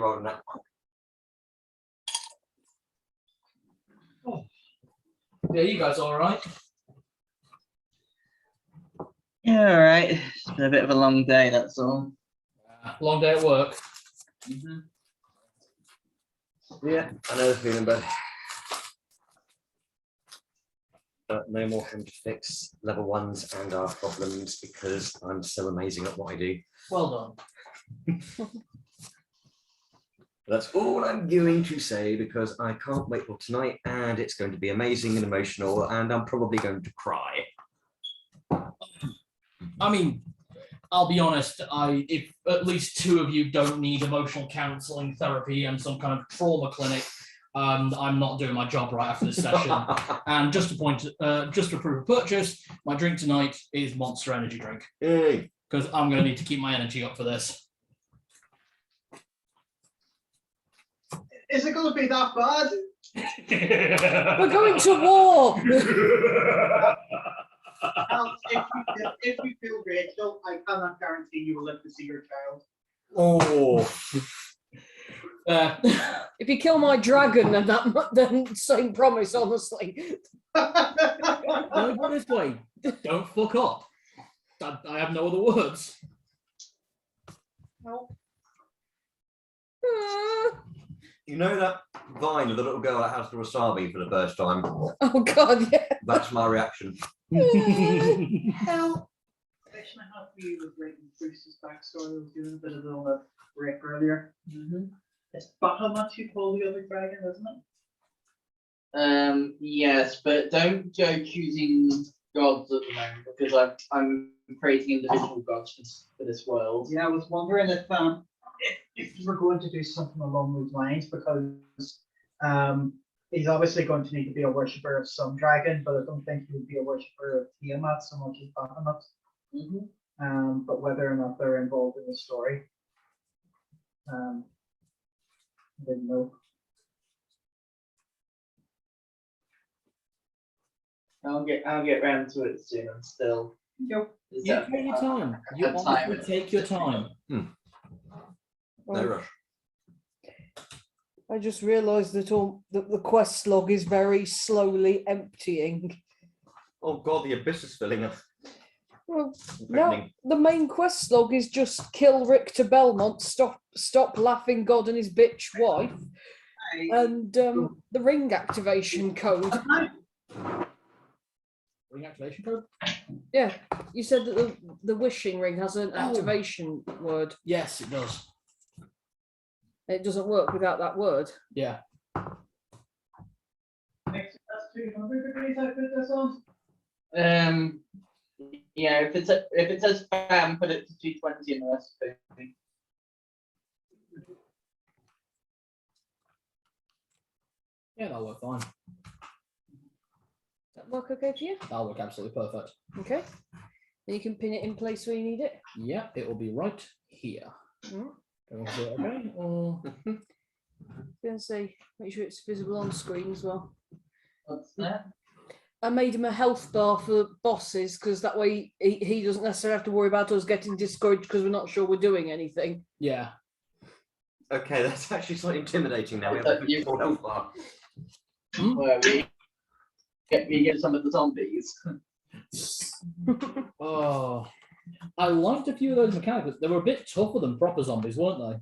rolling that. Oh. Yeah, you guys all right? Yeah, all right. It's been a bit of a long day, that's all. Long day at work. Yeah, I know the feeling, but no more having to fix level 1s and our problems because I'm so amazing at what I do. Well done. That's all I'm going to say because I can't wait for tonight and it's going to be amazing and emotional and I'm probably going to cry. I mean, I'll be honest, if at least 2 of you don't need emotional counseling therapy and some kind of trauma clinic, I'm not doing my job right after this session. And just to prove a purchase, my drink tonight is Monster Energy drink. Yay. Because I'm going to need to keep my energy up for this. Is it going to be that bad? We're going to war. If you feel Rachel, I cannot guarantee you will live to see your child. Oh. If you kill my dragon, then same promise, honestly. Don't go this way. Don't fuck up. I have no other words. No. You know that vine of the little girl that has the wasabi for the first time? Oh God, yeah. That's my reaction. Hell. Question I have for you was writing Bruce's backstory. I was doing a bit of a break earlier. It's Bahamut you call the other dragon, isn't it? Yes, but don't go choosing gods at the moment because I'm creating individual gods for this world. Yeah, I was wondering if you were going to do something along those lines because he's obviously going to need to be a worshipper of some dragon, but I don't think he would be a worshipper of Tiamat so much as Bahamut. But whether or not they're involved in the story, I didn't know. I'll get round to it soon. I'm still. Yep. You take your time. You honestly take your time. No rush. I just realised that the quest log is very slowly emptying. Oh God, the abyss is filling up. Well, now the main quest log is just kill Richter Belmont, stop laughing God and his bitch wife, and the ring activation code. Ring activation code? Yeah, you said that the wishing ring has an activation word. Yes, it does. It doesn't work without that word. Yeah. Next, that's 200 degrees I put this on. Yeah, if it says spam, put it to 220 in the recipe. Yeah, that'll work fine. That work okay for you? That'll work absolutely perfect. Okay. Then you can pin it in place where you need it. Yeah, it will be right here. Okay. Gonna say, make sure it's visible on screen as well. What's that? I made him a health bar for bosses because that way he doesn't necessarily have to worry about us getting discouraged because we're not sure we're doing anything. Yeah. Okay, that's actually slightly intimidating now. We have a full health bar. Well, we get some of the zombies. Oh, I liked a few of those mechanics. They were a bit tougher than proper zombies, weren't they?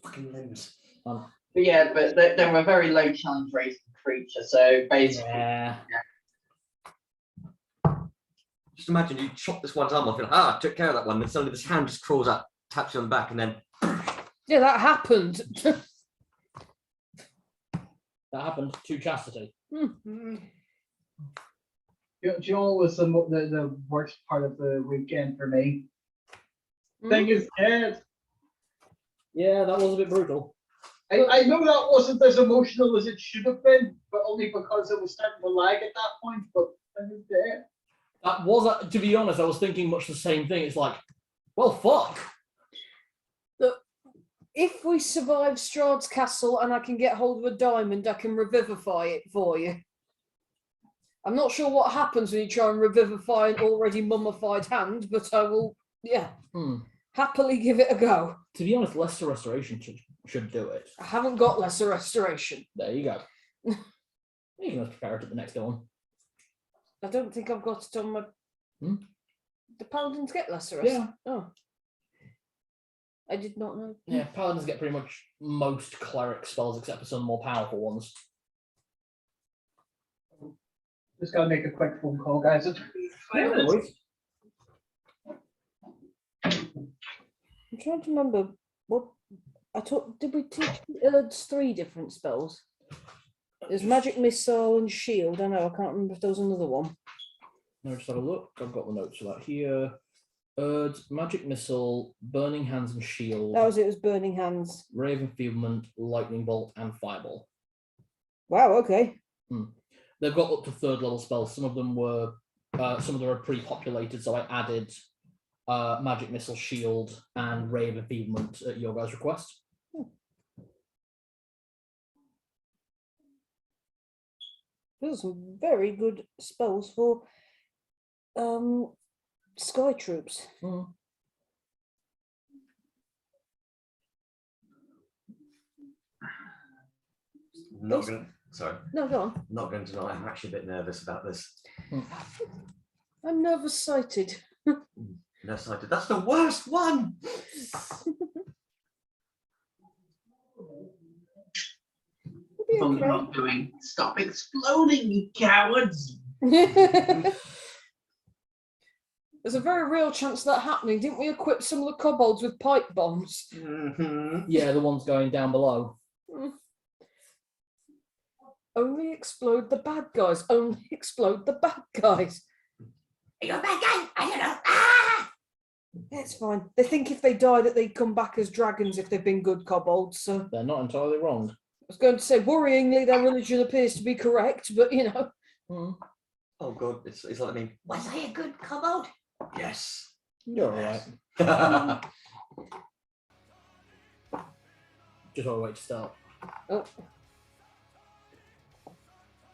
Fucking limbs. But yeah, but they were a very low challenge rating creature, so basically. Yeah. Just imagine you chop this one's arm off and I took care of that one, then suddenly this hand just crawls up, taps you on the back, and then Yeah, that happened. That happened to Chastity. Do you know what was the worst part of the weekend for me? Thing is dead. Yeah, that was a bit brutal. I know that wasn't as emotional as it should have been, but only because it was starting to lag at that point, but Thing is dead. That was, to be honest, I was thinking much the same thing. It's like, well, fuck. Look, if we survive Strahd's castle and I can get hold of a diamond, I can revivify it for you. I'm not sure what happens when you try and revivify an already mummified hand, but I will, yeah. happily give it a go. To be honest, Lesser Restoration should do it. I haven't got Lesser Restoration. There you go. You can just prepare it at the next one. I don't think I've got it on my... The Paladins get Lesser Yeah. Restoration? Oh. I did not know. Yeah, Paladins get pretty much most cleric spells except for some more powerful ones. Just gotta make a quick phone call, guys. It's 5 No minutes. worries. I'm trying to remember what I taught. Did we teach Erd's 3 different spells? There's Magic Missile and Shield. I know, I can't remember if there was another one. No, just have a look. I've got the notes for that here. Magic Missile, Burning Hands and Shield, That was it, was Burning Hands. Raven Enfeeblement, Lightning Bolt, and Fireball. Wow, okay. They've got up to 3rd level spells. Some of them are pre-populated, so I added Magic Missile, Shield, and Raven Enfeeblement at your guys' request. Those are some very good spells for Sky Troops. Not going. Sorry. No, go on. Not going to deny. I'm actually a bit nervous about this. I'm nervous sighted. No sighted. That's the worst one. I'm not doing. Stop exploding, you cowards! There's a very real chance of that happening. Didn't we equip some of the kobolds with pipe bombs? Yeah, the ones going down below. Only explode the bad guys. Only explode the bad guys. Are you a bad guy? I don't know. Ah! It's fine. They think if they die that they come back as dragons if they've been good kobolds. So They're not entirely wrong. I was going to say, worryingly, their religion appears to be correct, but you know. Oh god, it's like me. Was I a good kobold? Yes. You're all right. Just want to wait to start. Oh.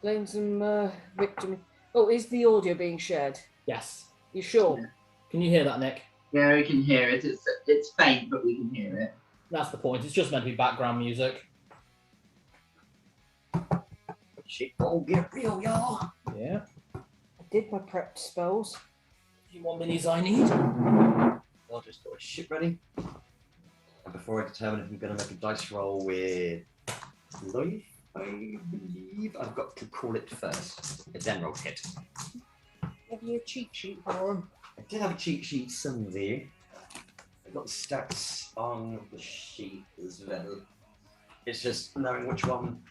Playing some victim. Oh, is the audio being shared? Yes. You sure? Can you hear that, Nick? Yeah, we can hear it. It's faint, but we can hear it. That's the point. It's just meant to be background music. Shit, oh, get real, y'all. Yeah. I did my prepped spells. A few more minis I need. I'll just got a shit ready. And before I determine if I'm going to make a dice roll with life, I believe I've got to call it first. A den roll hit. Have you a cheat sheet for them? I did have a cheat sheet somewhere. I got the stats on the sheet as well. It's just knowing which one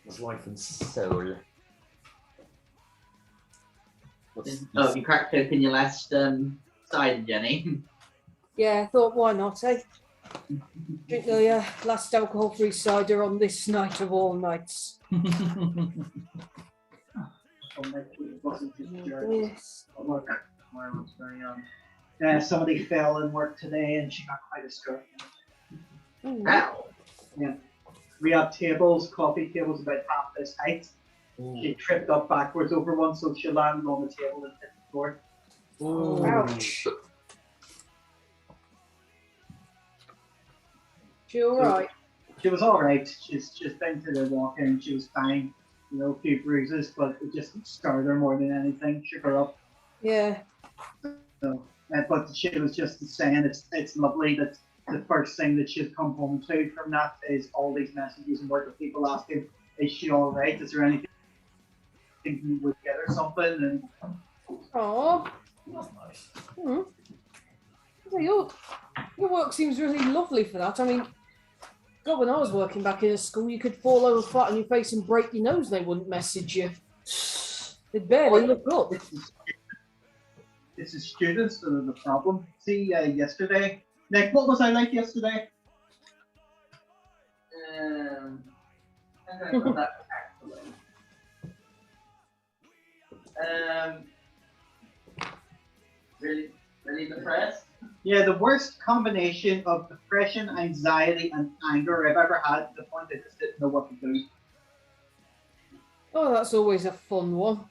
was life and soul. Oh, you cracked open your last side, Jenny. Yeah, I thought, why not, eh? Drink the last alcohol-free cider on this night of all nights. Yes. Somebody fell in work today and she got quite a skirt. Ow! Yeah. We have tables, coffee tables about half this height. She tripped up backwards over one, so she landed on the table and hit the floor. Ouch. She all right? She was all right. She's just been to the walk-in. She was fine. You know, a few bruises, but it just scarred her more than anything. Shook her up. Yeah. So, but she was just saying it's lovely that the first thing that she's come home to from that is all these messages and work with people asking, is she all right? Is there anything you would get or something? And Oh. That's nice. So your work seems really lovely for that. I mean, God, when I was working back in a school, you could fall over flat on your face and break your nose. They wouldn't message you. They'd barely look up. it's the students that are the problem. See, yesterday, Nick, what was I like yesterday? I don't know that actually. Really depressed? Yeah, the worst combination of depression, anxiety, and anger I've ever had, to the point I just didn't know what to do Oh, that's always a fun one.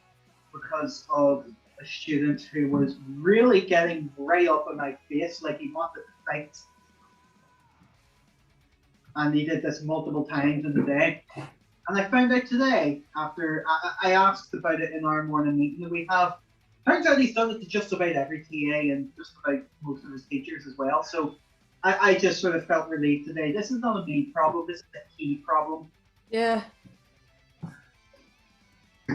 because of a student who was really getting right up in my face, like he wanted to fight. And he did this multiple times in the day. And I found out today, after I asked about it in our morning meeting that we have, turns out he's done it to just about every TA and just about most of his teachers as well. So I just sort of felt relieved today. This is not a me problem, this is a he problem. Yeah.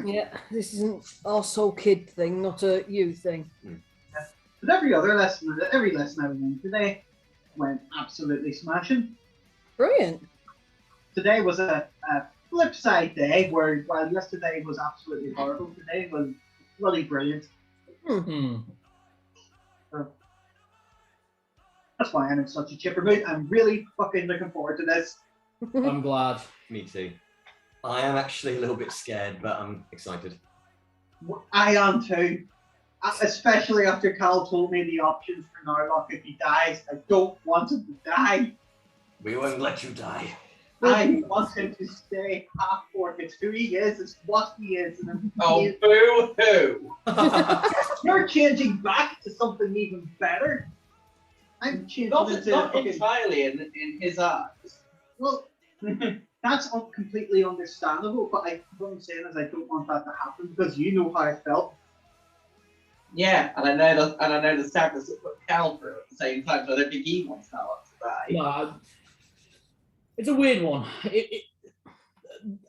Yeah, this isn't arsehole kid thing, not a you thing. But every lesson I was in today went absolutely smashing. Brilliant. Today was a flip side day where while yesterday was absolutely horrible, today was bloody brilliant. So, that's why I'm in such a chipper mood. I'm really fucking looking forward to this. I'm glad. Me too. I am actually a little bit scared, but I'm excited. I am too. Especially after Cal told me the options for Narlock if he dies. I don't want him to die. We won't let you die. I want him to stay half-orc. It's who he is, it's what he is. And Oh, boo-hoo! you're changing back to something even better. I'm changing Not into entirely in his eyes. Well, that's completely understandable, but what I'm saying is I don't want that to happen because you know how I felt. Yeah, and I know the sadness it put Cal through at the same time, so I don't think he wants that one to die. No, it's a weird one.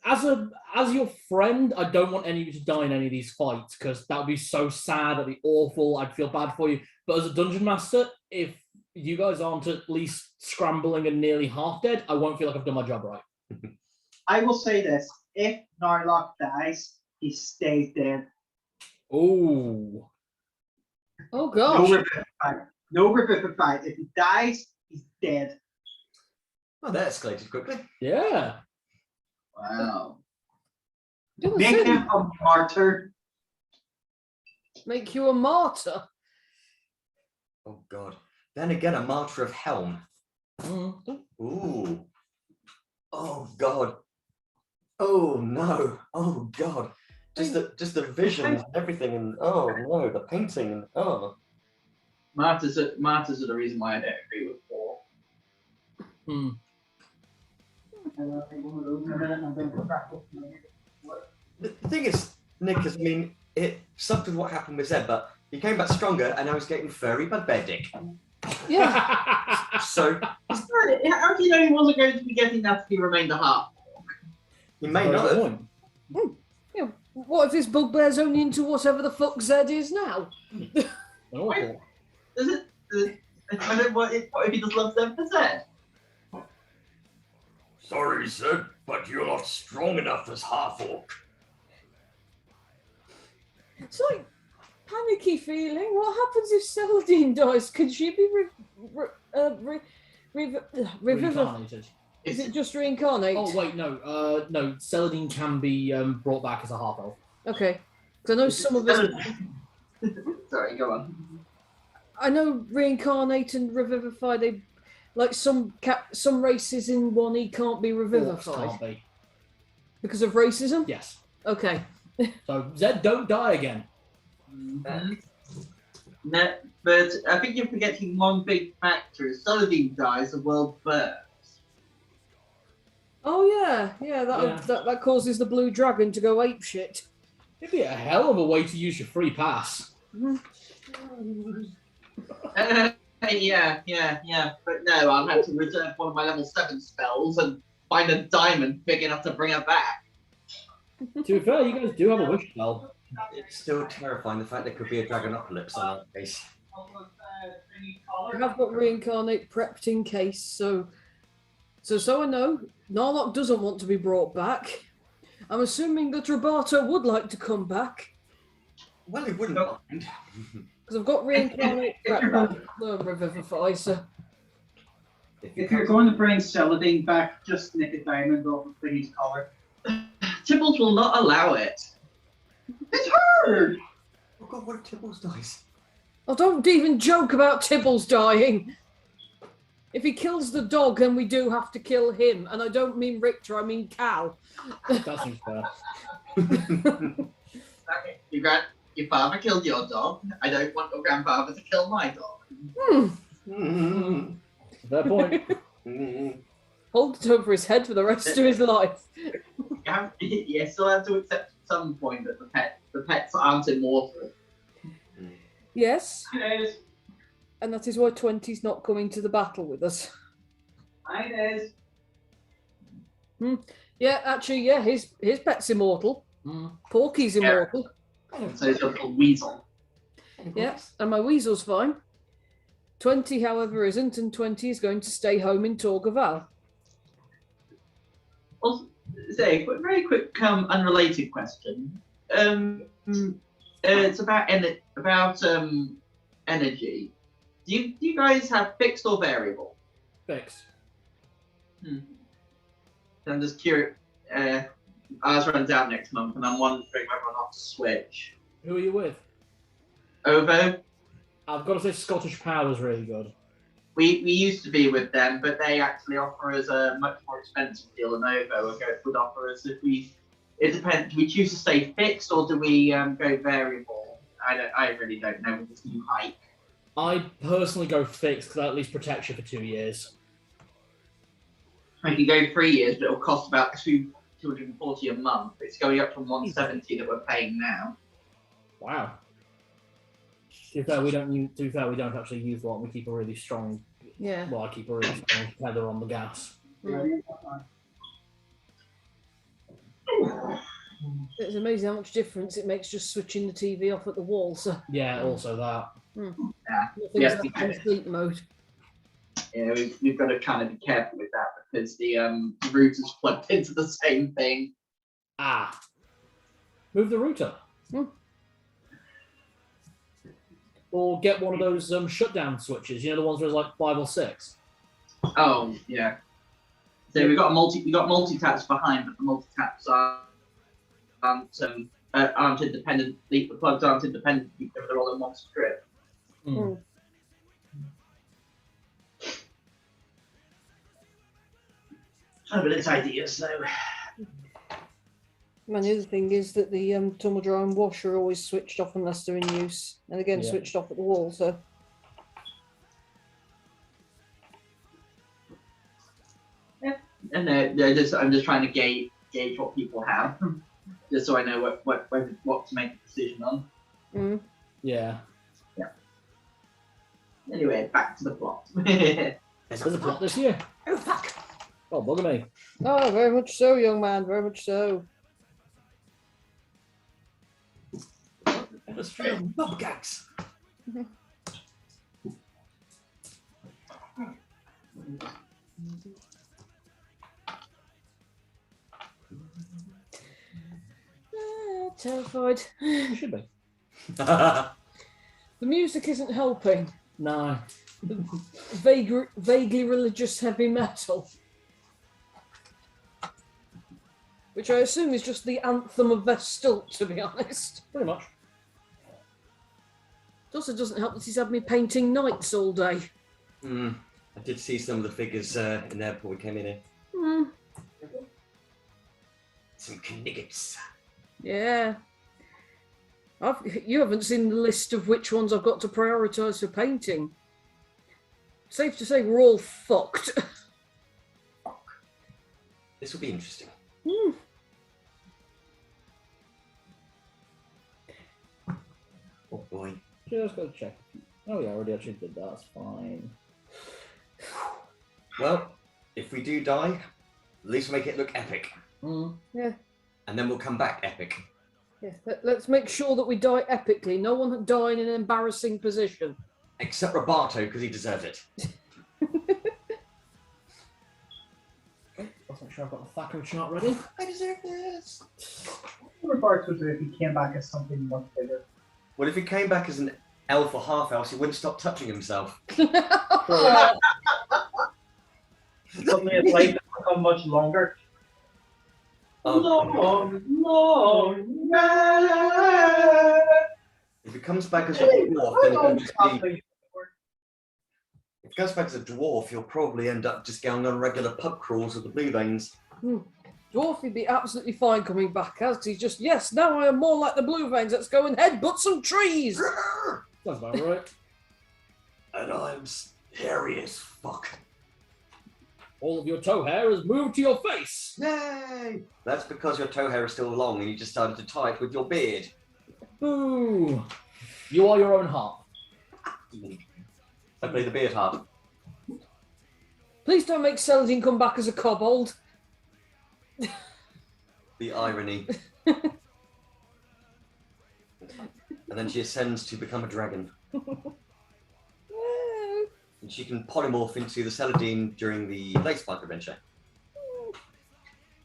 As your friend, I don't want any of you to die in any of these fights because that would be so sad. That'd be awful. I'd feel bad for you. But as a dungeon master, if you guys aren't at least scrambling and nearly half dead, I won't feel like I've done my job right. I will say this: if Narlock dies, he stays dead. Oh. Oh gosh. No revivify. If he dies, he's dead. Oh, that escalated quickly. Yeah. Wow. Make him a martyr. Make you a martyr. Oh god. Then again, a martyr of Helm. Mm. Ooh. Oh god. Oh no. Oh god. Just the visions and everything, and oh no, the painting and oh. Martyrs are the reason why I don't agree with Paul. The thing is, Nick, I mean, it sucked with what happened with Zed, but he came back stronger, and I was getting furry barbaric. Yeah. So How do you know he wasn't going to be getting that if he remained a half? he may not have. Yeah. What if this bugbear's only into whatever the fuck Zed is now? Awful. Is it? What if he just loves 7%? Sorry, Zed, but you're not strong enough as half-orc. It's like panicky feeling. What happens if Celadine dies? Could she be revivified? Reincarnated. Is it just reincarnate? Oh wait, no. No, Celadine can be brought back as a half elf. Okay. Because I know some of us. Sorry, go on. I know reincarnate and revivify. They like some races in 1E can't be Orcs revivified can't be. because of racism. Yes. Okay. So Zed, don't die again. Mm-hmm. No, but I think you're forgetting one big factor. If Saladin dies, the world burns. Oh yeah. That causes the blue dragon to go apeshit. It'd be a hell of a way to use your free pass. Yeah. But no, I'll have to reserve one of my level 7 spells and find a diamond big enough to bring it back. To be fair, you guys do have a wish spell. It's still terrifying the fact there could be a Dragonopolis on that case. I have got reincarnate prepped in case, so I know Narlock doesn't want to be brought back. I'm assuming that Roberto would like to come back. Well, he wouldn't mind. Because I've got reincarnate prepped revivify, so. If you're going to bring Celadine back, just nick a diamond off of Thingy's collar. Tibbles will not allow it. It's her! Oh god, what if Tibbles dies? Oh, don't even joke about Tibbles dying. If he kills the dog, then we do have to kill him. And I don't mean Richter, I mean Cal. That seems fair. Okay, you your father killed your dog. I don't want your grandfather to kill my dog. Fair point. Hold it over his head for the rest of his life. You still have to accept at some point that the pets aren't immortal. Yes, Yes. and that is why 20's not coming to the battle with us. Hi, Des. Yeah, actually, yeah, his pet's immortal. Porky's immortal. So it's your little weasel. Yeah, and my weasel's fine. 20, however, isn't, and 20 is going to stay home in Torgaval. Also, say, very quick, unrelated question. It's about energy. Do you guys have fixed or variable? Fixed. I'm just curious. Ours runs out next month, and I'm wondering whether or not to switch. Who are you with? Ovo. I've got to say Scottish Power is really good. We used to be with them, but they actually offer us a much more expensive deal than Ovo would offer us if we. It depends. Do we choose to stay fixed or do we go variable? I really don't know with this new hike. I personally go fixed because that at least protects you for 2 years. I can go 3 years, but it'll cost about 240 a month. It's going up from 170 that we're paying now. Wow. To be fair, we don't actually use one. We keep a really strong. Yeah. Well, I keep a really strong tether on the gas. It's amazing how much difference it makes just switching the TV off at the wall. So Yeah, also that. Yeah, in sleep mode. Yeah, we've got to kind of be careful with that because the router's plugged into the same thing. Move the router. Or get one of those shutdown switches. You know the ones where there's like 5 or 6. Oh yeah. So we've got multi taps behind, but the multi taps aren't independent. The plugs aren't independent. They're all in one strip. But it's ideas though. And the other thing is that the tumble dryer and wash are always switched off unless they're in use, and again switched off at the wall. So yeah, and I'm just trying to gauge what people have, just so I know what to make a decision on. Yeah. Anyway, back to the plot. There's a plot this year. Oh fuck! Oh, bugger me. oh, very much so, young man, very much so. Let's try bobcats. Terrified. You should be. The music isn't helping. No. Vaguely religious heavy metal. Which I assume is just the anthem of Vesdult, to be honest. Pretty much. It also doesn't help that he's had me painting knights all day. I did see some of the figures in there before we came in here. Some kniggets. Yeah. You haven't seen the list of which ones I've got to prioritise for painting. Safe to say we're all fucked. Fuck. This will be interesting. Oh boy. Just gotta check. Oh yeah, I already actually did that. That's fine. Well, if we do die, at least make it look epic. Yeah. And then we'll come back epic. Yeah. Let's make sure that we die epically. No one die in an embarrassing position. Except Roberto, because he deserves it. Wasn't sure I've got the Thaco chart ready. I deserve this. Roberts would do if he came back as something much bigger. Well, if he came back as an elf or half elf, he wouldn't stop touching himself. Suddenly his life has become much longer. Long If he comes back as a dwarf, then he'll just be... If he comes back as a dwarf, he'll probably end up just going on regular pub crawls with the blue veins. Dwarf, he'd be absolutely fine coming back as he's just, yes, now I am more like the blue veins. Let's go and headbutt some trees. Sounds about right. And I'm hairy as fuck. All of your toe hair has moved to your face. Yay! That's because your toe hair is still long and you just started to tie it with your beard. Boo! You are your own harp. I play the beard harp. Please don't make Celadine come back as a kobold. The irony. And then she ascends to become a dragon. And she can polymorph into the Celadine during the Leyspark adventure.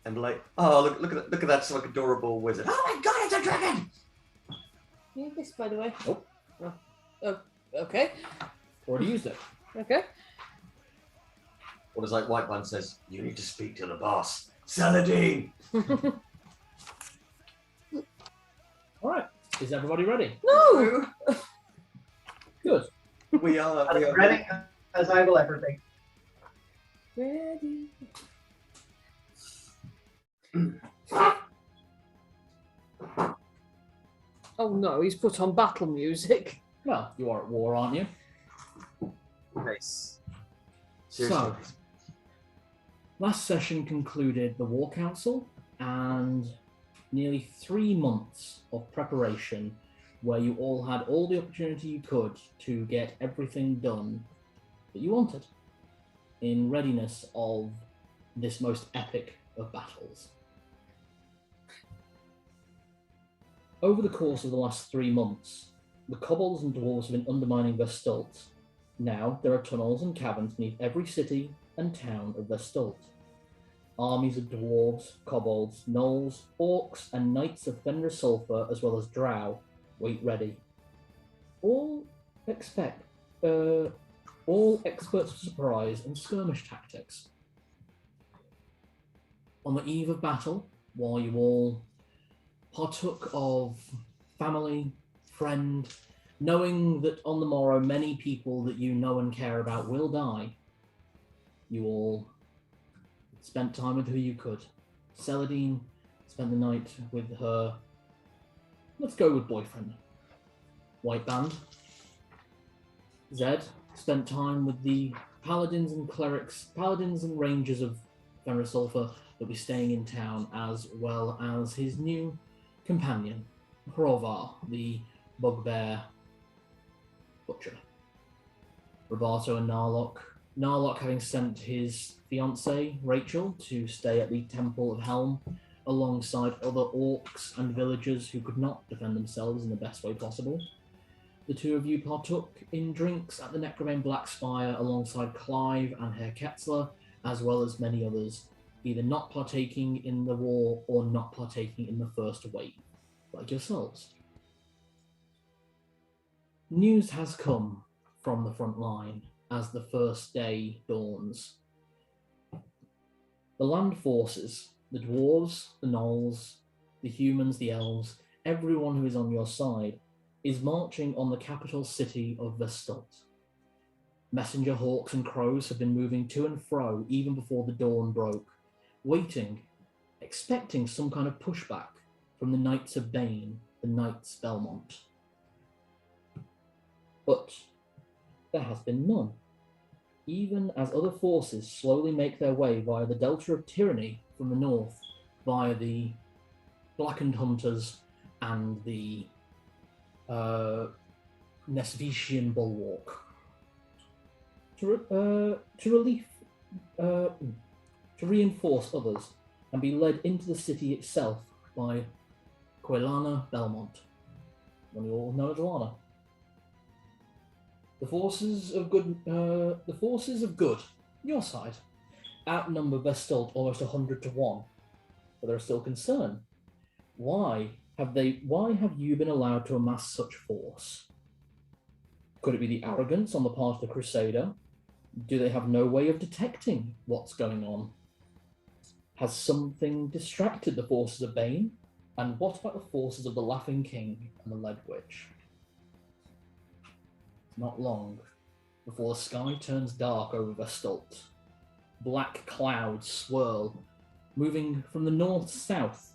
And be like, oh, look at that so adorable wizard. Oh my god, it's a dragon! Yeah, this, by the way. Nope. Oh, okay. Already used it. Okay. Or as like White Bun says, you need to speak to the boss. Celadine! Alright. Is everybody ready? No! Good. We are Ready as I will ever be. Ready. Oh no, he's put on battle music. Well, you are at war, aren't you? Nice. Seriously. So, last session concluded the War Council and nearly 3 months of preparation where you all had all the opportunity you could to get everything done that you wanted in readiness of this most epic of battles. Over the course of the last 3 months, the kobolds and dwarves have been undermining Vesdult. Now there are tunnels and caverns beneath every city and town of Vesdult. Armies of dwarves, kobolds, gnolls, orcs, and knights of Fenris Sulfur, as well as drow, wait ready. All experts of surprise and skirmish tactics. On the eve of battle, while you all partook of family, friend, knowing that on the morrow many people that you know and care about will die, you all spent time with who you could. Celadine spent the night with her, let's go with boyfriend, White Band. Zed spent time with the paladins and clerics, paladins and rangers of Fenris Sulfur that will be staying in town, as well as his new companion, Hrovar, the bugbear butcher. Roberto and Narlock having sent his fiancée, Rachel, to stay at the Temple of Helm alongside other orcs and villagers who could not defend themselves in the best way possible. The two of you partook in drinks at the Necromane Black Spire alongside Clive and Herr Ketzler, as well as many others, either not partaking in the war or not partaking in the first wave, like yourselves. News has come from the front line as the first day dawns. The land forces, the dwarves, the gnolls, the humans, the elves, everyone who is on your side, is marching on the capital city of Vesdult. Messenger hawks and crows have been moving to and fro even before the dawn broke, waiting, expecting some kind of pushback from the Knights of Bane, the Knights Belmont. But there has been none, even as other forces slowly make their way via the Delta of Tyranny from the north, via the Blackened Hunters and the Nesvician Bulwark, to reinforce others and be led into the city itself by Quelana Belmont, one you all know as Lana. The forces of good, your side, outnumber Vesdult almost 100 to 1, but there are still concern. Why have you been allowed to amass such force? Could it be the arrogance on the part of the Crusader? Do they have no way of detecting what's going on? Has something distracted the forces of Bane? And what about the forces of the Laughing King and the Lead Witch? Not long before the sky turns dark over Vesdult. Black clouds swirl moving from the north-south.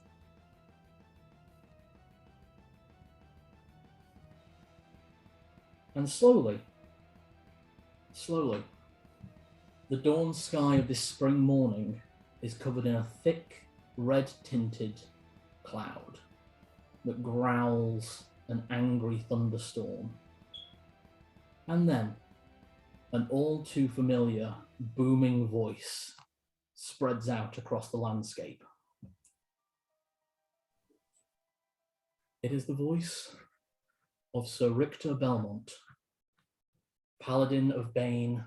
And slowly, the dawn sky of this spring morning is covered in a thick, red-tinted cloud that growls an angry thunderstorm. And then, an all too familiar, booming voice spreads out across the landscape. It is the voice of Ser Richter Belmont, Paladin of Bane,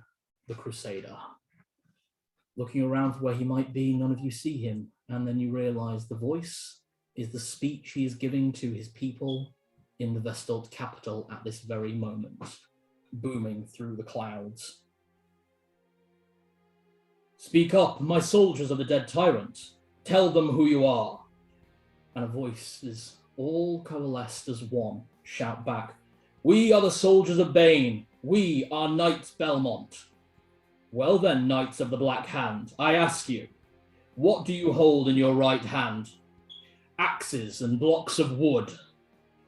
the Crusader. Looking around for where he might be, none of you see him, and then you realise the voice is the speech he is giving to his people in the Vesdult capital at this very moment, booming through the clouds. Speak up, my soldiers of the dead tyrant. Tell them who you are. And a voice is all coalesced as one. Shout back, we are the soldiers of Bane. We are Knights Belmont. Well then, Knights of the Black Hand, I ask you, what do you hold in your right hand? Axes and blocks of wood.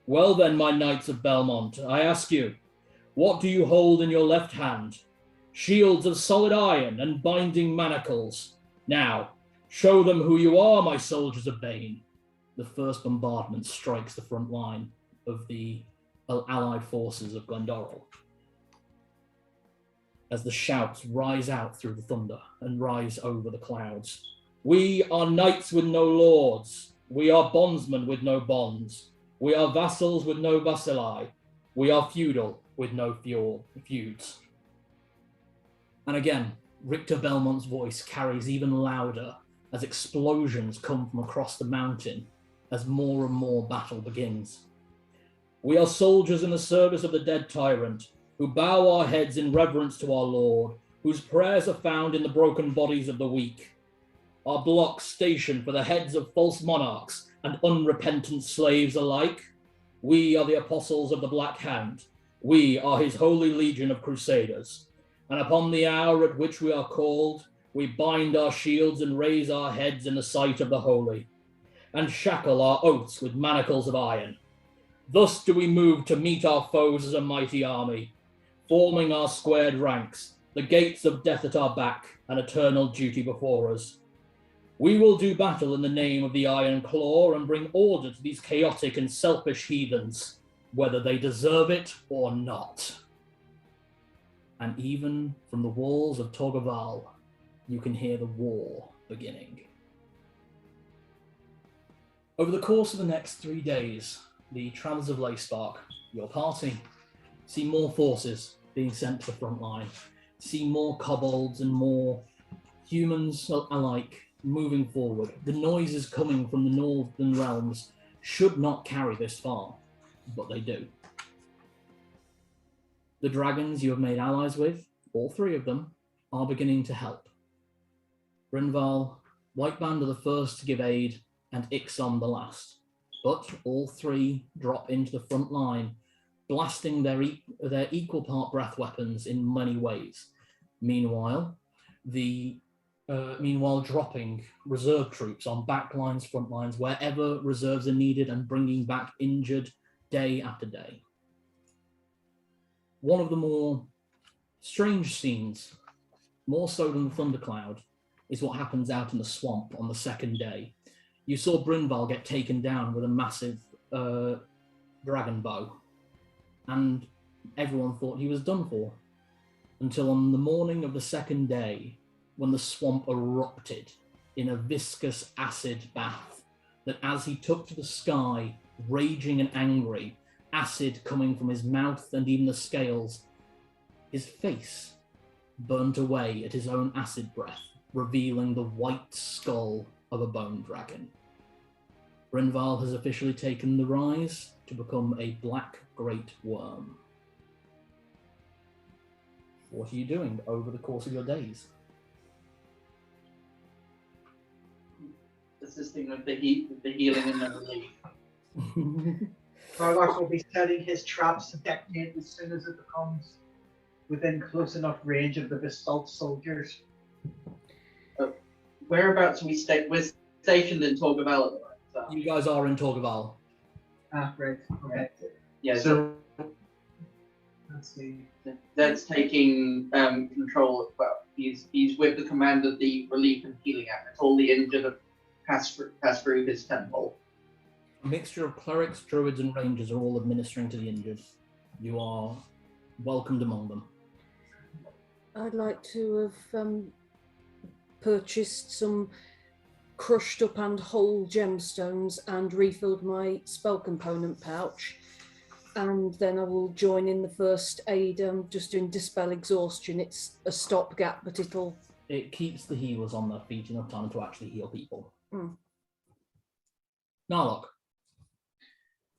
Well then, my Knights of Belmont, I ask you, what do you hold in your left hand? Shields of solid iron and binding manacles. Now, show them who you are, my soldiers of Bane. The first bombardment strikes the front line of the allied forces of Glendorrel. As the shouts rise out through the thunder and rise over the clouds. We are knights with no lords. We are bondsmen with no bonds. We are vassals with no basilae. We are feudal with no feuds. And again, Richter Belmont's voice carries even louder as explosions come from across the mountain as more and more battle begins. We are soldiers in the service of the dead tyrant, who bow our heads in reverence to our Lord, whose prayers are found in the broken bodies of the weak. Our blocks stationed for the heads of false monarchs and unrepentant slaves alike. We are the apostles of the Black Hand. We are his holy legion of crusaders. And upon the hour at which we are called, we bind our shields and raise our heads in the sight of the holy, and shackle our oaths with manacles of iron. Thus do we move to meet our foes as a mighty army, forming our squared ranks, the gates of death at our back, and eternal duty before us. We will do battle in the name of the Iron Claw and bring order to these chaotic and selfish heathens, whether they deserve it or not. And even from the walls of Torgaval, you can hear the war beginning. Over the course of the next 3 days, the Travelers of Leyspark, your party, see more forces being sent to the front line, see more kobolds and more humans alike moving forward. The noises coming from the northern realms should not carry this far, but they do. The dragons you have made allies with, all 3 of them, are beginning to help. Brynval, Whiteband are the first to give aid, and Ixom the last. But all 3 drop into the front line, blasting their equal part breath weapons in many ways. Meanwhile, dropping reserve troops on back lines, front lines, wherever reserves are needed, and bringing back injured day after day. One of the more strange scenes, more so than the thundercloud, is what happens out in the swamp on the second day. You saw Brynval get taken down with a massive dragon bow, and everyone thought he was done for, until on the morning of the second day, when the swamp erupted in a viscous acid bath, that as he took to the sky, raging and angry, acid coming from his mouth and even the scales, his face burnt away at his own acid breath, revealing the white skull of a bone dragon. Brynval has officially taken the rise to become a black great worm. What are you doing over the course of your days? Assisting with the healing and the relief. Varlock will be setting his traps to detonate as soon as it becomes within close enough range of the Vesdult soldiers. Whereabouts are we stay? We're stationed in Torgavel at the moment. So. You guys are in Torgaval. Ah, right. Okay. Yeah, So Let's see. Zed's taking control. Well, he's with the command of the relief and healing efforts. All the injured have passed through his temple. A mixture of clerics, druids, and rangers are all administering to the injured. You are welcomed among them. I'd like to have purchased some crushed up and whole gemstones and refilled my spell component pouch. And then I will join in the first aid, just doing Dispel Exhaustion. It's a stopgap, but It keeps the healers on their feet enough time to actually heal people. Narlock.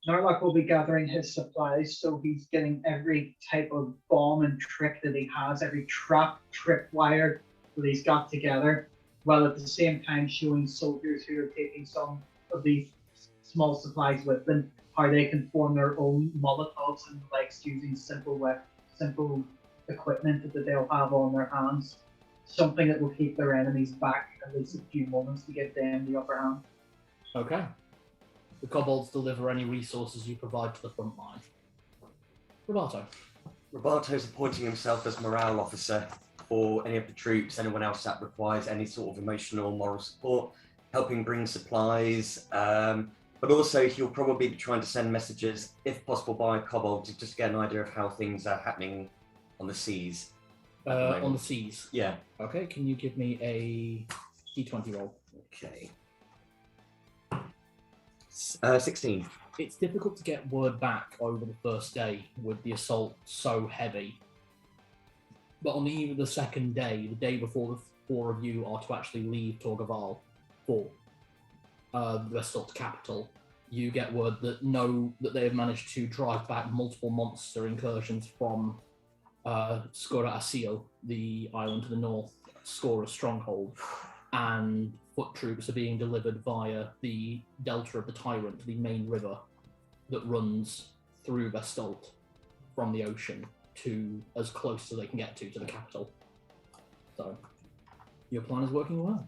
Narlock will be gathering his supplies, so he's getting every type of bomb and trick that he has, every trap, tripwire that he's got together, while at the same time showing soldiers who are taking some of these small supplies with them how they can form their own Molotovs and likes using simple equipment that they'll have on their hands. Something that will keep their enemies back at least a few moments to give them the upper hand. Okay. The kobolds deliver any resources you provide to the front line. Roberto. Roberto's appointing himself as morale officer for any of the troops, anyone else that requires any sort of emotional or moral support, helping bring supplies, but also he'll probably be trying to send messages, if possible, by kobold to just get an idea of how things are happening on the seas. On the seas. Yeah. Okay, can you give me a d20 roll? Okay. 16. It's difficult to get word back over the first day with the assault so heavy. But on the eve of the second day, the day before the four of you are to actually leave Torgaval for the Vesdult capital, you get word that they have managed to drive back multiple monster incursions from Skora Asil, the island to the north, Skora's stronghold, and foot troops are being delivered via the delta of the Tyrant, the main river that runs through Vesdult from the ocean to as close as they can get to the capital. So, your plan is working well.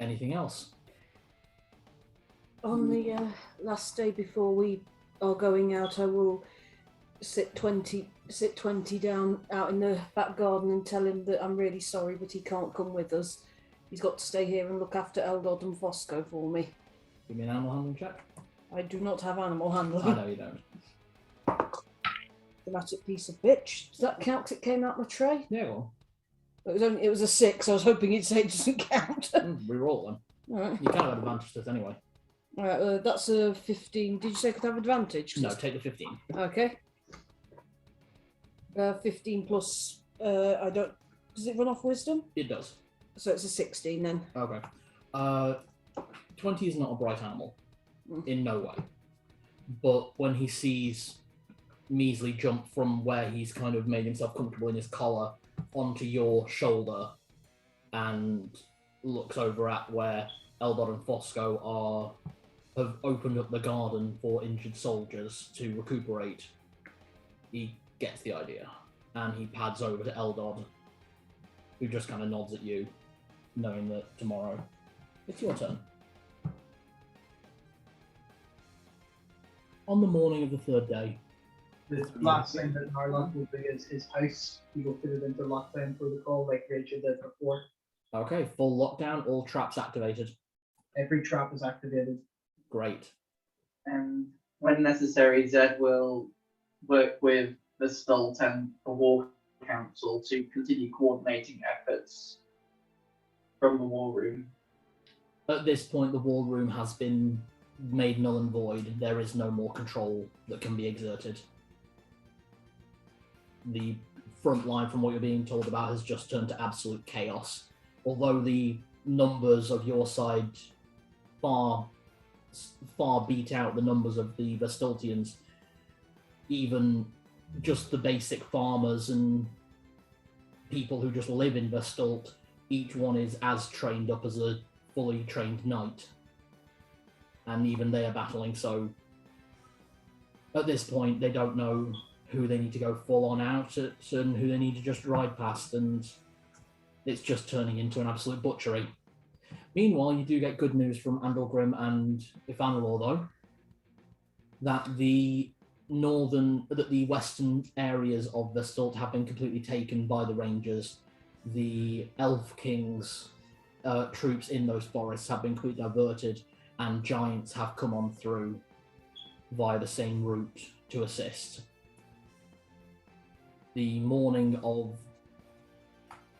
Anything else? On the last day before we are going out, I will sit 20 down out in the back garden and tell him that I'm really sorry, but he can't come with us. He's got to stay here and look after Eldod and Fosco for me. Give me an animal handling check. I do not have animal handling. I know you don't. Dramatic piece of bitch. Does that count? 'Cause it came out my tray. Yeah, well, It was a 6. I was hoping you'd say it doesn't count. reroll them. All right. You can't have advantage to this anyway. All right. That's a 15. Did you say I could have advantage? 'Cause No, take the 15. Okay. 15 plus. I don't. Does it run off wisdom? It does. So it's a 16 then. Okay. 20 is not a bright animal. In no way. But when he sees Measley jump from where he's kind of made himself comfortable in his collar onto your shoulder and looks over at where Eldod and Fosco have opened up the garden for injured soldiers to recuperate, he gets the idea and he pads over to Eldod, who just kind of nods at you, knowing that tomorrow it's your turn. On the morning of the third day, The last thing that Narlock will do is his house. He will put it into lockdown protocol like Rachel did before. okay, full lockdown, all traps activated. Every trap is activated. Great. And when necessary, Zed will work with the Vesdult and the War Council to continue coordinating efforts from the War Room. At this point, the war room has been made null and void. There is no more control that can be exerted. The front line, from what you're being told about, has just turned to absolute chaos. Although the numbers of your side far beat out the numbers of the Vesdultians, even just the basic farmers and people who just live in Vesdult, each one is as trained up as a fully trained knight. And even they are battling, so at this point they don't know who they need to go full on out at and who they need to just ride past, and It's just turning into an absolute butchery. Meanwhile, you do get good news from Andalgrim and Ivanilor, though, that the western areas of Vesdult have been completely taken by the Rangers. The Elf King's troops in those forests have been completely diverted, and giants have come on through via the same route to assist. The morning of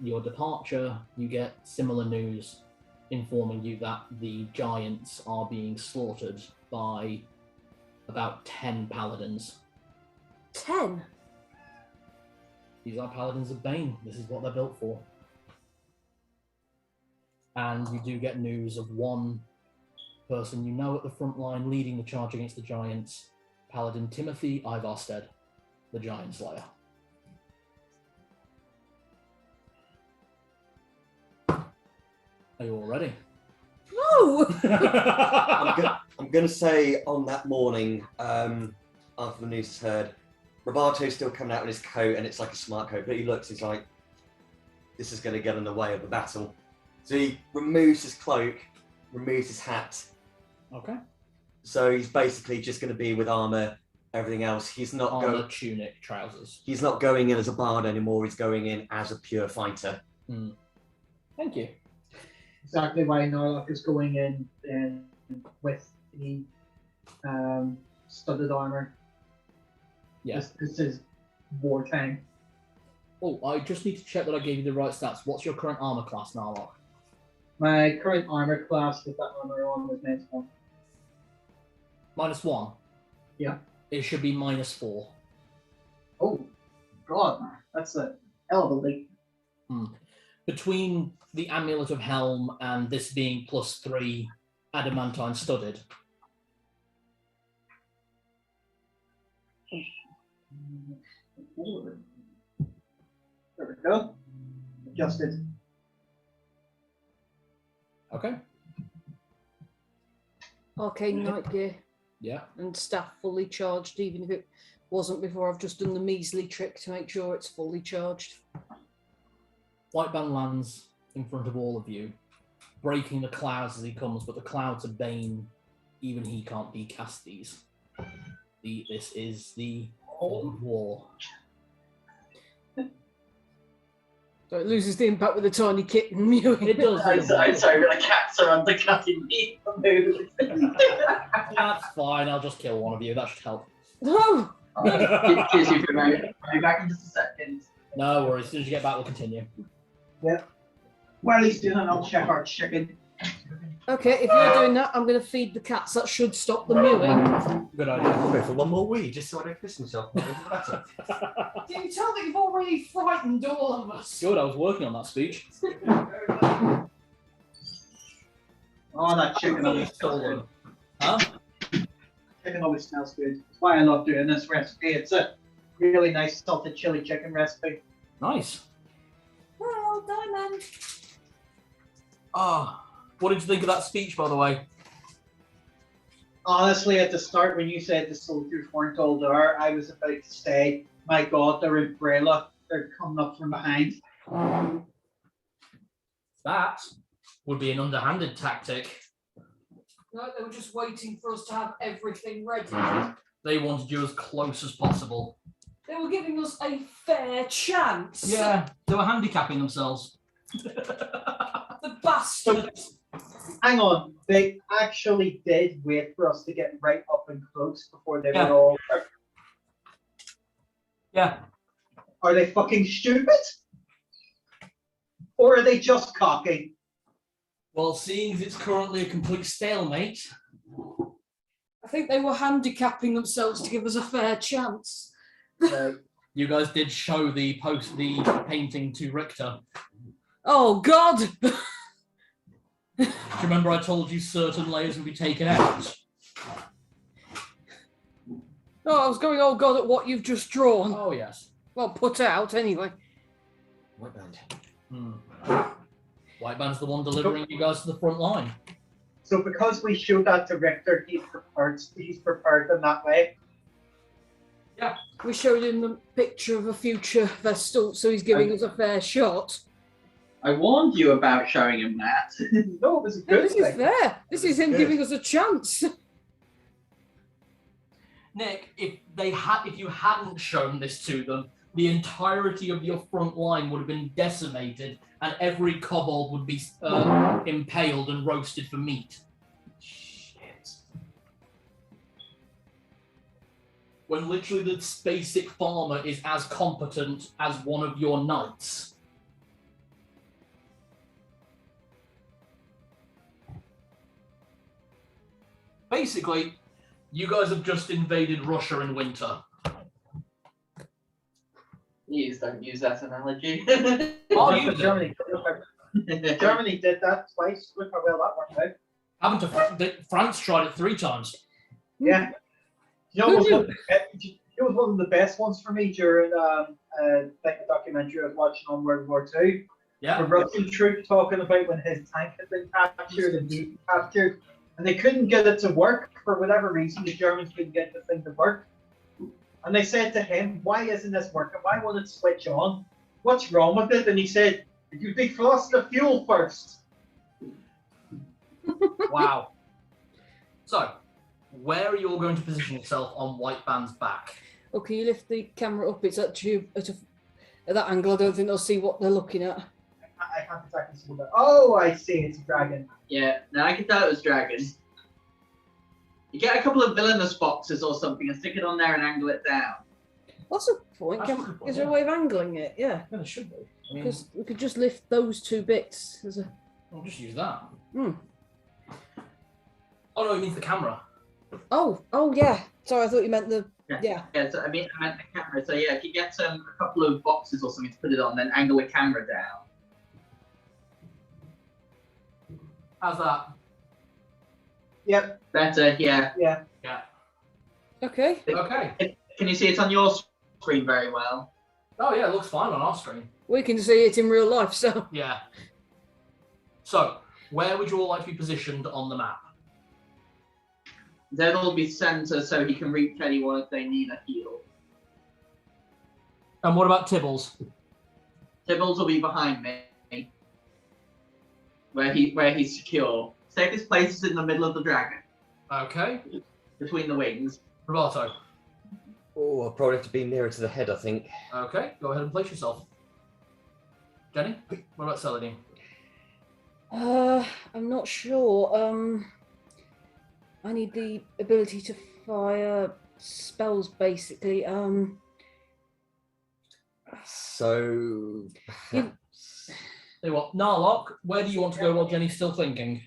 your departure, you get similar news informing you that the giants are being slaughtered by about 10 paladins. 10? These are paladins of Bane. This is what they're built for. And you do get news of one person you know at the front line leading the charge against the giants, Paladin Timothy Ivarstead, the Giant Slayer. Are you all ready? No! I'm going to say on that morning, after the news is heard, Roberto's still coming out in his coat, and it's like a smart coat, but he looks, he's like, this is going to get in the way of the battle. So he removes his cloak, removes his hat. Okay. So he's basically just going to be with armor, everything else. He's not Armor, tunic, trousers. He's not going in as a bard anymore. He's going in as a pure fighter. Thank you. Exactly why Norlock is going in with the studded armor. Yeah. This is wartime. Oh, I just need to check that I gave you the right stats. What's your current armor class, Narlock? My current armor class with that armor on was -1. -1? Yeah. It should be -4. Oh, God. That's a hell of a leap. Between the Amulet of Helm and this being +3 adamantine studded. There we go. Adjusted. Okay. Arcane Night Gear Yeah. and staff fully charged, even if it wasn't before. I've just done the measly trick to make sure it's fully charged. Whiteband lands in front of all of you, breaking the clouds as he comes, but the clouds are Bane. Even he can't decast these. This is the war. So it loses the impact with the tiny kitten mewing. It does. I'm sorry, but the cats are undercutting me. That's fine. I'll just kill one of you. That should help. No! Cheers, you for a moment. I'll be back in just a second. No worries. As soon as you get back, we'll continue. Yeah. While he's doing that, I'll check our chicken. Okay, if you're doing that, I'm going to feed the cats. That should stop the mewing. Good idea. I'll go for one more wee, just so I don't piss myself. Can you tell that you've already frightened all of us? Good. I was working on that speech. Oh, that chicken always smells good. Huh? Chicken always smells good. That's why I love doing this recipe. It's a really nice salted chili chicken recipe. Nice. Well, Diamond. Ah. What did you think of that speech, by the way? Honestly, at the start, when you said the soldiers weren't all there, I was about to say, my God, they're in Brayla. They're coming up from behind. That would be an underhanded tactic. No, they were just waiting for us to have everything ready. They wanted you as close as possible. They were giving us a fair chance. Yeah, they were handicapping themselves. The bastards. Hang on, they actually did wait for us to get right up and close before they Yeah. were all. Yeah. Are they fucking stupid? Or are they just cocky? Well, seeing as it's currently a complete stalemate, I think they were handicapping themselves to give us a fair chance. you guys did show the painting to Richter. Oh, God! Do you remember I told you certain layers would be taken out? Oh, I was going, oh, God, at what you've just drawn. Oh, yes. Well, put out, anyway. Whiteband. Whiteband's the one delivering you guys to the front line. So because we showed that to Richter, he's prepared them that way. Yeah. We showed him the picture of a future Vesdult, so he's giving us a fair shot. I warned you about showing him that. No, it was a No, good this is thing. fair. This is him Good. giving us a chance. Nick, if you hadn't shown this to them, the entirety of your front line would have been decimated, and every kobold would be impaled and roasted for meat. Shit. When literally the basic farmer is as competent as one of your knights. Basically, you guys have just invaded Russia in winter. Please don't use that analogy. Oh, Look you at Germany. Germany did that twice. Look how well that worked out. France tried it 3 times. Yeah. You know, it was one of the best ones for me during like the documentary I was watching on World War II. Yeah. The Russian troop talking about when his tank had been captured and he captured, and they couldn't get it to work for whatever reason. The Germans couldn't get the thing to work, and they said to him, "Why isn't this working? Why won't it switch on? What's wrong with it?" And he said, "You defrost the fuel first." Wow. So, where are you all going to position yourself on White Band's back? Oh, can you lift the camera up? It's actually at that angle. I don't think they'll see what they're looking at. I can't exactly see that. Oh, I see. It's a dragon. Yeah, now I can tell it was dragon. You get a couple of villainous boxes or something and stick it on there and angle it down. What's the point? That's a good point, Is there a yeah. way of angling it? Yeah, Yeah, there should be. I mean, because we could just lift those 2 bits as a. I'll just use that. Hmm. Oh no, it means the camera. Oh, yeah. Sorry, I thought you meant the. Yeah. Yeah, so I meant the camera. So yeah, if you get a couple of boxes or something to put it on, then angle the camera down. How's that? Yep. Better, yeah. Yeah. Okay. Okay. Can you see it on your screen very well? Oh yeah, it looks fine on our screen. We can see it in real life, so. Yeah. So, where would you all like to be positioned on the map? Zed will be center so he can reach anyone if they need a heal. And what about Tibbles? Tibbles will be behind me, where he's secure. Safest place is in the middle of the dragon, Okay. between the wings. Roberto. Oh, I'll probably have to be nearer to the head, I think. Okay, go ahead and place yourself. Jenny, what about Celadine? I'm not sure. I need the ability to fire spells, basically. So, perhaps... Tell you what, Narlock, where do you want to go while Jenny's still thinking?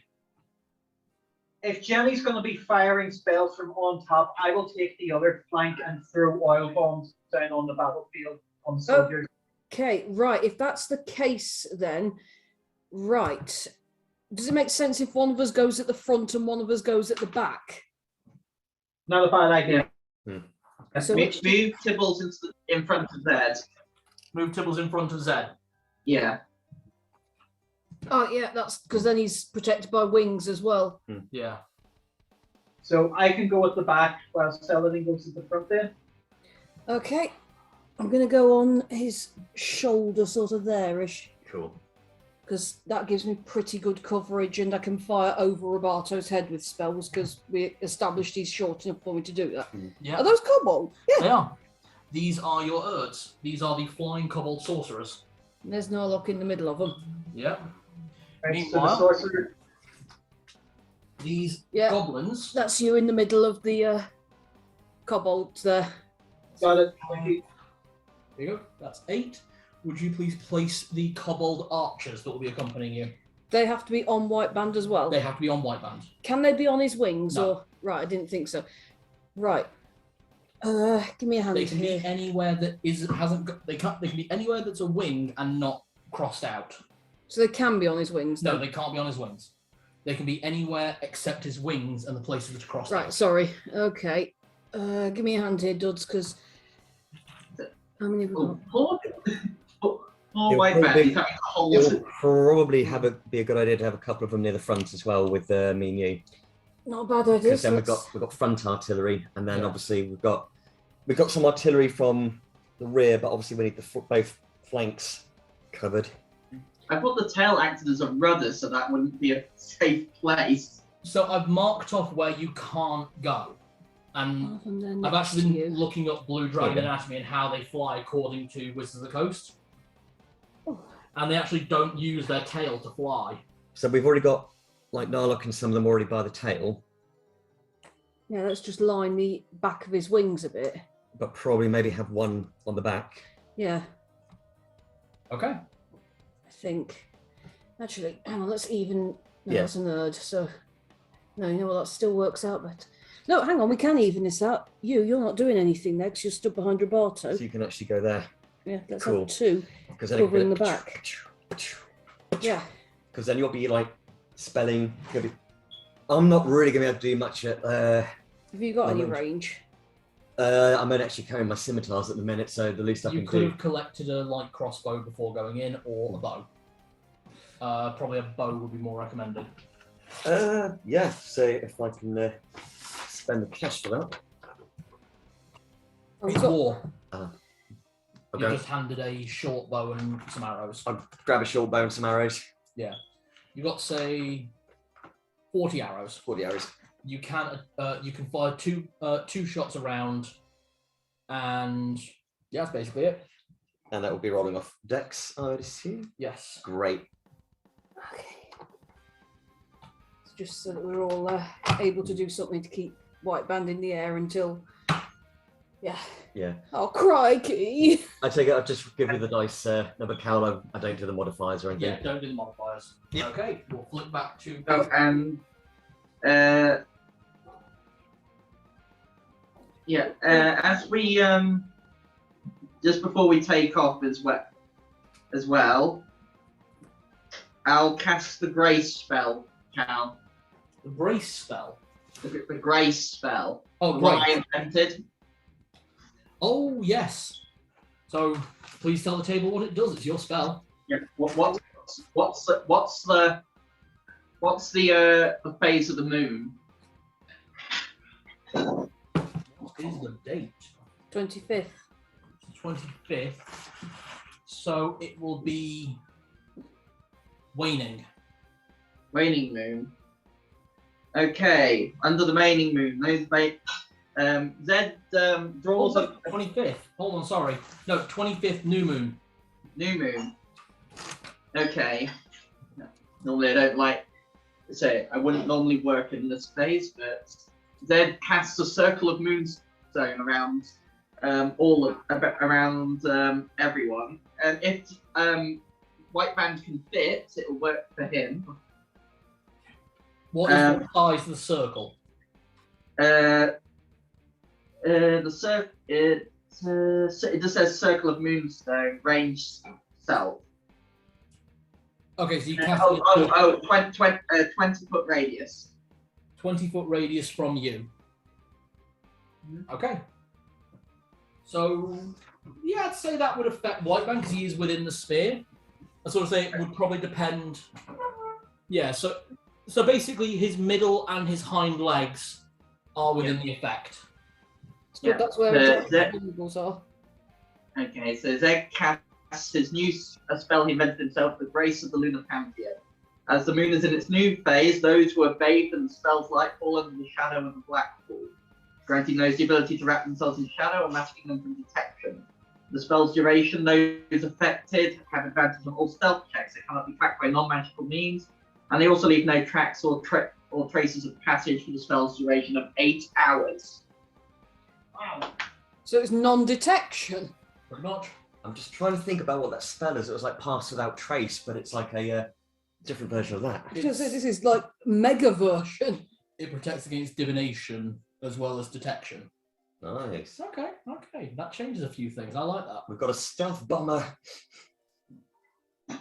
If Jenny's going to be firing spells from on top, I will take the other flank and throw oil bombs down on the battlefield on the soldiers. Okay, right. If that's the case, then right. Does it make sense if one of us goes at the front and one of us goes at the back? Not a bad idea. So Move Tibbles in front of Zed. Move Tibbles in front of Zed. Yeah. Oh yeah, that's because then he's protected by wings as well. Yeah. So I can go at the back while Celadine goes at the front there. Okay, I'm gonna go on his shoulder, sort of there-ish, Cool. because that gives me pretty good coverage, and I can fire over Roberto's head with spells because we established he's short enough for me to do that. Yeah. Are those kobold? Yeah. They are. These are your Urds. These are the flying kobold sorcerers. There's no lock in the middle of them. Yeah. Right, so the Meanwhile- sorcerer. These Yeah. goblins. That's you in the middle of the kobolds there. Got it. There you go. That's 8. Would you please place the kobold archers that will be accompanying you? They have to be on white band as well. They have to be on white band. Can they be on his wings No. or right? I didn't think so. Right. Give me a hand They can here. be anywhere that hasn't got, they can be anywhere that's a wing and not crossed out. So they can be on his wings. No, then? they can't be on his wings. They can be anywhere except his wings and the places that are crossed Right. out. Sorry. Okay. Give me a hand here, Duds, because how many have we got? More white band. He's having holes. It'll probably be a good idea to have a couple of them near the front as well with MiiBee. Not a bad idea. Because so then let's- we've got front artillery, and then Yeah. obviously we've got some artillery from the rear, but obviously we need both flanks covered. I thought the tail acted as a rudder, so that wouldn't be a safe place. So I've marked off where you can't go. And I've actually been looking up blue dragon anatomy and how they fly according to Wizards of the Coast. Oh. And they actually don't use their tail to fly. So we've already got like Narlock and some of them already by the tail. Yeah, let's just line the back of his wings a bit. But probably maybe have one on the back. Yeah. Okay. I think. Actually, hang on, let's even. No, Yeah. that's a nerd, so. No, you know what, that still works out, but. No, hang on, we can even this out. You're not doing anything there because you're stood behind Roberto. So you can actually go there. Yeah, let's Cool. have two Because then covering the back. Yeah. Because then you'll be like spelling. I'm not really going to be able to do much at. Have you got any range. range? I'm actually carrying my scimitars at the minute, so the least I You can could do. have collected a light crossbow before going in, or a bow. Probably a bow would be more recommended. Yeah. So if I can spend the cash for that. Oh, It's got- war. Okay. You're just handed a short bow and some arrows. I'll grab a short bow and some arrows. You got, say, 40 arrows. 40 arrows. You can fire two shots around, and yeah, that's basically it. And that will be rolling off decks, I would assume. Yes. Great. Okay. It's just so that we're all able to do something to keep White Band in the air until. Yeah. Yeah. Oh, crikey! I take it. I'll just give you the dice. No, but Cal, I don't do the modifiers or anything. Yeah, don't do the modifiers. Yep. Okay, we'll flip back to. Oh, and as we just before we take off as well, I'll cast the grace spell, Cal. The brace spell. The grace spell. Oh, What I great. invented. Oh, yes. So, please tell the table what it does. It's your spell. Yeah. What's the phase of the moon? What is the date? 25th. 25th. So, it will be waning. Waning moon. Okay, under the waning moon, Zed draws a 25th. Hold on, sorry. No, 25th new moon. new moon. Okay. Normally I don't like to say I wouldn't normally work in this phase, but Zed casts a circle of moonstone around everyone. And if White Band can fit, it will work for him. What is the size of the circle? It just says circle of moonstone, range self. Okay, so you cast it 20-foot radius. 20-foot radius from you. Okay. So, yeah, I'd say that would affect Whiteband because he is within the sphere. I sort of say it would probably depend. Yeah, so basically his middle and his hind legs are within the effect. Good, that's where the are. Okay, so Zeg casts his new spell he invented himself, the Grace of the Lunar Pantheon. As the moon is in its new phase, those who are bathed in the spell's light fall under the shadow of the black pool, granting those the ability to wrap themselves in shadow and masking them from detection. The spell's duration, those affected have advantage on all stealth checks. It cannot be tracked by non-magical means, and they also leave no tracks or traces of passage for the spell's duration of 8 hours. Wow. So it's non-detection. Pretty much. I'm just trying to think about what that spell is. It was like Pass Without Trace, but it's like a different version of that. I was gonna say, this is like mega version. It protects against divination as well as detection. Nice. Okay. That changes a few things. I like that. We've got a stealth bomber. That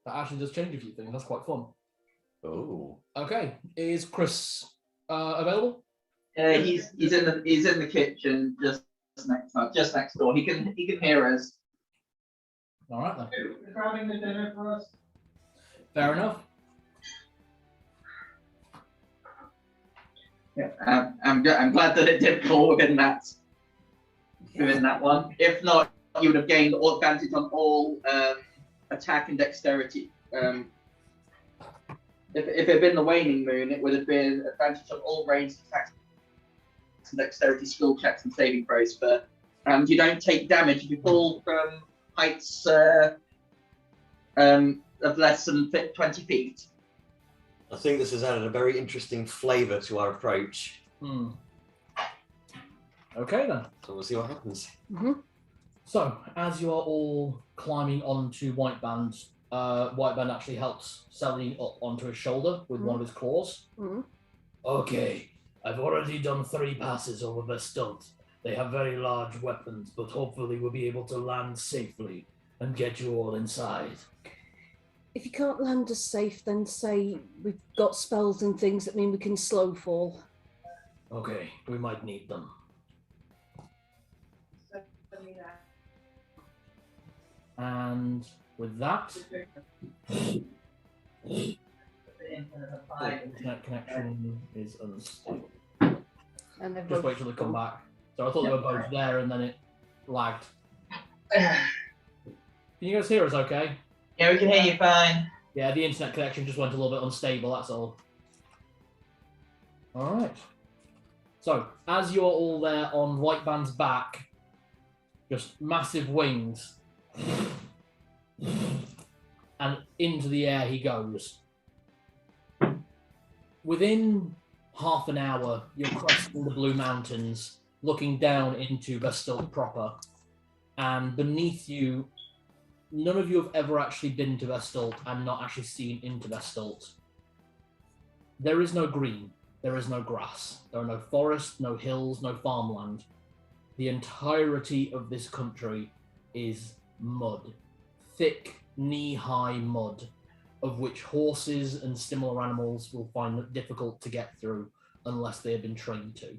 actually does change a few things. That's quite fun. Oh. Okay. Is Chris available? He's in the kitchen just next door. He can hear us. All right then. Grabbing the dinner for us. Fair enough. Yeah, I'm glad that it did fall within that one. If not, you would have gained all advantage on all attack and dexterity. If it had been the waning moon, it would have been advantage on all ranged attacks and dexterity skill checks and saving throws. But you don't take damage if you fall from heights of less than 20 feet. I think this has added a very interesting flavour to our approach. Okay then. So we'll see what happens. So, as you are all climbing onto White Band actually helps Sally up onto his shoulder with one of his claws. Okay, I've already done 3 passes over Vesdult. They have very large weapons, but hopefully we'll be able to land safely and get you all inside. If you can't land us safe, then say we've got spells and things that mean we can slow fall. Okay, we might need them. And with that, the internet connection is unstable. And they've Just wait till they come back. So I thought they were both there and then it lagged. Can you guys hear us okay? Yeah, we can hear you fine. Yeah, the internet connection just went a little bit unstable, that's all. Alright. So, as you're all there on White Band's back, just massive wings, and into the air he goes. Within half an hour, you're cresting the Blue Mountains, looking down into Vesdult proper, and beneath you, none of you have ever actually been to Vesdult and not actually seen into Vesdult. There is no green, there is no grass, there are no forests, no hills, no farmland. The entirety of this country is mud, thick, knee-high mud, of which horses and similar animals will find it difficult to get through unless they have been trained to.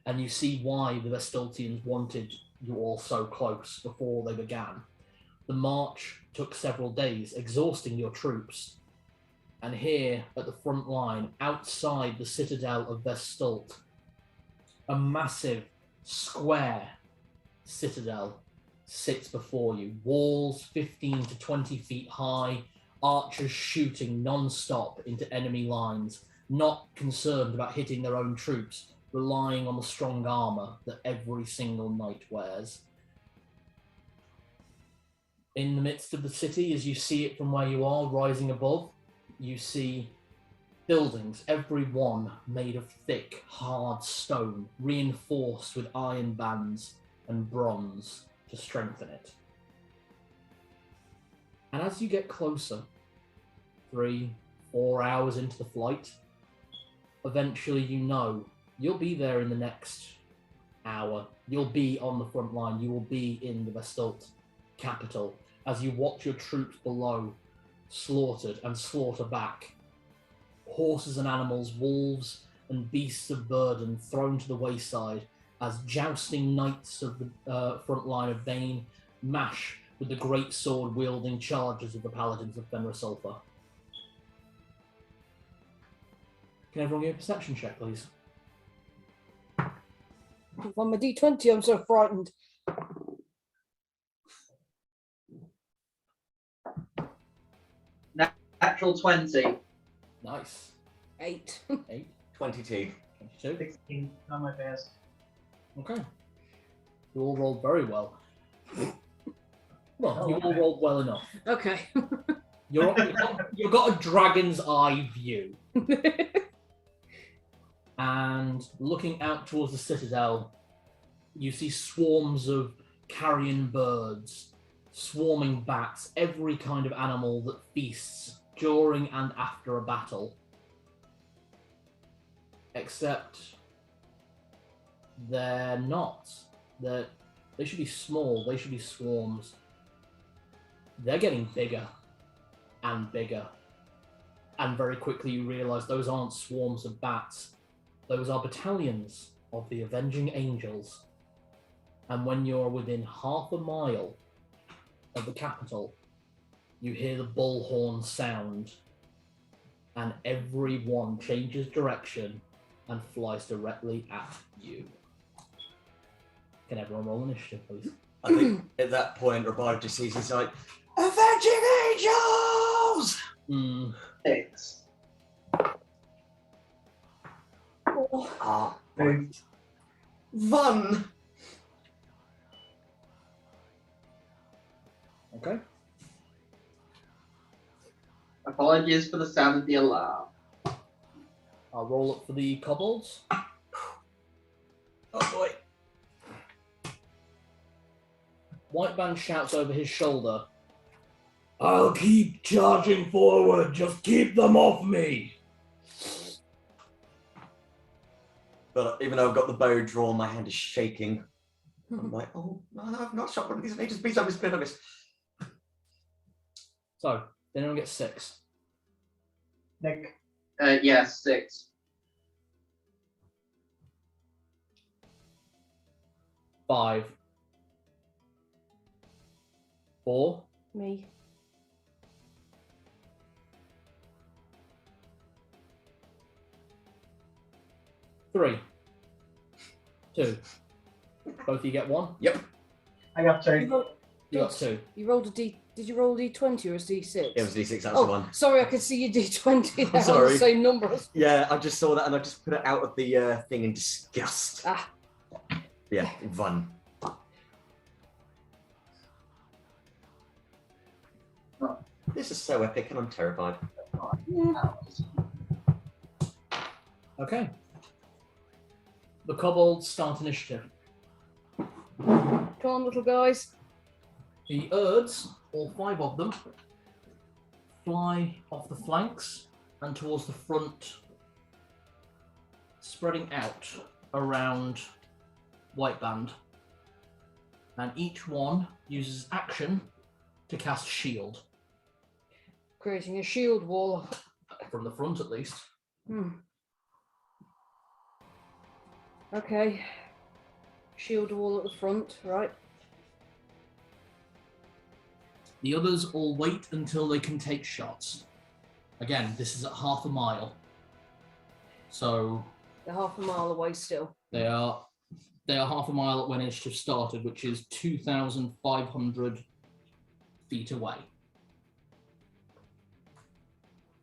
And you see why the Vesdultians wanted you all so close before they began. The march took several days, exhausting your troops. And here, at the front line, outside the citadel of Vesdult, a massive, square citadel sits before you. Walls 15 to 20 feet high, archers shooting non-stop into enemy lines, not concerned about hitting their own troops, relying on the strong armor that every single knight wears. In the midst of the city, as you see it from where you are, rising above, you see buildings, every one made of thick, hard stone, reinforced with iron bands and bronze to strengthen it. And as you get closer, 3-4 hours into the flight, eventually you know you'll be there in the next hour. You'll be on the front line. You will be in the Vesdult capital as you watch your troops below slaughtered and slaughter back. Horses and animals, wolves and beasts of burden thrown to the wayside as jousting knights of the front line of Vane mash with the great sword wielding chargers of the paladins of Fenrisulfur. Can everyone give a perception check, please? On my D20, I'm so frightened. Natural 20. Nice. 8. 8, 22. 22. 16, not my best. Okay. You all rolled very well. Well, you all rolled well enough. Okay. You've got a dragon's eye view. And looking out towards the citadel, you see swarms of carrion birds, swarming bats, every kind of animal that feasts during and after a battle. Except they're not. They should be small, they should be swarms. They're getting bigger and bigger. And very quickly you realise those aren't swarms of bats. Those are battalions of the Avenging Angels. And when you're within half a mile of the capital, you hear the bullhorn sound, and every one changes direction and flies directly at you. Can everyone roll initiative, please? I think at that point, Roberto just sees, he's like, Avenging Angels! Hmm. 6. Oh, Ah, right. One. Okay. Apologies for the sound of the alarm. I'll roll up for the kobolds. Oh boy. Whiteband shouts over his shoulder. I'll keep charging forward. Just keep them off me. But even though I've got the bow drawn, my hand is shaking. I'm like, oh, no, I've not shot one of these in ages. Please don't miss, please don't miss. So, then anyone gets 6. Nick. Yeah, 6. 5. 4. me. 3. 2. Both of you get 1. Yep. I got 2. You got 2. You rolled a D. Did you roll a D20 or a D6? It was D6, that was the Oh, one. sorry, I could see your D20 there on Sorry. the same number. Yeah, I just saw that and I just put it out of the thing in disgust. Ah. Yeah, one. This is so epic and I'm terrified. Okay. The kobolds start initiative. Come on, little guys. The Urds, all 5 of them, fly off the flanks and towards the front, spreading out around Whiteband. And each one uses action to cast Shield. Creating a shield wall. From the front, at least. Okay. Shield wall at the front, right? The others all wait until they can take shots. Again, this is at half a mile. So They're half a mile away still. they are half a mile when initiative started, which is 2,500 feet away.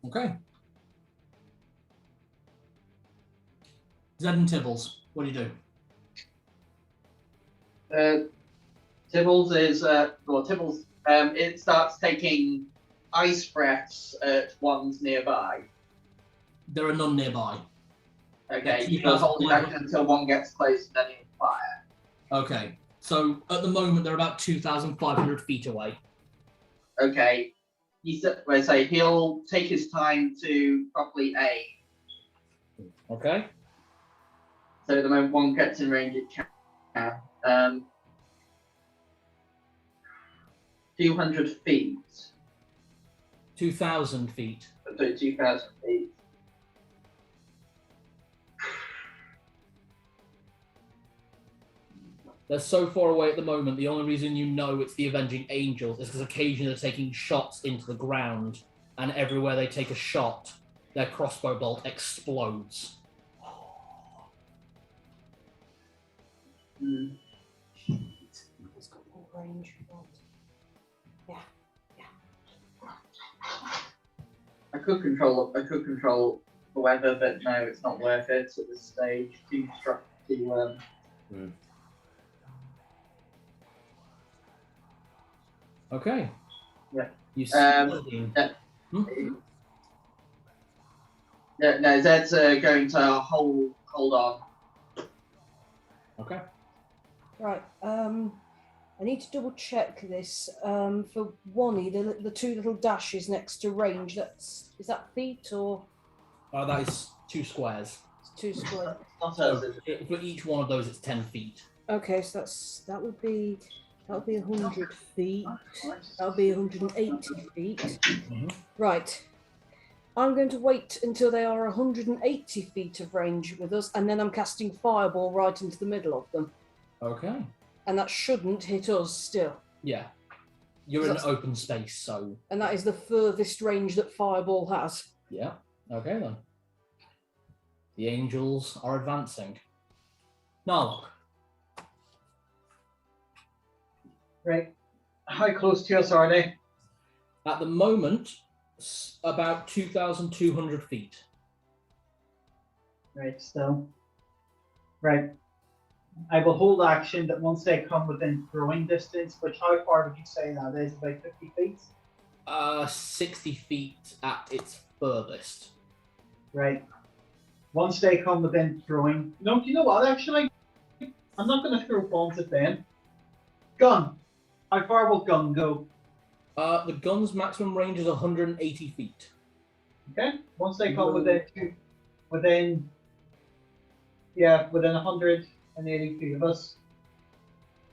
Okay. Zed and Tibbles, what do you do? Tibbles is Tibbles. It starts taking ice breaths at ones nearby. There are none nearby. Okay, Yeah, you can hold it action until one gets close, and then you fire. Okay, so at the moment they're about 2,500 feet away. Okay, he'll take his time to properly aim. Okay. So at the moment one gets in range, it can. 200 feet. 2,000 feet. So 2,000 feet. They're so far away at the moment, the only reason you know it's the Avenging Angels is because occasionally they're taking shots into the ground, and everywhere they take a shot, their crossbow bolt explodes. It's got more range. Yeah. I could control the weather, but no, it's not worth it at this stage. Too Okay. Yeah. You see No, Zed's going to hold on. Okay. Right. I need to double check this. For Wani, the 2 little dashes next to range. Is that feet or? That is 2 squares. It's 2 square. Not So us, is it? for each one of those, it's 10 feet. Okay, so that would be 100 feet. That would be 180 feet. Mhm. Right. I'm going to wait until they are 180 feet of range with us, and then I'm casting Fireball right into the middle of them. Okay. And that shouldn't hit us still. Yeah. You're in an open space, so... And that is the furthest range that Fireball has. Yeah. Okay, then. The angels are advancing. Narlock. Right. How close to us are they? At the moment, about 2,200 feet. Right, still. Right. I will hold action that once they come within throwing distance, which how far would you say that is? About 50 feet? 60 feet at its furthest. Right. Once they come within throwing. No, you know what? Actually, I'm not going to throw bombs at them. Gun. How far will gun go? The gun's maximum range is 180 feet. Okay. Once they come within 180 feet of us,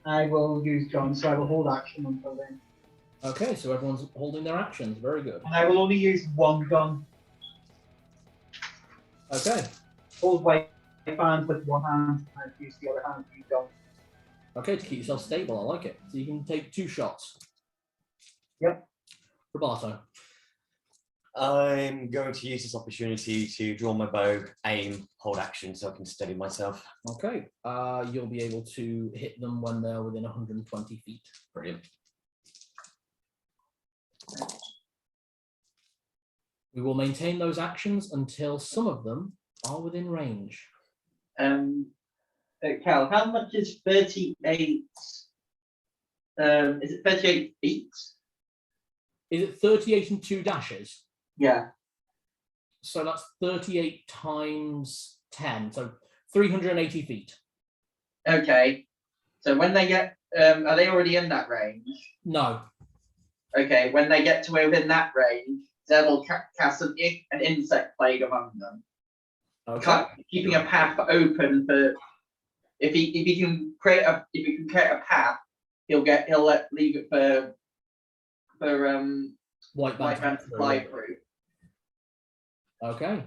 I will use gun. So I will hold action until then. Okay, so everyone's holding their actions. Very good. And I will only use one gun. Okay. Hold right hand with one hand and use the other hand to use gun. Okay, to keep yourself stable, I like it. So you can take 2 shots. Yep. Roberto. I'm going to use this opportunity to draw my bow, aim, hold action so I can steady myself. Okay. You'll be able to hit them when they're within 120 feet. Brilliant. We will maintain those actions until some of them are within range. Cal, how much is 38? Is it 38 feet? Is it 38 and 2 dashes? Yeah. So that's 38 times 10, so 380 feet. Okay. So when they get, are they already in that range? No. Okay. When they get to within that range, Zed will cast an insect plague among them. Okay. Keeping a path open for if he can create a path, he'll leave it for White band to fly through. Okay.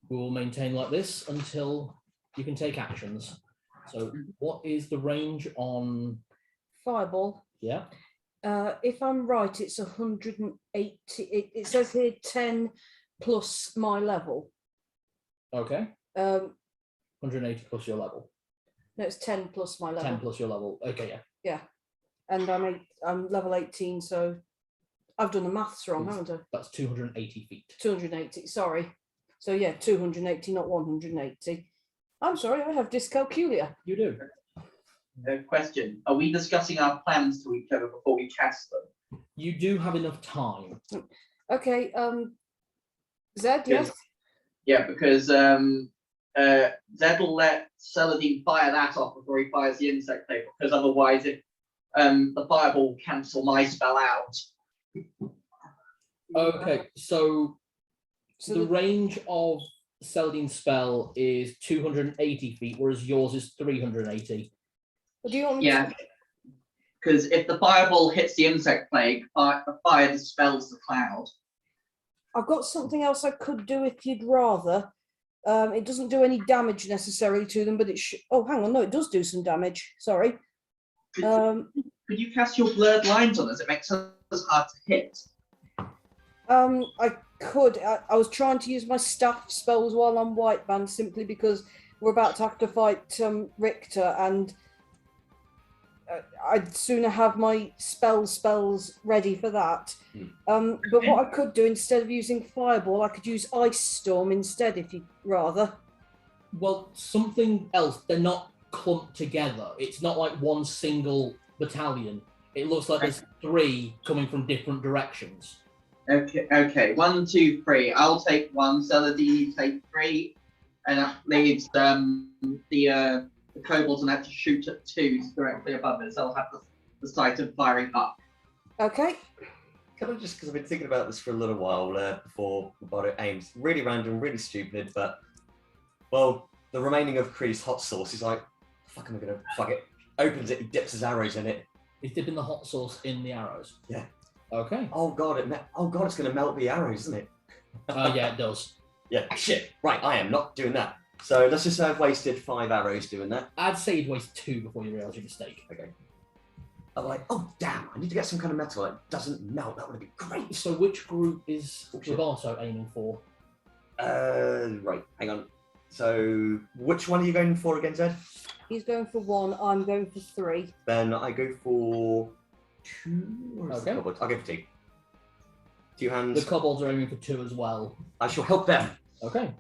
We will maintain like this until you can take actions. So what is the range on Fireball. Yeah. If I'm right, it's 180. It says here 10 plus my level. Okay. 180 plus your level. No, it's 10 plus my level. 10 plus your level. Okay, yeah. Yeah. And I'm level 18, so I've done the maths wrong, haven't I? That's 280 feet. 280, sorry. So yeah, 280, not 180. I'm sorry, I have dyscalculia. You do. Question: are we discussing our plans to each other before we cast them? You do have enough time. Okay, Zed, yes? Yeah, because Zed will let Saladin fire that off before he fires the insect table, because otherwise, if the fireball will cancel my spell out. Okay, so the range of Saladin's spell is 280 feet, whereas yours is 380. Do you want me Yeah, because if the fireball hits the insect plague, fire dispels the cloud. I've got something else I could do if you'd rather. It doesn't do any damage necessarily to them, but it oh, hang on, no, it does do some damage. Sorry. Could you cast your blurred lines on us? It makes us hard to hit. I could. I was trying to use my staff spells while I'm white band simply because we're about to have to fight Richter, and I'd sooner have my spells ready for that. But what I could do instead of using Fireball, I could use Ice Storm instead, if you'd rather. Well, something else. They're not clumped together. It's not like one single battalion. It looks like there's 3 coming from different directions. Okay. 1, 2, 3. I'll take 1. Saladin, take 3, and that leaves the kobolds and have to shoot at 2 directly above us. I'll have the sight of firing up. Okay. Can I just, because I've been thinking about this for a little while before Roboto aims. Really random, really stupid, but, well, the remaining of Kree's hot sauce is like, fuck, am I gonna, fuck it. Opens it, he dips his arrows in it. He's dipping the hot sauce in the arrows? Yeah. Okay. Oh god, it's gonna melt the arrows, isn't it? Yeah, it does. Yeah, shit. Right, I am not doing that. So let's just say I've wasted 5 arrows doing that. I'd say you'd waste 2 before you realise your mistake. Okay. I'm like, oh damn, I need to get some kind of metal that doesn't melt. That would be great. So which group is Roberto aiming for? Right, hang on. So which one are you going for again, Zed? He's going for 1, I'm going for 3. Then I go for 2. Okay. I'll go for 2. 2 hands. The kobolds are aiming for 2 as well. I shall help them. Okay.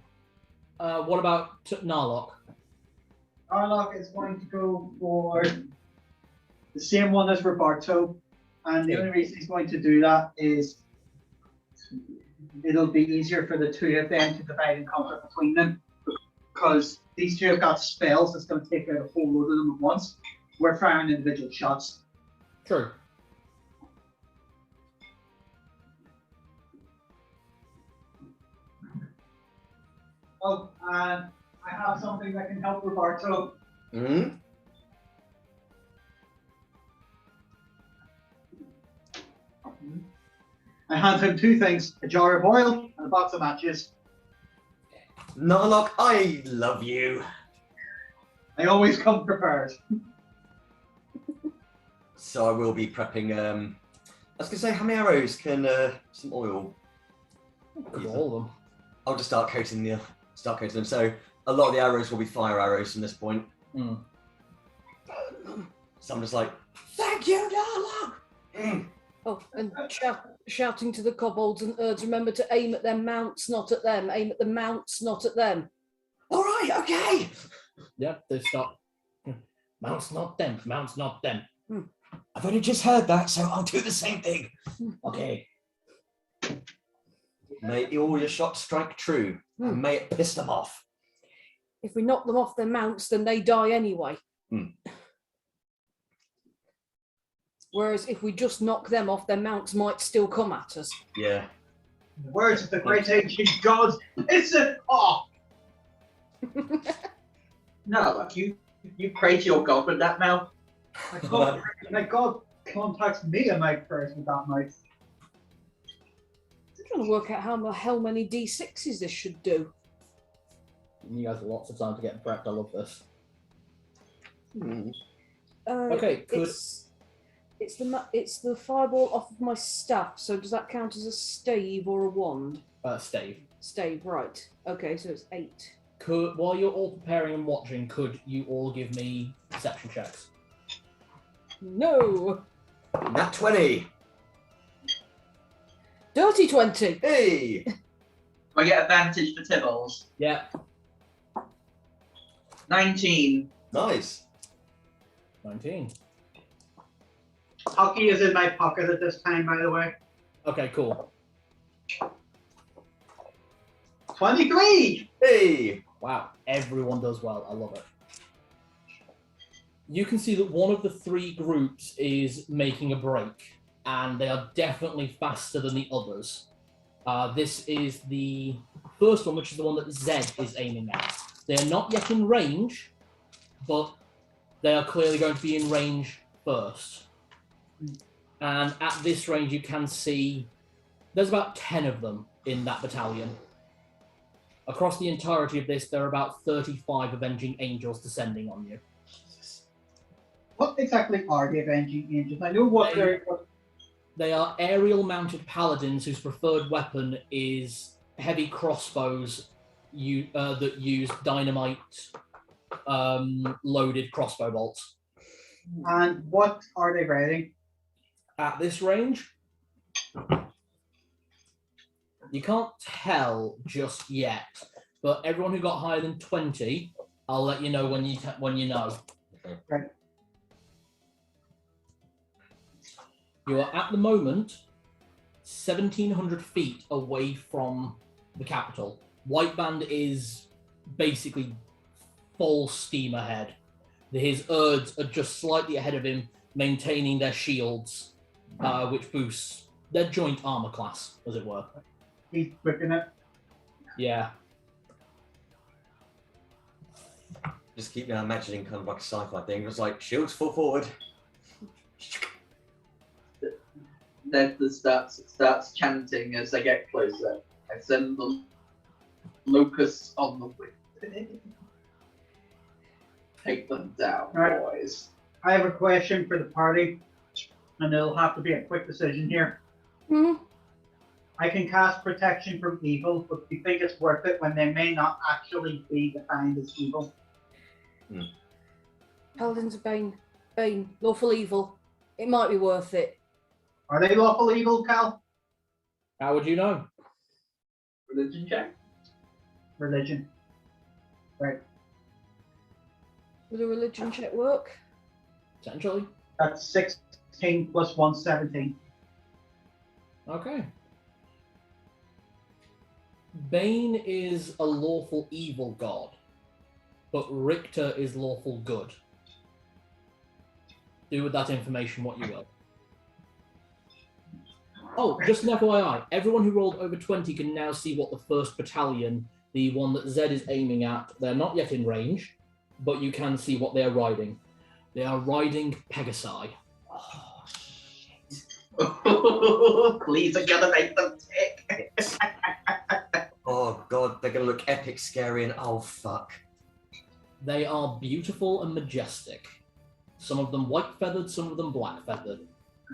What about Narlock? Arlock is going to go for the same one as Roberto, and the only reason he's going to do that is it'll be easier for the 2 of them to divide and conquer between them, because these 2 have got spells that's going to take out a whole load of them at once. We're firing individual shots. True. Oh, and I have something that can help Roberto. Mm-hmm. I hand him 2 things, a jar of oil and a box of matches. Narlock, I love you. I always come prepared. So I will be prepping. I was gonna say, how many arrows can some oil? Cover all of them. I'll just start coating them. So a lot of the arrows will be fire arrows from this point. Mm. So I'm just like, thank you, Narlock. Oh, and shouting to the kobolds and Urds, remember to aim at their mounts, not at them. Aim at the mounts, not at them. All right, okay. Yeah, they stop. Mounts not them. Mounts not them. I've only just heard that, so I'll do the same thing. Okay. May all your shots strike true, and may it piss them off. If we knock them off their mounts, then they die anyway. Whereas if we just knock them off, their mounts might still come at us. Yeah. The words of the great ancient gods, piss it off! No, like you pray to your god with that mouth. My god contacts me and my prayers with that mouth. I'm trying to work out how many D6s this should do. You guys have lots of time to get prepped. I love this. Okay, good. It's the fireball off of my staff. So does that count as a stave or a wand? Stave. Stave, right. Okay, so it's 8. While you're all preparing and watching, could you all give me perception checks? No. Nat 20. Dirty 20. Hey. Do I get advantage for Tibbles? Yeah. 19. Nice. 19. Hockey is in my pocket at this time, by the way. Okay, cool. 23! Hey. Wow, everyone does well. I love it. You can see that one of the 3 groups is making a break, and they are definitely faster than the others. This is the first one, which is the one that Zed is aiming at. They are not yet in range, but they are clearly going to be in range first. And at this range, you can see there's about 10 of them in that battalion. Across the entirety of this, there are about 35 Avenging Angels descending on you. What exactly are the Avenging Angels? I know what they're... They are aerial-mounted paladins whose preferred weapon is heavy crossbows that use dynamite-loaded crossbow bolts. And what are they riding? At this range, you can't tell just yet, but everyone who got higher than 20, I'll let you know when you know. Right. You are at the moment 1,700 feet away from the capital. White Band is basically full steam ahead. His Urds are just slightly ahead of him, maintaining their shields, which boosts their joint armor class, as it were. He's whipping it. Yeah. Just keep imagining kind of like a sci-fi thing. It was like shields full forward. Then the starts chanting as they get closer. I send the locusts on the way. Take them down, Right. boys. I have a question for the party, and it'll have to be a quick decision here. I can cast protection from evil, but do you think it's worth it when they may not actually be defined as evil? Paladins of Bane, lawful evil. It might be worth it. Are they lawful evil, Cal? How would you know? Religion check. Religion. Right. Would a religion check work? Potentially. That's 16 plus 1, 17. Okay. Bane is a lawful evil god, but Richter is lawful good. Do with that information what you will. Oh, just an FYI, everyone who rolled over 20 can now see what the 1st battalion, the one that Zed is aiming at, they're not yet in range, but you can see what they're riding. They are riding Pegasi. Oh, shit. Please, I gotta make them tick. Oh, God, they're going to look epic, scary, and oh, fuck. They are beautiful and majestic. Some of them white-feathered, some of them black-feathered.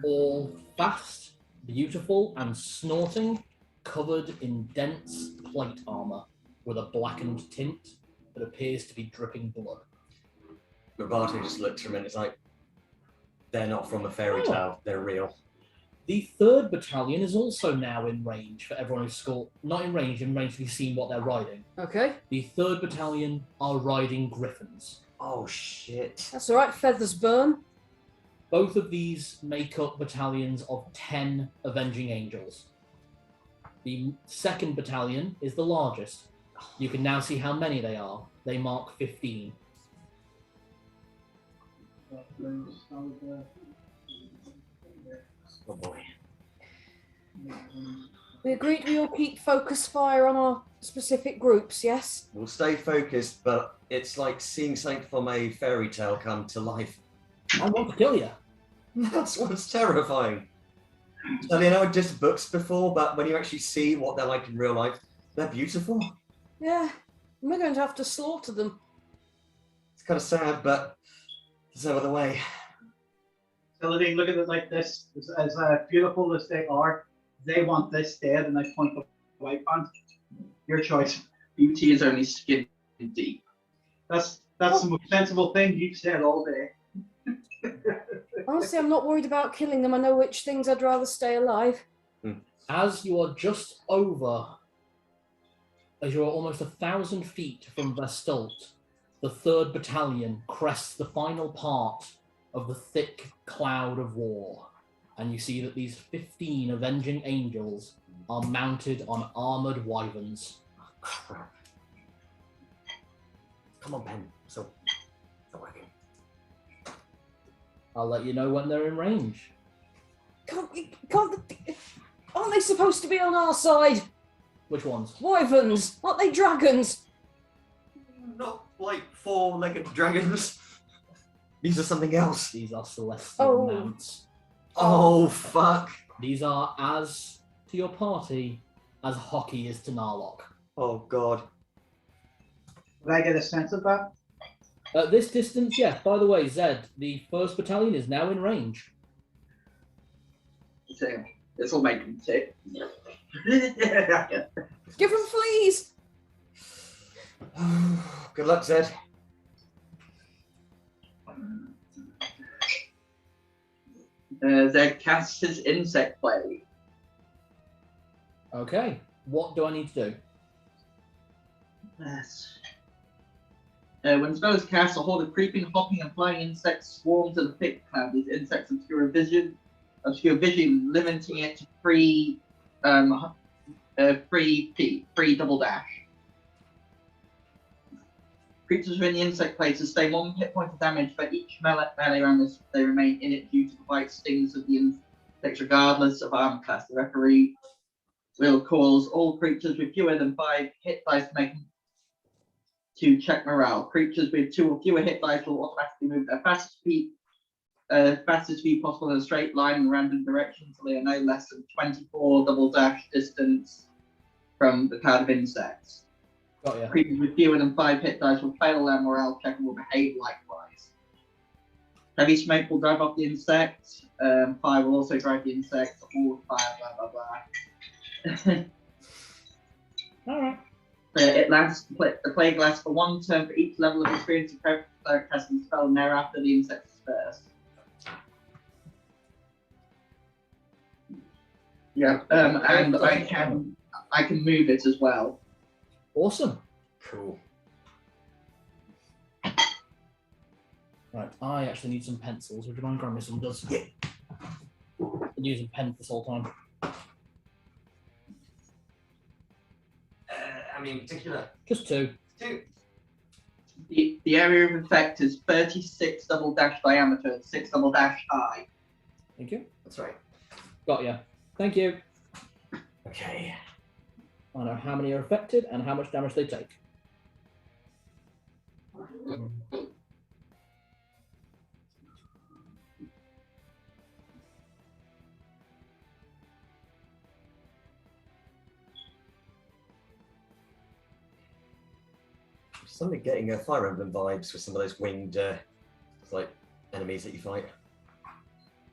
All fast, beautiful, and snorting, covered in dense plate armor with a blackened tint that appears to be dripping blood. Roberto just looks from it and is like, they're not from a fairy tale, they're real. The 3rd battalion is also now in range for everyone who's scored. Not in range to be seen what they're riding. Okay. The 3rd battalion are riding griffins. Oh, shit. That's all right. Feathers burn. Both of these make up battalions of 10 Avenging Angels. The 2nd battalion is the largest. You can now see how many they are. They mark 15. Oh, boy. We agreed we all keep focus fire on our specific groups, yes? We'll stay focused, but it's like seeing something from a fairy tale come to life. I want to kill you. That's what's terrifying. So, you know, just books before, but when you actually see what they're like in real life, they're beautiful. Yeah. We're going to have to slaughter them. It's kind of sad, but there's no other way. Celadine, look at it like this. As beautiful as they are, they want this dead, and I point the white band. Your choice. Beauty is only skin deep. That's the most sensible thing you've said all day. Honestly, I'm not worried about killing them. I know which things I'd rather stay alive. As you are just over, as you are almost 1,000 feet from Vesdult, the 3rd battalion crests the final part of the thick cloud of war. And you see that these 15 Avenging Angels are mounted on armored wyverns. Oh, crap. Come on, Pen. So, not working. I'll let you know when they're in range. Aren't they supposed to be on our side? Which ones? Wyverns! Aren't they dragons? Not like 4-legged dragons. These are something else. These are celestial Oh. mounts. Oh, fuck. These are as to your party as hockey is to Narlock. Oh, God. Did I get a sense of that? At this distance, yes. By the way, Zed, the 1st battalion is now in range. So, this will make them tick. Give them fleas! Good luck, Zed. Zed casts his insect plague. Okay. What do I need to do? Yes. When spell is cast, a horde of creeping, hopping, and flying insects swarm to the thick cloud. These insects obscure vision, limiting it to free double dash. Creatures within the insect plane sustain 1 hit point of damage for each melee round as they remain in it due to the bite stings of the insects, regardless of armor class. The referee will cause all creatures with fewer than 5 hit dice to check morale. Creatures with 2 or fewer hit dice will automatically move their fastest speed possible in a straight line in random direction until they are no less than 24 double dash distance from the cloud of insects. Got ya. Creatures with fewer than 5 hit dice will fail their morale check and will behave likewise. Heavy smoke will drive off the insect. Fire will also drive the insect. All fire, blah blah blah. Alright. The plague lasts for 1 turn for each level of experience of cleric casting the spell, and thereafter the insect is first. Yeah, and I can move it as well. Awesome. Cool. Right, I actually need some pencils. Would you mind grabbing me some? Does yeah. Been using pen this whole time. How many in particular? Just 2. 2. The area of effect is 36 double dash diameter, 6 double dash high. Thank you. That's right. Got ya. Thank you. Okay. I know how many are affected and how much damage they take. Suddenly getting Fire Emblem vibes with some of those winged like enemies that you fight.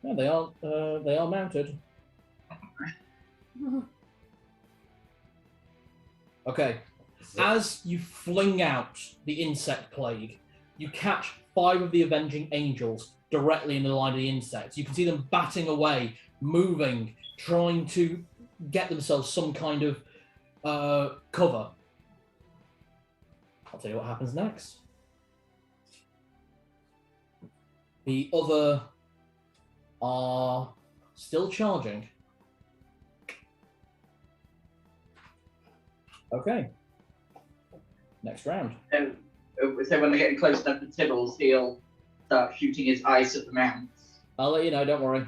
Yeah, they are mounted. Okay. As you fling out the insect plague, you catch 5 of the avenging angels directly in the line of the insects. You can see them batting away, moving, trying to get themselves some kind of cover. I'll tell you what happens next. The other are still charging. Okay. Next round. So when they're getting close enough to Tibbles, he'll start shooting his ice at the mounts. I'll let you know, don't worry.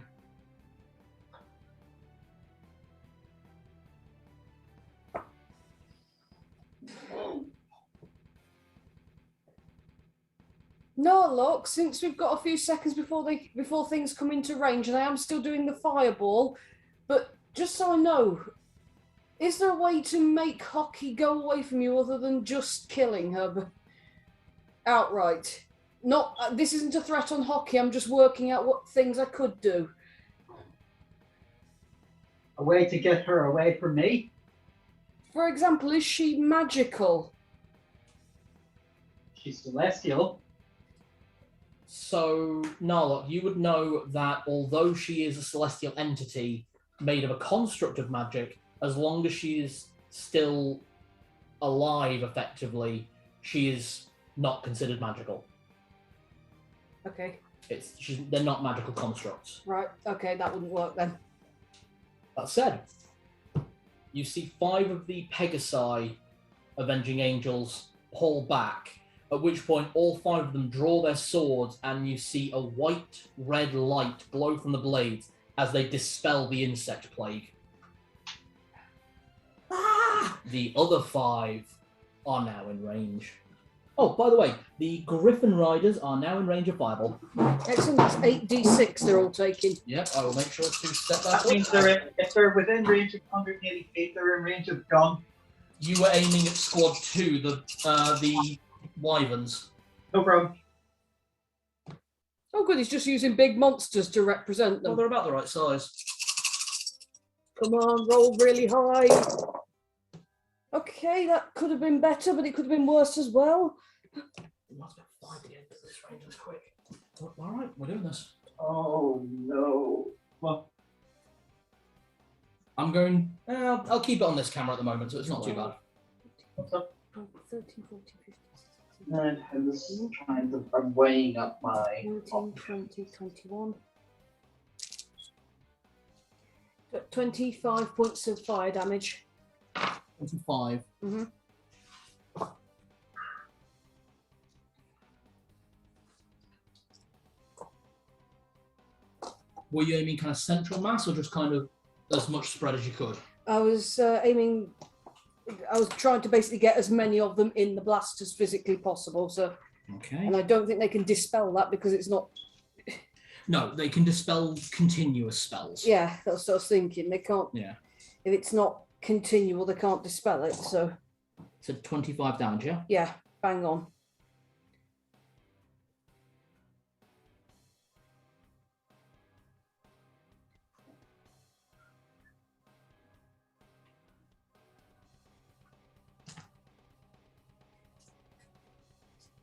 No, look, since we've got a few seconds before things come into range, and I am still doing the fireball, but just so I know, is there a way to make Hockey go away from you other than just killing her outright? Not this isn't a threat on Hockey. I'm just working out what things I could do. A way to get her away from me? For example, is she magical? She's celestial. So, Narlock, you would know that although she is a celestial entity made of a construct of magic, as long as she is still alive, effectively, she is not considered magical. Okay. They're not magical constructs. Right. Okay, that wouldn't work then. That said, you see 5 of the Pegasi avenging angels pull back, at which point all 5 of them draw their swords and you see a white-red light glow from the blades as they dispel the insect plague. The other 5 are now in range. Oh, by the way, the Griffin Riders are now in range of fireball. Excellent, that's 8d6 they're all taking. Yep, I will make sure to set that That up. means if they're within range of 180 feet, they're in range of gun. You were aiming at squad 2, the Wyverns. No problem. Oh good, he's just using big monsters to represent Well, them. they're about the right size. Come on, roll really high. Okay, that could have been better, but it could have been worse as well. We must have 5 to get into this range as quick. All right, we're doing this. Oh no. Well, I'm going. I'll keep it on this camera at the moment, so it's not too bad. what's up? 13, 14, 15, 16, I'm just trying to. I'm weighing up my. 19, 20, 21. 25 points of fire damage. 25. Mm-hmm. Were you aiming kind of central mass or just kind of as much spread as you could? I was aiming. I was trying to basically get as many of them in the blast as physically possible. So, Okay. and I don't think they can dispel that because it's not. No, they can dispel continuous spells. Yeah, that's what I was thinking. They can't. Yeah. If it's not continual, they can't dispel it. So, So 25 damage, yeah? yeah, bang on.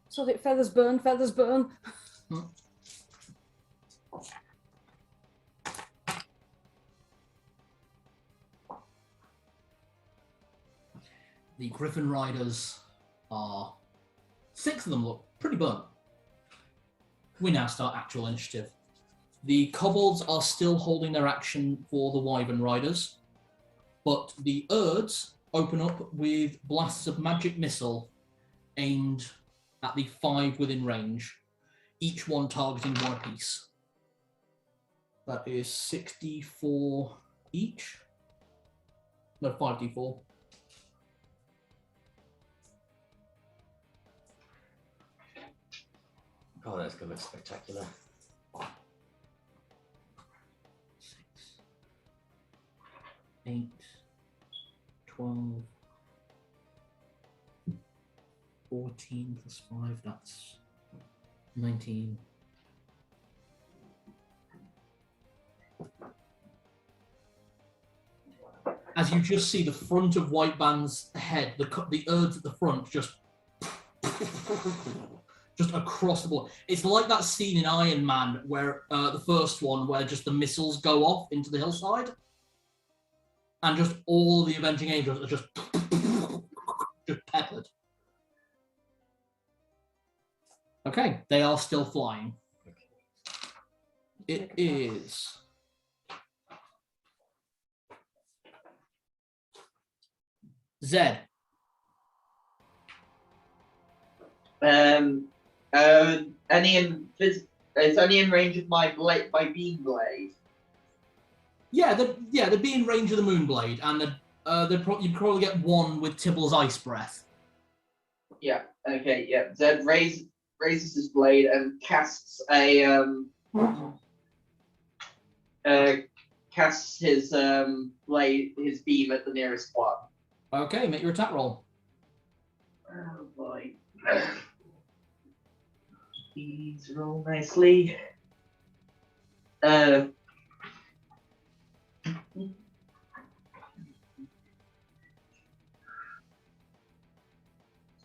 So that feathers burn, feathers burn. Hmm. The Griffin Riders are 6 of them look pretty burnt. We now start actual initiative. The Kobolds are still holding their action for the Wyvern Riders, but the Urds open up with blasts of magic missile aimed at the 5 within range, each one targeting 1 apiece. That is 64 each. No, 5d4. Oh, that's going to look spectacular. 6, 8, 12, 14 plus 5, that's 19. As you just see the front of White Band's head, the Urds at the front just across the board. It's like that scene in Iron Man where the first one where just the missiles go off into the hillside and just all the Avenging Angels are just peppered. Okay, they are still flying. It is Zed. It's only in range of my beam blade. Yeah, they'd be in range of the Moonblade, and you'd probably get 1 with Tibble's Ice Breath. Yeah. Okay. Yeah. Zed raises his blade and casts casts his beam at the nearest one. Okay, make your attack roll. Oh boy. These roll nicely.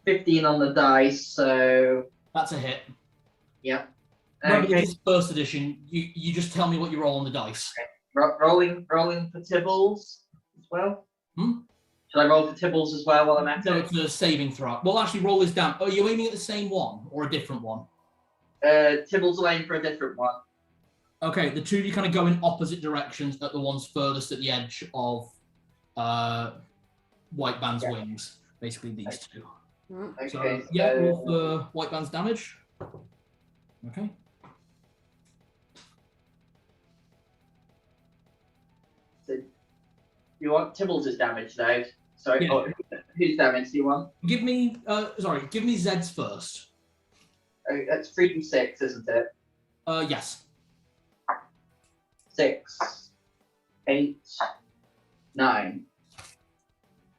15 on the dice, so That's a hit. yeah. Remember, Okay. this is first edition. You just tell me what you roll on the dice. Rolling for Tibbles as well. Should I roll for Tibbles as well while I'm at No, it? it's a saving throw. Well, actually, roll this down. Are you aiming at the same one or a different one? Tibbles will aim for a different one. Okay, the 2 of you kind of go in opposite directions at the ones furthest at the edge of White Band's wings. Basically, these 2. Okay. So, yeah, roll for White Band's damage. Okay. So you want Tibbles' damage though? Sorry, Yeah. Whose damage do you want? Give me Zed's first. Oh, that's 3d6, isn't it? Yes. 6, 8, 9.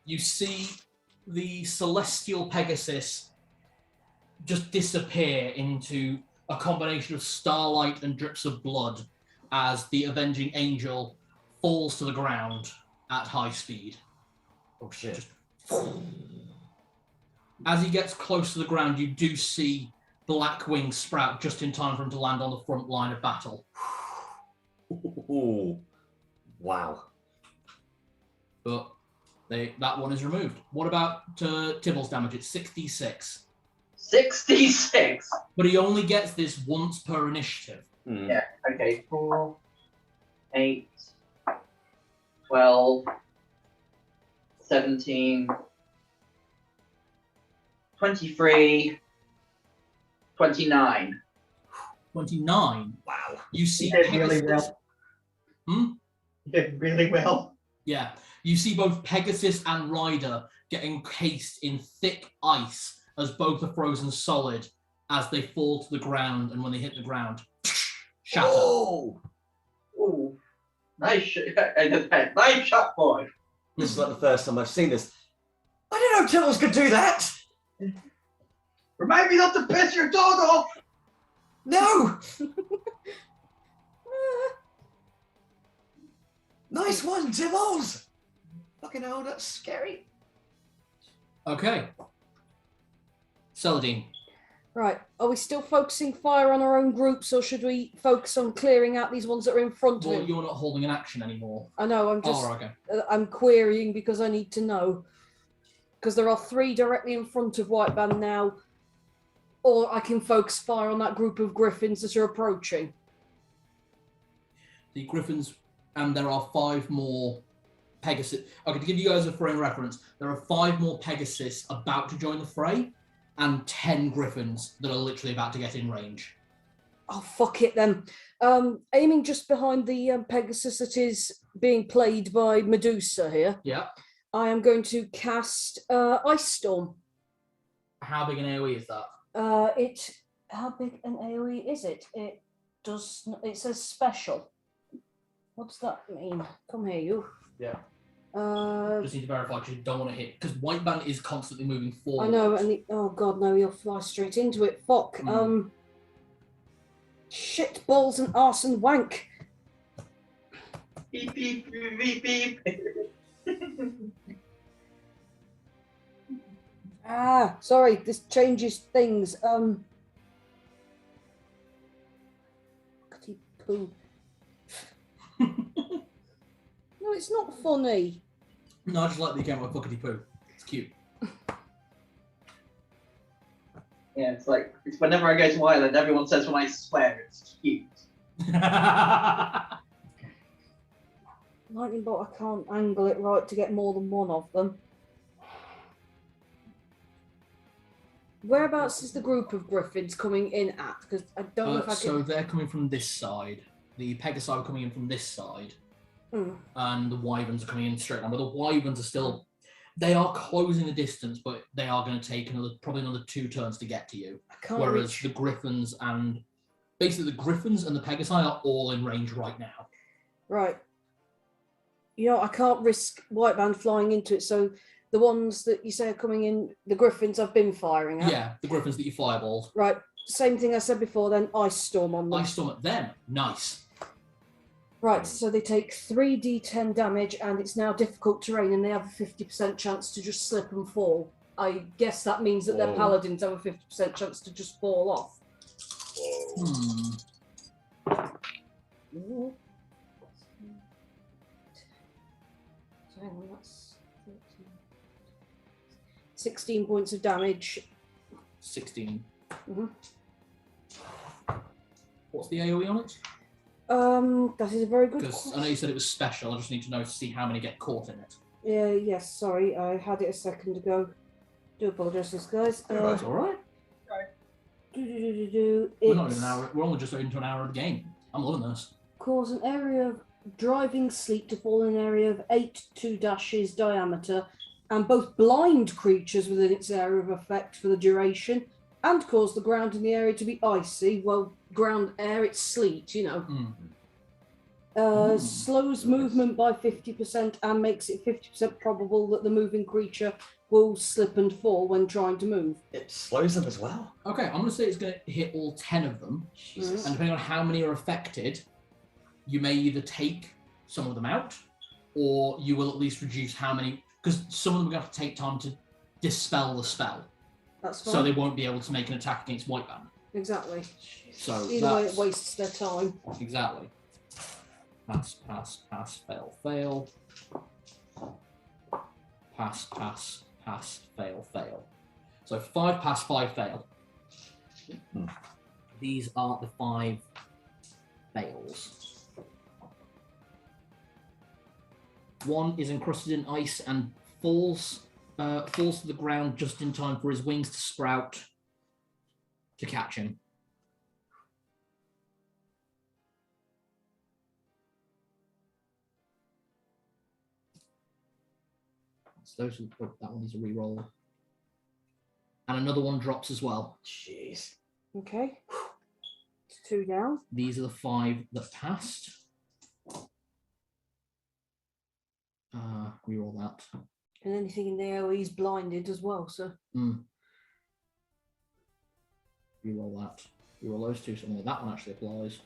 You see the celestial Pegasus just disappear into a combination of starlight and drips of blood as the Avenging Angel falls to the ground at high speed. Oh shit. As he gets close to the ground, you do see black wings sprout just in time for him to land on the front line of battle. Ooh. Wow. But that one is removed. What about Tibble's damage? It's 66. 66. But he only gets this once per initiative. Yeah. Okay. 4, 8, 12, 17, 23, 29. 29. Wow. You see You did really Pegasus. well. You did really well. Yeah. You see both Pegasus and Ryder get encased in thick ice as both are frozen solid as they fall to the ground, and when they hit the ground, shatter. Oh! Ooh. Nice nice shot, boy. This is like the first time I've seen this. I didn't know Tibbles could do that! Remind me not to piss your dog off. No! Nice one, Tibbles! Fucking hell, that's scary. Okay. Celadine. Right. Are we still focusing fire on our own groups, or should we focus on clearing out these ones that are in front of Well, him? you're not holding an action anymore. I know. I'm just. Oh, okay. I'm querying because I need to know. because there are 3 directly in front of White Band now, or I can focus fire on that group of griffins that are approaching. The griffins, and there are 5 more Pegasus. Okay, to give you guys a frame reference, there are 5 more Pegasus about to join the fray, and 10 griffins that are literally about to get in range. Oh, fuck it then. Aiming just behind the Pegasus that is being played by Medusa here. Yeah. I am going to cast Ice Storm. How big an AoE is that? How big an AoE is it? It says special. What's that mean? Come here, you. Yeah. Uh, Just need to verify because you don't want to hit, because White Band is constantly moving forward. I know, and oh god, no, you'll fly straight into it. Fuck. Shit, balls and arse and wank. Beep, beep, beep, beep, beep. Sorry, this changes things. Poo. No, it's not funny. No, I just like the account with fuckety poo. It's cute. Yeah, it's whenever I go to Ireland, everyone says when I swear it's cute. Lightning bolt, I can't angle it right to get more than one of them. Whereabouts is the group of griffins coming in at? Because I don't know if I can... So they're coming from this side. The Pegasi are coming in from this side. And the Wyverns are coming in straight on. But the Wyverns are still... They are closing the distance, but they are going to take probably another 2 turns to get to you. Whereas the Griffins and... Basically, the Griffins and the Pegasi are all in range right now. Right. You know, I can't risk White Band flying into it, so the ones that you say are coming in, the Griffins I've been firing at. Yeah, the Griffins that you fireballed. Right. Same thing I said before, then Ice Storm on them. Ice Storm at them. Nice. Right, so they take 3d10 damage, and it's now difficult terrain, and they have a 50% chance to just slip and fall. I guess that means that their paladins have a 50% chance to just fall off. Ooh. So hang on, that's 13. 16 points of damage. 16. Mm-hmm. What's the AoE on it? That is a very good Because question. I know you said it was special. I just need to know to see how many get caught in it. Yes, sorry, I had it a second ago. Do apologise, guys. That's all right. We're not in an hour. We're only just into an hour of the game. I'm loving this. Cause an area of driving sleet to fall in an area of 2 dashes diameter, and both blind creatures within its area of effect for the duration, and cause the ground in the area to be icy. Well, ground air, it's sleet, you know. Slows movement by 50% and makes it 50% probable that the moving creature will slip and fall when trying to move. It slows them as well. Okay, I'm going to say it's going to hit all 10 of them. Jesus. And depending on how many are affected, you may either take some of them out, or you will at least reduce how many, because some of them are going to have to take time to dispel the spell. That's fine. So they won't be able to make an attack against White Band. Exactly. So either way, it wastes their time. Exactly. Pass, pass, pass, fail, fail. Pass, pass, pass, fail, fail. So 5 pass, 5 fail. These are the 5 fails. 1 is encrusted in ice and falls to the ground just in time for his wings to sprout to catch him. So those that one needs a reroll. And another one drops as well. Jeez. Okay. It's 2 down. These are the 5 that passed. Reroll that. And anything in the AoE is blinded as well, so. Reroll that. Reroll those 2, so only that one actually applies.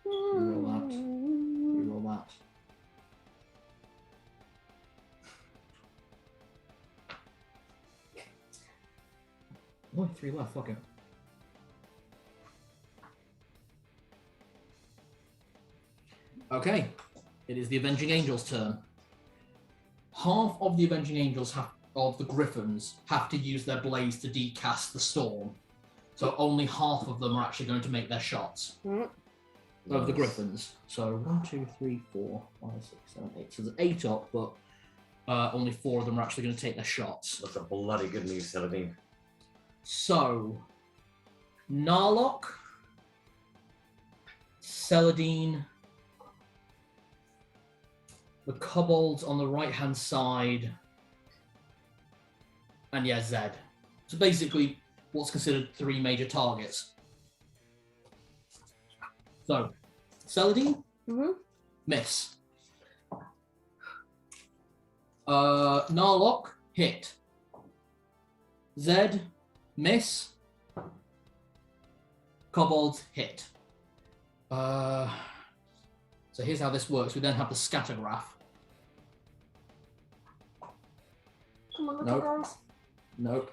Reroll that. Reroll that. Only 3 left, fuck it. Okay, it is the Avenging Angels' turn. Half of the Avenging Angels of the Griffins have to use their blades to decast the storm. So only half of them are actually going to make their shots of the Griffins. So 1, 2, 3, 4, 5, 6, 7, 8. So there's 8 up, but only 4 of them are actually going to take their shots. That's a bloody good news, Celadine. So Narlock, Celadine, the kobolds on the right-hand side, and yeah, Zed. So basically, what's considered 3 major targets. So, Celadine, miss. Narlock, hit. Zed, miss. Kobolds, hit. So here's how this works. We then have the scatter graph. Come on, Nope. guys. Nope.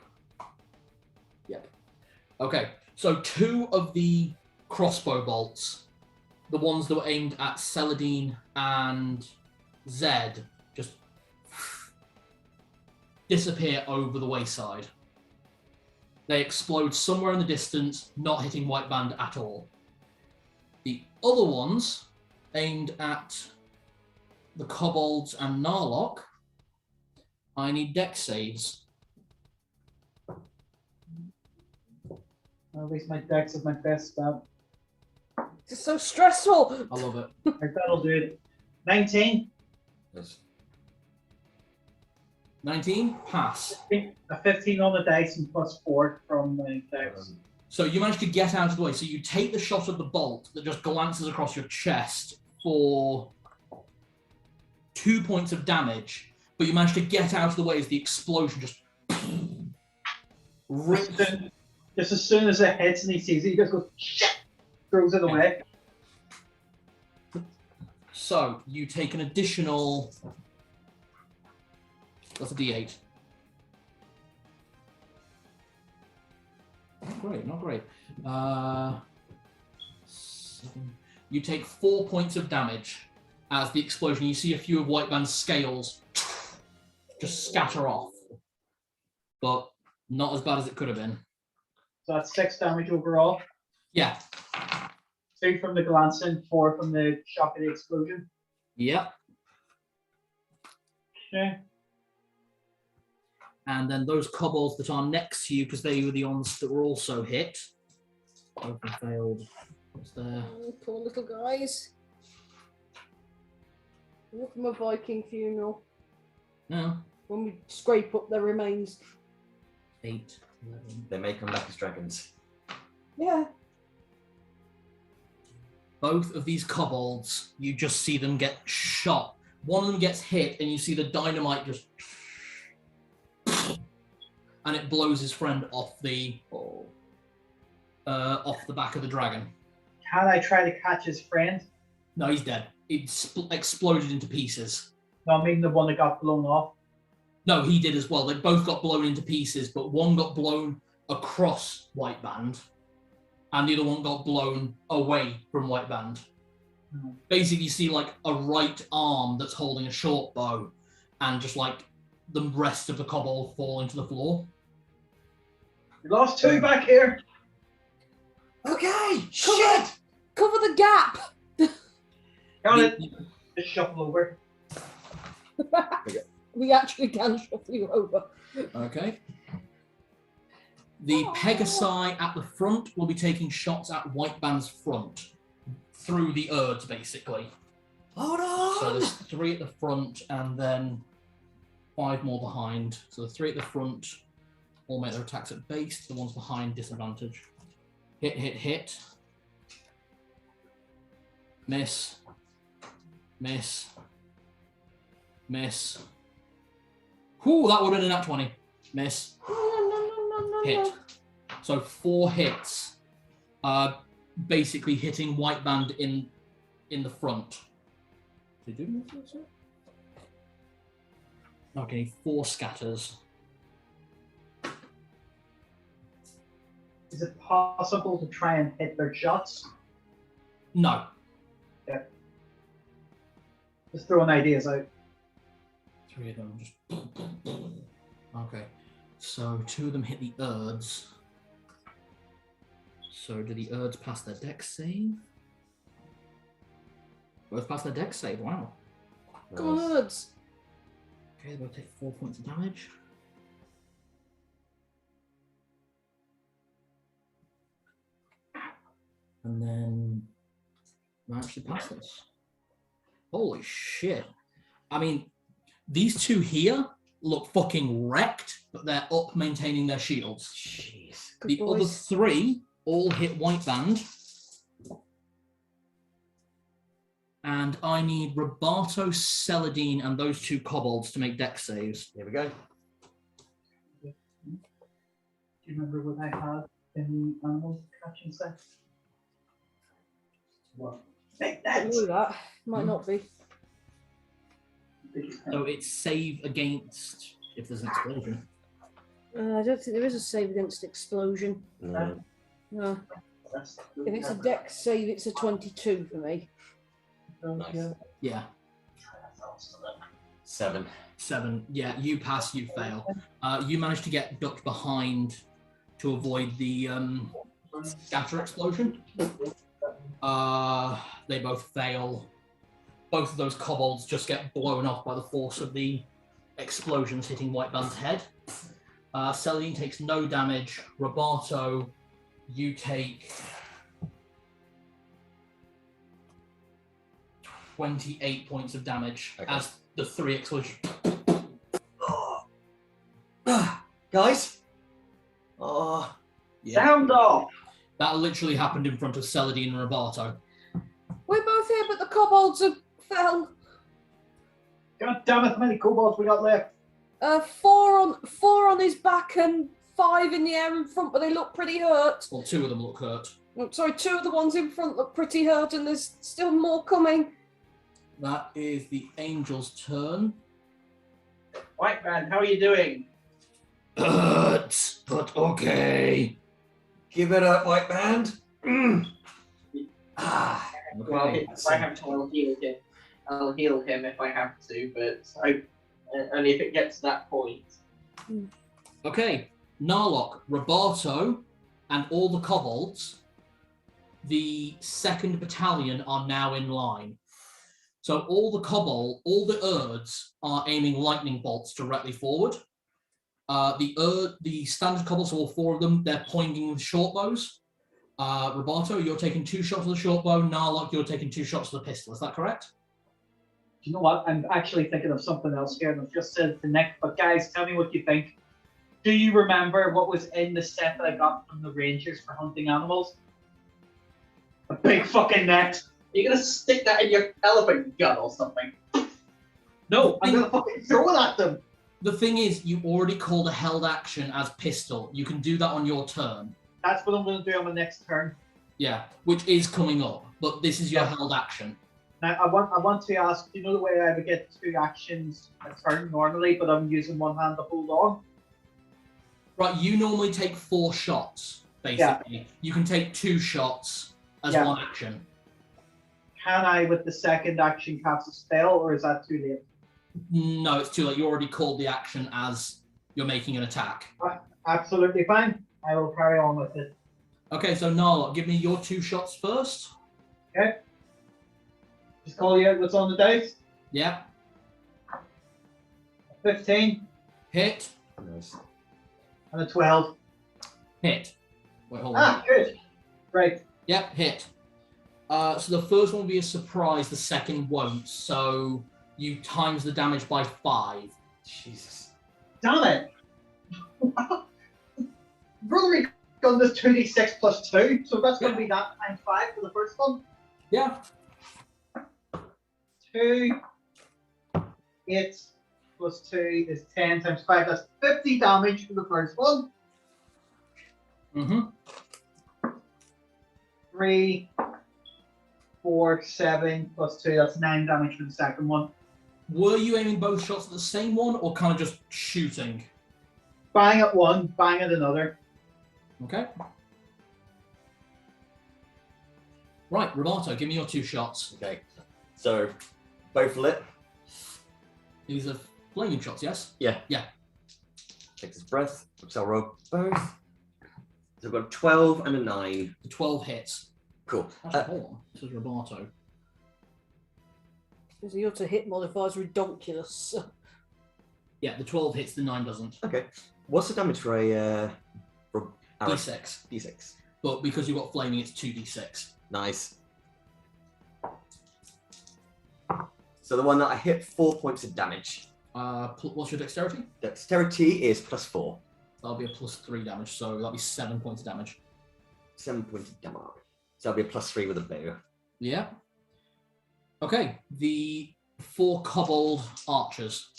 Yep. Okay, so 2 of the crossbow bolts, the ones that were aimed at Celadine and Zed, just disappear over the wayside. They explode somewhere in the distance, not hitting White Band at all. The other ones, aimed at the kobolds and Narlock, I need dex saves. At least my dex is my best stat. It's so stressful. I love it. Like, that'll do it. 19. Yes. 19, pass. A 15 on the dice and plus 4 from my dex. So you manage to get out of the way. So you take the shot of the bolt that just glances across your chest for 2 points of damage, but you manage to get out of the way as the explosion just rips. Just as soon as it hits and he sees it, he just goes, shit! Throws it away. So you take an additional. That's a D8. Not great, not great. 7. You take 4 points of damage as the explosion. You see a few of White Band's scales just scatter off, but not as bad as it could have been. So that's 6 damage overall. Yeah. 2 from the glancing, 4 from the shock of the explosion. Yep. Okay. And then those kobolds that are next to you, because they were the ones that were also hit. Both have failed. What's there? Oh, poor little guys. Look at my Viking funeral. No. When we scrape up their remains. 8, 11. They may come back as dragons. Yeah. Both of these kobolds, you just see them get shot. One of them gets hit, and you see the dynamite just, and it blows his friend off the back of the dragon. Can I try to catch his friend? No, he's dead. It exploded into pieces. No, I mean the one that got blown off. No, he did as well. They both got blown into pieces, but one got blown across White Band, and the other one got blown away from White Band. Basically, you see like a right arm that's holding a short bow, and just like the rest of the kobold falling to the floor. We lost 2 back here. Okay, shit! Cover the gap. Got it. Just shuffle over. We actually can shuffle you over. Okay. The Pegasi at the front will be taking shots at White Band's front through the Urds, basically. Hold on! So there's 3 at the front and then 5 more behind. So the 3 at the front all make their attacks at base. The ones behind disadvantage. Hit, hit, hit. Miss. Miss. Miss. Whoo, that would have been a nat 20. Miss. Hit. So 4 hits. Basically hitting White Band in the front. Did you miss it? Okay, 4 scatters. Is it possible to try and hit their shots? No. Yeah. Just throwing ideas out. 3 of them just. Okay. So 2 of them hit the Urds. So do the Urds pass their dex save? Both pass their dex save, wow. Good. Okay, they both take 4 points of damage. And then I actually pass this. Holy shit. I mean, these 2 here look fucking wrecked, but they're up maintaining their shields. Jeez. Good The boys. other 3 all hit white band. And I need Roberto, Celadine, and those 2 kobolds to make dex saves. Here we go. Do you remember what I had in the animal catching set? What? Take I that! knew that. Might not be. So it's save against if there's an explosion. I don't think there is a save against explosion. No. No. If it's a dex save, it's a 22 for me. Nice. Yeah. 7. 7. Yeah, you pass, you fail. You manage to get ducked behind to avoid the scatter explosion. They both fail. Both of those kobolds just get blown off by the force of the explosions hitting Whiteband's head. Celine takes no damage. Roberto, you take 28 points of damage as the 3 explosions. Guys? Yeah. Sound off! That literally happened in front of Celadine and Roberto. We're both here, but the kobolds have fell. God damn it, how many kobolds we got left? 4 on his back and 5 in the air in front, but they look pretty hurt. Well, 2 of them look hurt. Oh, sorry, 2 of the ones in front look pretty hurt, and there's still more coming. That is the Angel's turn. White man, how are you doing? Hurt, but okay. Give it up, White Band. Well, Okay. if I have to, I'll heal him. I'll heal him if I have to, but only if it gets to that point. Okay, Narlock, Roberto, and all the kobolds, the 2nd Battalion are now in line. So all the Urds are aiming lightning bolts directly forward. The standard kobolds, all 4 of them, they're pointing with short bows. Roberto, you're taking 2 shots with the short bow. Narlock, you're taking 2 shots with the pistol. Is that correct? Do you know what? I'm actually thinking of something else here, and I've just said it to Nick, but guys, tell me what you think. Do you remember what was in the set that I got from the Rangers for hunting animals? A big fucking net. You're gonna stick that in your elephant gun or something. No, I'm gonna fucking throw it at them. The thing is, you already called a held action as pistol. You can do that on your turn. That's what I'm gonna do on my next turn. Yeah, which is coming up, but this is your held action. Now, I want to ask, do you know the way I would get 2 actions a turn normally, but I'm using one hand to hold on? Right, you normally take 4 shots, basically. Yeah. You can take 2 shots as Yeah. one action. Can I, with the 2nd action, cast a spell, or is that too late? No, it's too late. You already called the action as you're making an attack. Absolutely fine. I will carry on with it. Okay, so Narlock, give me your 2 shots first. Okay. Just call you out what's on the dice. Yeah, 15 hit, Nice. and a 12. hit. Wait, hold on. Ah, good. Right. Yep, hit. So the first one will be a surprise, the second won't. So you times the damage by 5. Jesus. Damn it. Rotary gun this 2d6 plus 2, so that's going to be that times 5 for the first one. Yeah. 2, 8 plus 2 is 10 times 5. That's 50 damage for the first one. Mm-hmm. 3, 4, 7 plus 2. That's 9 damage for the second one. Were you aiming both shots at the same one, or kind of just shooting? Bang at one, bang at another. Okay. Right, Roberto, give me your 2 shots. Okay. So, Both lit. These are flaming shots, yes? Yeah. Yeah. Takes his breath. So I'll roll both. So I've got a 12 and a 9. The 12 hits. Cool. Actually, hold on. This is Roboto. So your to hit modifier is ridiculous. Yeah, the 12 hits, the 9 doesn't. Okay. What's the damage for a arrow? D6. D6. But because you've got flaming, it's 2d6. Nice. So the one that I hit, 4 points of damage. What's your dexterity? Dexterity is +4. That'll be a +3 damage, so that'll be 7 points of damage. 7 points of damage. So that'll be a +3 with a bow. Yeah. Okay, the 4 kobold archers.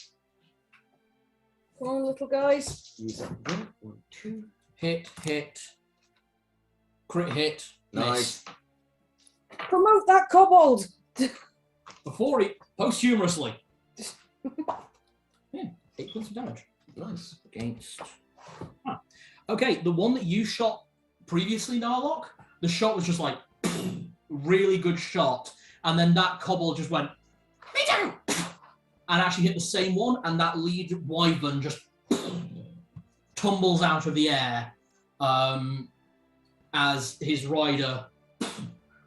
Come on, little guys. Use that again. 1, 2. Hit, crit hit, Nice. miss. Promote that kobold. Before he, posthumously. Yeah, 8 points of damage. Nice. Against. Ah. Okay, the one that you shot previously, Narlock, the shot was just like, really good shot. And then that kobold just went, me too! And actually hit the same one, and that lead wyvern just tumbles out of the air as his rider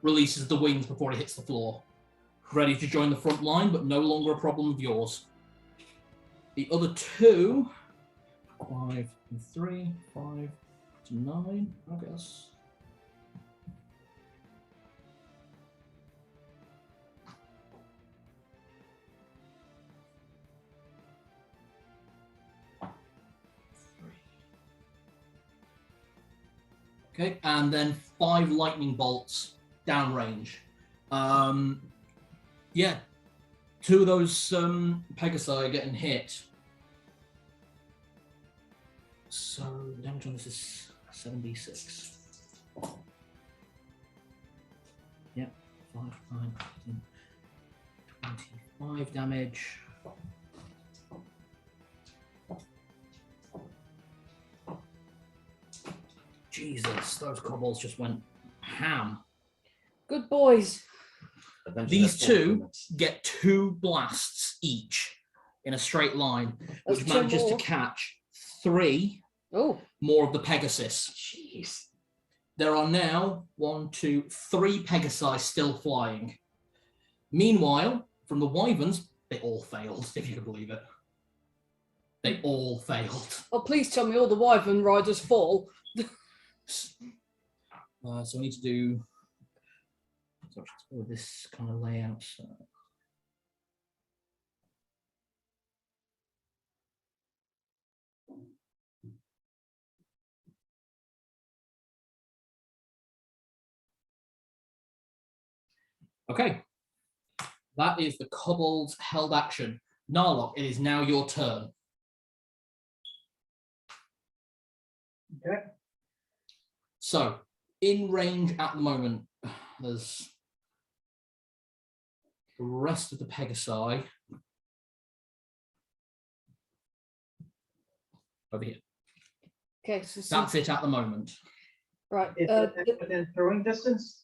releases the wings before it hits the floor. Ready to join the front line, but no longer a problem of yours. The other 2, 5 and 3, 5 to 9, I guess. Okay, and then 5 lightning bolts downrange. Yeah, 2 of those Pegasi are getting hit. So the damage on this is 7d6. Yep, 5, 9, 15, 25 damage. Jesus, those kobolds just went ham. Good boys. These 2 get 2 blasts each in a straight line, That's which 2 manages to more. catch 3 more of the Pegasus. Jeez. There are now 1, 2, 3 Pegasi still flying. Meanwhile, from the wyverns, they all failed, if you can believe it. They all failed. Oh, please tell me all the wyvern riders fall. So I need to do this kind of layout. So. Okay, that is the kobold's held action. Narlock, it is now your turn. Okay. So, in range at the moment, there's the rest of the Pegasi over here. Okay, so That's it at the moment. right. Is it within throwing distance?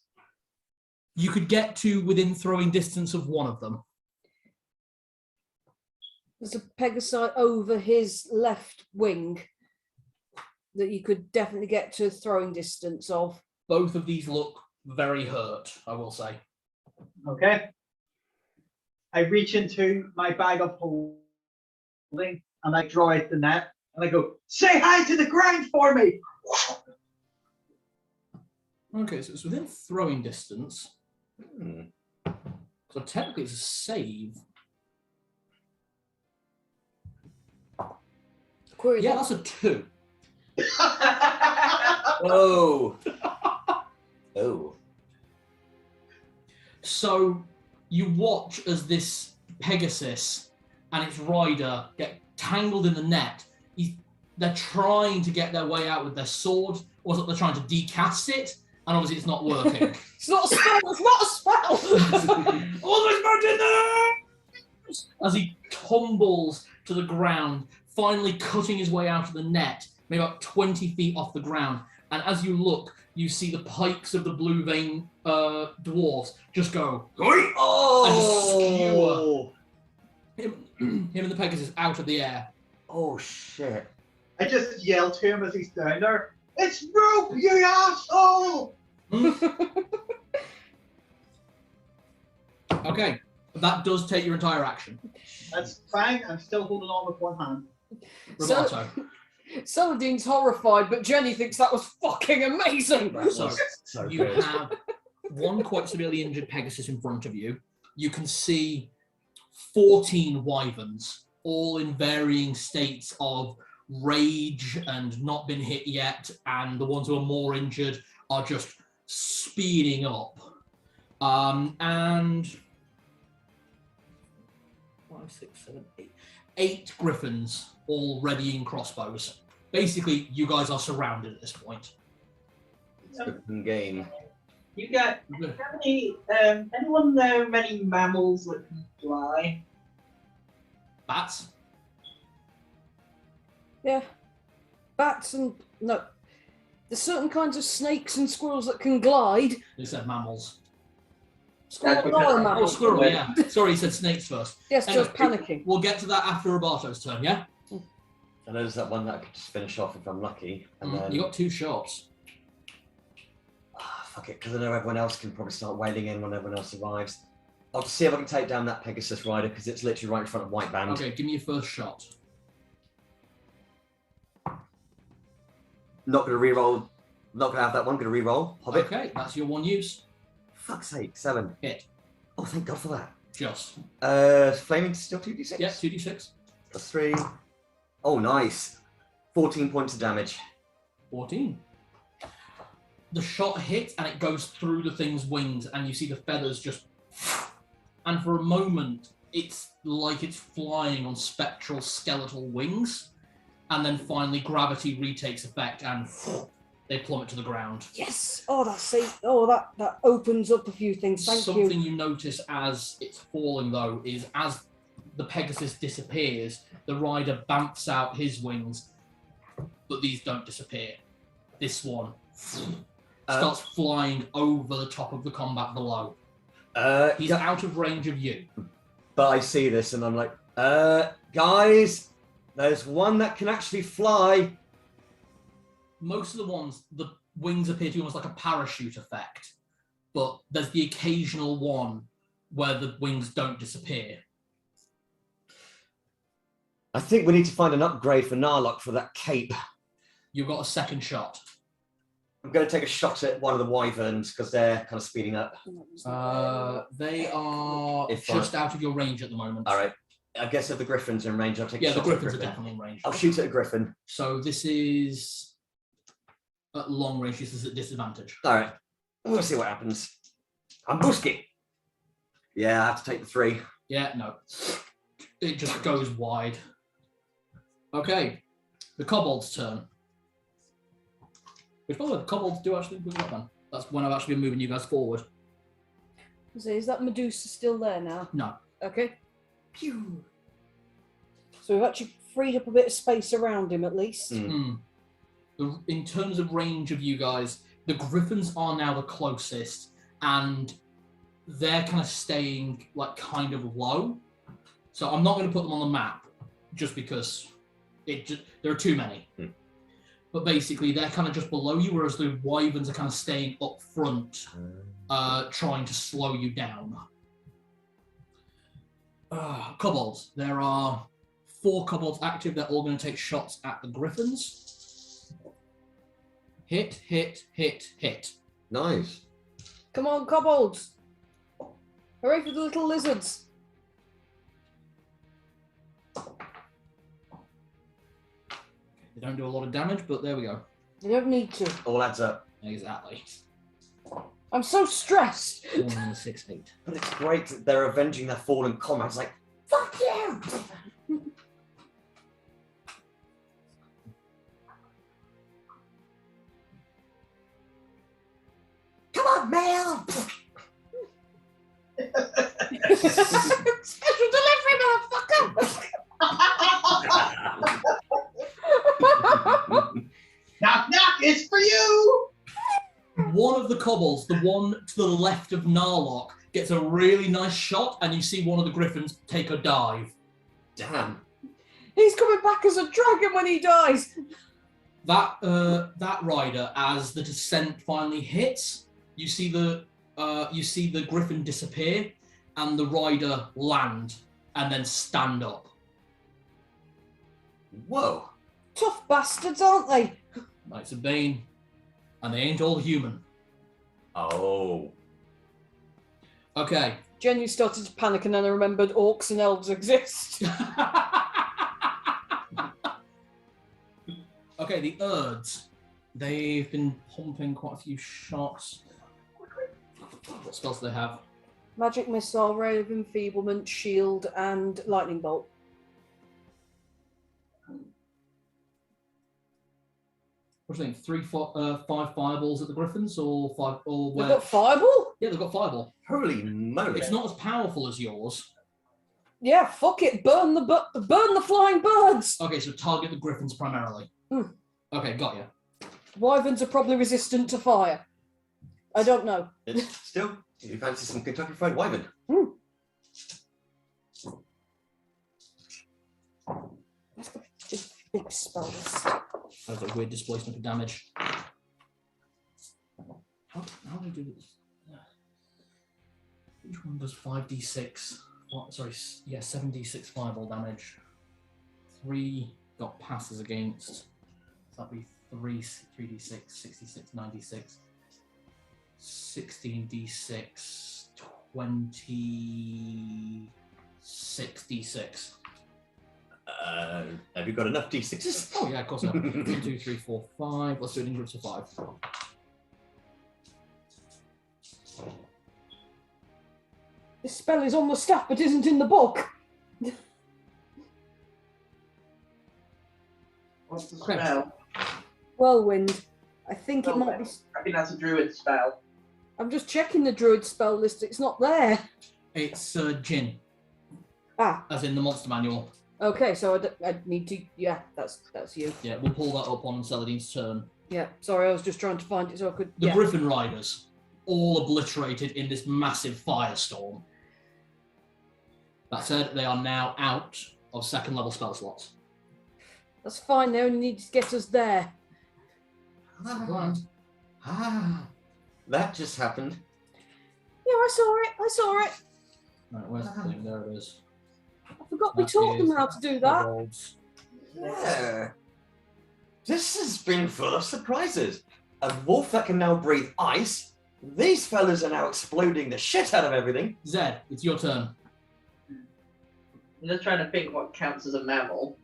You could get to within throwing distance of one of them. There's a Pegasi over his left wing that you could definitely get to throwing distance of. Both of these look very hurt, I will say. Okay. I reach into my bag of holding and I draw out the net and I go, say hi to the ground for me. Okay, so it's within throwing distance. So technically it's a save. Query Yeah, that. that's a 2. Oh. Oh. So you watch as this Pegasus and its rider get tangled in the net. They're trying to get their way out with their sword, or is it they're trying to decast it? And obviously it's not working. It's not a spell. It's not a spell. Almost back in there! As he tumbles to the ground, finally cutting his way out of the net, maybe about 20 feet off the ground. And as you look, you see the pikes of the blue vein dwarves just go Oh! him and the Pegasus out of the air. Oh shit! I just yell to him as he's down there. It's rope, you asshole! Okay, that does take your entire action. That's fine. I'm still holding on with one hand. Roboto. Saladin's horrified, but Jenny thinks that was fucking amazing. So you have one quite severely injured Pegasus in front of you. You can see 14 wyverns, all in varying states of rage and not been hit yet, and the ones who are more injured are just speeding up. And 5, 6, 7, 8. 8 griffins, all readying crossbows. Basically, you guys are surrounded at this point. It's a good game. You got how many? Anyone know many mammals that can fly? Bats? Yeah. Bats and no. There's certain kinds of snakes and squirrels that can glide. They said mammals. Squirrels That's are a because- mammal. Oh, squirrel, yeah. Sorry, he said snakes first. Yes, Anyway, just panicking. We'll get to that after Robato's turn, yeah? And there's that one that I could just finish off if I'm lucky. And then You got 2 shots. fuck it, because I know everyone else can probably start wailing in when everyone else arrives. I'll just see if I can take down that Pegasus rider because it's literally right in front of White Band. Okay, give me your first shot. Not gonna reroll. Not gonna have that one. Gonna reroll. Hobbit. Okay, that's your one use. Fuck's sake, 7. Hit. Oh, thank God for that. Just. Flaming still 2d6. Yeah, 2d6. Plus 3. Oh, nice. 14 points of damage. 14. The shot hits and it goes through the thing's wings, and you see the feathers just. And for a moment, it's like it's flying on spectral skeletal wings, and then finally gravity retakes effect and they plummet to the ground. Yes. Oh, that's it. Oh, that opens up a few things. Thank Something you. you notice as it's falling, though, is as the Pegasus disappears, the rider bamps out his wings, but these don't disappear. This one starts flying over the top of the combat below. He's out of range of you. But I see this and I'm like, guys, there's one that can actually fly. Most of the ones, the wings appear to be almost like a parachute effect, but there's the occasional one where the wings don't disappear. I think we need to find an upgrade for Narlock for that cape. You've got a second shot. I'm going to take a shot at one of the wyverns because they're kind of speeding up. They are If just out of your range at the moment. All right. I guess if the griffins are in range, I'll take a Yeah, shot the at griffins are griffin. definitely in range. I'll shoot at a griffin. So this is at long range. This is at disadvantage. All right. We'll see what happens. I'm busky. Yeah, I have to take the 3. Yeah, no. It just goes wide. Okay, the kobold's turn. Which, by the way, the kobolds do actually move up then. That's when I've actually been moving you guys forward. So is that Medusa still there now? No. Okay. Pew. So we've actually freed up a bit of space around him at least. In terms of range of you guys, the griffins are now the closest, and they're kind of staying like kind of low. So I'm not going to put them on the map just because there are too many. But basically, they're kind of just below you, whereas the wyverns are kind of staying up front, trying to slow you down. Kobolds. There are 4 kobolds active. They're all going to take shots at the griffins. Hit, hit, hit, hit. Nice. Come on, kobolds. Hooray for the little lizards. They don't do a lot of damage, but there we go. You don't need to. All adds up. Exactly. I'm so stressed. 1, 6, 8. But it's great that they're avenging their fallen comrades. Like, fuck you! Come on, Mel! Special delivery, motherfucker! Knock knock, it's for you! one of the kobolds, the one to the left of Narlock, gets a really nice shot, and you see one of the griffins take a dive. Damn. He's coming back as a dragon when he dies. That rider, as the descent finally hits, you see the griffin disappear, and the rider land, and then stand up. Whoa. Tough bastards, aren't they? Knights of Bane, and they ain't all human. Oh. Okay. Jenny started to panic, and then I remembered orcs and elves exist. Okay, the Urds. They've been pumping quite a few shots. What spells do they have? Magic missile, ray of enfeeblement, shield, and lightning bolt. What do you think? 5 fireballs at the griffins, or 5? Or They've got fireball? Yeah, they've got fireball. Holy moly. It's not as powerful as yours. Yeah, fuck it. Burn the flying birds. Okay, so target the griffins primarily. Mm. Okay, got you. Wyverns are probably resistant to fire. I don't know. It's still, if you fancy some Kentucky Fried Wyvern. Mm. Big spells. That's a weird displacement of damage. How do I do this? Which one does 5d6? What, sorry, yeah, 7d6 fireball damage. 3 got passes against. So that'd be 3d6, 66, 96. 16d6, 26d6. Have you got enough d6s? Oh yeah, of course I have. 1, 2, 3, 4, 5. Let's do it in groups of 5. This spell is on the staff but isn't in the book. What's the spell? Whirlwind. I think it might be. I think that's a druid spell. I'm just checking the druid spell list. It's not there. It's Jinn, Ah, as in the monster manual. okay. So I need to. Yeah, that's you. Yeah, we'll pull that up on Saladin's turn. Yeah. Sorry, I was just trying to find it so I could. The Yeah. Griffin Riders, all obliterated in this massive firestorm. That said, they are now out of 2nd level spell slots. That's fine. They only need to get us there. That just happened. Yeah, I saw it. Right, where's the thing? There it is. I forgot we taught them how to do that. Kobolds. Yeah. This has been full of surprises. A wolf that can now breathe ice. These fellas are now exploding the shit out of everything. Zed, it's your turn. I'm just trying to think what counts as a mammal.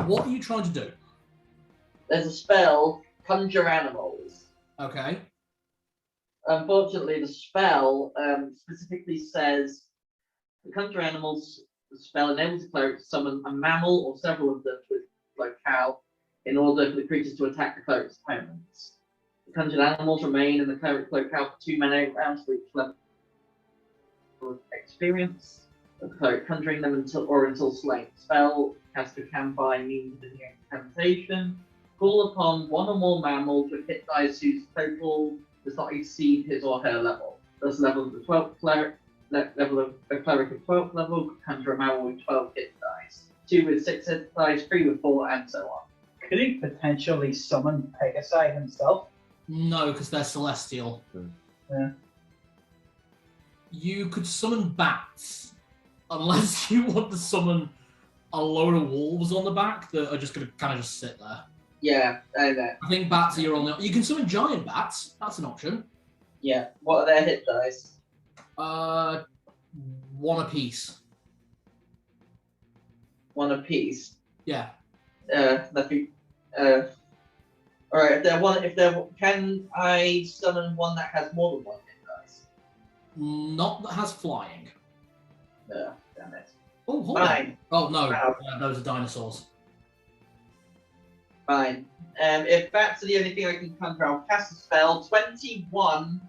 What are you trying to do? There's a spell, conjure animals. Okay. Unfortunately, the spell specifically says the conjure animals spell enables the cleric to summon a mammal or several of them with locale in order for the creatures to attack the cleric's opponents. The conjured animals remain in the cleric's locale for 2 mana rounds for each level of experience. The cleric conjuring them until slain. Spell caster can by means of the incantation call upon one or more mammals with hit dice whose total does not exceed his or her level. Thus, level of the 12th cleric, level of a cleric of 12th level could conjure a mammal with 12 hit dice, 2 with 6 hit dice, 3 with 4, and so on. Could he potentially summon Pegasi himself? No, because they're celestial. Yeah. You could summon bats, unless you want to summon a load of wolves on the back that are just going to kind of just sit there. Yeah, I know. I think bats are your only. You can summon giant bats. That's an option. Yeah. What are their hit dice? 1 apiece. 1 apiece. Yeah. Nothing. All right. Can I summon one that has more than 1 hit dice? Not that has flying. Damn it. Oh, hold on. Fine. Oh no, Wow. those are dinosaurs. Fine. If bats are the only thing I can conjure, I'll cast a spell. 21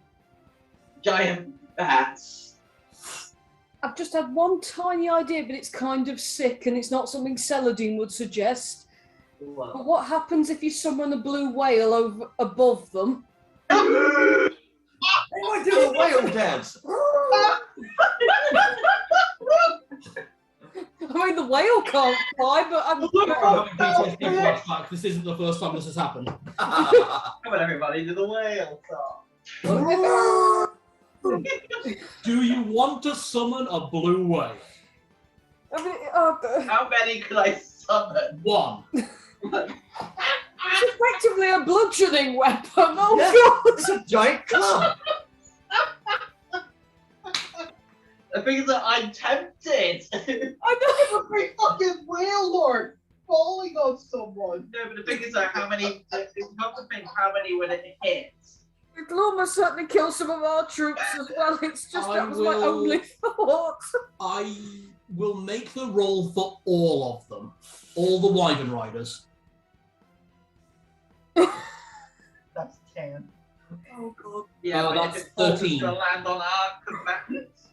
giant bats. I've just had one tiny idea, but it's kind of sick, and it's not something Saladin would suggest. But what happens if you summon a blue whale over above them? They might do the whale dance. I mean, the whale can't fly, but I'm. Having PTSD flashback. This isn't the first time this has happened. Come on, everybody, to the whale song. Do you want to summon a blue whale? I mean, How many could I summon? One. it's effectively a bludgeoning weapon. Oh Yeah. god! It's a giant club. The thing is that I'm tempted. I know. Every fucking whale lord falling on someone. No, but the thing is that how many? It's not to think how many would it hit. It'll almost certainly kill some of our troops as well. It's just that was my will- only thought. I will make the roll for all of them. All the Wyvern Riders. That's 10. Oh god. Yeah, Oh, but that's if it falls, 13. it's gonna land on our combatants.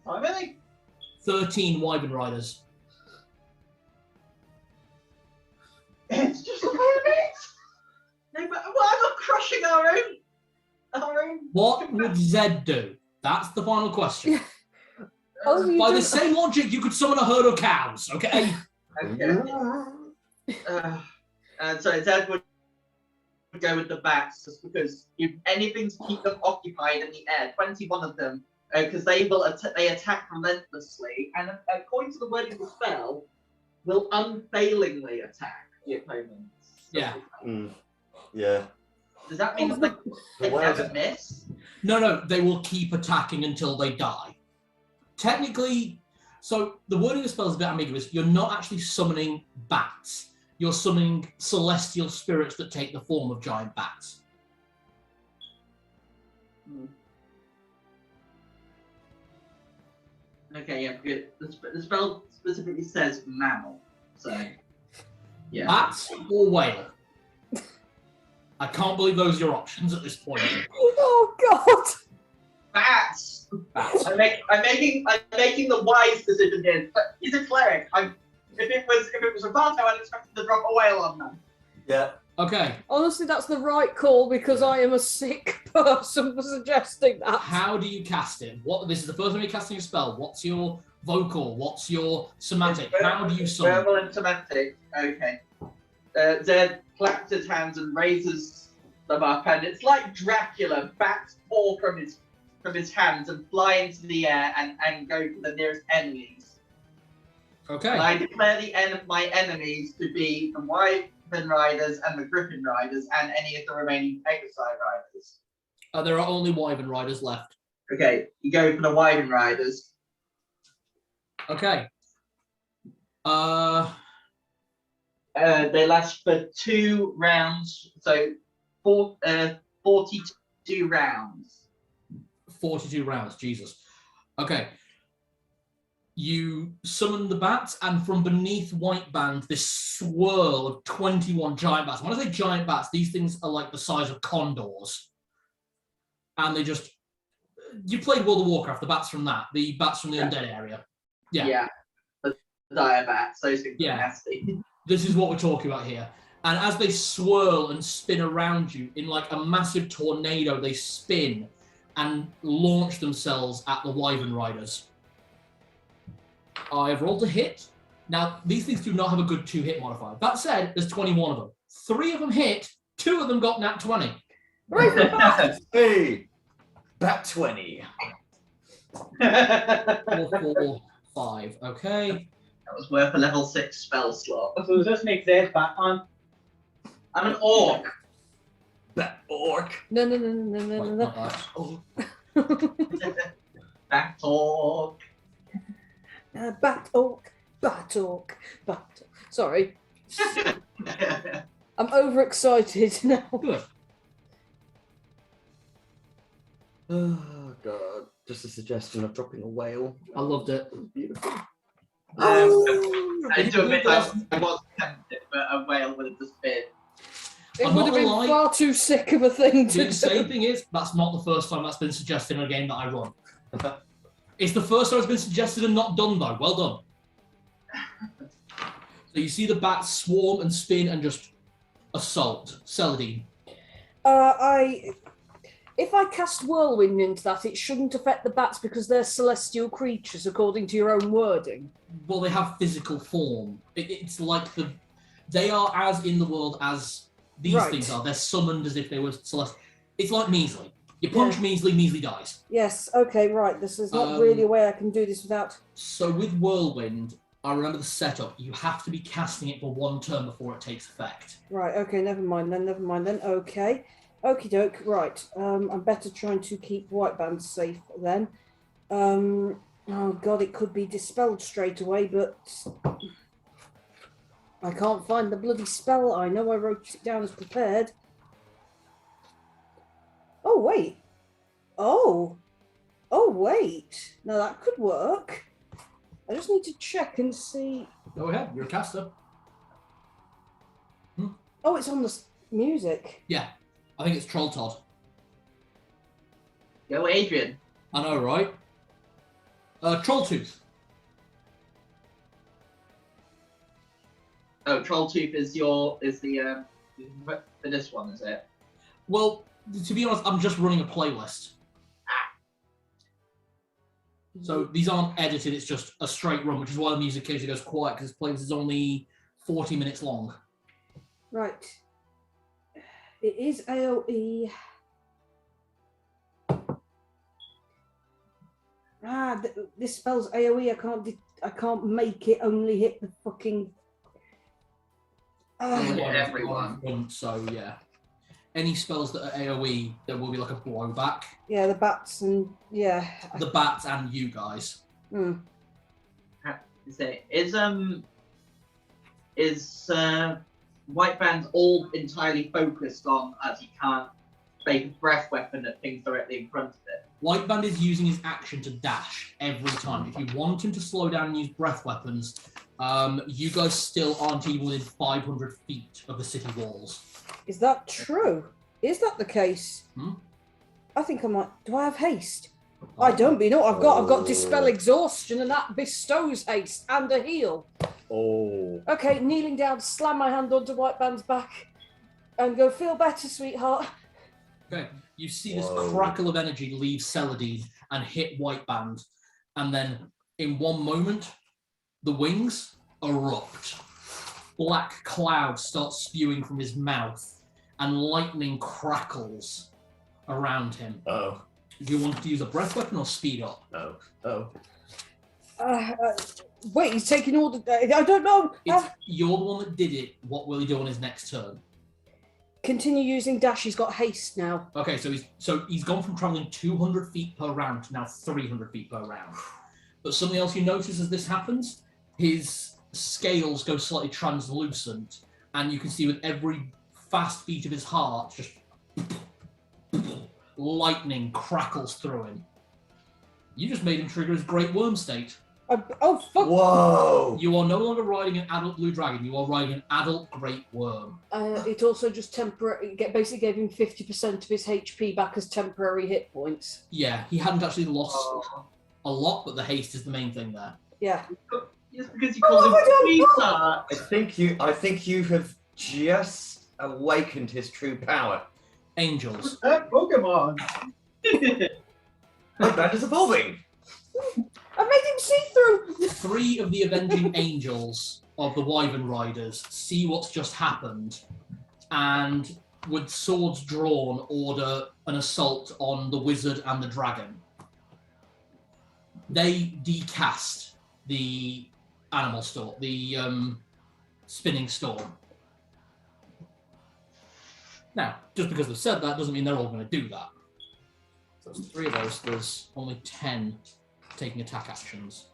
How many? 13 Wyvern Riders. It's just a minute. No, but well, I'm not crushing our own. What would Zed do? That's the final question. Oh, you By do- the same logic, you could summon a herd of cows, okay? Okay. And so Zed would go with the bats just because if anything to keep them occupied in the air, 21 of them, because they attack relentlessly, and according to the wording of the spell, will unfailingly attack the opponents. Yeah. Yeah. Does that mean that they whales never are- miss? No, they will keep attacking until they die. Technically, so the wording of the spell is a bit ambiguous. You're not actually summoning bats. You're summoning celestial spirits that take the form of giant bats. Okay, yeah, good. The spell specifically says mammal, so yeah. Bats or whale? I can't believe those are your options at this point. Oh god! Bats. Bats. I'm making the wise decision here. But he's a cleric. If it was Roberto, I'd expect him to drop a whale on them. Yeah. Okay, Honestly, that's the right call because I am a sick person for suggesting that. how do you cast it? This is the first time you're casting a spell. What's your vocal? What's your somatic? How do you summon? Verbal and semantic. Okay. Zed claps his hands and raises them up, and it's like Dracula. Bats fall from his hands and fly into the air and go for the nearest enemies. Okay. And I declare my enemies to be the Wyvern Riders and the Griffin Riders and any of the remaining Pegasi Riders. There are only Wyvern Riders left. Okay, you go for the Wyvern Riders. Okay. They last for 2 rounds, so 42 rounds. 42 rounds, Jesus. Okay. You summon the bats, and from beneath White Band, this swirl of 21 giant bats. When I say giant bats, these things are like the size of condors. And they just... You played World of Warcraft, the bats from that. The bats from the undead area. Yeah. The dire bats, those things Yeah. are nasty. This is what we're talking about here. And as they swirl and spin around you, in like a massive tornado, they spin and launch themselves at the Wyvern Riders. I've rolled a hit. Now, these things do not have a good 2-hit modifier. That said, there's 21 of them. 3 of them hit, 2 of them got nat 20. Hey, bat 20. 4, 4, 5. Okay. That was worth a level 6 spell slot. So does this make Zed Batman? I'm an orc. Bat orc. No. Not that. Oh, Bat orc. Bat orc. Sorry, I'm overexcited now. Good. oh god. Just a suggestion of dropping a whale. I loved it. Beautiful. I do admit I was tempted, but a whale would have just been. It I'm would not have been gonna lie. far too sick of a thing to The do. same thing is, that's not the first time that's been suggested in a game that I run. It's the first time it's been suggested and not done, though. Well done. So you see the bats swarm and spin and just assault. Celadine. If I cast Whirlwind into that, it shouldn't affect the bats because they're celestial creatures, according to your own wording. Well, they have physical form. It's like they are as in the world as these things are. They're summoned as if they were celestial. It's like Measly. You punch Measly, Measly dies. Yes, okay, right. This is not really a way I can do this without... So with Whirlwind, I remember the setup. You have to be casting it for one turn before it takes effect. Right, okay, never mind then, okay. Okie doke, right. I'm better trying to keep White Band safe then. Oh god, it could be dispelled straight away, but I can't find the bloody spell. I know I wrote it down as prepared. Oh, wait. Oh, wait. Now that could work. I just need to check and see. Go ahead, you're a caster. Oh, it's on the music. Yeah, I think it's Troll Todd. Go, Adrian. I know, right? Troll Tooth. Oh, Troll Tooth is the for this one, is it? Well, to be honest, I'm just running a playlist. So these aren't edited, it's just a straight run, which is why the music occasionally goes quiet, because this playlist is only 40 minutes long. Right. It is AoE. This spell's AoE. I can't make it only hit the fucking... everyone. So, yeah. Any spells that are AoE, there will be like a blowback. Yeah, the bats and... yeah. The bats and you guys. Is White Band all entirely focused on as he can't make a breath weapon at things directly in front of it? White Band is using his action to dash every time. If you want him to slow down and use breath weapons, you guys still aren't even within 500 feet of the city walls. Is that true? Is that the case? I think I might... Do I have haste? I don't be. No, I've got Dispel Exhaustion, and that bestows haste and a heal. Oh. Okay, kneeling down, slam my hand onto White Band's back, and go, feel better, sweetheart. Okay, you see this crackle of energy leave Celadine and hit White Band, and then in one moment, the wings erupt. Black clouds start spewing from his mouth, and lightning crackles around him. Oh. Do you want to use a breath weapon or speed up? Oh. Wait, he's taking all the... I don't know. You're the one that did it. What will he do on his next turn? Continue using dash. He's got haste now. Okay, so he's gone from traveling 200 feet per round to now 300 feet per round. But something else you notice as this happens, his scales go slightly translucent, and you can see with every fast beat of his heart, just lightning crackles through him. You just made him trigger his Great Worm state. Oh, fuck. Whoa! You are no longer riding an adult blue dragon, you are riding an adult Great Worm. It also just basically gave him 50% of his HP back as temporary hit points. Yeah, he hadn't actually lost a lot, but the haste is the main thing there. Yeah. Just because you called him sweetheart. I think you have just awakened his true power. Angels. Pokemon. My band is evolving. I made him see through. 3 of the avenging angels of the Wyvern Riders see what's just happened, and with swords drawn, order an assault on the wizard and the dragon. They decast the animal storm, the spinning storm. Now, just because they've said that doesn't mean they're all going to do that. So there's 3 of those. There's only 10 taking attack actions.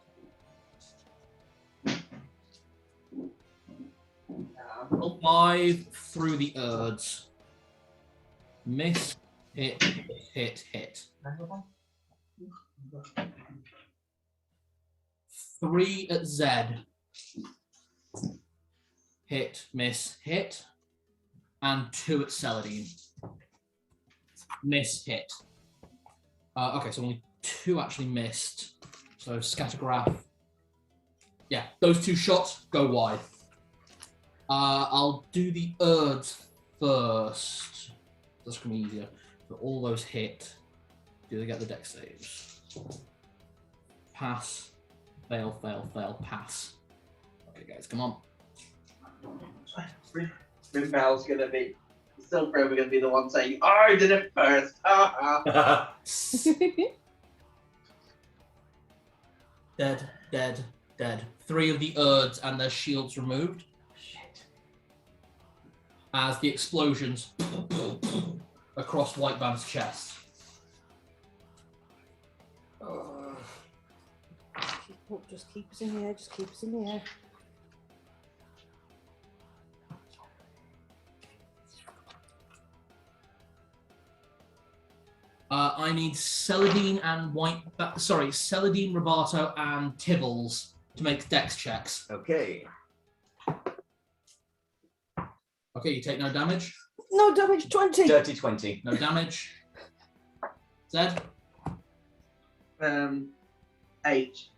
5 through the Urds. Miss, hit, hit, hit. 3 at Zed. Hit, miss, hit. And 2 at Celadine. Miss, hit. Okay, so only 2 actually missed. So Scattergraph. Yeah, those 2 shots go wide. I'll do the Urds first. That's gonna be easier. So all those hit. Do they get the dex saves? Pass. Fail, fail, fail, pass. Okay, guys, come on. Rimbal's gonna be still probably gonna be the one saying, "Oh, I did it first." Dead, dead, dead. 3 of the Urds and their shields removed. Shit. As the explosions across Whiteband's chest. Just keep us in the air, just keep us in the air. I need Celadine and Celadine, Robato, and Tibbles to make dex checks. Okay. Okay, you take no damage. No damage, 20. Dirty 20. No damage. Zed? 8.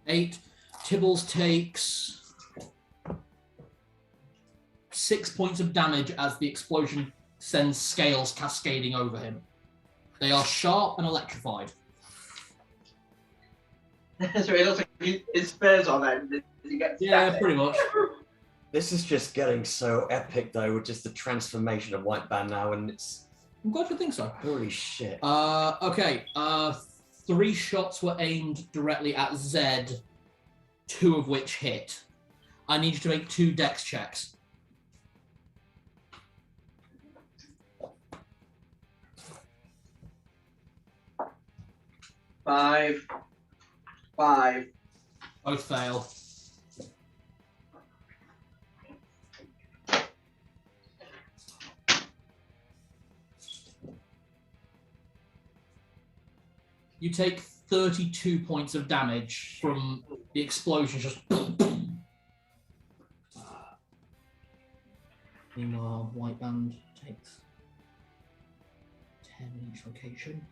8. Tibbles takes 6 points of damage as the explosion sends scales cascading over him. They are sharp and electrified. So it looks like his spurs on them. Does he get static? Pretty much. This is just getting so epic, though, with just the transformation of Whiteband now, and it's... I'm glad you think so. Holy shit. Okay. 3 shots were aimed directly at Zed, 2 of which hit. I need you to make 2 dex checks. 5. Both fail. You take 32 points of damage from the explosion. Just meanwhile, Whiteband takes 10 in each location.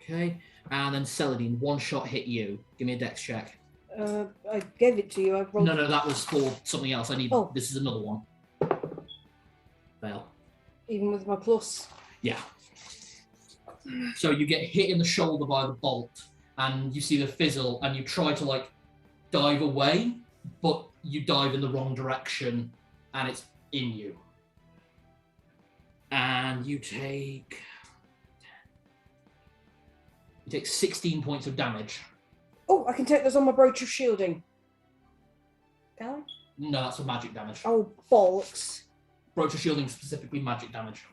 Okay, and then Celadine, 1 shot hit you. Give me a dex check. I gave it to you. I rolled. No, that was for something else. I need. Oh. This is another one. Fail. Even with my plus. Yeah. So you get hit in the shoulder by the bolt, and you see the fizzle, and you try to like dive away, but you dive in the wrong direction, and it's in you. And you take 16 points of damage. Oh, I can take those on my brooch of shielding. Can I? No, that's for magic damage. Oh, bollocks. Brooch of shielding specifically magic damage.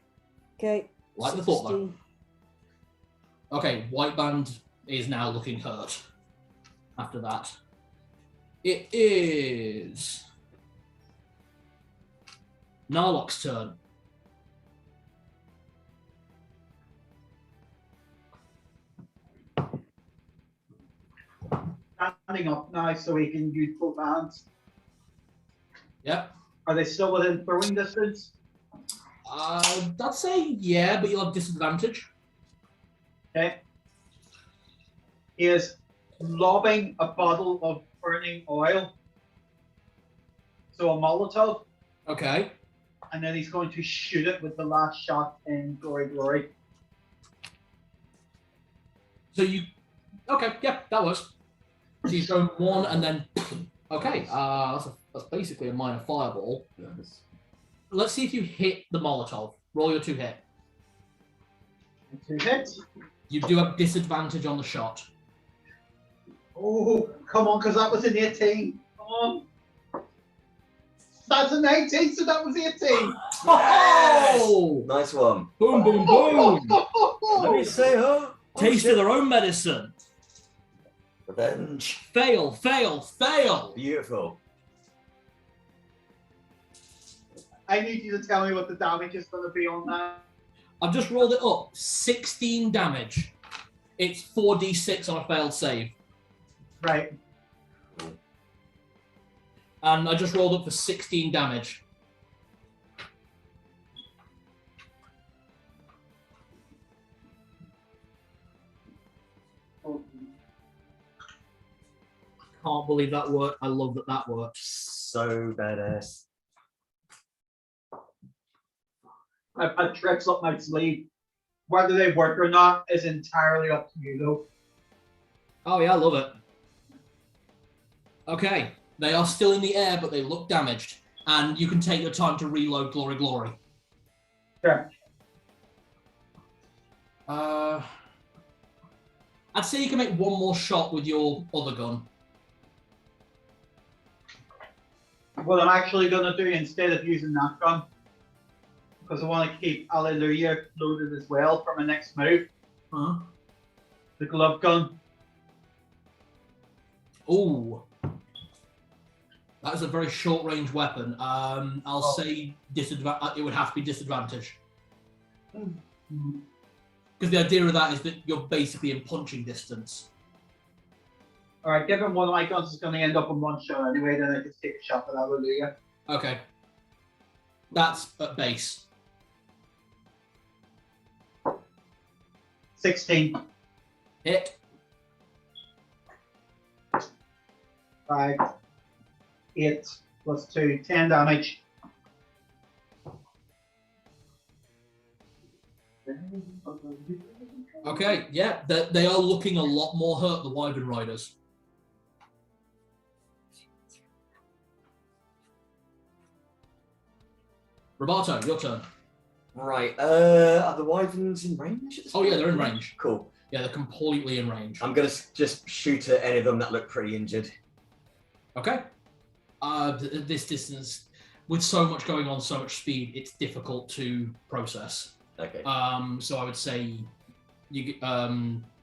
Okay. Like the thought, though. Okay, Whiteband is now looking hurt after that. It is Narlock's turn. Standing up now so he can use both hands. Yep. Are they still within throwing distance? I'd say yeah, but you'll have disadvantage. Okay. He is lobbing a bottle of burning oil. So a Molotov. Okay. And then he's going to shoot it with the last shot in Glory. So you... Okay, yeah, that works. So you go 1 and then... Okay, that's basically a minor fireball. Yes. Let's see if you hit the Molotov. Roll your 2 hit. 2 hits. You do have disadvantage on the shot. Oh, come on, because that was an 18. Come on. That's an 18, so that was 18. Oh! Nice one. Boom, boom, boom! Let me say, huh? Taste of their own medicine. Revenge. Fail, fail, fail! Beautiful. I need you to tell me what the damage is going to be on that. I've just rolled it up. 16 damage. It's 4d6 on a failed save. Right. And I just rolled up for 16 damage. Can't believe that worked. I love that that worked. So badass. I've had tricks up my sleeve. Whether they work or not is entirely up to you, though. Oh yeah, I love it. Okay, they are still in the air, but they look damaged, and you can take your time to reload Glory Glory. Sure. I'd say you can make one more shot with your other gun. What I'm actually going to do instead of using that gun, because I want to keep Alleluia loaded as well for my next move. Huh? The glove gun. Ooh. That is a very short-range weapon. I'll say it would have to be disadvantage. Because the idea of that is that you're basically in punching distance. Alright, given one of my guns is going to end up in one shot anyway, then I can take a shot at Alleluia. Okay. That's at base. 16. Hit. 5. 8 plus 2. 10 damage. Okay, yeah, they are looking a lot more hurt, the Wyvern Riders. Roberto, your turn. Right. Are the wyverns in range? At this Oh yeah, point? they're in range. Cool. Yeah, they're completely in range. I'm gonna just shoot at any of them that look pretty injured. Okay. This distance, with so much going on, so much speed, it's difficult to process. Okay. So I would say you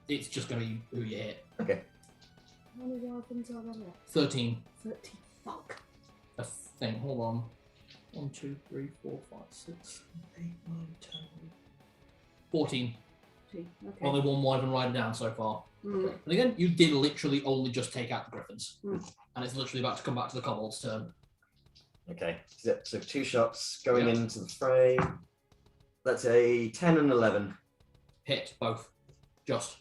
it's just going to be who you hit. Okay. How many weapons are there? 13. 13. Fuck. I think. Hold on. 1, 2, 3, 4, 5, 6, 8, 9, 10, 14. Okay. Only one Wyvern Rider down so far. Mm. And again, you did literally only just take out the Griffins. Mm. And it's literally about to come back to the Kobold's turn. Okay. So 2 shots going Yep. into the fray. That's a 10 and 11. Hit, both. Just.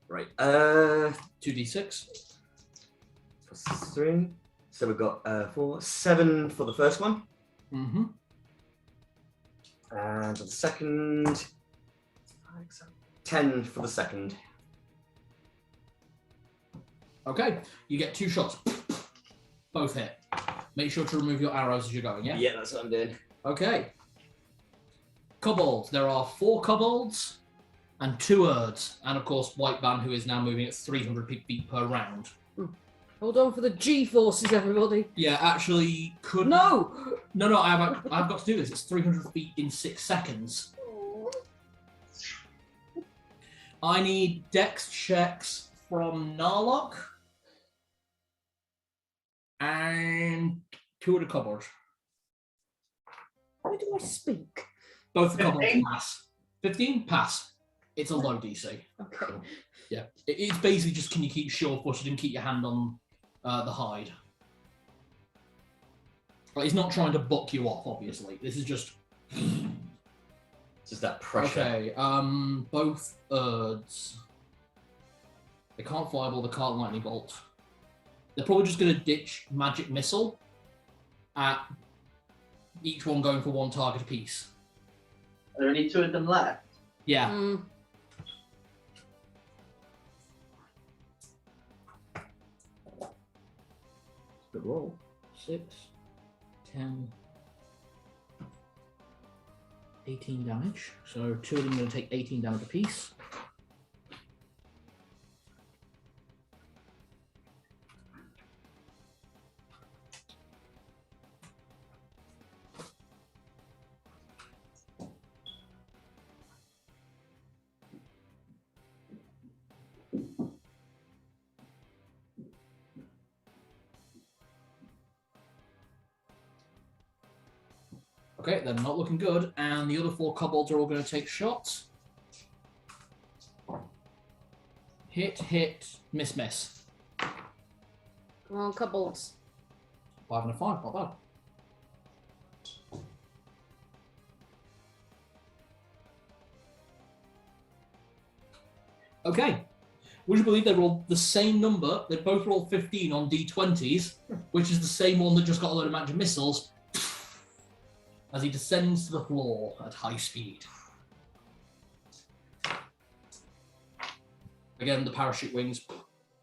Right. 2d6. Plus 3. So we've got 4, 7 for the first one. Mm-hmm. And for the second, 10 for the second. Okay, you get 2 shots. Both hit. Make sure to remove your arrows as you're going, yeah? Yeah, that's what I'm doing. Okay. Kobolds. There are 4 kobolds and 2 Urds. And of course, White Band, who is now moving at 300 feet per round. Hold on for the G-forces, everybody. Yeah, actually, could... No! No, I've got to do this. It's 300 feet in 6 seconds. I need dex checks from Narlock and 2 of the kobolds. Why do I speak? Both the kobolds 15? pass. 15? Pass. It's a low DC. Okay. Yeah. It's basically just can you keep sure-footed and keep your hand on the hide. Like, he's not trying to buck you off, obviously. This is just... Just that pressure. Okay, both Urds. They can't Fireball, they can't Lightning Bolt. They're probably just going to ditch Magic Missile at each one going for 1 target apiece. Are there only 2 of them left? Yeah. Mm. Good roll. 6, 10, 18 damage. So 2 of them are going to take 18 damage apiece. Okay, they're not looking good, and the other 4 kobolds are all going to take shots. Hit, hit, miss, miss. Come on, kobolds. 5 and a 5, not bad. Okay. Would you believe they rolled the same number? They both rolled 15 on D20s, which is the same one that just got a load of magic missiles. as he descends to the floor at high speed. Again, the parachute wings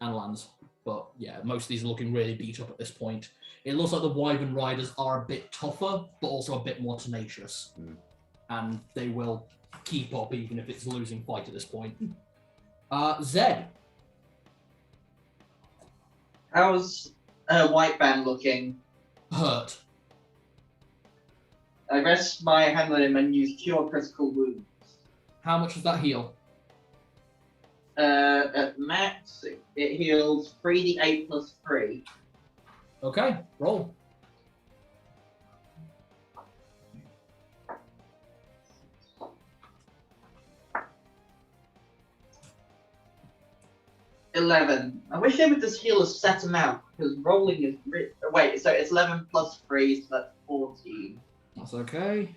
and lands. But yeah, most of these are looking really beat up at this point. It looks like the Wyvern Riders are a bit tougher, but also a bit more tenacious. And they will keep up even if it's a losing fight at this point. Zed. How's White Band looking? Hurt. I rest my hand on him and use Cure Critical Wounds. How much does that heal? At max, it heals 3d8 plus 3. Okay, roll. $11. I wish they would just heal a set amount because rolling is wait. So it's 11 plus 3, so that's 14. That's okay.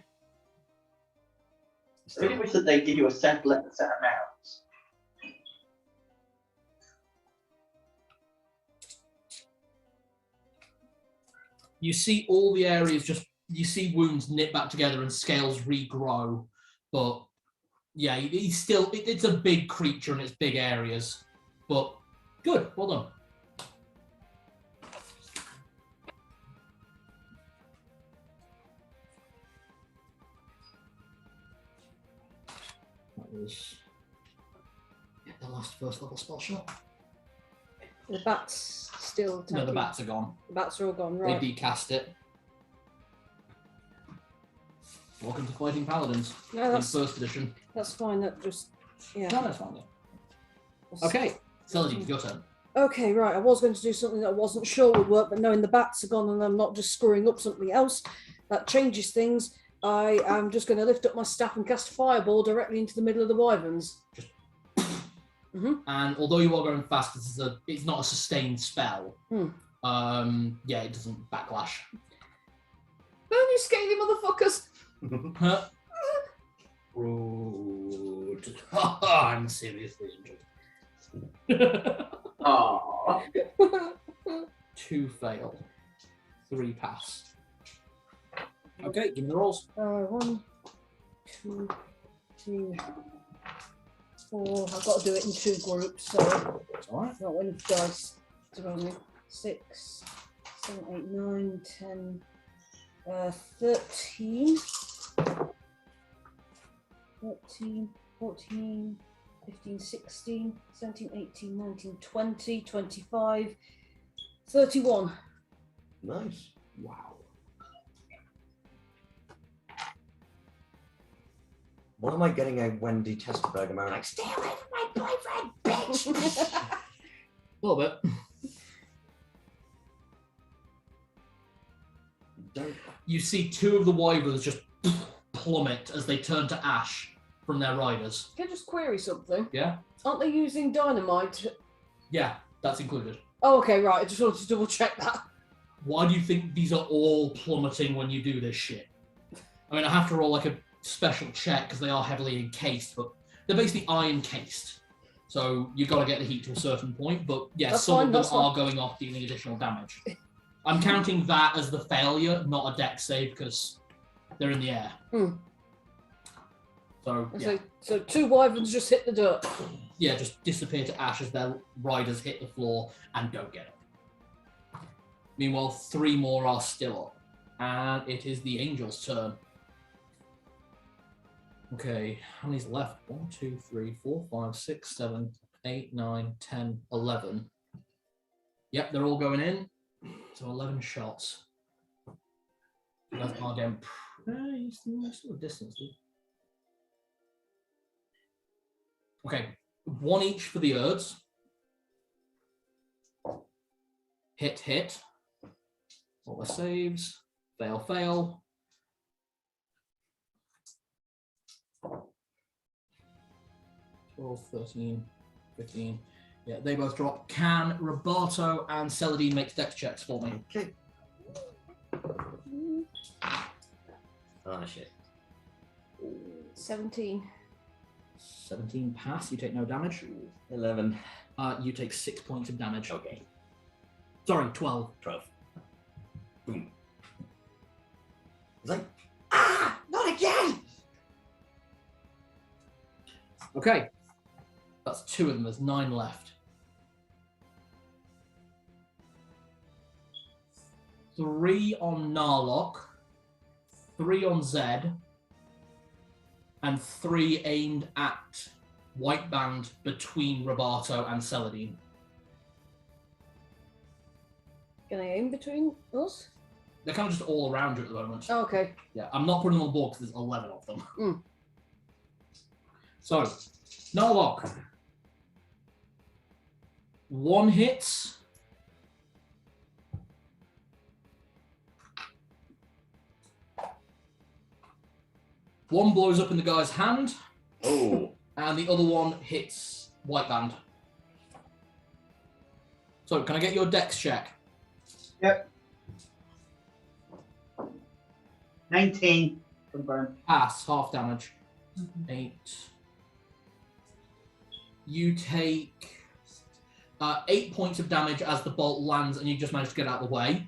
I really wish that they give you a set amount. You see all the areas you see wounds knit back together and scales regrow, but yeah, he's still, it's a big creature and it's big areas, but good, well done. That was the last first level spell shot. The bats still attacking. No, the bats are gone. The bats are all gone, right. They decast it. Welcome to Fighting Paladins. No, in that's first edition. That's fine. That just yeah. No, that's fine. Yeah. Okay, Celadine, your turn. Okay, right. I was going to do something that I wasn't sure would work, but knowing the bats are gone and I'm not just screwing up something else, that changes things. I am just going to lift up my staff and cast Fireball directly into the middle of the wyverns. And although you are going fast, it's not a sustained spell. Yeah, it doesn't backlash. Burn you scaly motherfuckers! Rude. I'm seriously injured. Aww. 2 fail. 3 pass. Okay, give me the rolls. 1, 2, 3, 4. I've got to do it in 2 groups, so It's alright. not when dice to roll me. 6, 7, 8, 9, 10, 13. 13, 14, 15, 16, 17, 18, 19, 20, 25, 31. Nice. Wow. What am I getting a Wendy Testerberger moment? Like, stay away from my boyfriend, bitch! A little bit. Don't. You see 2 of the wyverns just plummet as they turn to ash from their riders. Can I just query something? Yeah? Aren't they using dynamite? Yeah, that's included. Oh, okay, right. I just wanted to double check that. Why do you think these are all plummeting when you do this shit? I mean, I have to roll like a special check because they are heavily encased, but they're basically iron cased. So you've got to get the heat to a certain point, but yeah, That's some fine, of them that's are fine. going off dealing additional damage. I'm counting that as the failure, not a dex save, because they're in the air. So, yeah. So 2 wyverns just hit the dirt. Yeah, just disappear to ash as their riders hit the floor and don't get up. Meanwhile, 3 more are still up. And it is the angel's turn. Okay, how many's left? 1, 2, 3, 4, 5, 6, 7, 8, 9, 10, 11. Yep, they're all going in. So 11 shots. That's our game. Still a distance, dude. Okay, 1 each for the Urds. Hit, hit. All the saves. Fail, fail. 12, 13, 15. Yeah, they both drop. Can Roberto and Celadine make dex checks for me? Okay. Oh, shit. 17. 17 pass, you take no damage. 11. You take 6 points of damage. Okay. Sorry, 12. 12. Boom. It's like, ah! Okay. That's 2 of them. There's 9 left. 3 on Narlock, 3 on Zed, and 3 aimed at White Band between Roberto and Celadine. Can I aim between us? They're kind of just all around you at the moment. Oh, okay. Yeah, I'm not putting them on the board because there's 11 of them. Mm. So, Narlock. 1 hits. One blows up in the guy's hand. Oh. And the other one hits White Band. So, can I get your dex check? Yep. 19. Confirm. Pass, half damage. 8. You take 8 points of damage as the bolt lands and you just manage to get out of the way.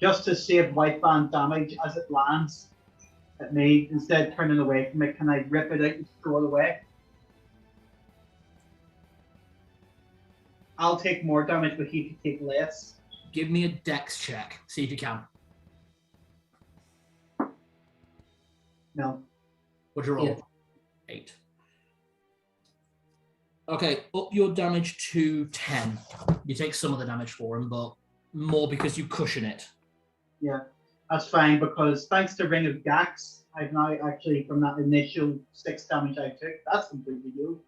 Just to save white band damage as it lands at me, instead of turning away from it, can I rip it out and throw it away? I'll take more damage, but he can take less. Give me a dex check. See if you can. No. What'd you roll? Yeah. 8. Okay, up your damage to 10. You take some of the damage for him, but more because you cushion it. Yeah, that's fine, because thanks to Ring of Gax, I've now actually, from that initial 6 damage I took, that's completely healed.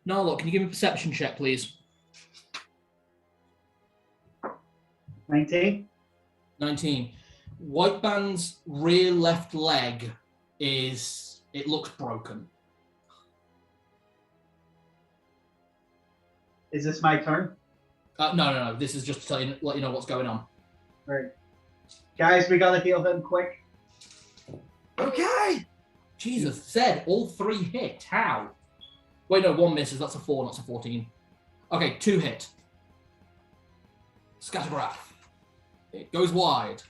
No, look, can you give me a perception check, please? 19. 19. White Band's rear left leg it looks broken. Is this my turn? No. This is just to let you know what's going on. Right. Guys, we gotta heal him quick. Okay. Jesus, Zed, all 3 hit. How? Wait, no, 1 misses. That's a 4, not a 14. Okay, 2 hit. Scattergraph. It goes wide.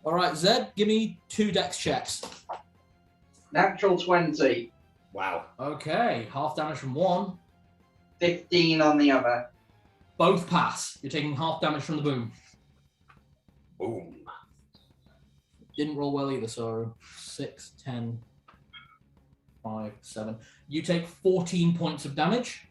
All right, Zed, give me 2 dex checks. Natural 20. Wow. Okay, half damage from 1. 15 on the other. Both pass. You're taking half damage from the boom. Boom. Didn't roll well either, so 6, 10, 5, 7. You take 14 points of damage.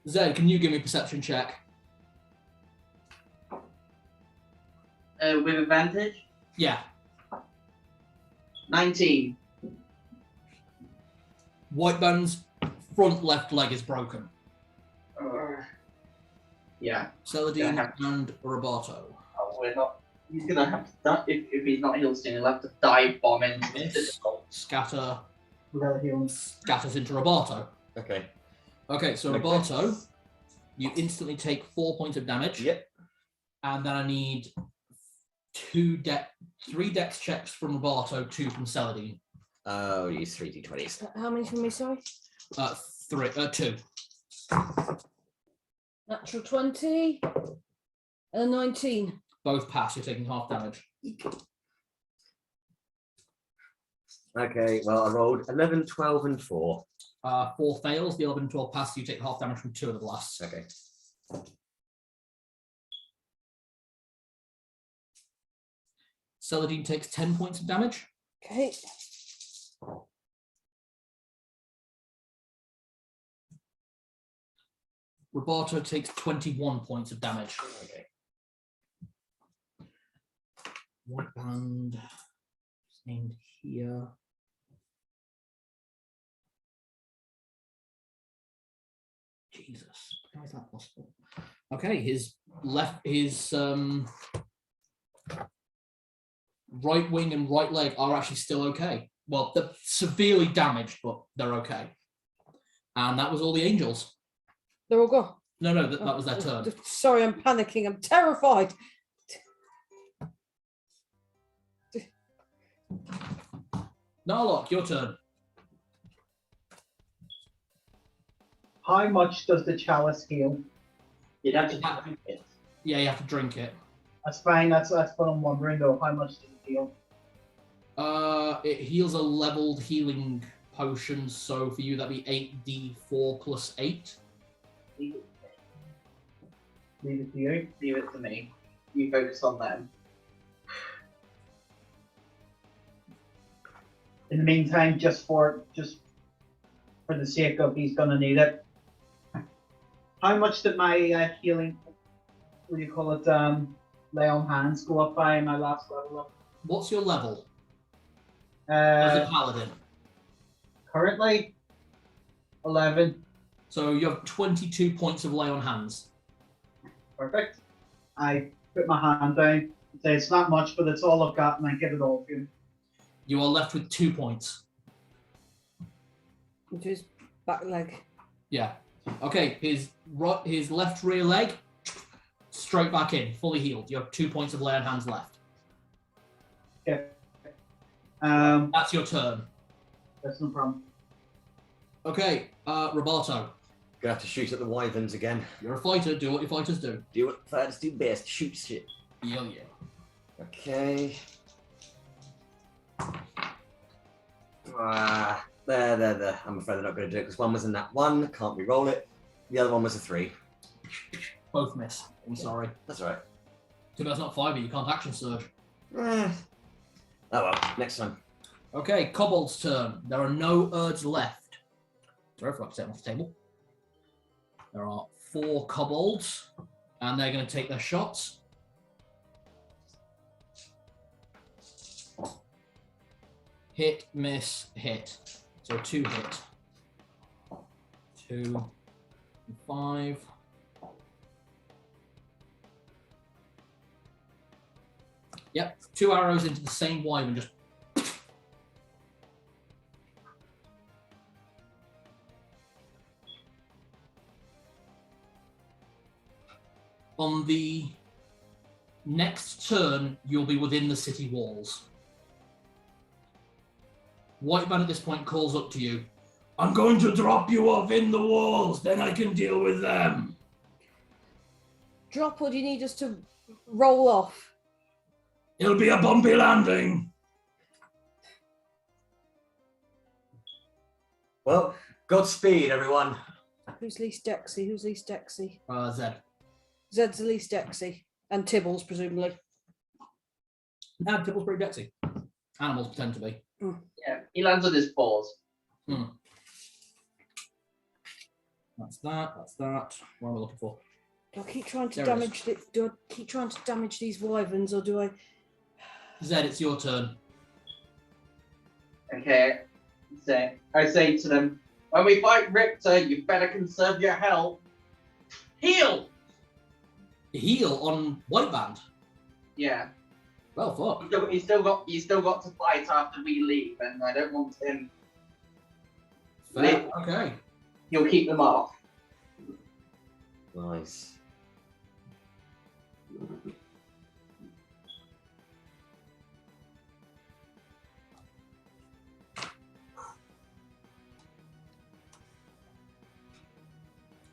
Zed, can you give me a perception check? With advantage? Yeah. 19. White Band's front left leg is broken. Yeah. Celadine Yeah. and Roberto. Oh, we're not. He's gonna have to die. If he's not healed soon, he'll have to dive bomb into the Miss. Scatter. We gotta heal him. Scatters into Roberto. Okay. Okay, so Makes Roberto, sense. you instantly take 4 points of damage. Yep. And then I need 3 dex checks from Roberto, 2 from Celadine. Oh, use 3d20s. How many from me, sorry? 2. Natural 20 and a 19. Both pass, you're taking half damage. Okay, well, I rolled 11, 12, and 4. 4 fails, the 11 and 12 pass, you take half damage from 2 of the blasts. Okay. Celadine takes 10 points of damage. Okay. Roberto takes 21 points of damage. Okay. White Band is named here. Jesus, how is that possible? Okay, his right wing and right leg are actually still okay. Well, they're severely damaged, but they're okay. And that was all the angels. They're all gone. No, that was their turn. Sorry, I'm panicking. I'm terrified. Narlock, your turn. How much does the chalice heal? You'd have to drink it. Yeah, you have to drink it. That's fine. That's what I'm wondering though. How much does it heal? It heals a leveled healing potion, so for you that'd be 8d4 plus 8. Leave Leave it to you. it to me. You focus on them. In the meantime, just for the sake of he's gonna need it. How much did my healing, what do you call it, lay on hands go up by my last level up? What's your level as a paladin? Currently 11. So you have 22 points of lay on hands. Perfect. I put my hand down. Say it's not much, but it's all I've got, and I give it all to him. You are left with 2 points. Into his back leg. Yeah. Okay, his left rear leg, straight back in, fully healed. You have 2 points of lay on hands left. Okay. That's your turn. That's no problem. Okay, Roberto, Gonna have to shoot at the wyverns again. you're a fighter. Do what your fighters do. Do what fighters do best. Shoot shit. Yeah. Okay. There. I'm afraid they're not going to do it because one was in that one. Can't re-roll it. The other one was a 3. Both miss. I'm sorry. That's all right. Too bad it's not fiber. You can't action surge. Oh well. Next time. Okay, Kobold's turn. There are no Urds left. Sorry, I forgot to take them off the table. There are 4 Kobolds, and they're going to take their shots. Hit, miss, hit. So 2 hit. 2, 5. Yep, 2 arrows into the same wyvern, just on the next turn, you'll be within the city walls. White Man at this point calls up to you. I'm going to drop you off in the walls, then I can deal with them. Drop, or do you need us to roll off? It'll be a bumpy landing. Well, Godspeed, everyone. Who's least Dexy? Who's least Dexy? Zed. Zed's the least Dexy. And Tibbles, presumably. And Tibble's pretty dexy. Animals pretend to be. Yeah, he lands on his paws. That's that. What am I looking for? Do I keep trying to There it damage do I keep trying to damage these wyverns, or do I? Zed, it's your turn. Okay. So I say to them, when we fight Richter, you better conserve your health. Heal! Heal on White Band. Yeah. Well, fuck. He's still got to fight after we leave, and I don't want him. Fair. Okay. He'll keep them off. Nice.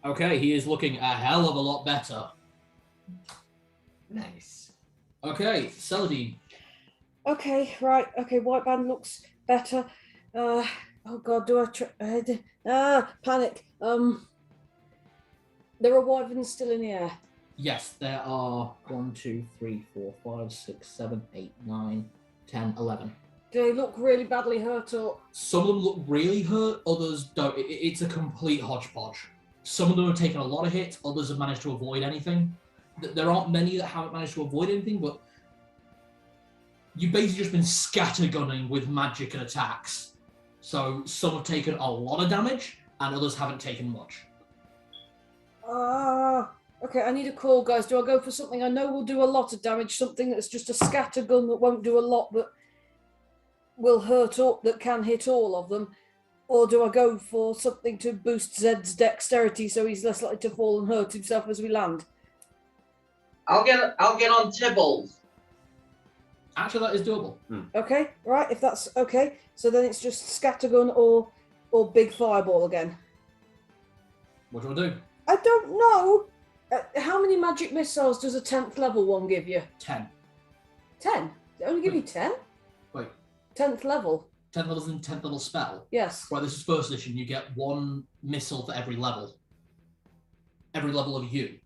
Okay, he is looking a hell of a lot better. Nice. Okay, Celadine. Okay, right. Okay, White Band looks better. Oh God, do I panic. There are wyverns still in the air. Yes, there are 1, 2, 3, 4, 5, 6, 7, 8, 9, 10, 11. Do they look really badly hurt, or? Some of them look really hurt, others don't. It's a complete hodgepodge. Some of them have taken a lot of hits, others have managed to avoid anything. There aren't many that haven't managed to avoid anything, but you've basically just been scattergunning with magic and attacks. So some have taken a lot of damage, and others haven't taken much. Okay, I need a call, guys. Do I go for something I know will do a lot of damage, something that's just a scattergun that won't do a lot, but will hurt that can hit all of them? Or do I go for something to boost Zed's dexterity so he's less likely to fall and hurt himself as we land? I'll get on Tibbles. Actually, that is doable. Okay, right. If that's okay, so then it's just scattergun or big fireball again. What do you want to do? I don't know. How many magic missiles does a 10th level one give you? 10. 10. They only give you 10? Wait. 10th level. 10th level and 10th level spell? Yes. Right, this is first edition. You get 1 missile for every level. Every level of you.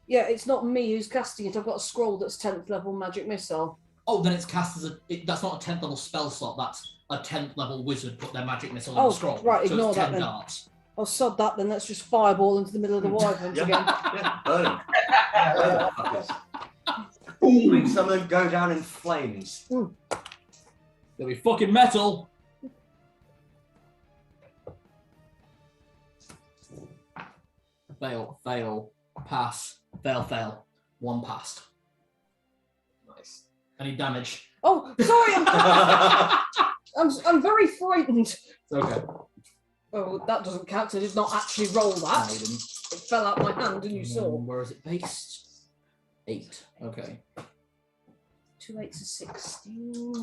Yeah, it's not me who's casting it. I've got a scroll that's 10th level magic missile. Oh, then it's cast as that's not a 10th level spell slot. That's a 10th level wizard put their magic missile in the scroll. Right, so ignore it's that 10 then. darts. Oh, sod that then. Let's just fireball into the middle of the wyverns again. Yeah, burn. Burn, fuckers. Make some of them go down in flames. They'll be fucking metal. Fail, fail, pass, fail, fail. 1 passed. Nice. Any damage? Oh, sorry. I'm very frightened. It's okay. Oh, that doesn't count. 'Cause I did not actually roll that. No, you didn't. It fell out my hand, and you saw. Where is it based? 8. Okay. 2 8s is 16.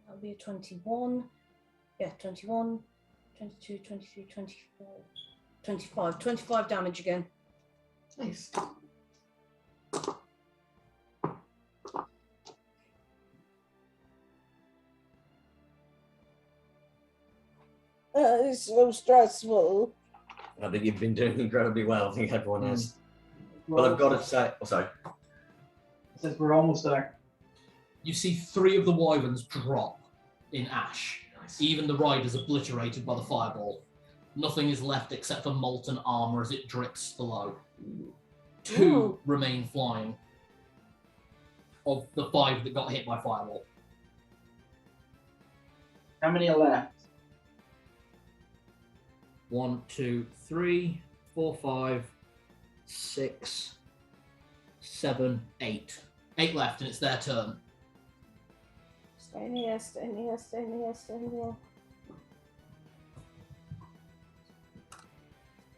That'll be a 21. Yeah, 21, 22, 23, 24, 25. 25 damage again. Nice. It's so stressful. I think you've been doing incredibly well. I think everyone has. But I've got to say, oh, sorry. It says we're almost there. You see 3 of the wyverns drop in ash. Nice. Even the riders obliterated by the fireball. Nothing is left except for molten armor as it drips below. 2 Ooh. remain flying. Of the 5 that got hit by fireball. How many are left? 1, 2, 3, 4, 5, 6, 7, 8. 8 left, and it's their turn. Stay in here, stay in here, stay in here, stay in here.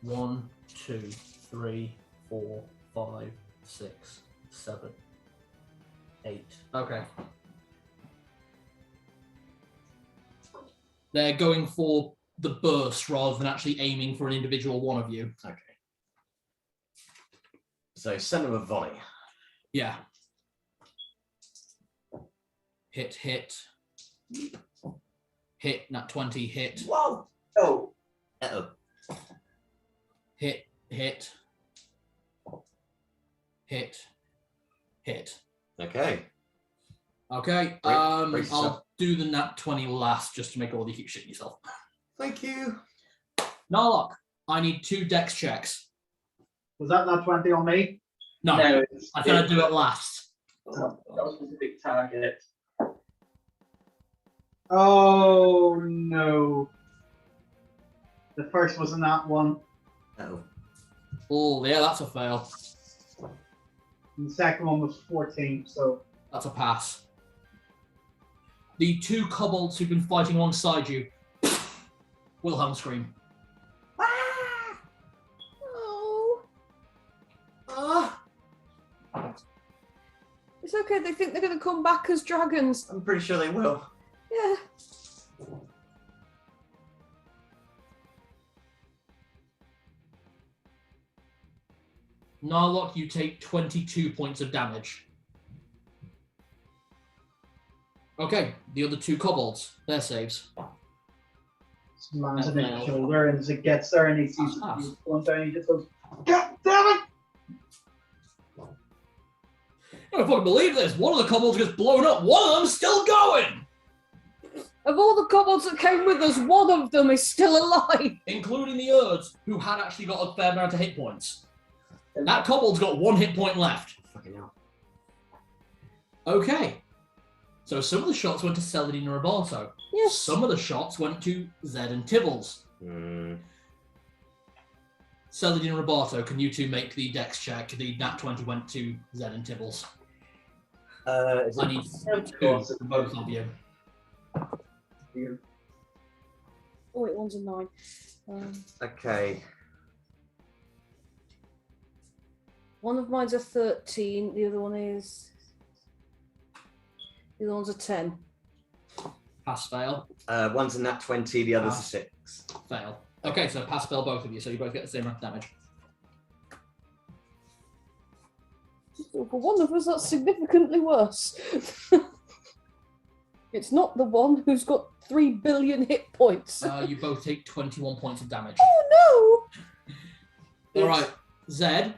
1, 2, 3, 4, 5, 6, 7, 8. Okay. They're going for the burst rather than actually aiming for an individual one of you. Okay. So, center of volley. Yeah. Hit, hit. Hit, nat 20, hit. Whoa! Oh, Uh-oh. Hit, hit. Hit, hit. Okay. Okay, Brace I'll yourself. do the nat 20 last just to make all of you keep shitting yourself. Thank you. Narlock, I need 2 dex checks. Was that not 20 on me? No, no, I said I'd do it last. That was a big target. Oh no. The first was in that one. Uh-oh. Oh, yeah, that's a fail. And the second one was 14, so That's a pass. The 2 kobolds who've been fighting alongside you, Wilhelm scream. Ah! Oh. Ah. It's okay, they think they're going to come back as dragons. I'm pretty sure they will. Yeah. Narlock, you take 22 points of damage. Okay, the other 2 kobolds, their saves. slams him in the shoulder, and as it gets there and he sees it going down, he just goes, God damn it! I don't fucking believe this. One of the kobolds gets blown up. One of them's still going. Of all the kobolds that came with us, one of them is still alive. Including the Urds, who had actually got a fair amount of hit points. That kobold's got 1 hit point left. Fucking hell. Okay. So some of the shots went to Celadine and Roberto. Yes. Some of the shots went to Zed and Tibbles. Celadine and Roberto, can you two make the dex check? The nat 20 went to Zed and Tibbles. I need 2 for both of you. Oh wait, one's a 9. Okay. One of mine's a 13. The other one's a 10. Pass, fail. One's a nat 20, the other's a 6. Fail. Okay, so pass, fail, both of you. So you both get the same amount of damage. For one of us, that's significantly worse. It's not the one who's got 3 billion hit points. You both take 21 points of damage. Oh no! All right, Zed.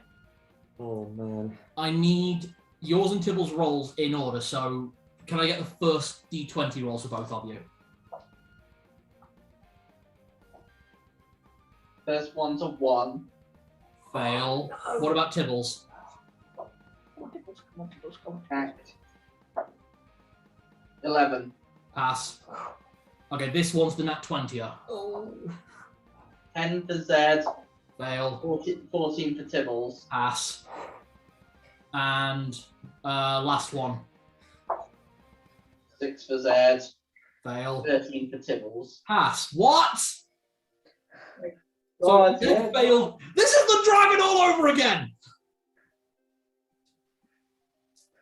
Oh man. I need yours and Tibble's rolls in order. So can I get the first D20 rolls for both of you? First one's a 1. Fail. What about Tibble's? Act. 11. Pass. Okay, this one's the nat 20er. Oh. 10 for Zed. Fail. 14 for Tibbles. Pass. And last one. 6 for Zed. Fail. 13 for Tibbles. Pass. What? God, So Zed failed. This is the dragon all over again.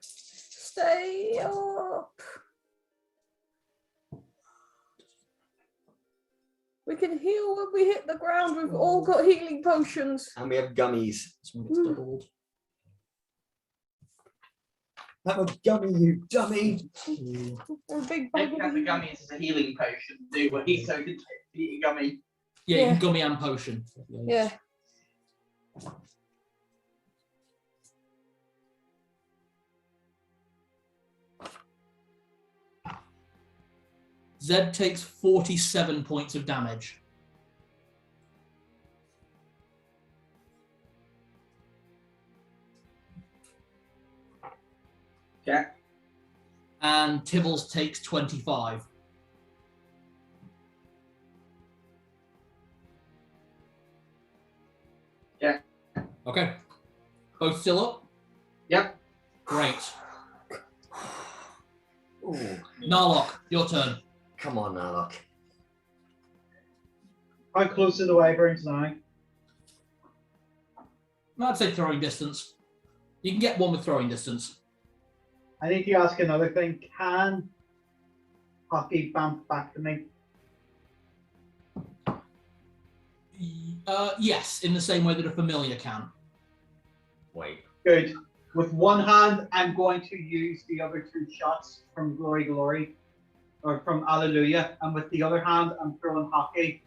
Stay up. We can heal when we hit the ground. We've all got healing potions. And we have gummies. This one gets doubled. Have a gummy, you dummy. A big bag Take of the gummies as a healing potion, do we? So you can eat a gummy. Yeah, you Yeah. can gummy and potion. Yeah. Zed takes 47 points of damage. Yeah. And Tibbles takes 25. Yeah. Okay. Both still up? Yep. Great. Ooh, Narlock, your turn. come on now, look. How close to the wyverns now? I'd say throwing distance. You can get one with throwing distance. I need to ask another thing. Can Hockey bounce back to me? Yes, in the same way that a familiar can. Wait. Good. With one hand, I'm going to use the other 2 shots from Glory Glory, or from Alleluia, and with the other hand, I'm throwing Hockey.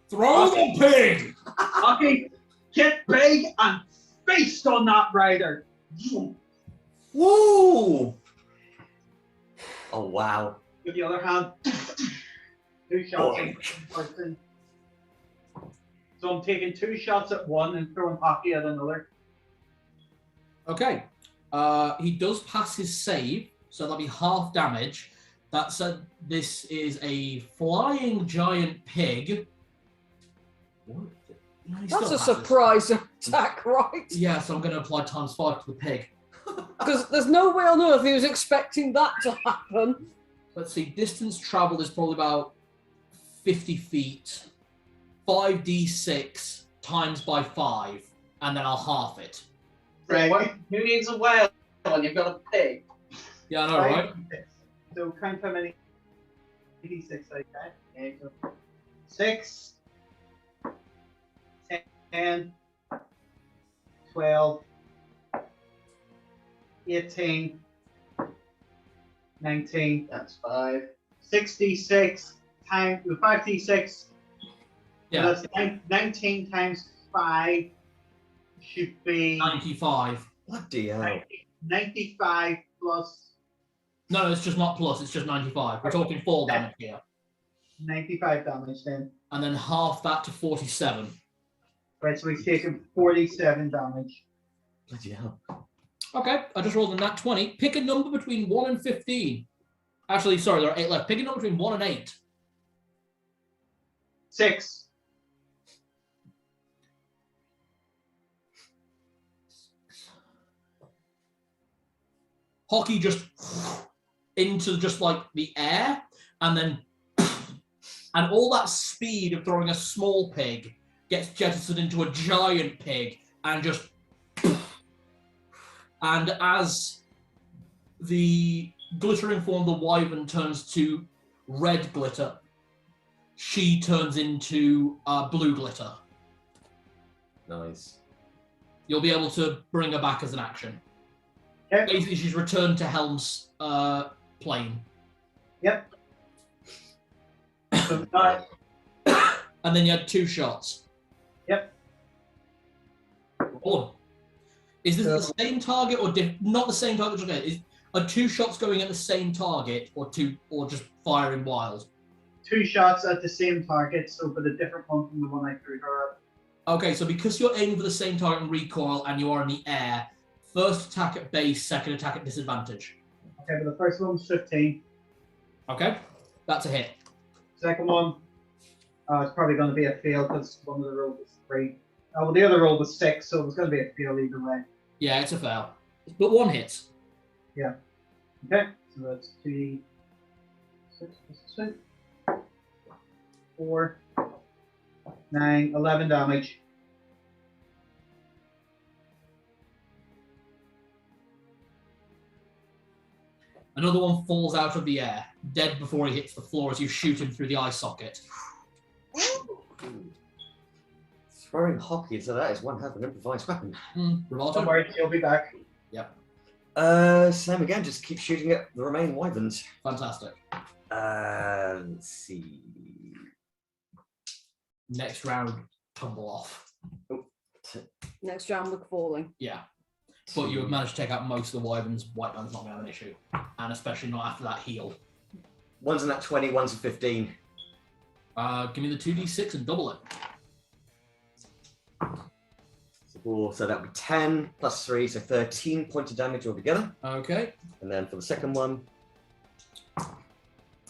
Throw the pig! Hockey, get big and feast on that rider. Woo! Oh wow. With the other hand, 2 shots at one person. So I'm taking 2 shots at one and throwing Hockey at another. Okay. He does pass his save, so that'll be half damage. That said, this is a flying giant pig. What? No, he That's still a passes. surprise attack, right? Yeah, so I'm going to apply ×5 to the pig. Because there's no way on earth he was expecting that to happen. Let's see, distance traveled is probably about 50 feet. 5d6 times by 5, and then I'll half it. Right. Who needs a whale when you've got a pig? Yeah, I know, right? So count how many d6 I got. Okay, so 6, 10, 12, 18, 19, That's 5. 66 times 5d6. Yeah, So that's 19 times 5 should be 95. Bloody hell. 95 plus No, it's just not plus, it's just 95. We're talking 4 damage here. 95 damage then. And then half that to 47. Right, so he's taken 47 damage. Bloody hell. Okay, I just rolled a nat 20. Pick a number between 1 and 15. Actually, sorry, there are 8 left. Pick a number between 1 and 8. 6. Hockey just into just like the air, and then and all that speed of throwing a small pig gets jettisoned into a giant pig and just And as the glittering form of the wyvern turns to red glitter, she turns into blue glitter. Nice. You'll be able to bring her back as an action. Okay. Basically, she's returned to Helm's plane. Yep. So, alright. And then you had 2 shots. Yep. One. Is this the same target or not the same target? Okay. Are 2 shots going at the same target or just firing wild? 2 shots at the same target, so but a different one from the one I threw her at. Okay, so because you're aiming for the same target and recoil and you are in the air, first attack at base, second attack at disadvantage. Okay, but the first one's 15. Okay, that's a hit. Second one, it's probably going to be a fail because one of the rolls was 3. Well, the other roll was 6, so it was going to be a fail either way. Yeah, it's a fail. But 1 hit. Yeah. Okay, so that's 2d6 plus 6. 4, 9, 11 damage. Another one falls out of the air, dead before he hits the floor as you shoot him through the eye socket. Throwing hockey, so that is one half an improvised weapon. Revolta? Don't worry, he'll be back. Yep. Same again, just keep shooting at the remaining wyverns. Fantastic. Let's see. Next round, tumble off. Next round, look falling. Yeah. But you have managed to take out most of the wyverns. White man's not going to have an issue. And especially not after that heal. One's in that 20, one's a 15. Give me the 2d6 and double it. So that would be 10 plus 3, so 13 points of damage altogether. Okay. And then for the second one,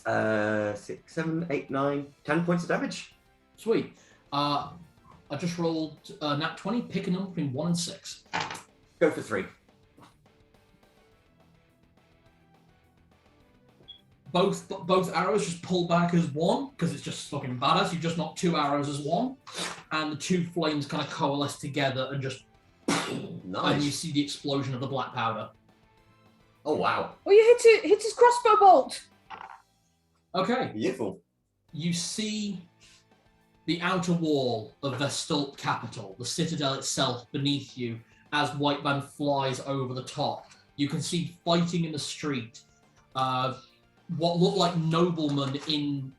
6, 7, 8, 9, 10 points of damage. Sweet. I just rolled nat 20. Pick a number between 1 and 6. Go for 3. Both arrows just pull back as 1 because it's just fucking badass. You just knock 2 arrows as 1, and the 2 flames kind of coalesce together and just. Nice. And you see the explosion of the black powder. Oh wow! Oh, you hit his crossbow bolt. Okay. Beautiful. You see the outer wall of Vesdult capital, the citadel itself beneath you, as White Man flies over the top. You can see fighting in the street. What look like noblemen in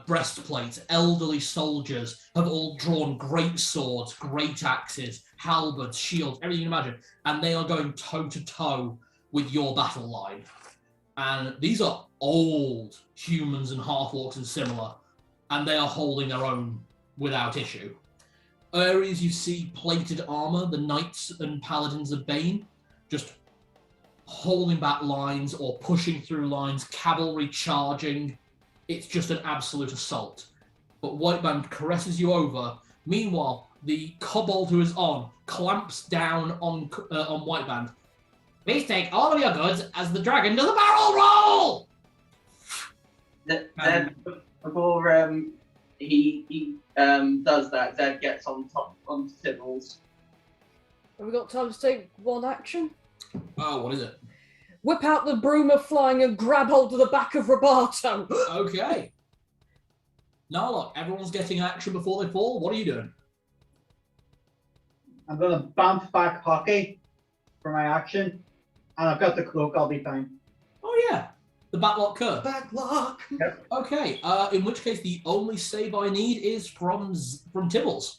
breastplates, elderly soldiers, have all drawn great swords, great axes, halberds, shields, everything you can imagine, and they are going toe to toe with your battle line. And these are old humans and half-orcs and similar, and they are holding their own without issue. Areas you see plated armor, the knights and paladins of Bane, just holding back lines or pushing through lines, cavalry charging. It's just an absolute assault. But White Band caresses you over. Meanwhile, the kobold who is on clamps down on White Band. Please take all of your goods as the dragon does a barrel roll! Then before he does that, Zed gets on Tibbles. Have we got time to take one action? Oh, what is it? Whip out the broom of flying and grab hold of the back of Roberto. Okay. Now look, everyone's getting action before they fall. What are you doing? I'm going to bounce back hockey for my action, and I've got the cloak, I'll be fine. Oh yeah, the backlock curve. Backlock. Yep. Okay, in which case the only save I need is from Tibbles.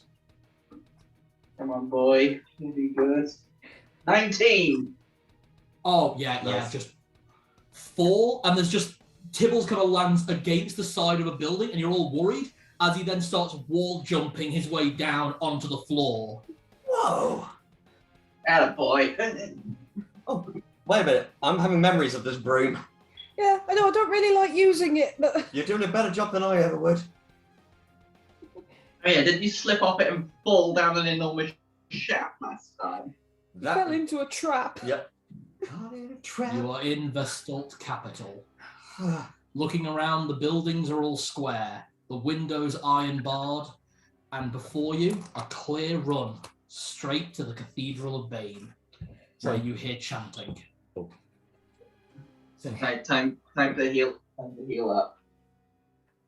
Come on, boy. You'll be good. 19! Oh, yeah, Nice. just fall, and there's just Tibbles kind of lands against the side of a building, and you're all worried as he then starts wall jumping his way down onto the floor. Whoa! Attaboy. Oh, wait a minute. I'm having memories of this broom. Yeah, I know, I don't really like using it, but You're doing a better job than I ever would. Oh yeah, did you slip off it and fall down an enormous shaft last time? I fell into a trap. Yep. Caught in a trap. You are in Vesdult capital. Looking around, the buildings are all square, the windows iron barred, and before you, a clear run straight to the Cathedral of Bane, where you hear chanting. Oh. Okay, time to heal. Time to heal up.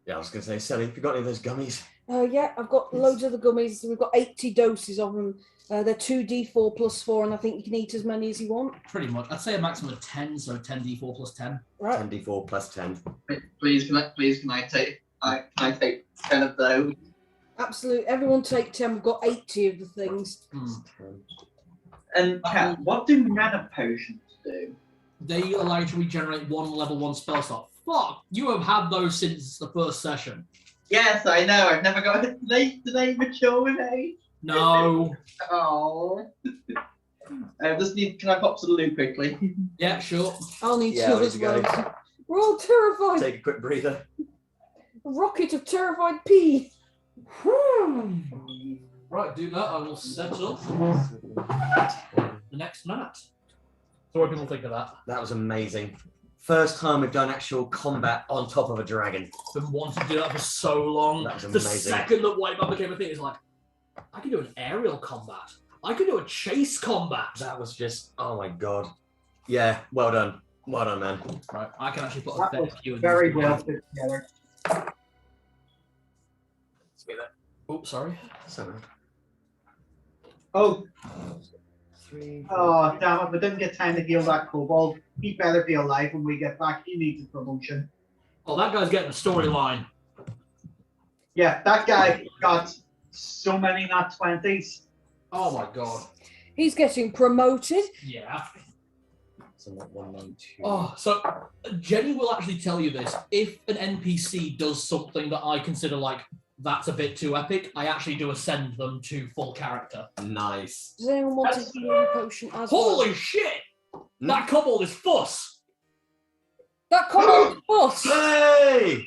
Yeah, I was going to say, Sally, have you got any of those gummies? Yeah, I've got loads of the gummies. We've got 80 doses of them. They're 2d4 plus 4, and I think you can eat as many as you want. Pretty much. I'd say a maximum of 10, so 10d4 plus 10. Right. 10d4 plus 10. Please, can I take? Can I take 10 of those? Absolutely. Everyone take 10. We've got 80 of the things. And Kat, what do mana potions do? They allow you to regenerate one level 1 spell slot. Fuck! You have had those since the first session. Yes, I know. I've never got. Do they mature with age? No. Oh. Can I pop to the loop quickly? Yeah, sure. I'll need Yeah, two I'll as need to go. well. We're all terrified. Take a quick breather. A rocket of terrified pee. Right, do that. I will set up the next mat. So what do people think of that? That was amazing. First time we've done actual combat on top of a dragon. Been wanting to do that for so long. That was The amazing. second that Wipeout became a thing, it's like, I can do an aerial combat. I can do a chase combat. That was just, oh my god. Yeah, well done. Well done, man. Right, I can actually put a That better was few in very this well now. put together. Oh, sorry. So, Oh, 3. oh, damn it! We didn't get time to heal that kobold. He better be alive when we get back. He needs a promotion. Oh, that guy's getting a storyline. Yeah, that guy got so many nat 20s. Oh my god. He's getting promoted. Yeah. So not 192. Oh, so Jenny will actually tell you this. If an NPC does something that I consider like, that's a bit too epic, I actually do ascend them to full character. Nice. Does anyone want a healing potion as well? Holy shit! That kobold is fuss! That kobold boss. Hey!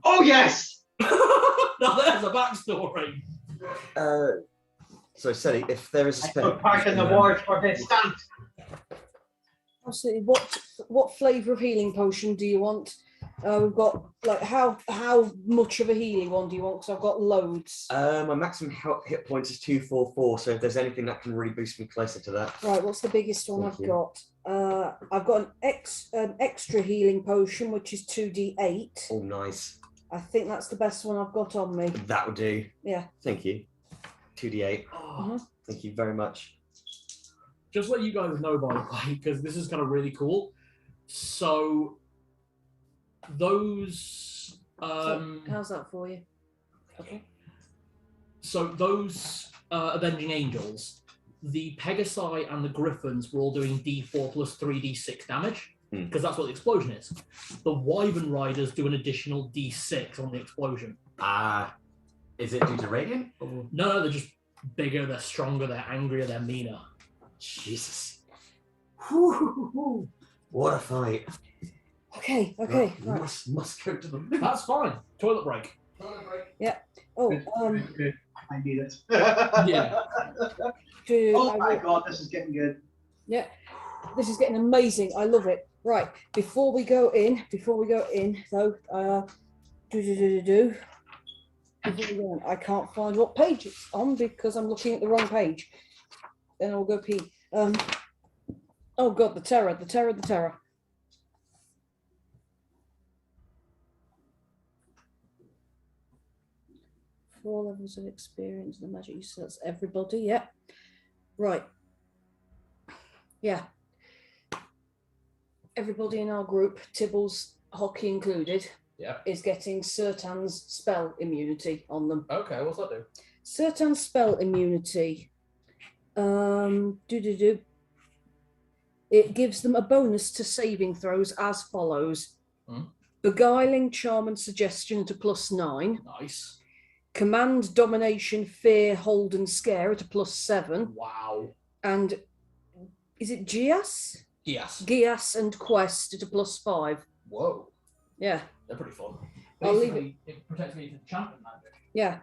Oh yes! Now there's a backstory. So, Sally, if there is a I spell. took part in the wars for this stunt. Absolutely. What flavour of healing potion do you want? We've got like how much of a healing one do you want? Because I've got loads. My maximum hit points is 244. So if there's anything that can really boost me closer to that. Right, what's the biggest one Thank I've you. got? I've got an extra healing potion, which is 2d8. Oh, nice. I think that's the best one I've got on me. That would do. Yeah. Thank you. 2d8. Oh, Thank you very much. just let you guys know, by the way, because this is kind of really cool. So those How's that for you? Okay. so those avenging angels, the Pegasi and the Griffins were all doing D4 plus 3d6 damage, because that's what the explosion is. The Wyvern Riders do an additional d6 on the explosion. Is it due to radiant? No, they're just bigger, they're stronger, they're angrier, they're meaner. Jesus. What a fight. Okay. Right, Right. Must go to the moon. That's fine. Toilet break. Oh, Good. I need it. Yeah. Oh my god, this is getting good. Yeah, this is getting amazing. I love it. Right, before we go in, though, I can't find what page it's on because I'm looking at the wrong page. Then I'll go pee. Oh god, the terror. 4 levels of experience, the magic use, so that's everybody, yeah. Right. Yeah. Everybody in our group, Tibbles, Hockey included, is getting Sertan's spell immunity on them. Okay, what's that do? Sertan's spell immunity. It gives them a bonus to saving throws as follows. Beguiling, Charm and Suggestion to +9. Nice. Command, Domination, Fear, Hold and Scare at a +7. Wow. And is it Gias? Yes. Gias and Quest at a +5. Whoa. Yeah, They're pretty fun. I'll leave Basically, it protects me from champion magic. yeah.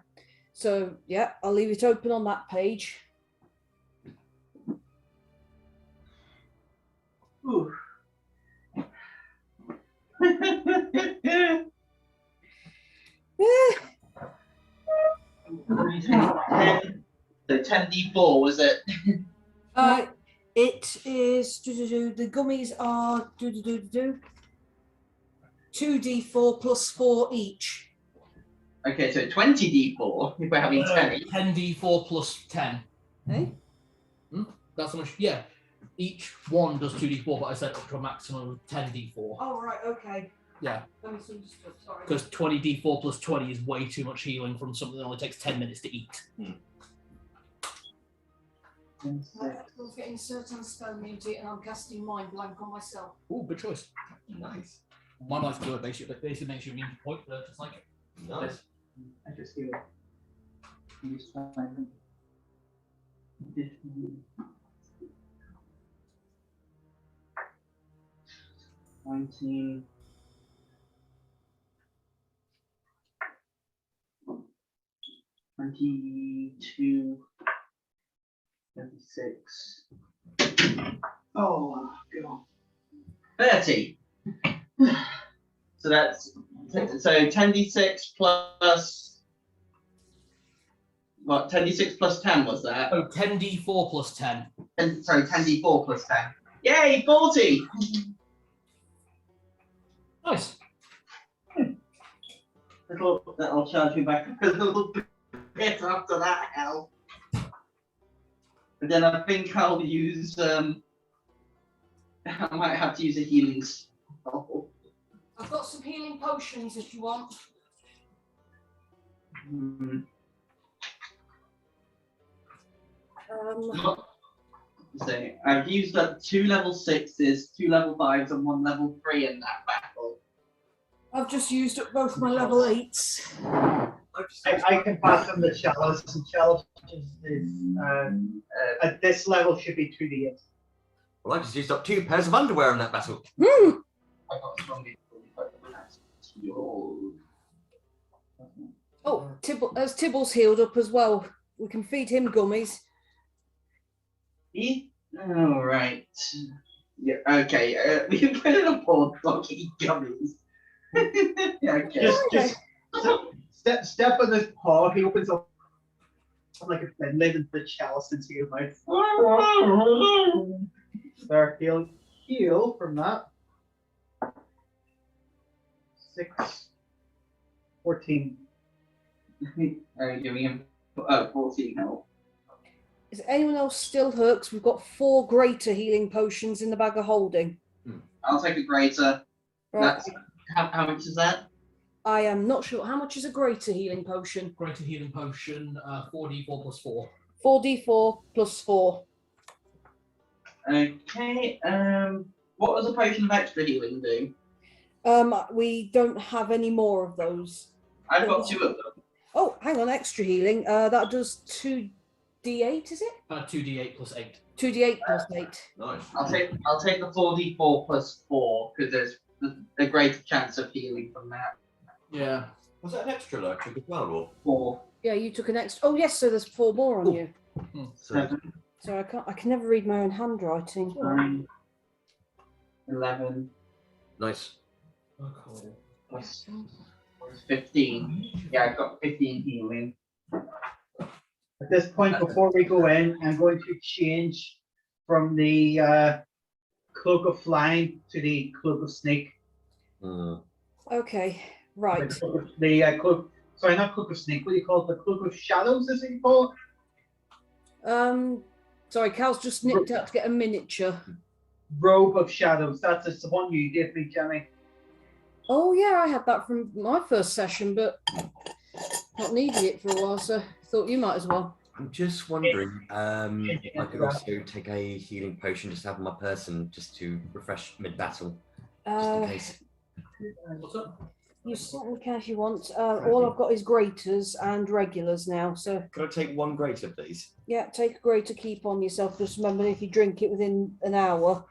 So, yeah, I'll leave it open on that page. Ooh. Yeah. So 10d4 was it? It is the gummies are 2d4 plus 4 each. Okay, so 20d4 if we're having 10. 10d4 plus 10. Hey? That's how much. Yeah, each one does 2d4, but I said up to a maximum of 10d4. Oh right, okay. Yeah. That misunderstood. Sorry. Because 20d4 plus 20 is way too much healing from something that only takes 10 minutes to eat. I'm getting certain spell immunity, and I'm casting mind blank on myself. Ooh, good choice. Nice. My mind's good. Basically makes you immune to point, but just like it. Nice. I just do it. Use time. 19. 22. 26. Oh, God. 30. So that's so 10d6 plus what? 10d6 plus 10 was that? Oh, 10d4 plus 10. Sorry, 10d4 plus 10. Yay, 40. Nice. That'll charge me back a little bit after that, hell. But then I think I'll use I might have to use a healing spell. I've got some healing potions if you want. So I've used up 2 level 6s, 2 level 5s, and 1 level 3 in that battle. I've just used up both my level 8s. I can pass them the chalice, and chalice is at this level should be 2d8. Well, I just used up 2 pairs of underwear in that battle. Hmm. I got strongly. Oh, as Tibble's healed up as well. We can feed him gummies. All right. Yeah. Okay. We can put in a board clock eat gummies. Yeah, okay. Just step on his paw. He opens up like a thin lid and the chalice into your mouth. There, he'll heal from that. 6, 14. Giving him 14 health. Is anyone else still hurt? 'Cause we've got 4 greater healing potions in the bag of holding. I'll take a greater. Right. That's how much is that? I am not sure. How much is a greater healing potion? Greater healing potion, 4d4 plus 4. 4d4 plus 4. Okay. What does a potion of extra healing do? We don't have any more of those. I've got 2 of them. Oh, hang on, extra healing. That does 2d8, is it? 2d8 plus 8. 2d8 plus 8. Nice. I'll take the 4d4 plus 4 because there's a greater chance of healing from that. Yeah. Was that an extra though? As well, or? 4. Yeah, you took an extra. Oh yes, so there's 4 more on you. So, 7, So I can never read my own handwriting. 9, 11 nice. plus 15. Yeah, I've got 15 healing. At this point, before we go in, I'm going to change from the cloak of flying to the cloak of snake. Okay, right. The cloak, sorry, not cloak of snake. What do you call it? The cloak of shadows, is it you call it? Sorry, Cal's just nipped out to get a miniature. Robe of shadows. That's it's the one you gave me, Jemmy. Oh yeah, I had that from my first session, but not needed it for a while, so thought you might as well. I'm just wondering, I could also take a healing potion just to have on my person just to refresh mid-battle, just in case. What's up? You certainly can if you want. All I've got is graters and regulars now, so Could I take 1 greater, please? yeah, take a greater, keep on yourself. Just remember, if you drink it within an hour,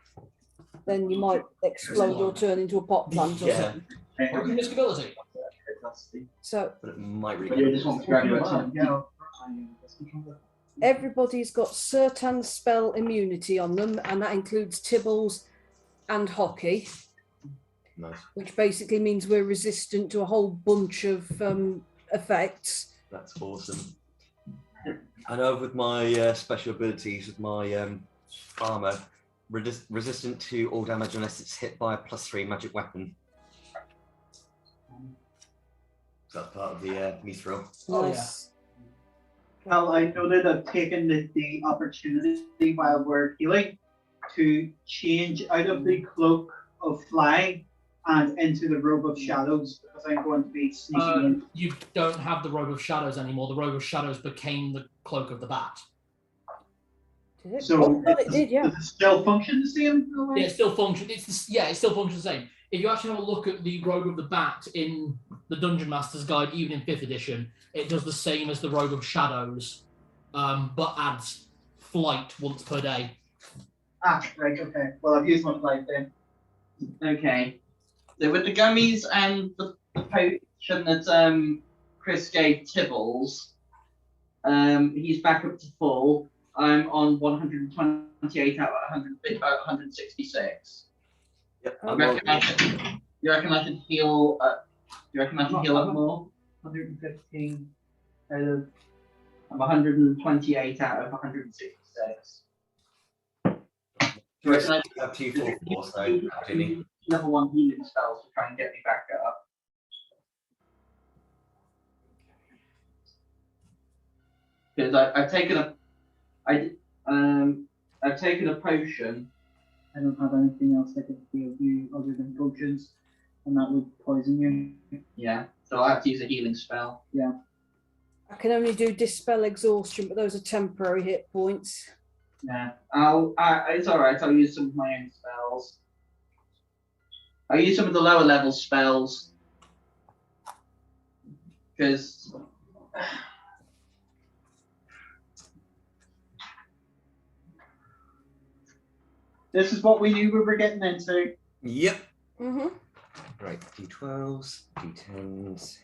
then you might explode or turn into a pot plant or something. Invisibility. So But it might But you just want to grab your time. Yeah. everybody's got certain spell immunity on them, and that includes Tibbles and Hockey, Nice. which basically means we're resistant to a whole bunch of effects. That's awesome. I know with my special abilities, with my armor, resistant to all damage unless it's hit by a +3 magic weapon. So that's part of the mithril. Oh, Nice. Well, I know that I've taken the opportunity while we're healing to change out of the cloak of flying and into the robe of shadows because I'm going to be sneaking in. You don't have the robe of shadows anymore. The robe of shadows became the cloak of the bat. Did it? So Oh, God, it did, yeah. does it still function the same? Yeah, it still functions. It still functions the same. If you actually have a look at the robe of the bat in the Dungeon Master's Guide, even in 5th edition, it does the same as the robe of shadows, but adds flight once per day. Ah, right, okay. Well, I've used my flight then. Okay. So with the gummies and the potion that Chris gave Tibbles, he's back up to full. I'm on 128 out of 166. Yep. You reckon I can heal? You reckon I can heal up more? 115 out of... I'm 128 out of 166. Do you reckon I have 244, so ideally. level 1 healing spells to try and get me back up? Because I've taken a potion. I don't have anything else that can heal you other than potions, and that would poison you. Yeah, so I have to use a healing spell. Yeah. I can only do Dispel Exhaustion, but those are temporary hit points. Yeah, it's alright, I'll use some of my own spells. I'll use some of the lower level spells. Because... This is what we knew we were getting into. Yep. Mm-hmm. Right, D12s, D10s.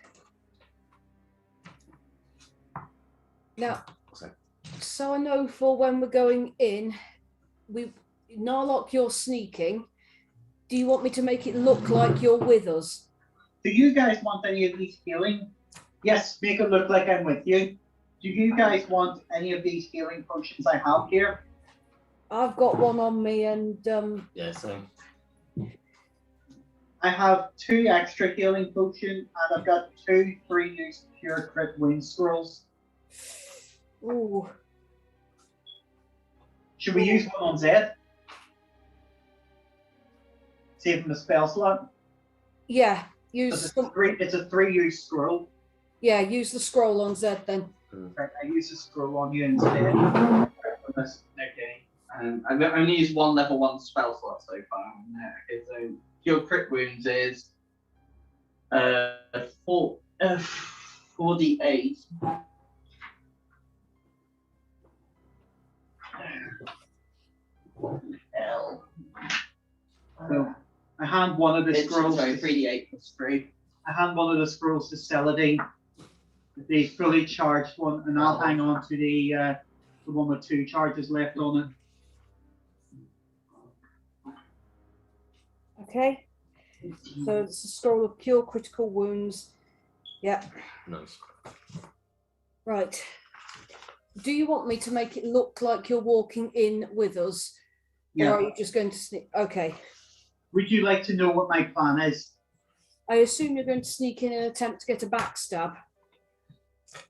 Now, So, so I know for when we're going in, Narlock, you're sneaking. Do you want me to make it look like you're with us? Do you guys want any of these healing? Yes, make it look like I'm with you. Do you guys want any of these healing potions I have here? I've got one on me, and yeah, so. I have 2 extra healing potions, and I've got 2 3-use cure crit wound scrolls. ooh, Should we use one on Zed? Save him the spell slot. yeah, use It's a 3-use scroll. yeah, use the scroll on Zed then. Right, I use the scroll on you instead. Okay. I've only used one level 1 spell slot so far. Okay, so Cure Crit Wounds is 48. L. So I hand one of the scrolls. Sorry, 3d8 plus 3. I hand one of the scrolls to Celadine, the fully charged one, and I'll hang on to the one with 2 charges left on it. Okay, so it's a scroll of cure critical wounds. Yeah, Nice. right. Do you want me to make it look like you're walking in with us? Yeah. Or are you just going to sneak? Okay. Would you like to know what my plan is? I assume you're going to sneak in and attempt to get a backstab.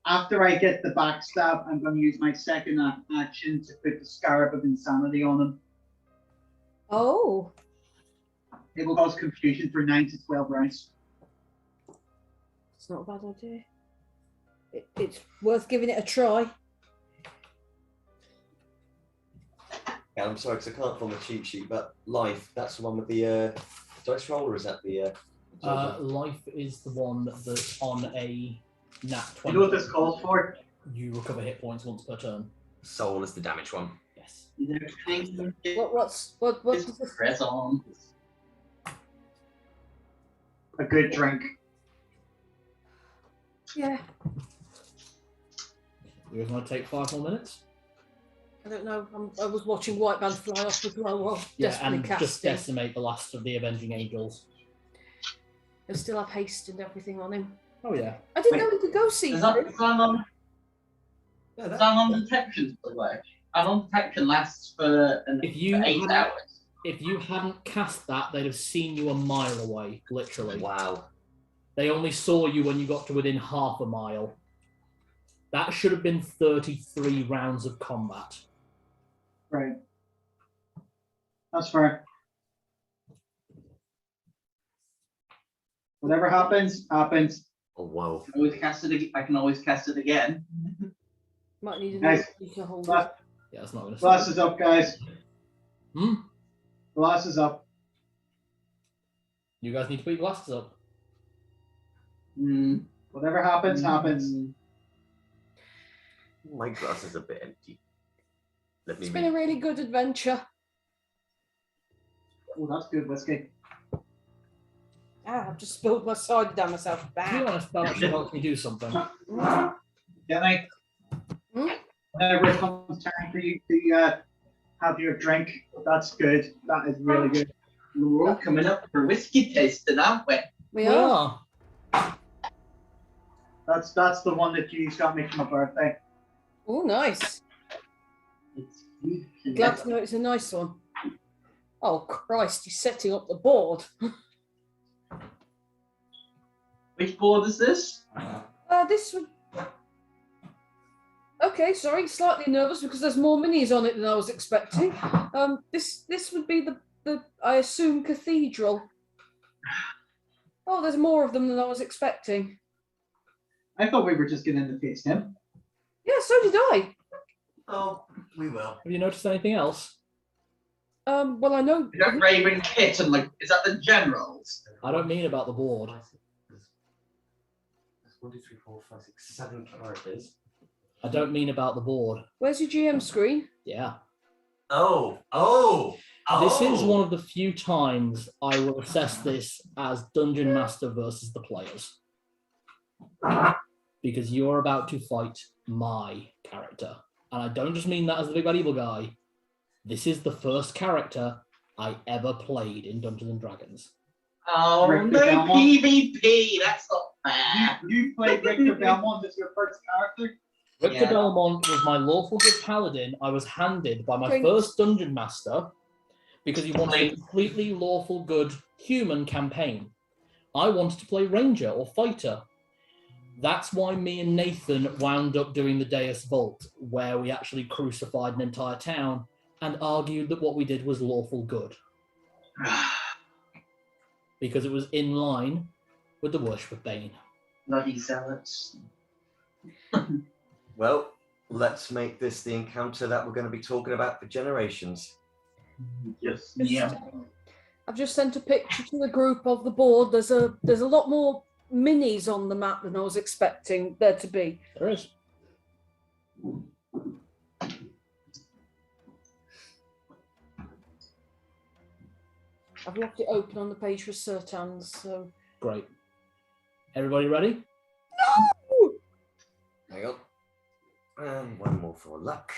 After I get the backstab, I'm going to use my second action to put the Scarab of Insanity on him. Oh, It will cause confusion for 9 to 12 rounds. it's not a bad idea. It's worth giving it a try. Yeah, I'm sorry because I can't find the cheat sheet, but life, that's the one with the dice roll, or is that the Life is the one that's on a nat 20. You know what this calls for? You recover hit points once per turn. soul is the damage one? Yes. What does this? Press on. A good drink. Yeah, You guys want to take 5 more minutes? I don't know. I was watching White Band fly off as well while Yeah, desperately and just casting. decimate the last of the Avenging Angels. He'll still have haste and everything on him. Oh yeah. I didn't know he could go see. Is that the plan on? Yeah, Does non-detection still work? Our non-detection lasts for If you 8 hadn't- hours. If you hadn't cast that, they'd have seen you a mile away, literally. wow. They only saw you when you got to within half a mile. That should have been 33 rounds of combat. Right. That's fair. Whatever happens, happens. Oh, whoa. I can always cast it again. Might need a Guys, new to hold Glass, it. Yeah, it's not going to glasses up, guys. Glasses up. You guys need to put your glasses up. Whatever happens, happens. My glass is a bit empty. Let me It's been a really good adventure. Oh, that's good whiskey. I've just spilled my cider down myself. To be Bad. honest, that actually helps me do something. Jenny, whenever it comes time for you to have your drink, that's good. That is really good. We're all coming up for whiskey tasting, aren't we? We are. That's the one that you got me for my birthday. Oh, nice. It's good. Glad to know it's a nice one. Oh, Christ, he's setting up the board. Which board is this? This would. Okay, sorry, slightly nervous because there's more minis on it than I was expecting. This would be the I assume cathedral. Oh, there's more of them than I was expecting. I thought we were just getting to face him. Yeah, so did I. Oh, we will. Have you noticed anything else? Well, I know. You got Raven Kit and is that the generals? I don't mean about the board. There's 1, 2, 3, 4, 5, 6, 7 characters. I don't mean about the board. Where's your GM screen? Yeah. Oh. This is one of the few times I will assess this as Dungeon Master versus the players. Because you're about to fight my character. And I don't just mean that as the big bad evil guy. This is the first character I ever played in Dungeons and Dragons. Oh, Richter no Belmont. PvP. That's not fair. You played Richter Belmont as your first character? Richter Yeah. Belmont was my lawful good paladin I was handed by my Drinks. first dungeon master because he wanted a completely lawful good human campaign. I wanted to play ranger or fighter. That's why me and Nathan wound up doing the Deus Vult, where we actually crucified an entire town and argued that what we did was lawful good. Because it was in line with the worship of Bane. Bloody zealots. Well, let's make this the encounter that we're going to be talking about for generations. Yes. Yeah. I've just sent a picture to the group of the board. There's a lot more minis on the map than I was expecting there to be. There is. I've left it open on the page for Sertans, so. Great. Everybody ready? Hang on. And one more for luck.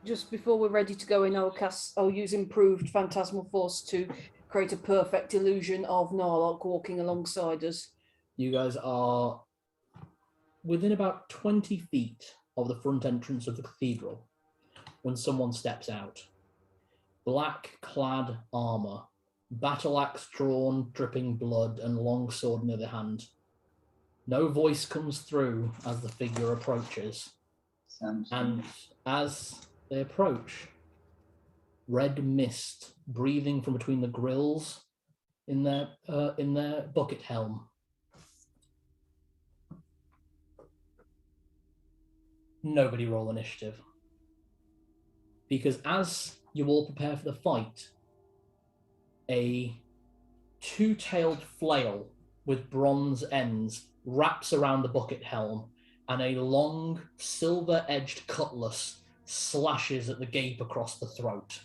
Just before we're ready to go in, I'll use improved phantasmal force to create a perfect illusion of Narlock walking alongside us. You guys are within about 20 feet of the front entrance of the cathedral when someone steps out. Black clad armor, battle axe drawn, dripping blood, and long sword in the other hand. No voice comes through as the figure approaches. And as they approach, red mist breathing from between the grills in their bucket helm. Nobody roll initiative. Because as you all prepare for the fight, a two-tailed flail with bronze ends wraps around the bucket helm, and a long, silver-edged cutlass slashes at the gape across the throat.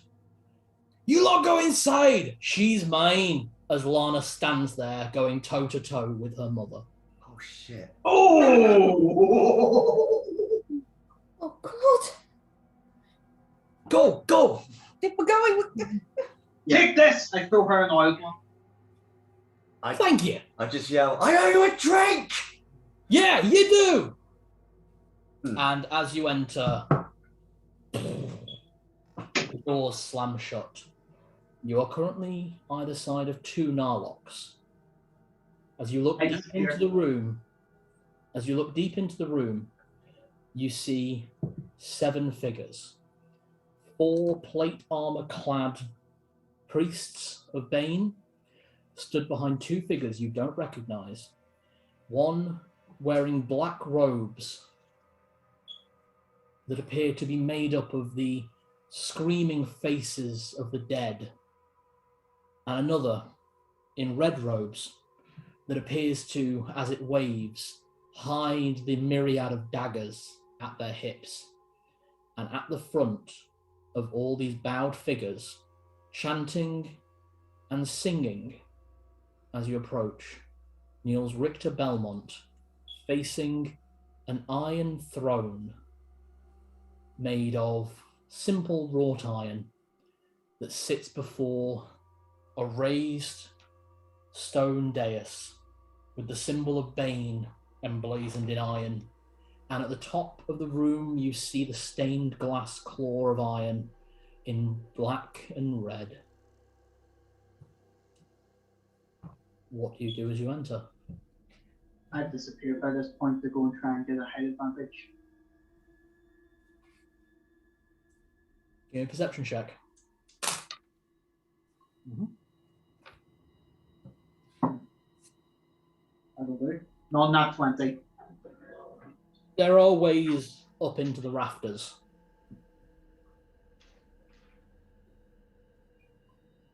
You lot go inside! She's mine! As Lana stands there, going toe-to-toe with her mother. Oh, shit. Oh! Oh, God! Go! Go! We're going! Take this! I throw her an oil one. Thank you! I just yell, I owe you a drink! Yeah, you do! And as you enter, the doors slam shut. You are currently either side of 2 Narlocks. As you look deep into the room, you see 7 figures. 4 plate armor clad priests of Bane stood behind 2 figures you don't recognize. One wearing black robes that appear to be made up of the screaming faces of the dead, and another in red robes that appears to, as it waves, hide the myriad of daggers at their hips. And at the front of all these bowed figures, chanting and singing as you approach, kneels Richter Belmont, facing an iron throne made of simple wrought iron that sits before a raised stone dais with the symbol of Bane emblazoned in iron. And at the top of the room, you see the stained glass claw of iron in black and red. What do you do as you enter? I'd disappear by this point to go and try and get a height advantage. Give me a perception check. That'll do. No, not 20. There are ways up into the rafters.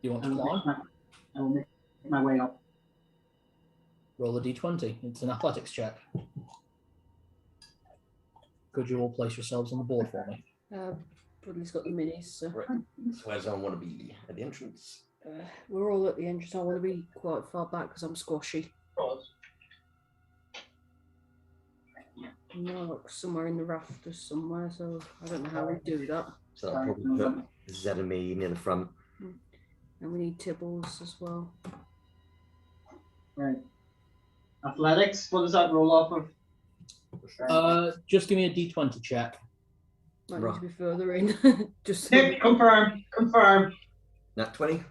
Do you want to climb? I will make my way up. Roll a d20. It's an athletics check. Could you all place yourselves on the board for me? Bradley's got the minis, so Right. So where's I want to be? At the entrance? we're all at the entrance. I want to be quite far back because I'm squashy. No, like somewhere in the rafters somewhere, so I don't know how we do that. So I'll probably put Zed and me near the front. And we need Tibbles as well. Right. Athletics, what does that roll off of? Just give me a d20 check. Might need to be further in. Just Confirm. Nat 20?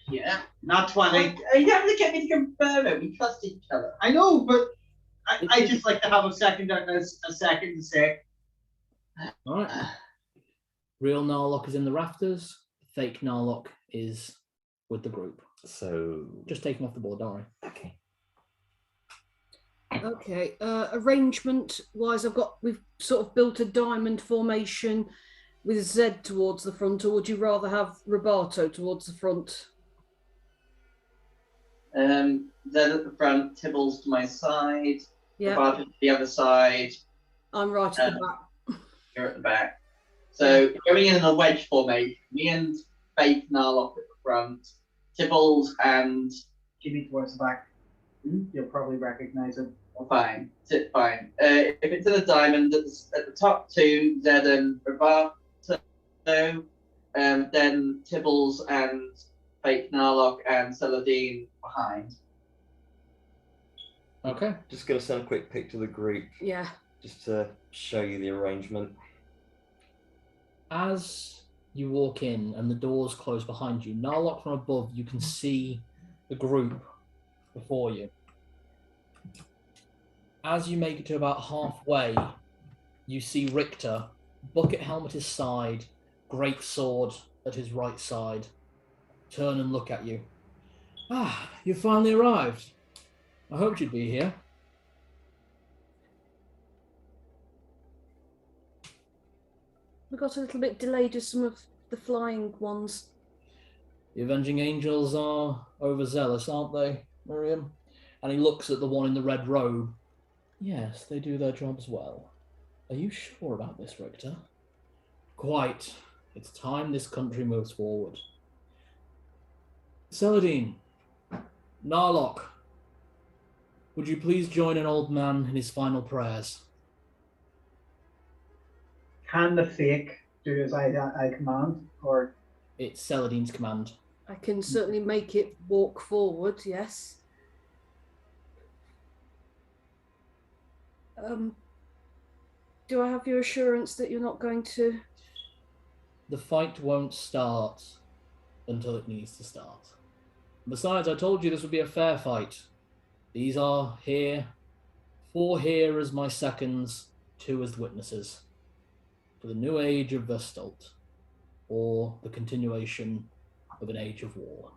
Yeah, not 20. You have to get me to confirm it. We trust each other. I know, but I just like to have a second to say. All right. Real Narlock is in the rafters. Fake Narlock is with the group. So Just take him off the board, don't worry. okay. Okay. Arrangement wise, we've sort of built a diamond formation with Zed towards the front, or would you rather have Roberto towards the front? Then at the front, Tibbles to my side, Yeah, Roberto to the other side, I'm right at the back. you're at the back. So going in a wedge formation, me and Faith Narlock at the front, Tibbles and Jimmy towards the back. You'll probably recognize him. fine, sit fine. If it's in a diamond, at the top 2, Zed and Roberto, then Tibbles and Faith Narlock and Celadine behind. Okay. Just going to send a quick pic to the group Yeah. just to show you the arrangement. As you walk in and the doors close behind you, Narlock from above, you can see the group before you. As you make it to about halfway, you see Richter, bucket helmet at his side, great sword at his right side, turn and look at you. Ah, you finally arrived. I hoped you'd be here. We got a little bit delayed with some of the flying ones. The Avenging Angels are overzealous, aren't they, Miriam? And he looks at the one in the red robe. Yes, they do their jobs well. Are you sure about this, Richter? Quite. It's time this country moves forward. Celadine, Narlock, would you please join an old man in his final prayers? Can the fake do as I command, or It's Celadine's command. I can certainly make it walk forward, yes. do I have your assurance that you're not going to? The fight won't start until it needs to start. Besides, I told you this would be a fair fight. These are here, 4 here as my seconds, 2 as witnesses, for the new age of Vesdult, or the continuation of an age of war.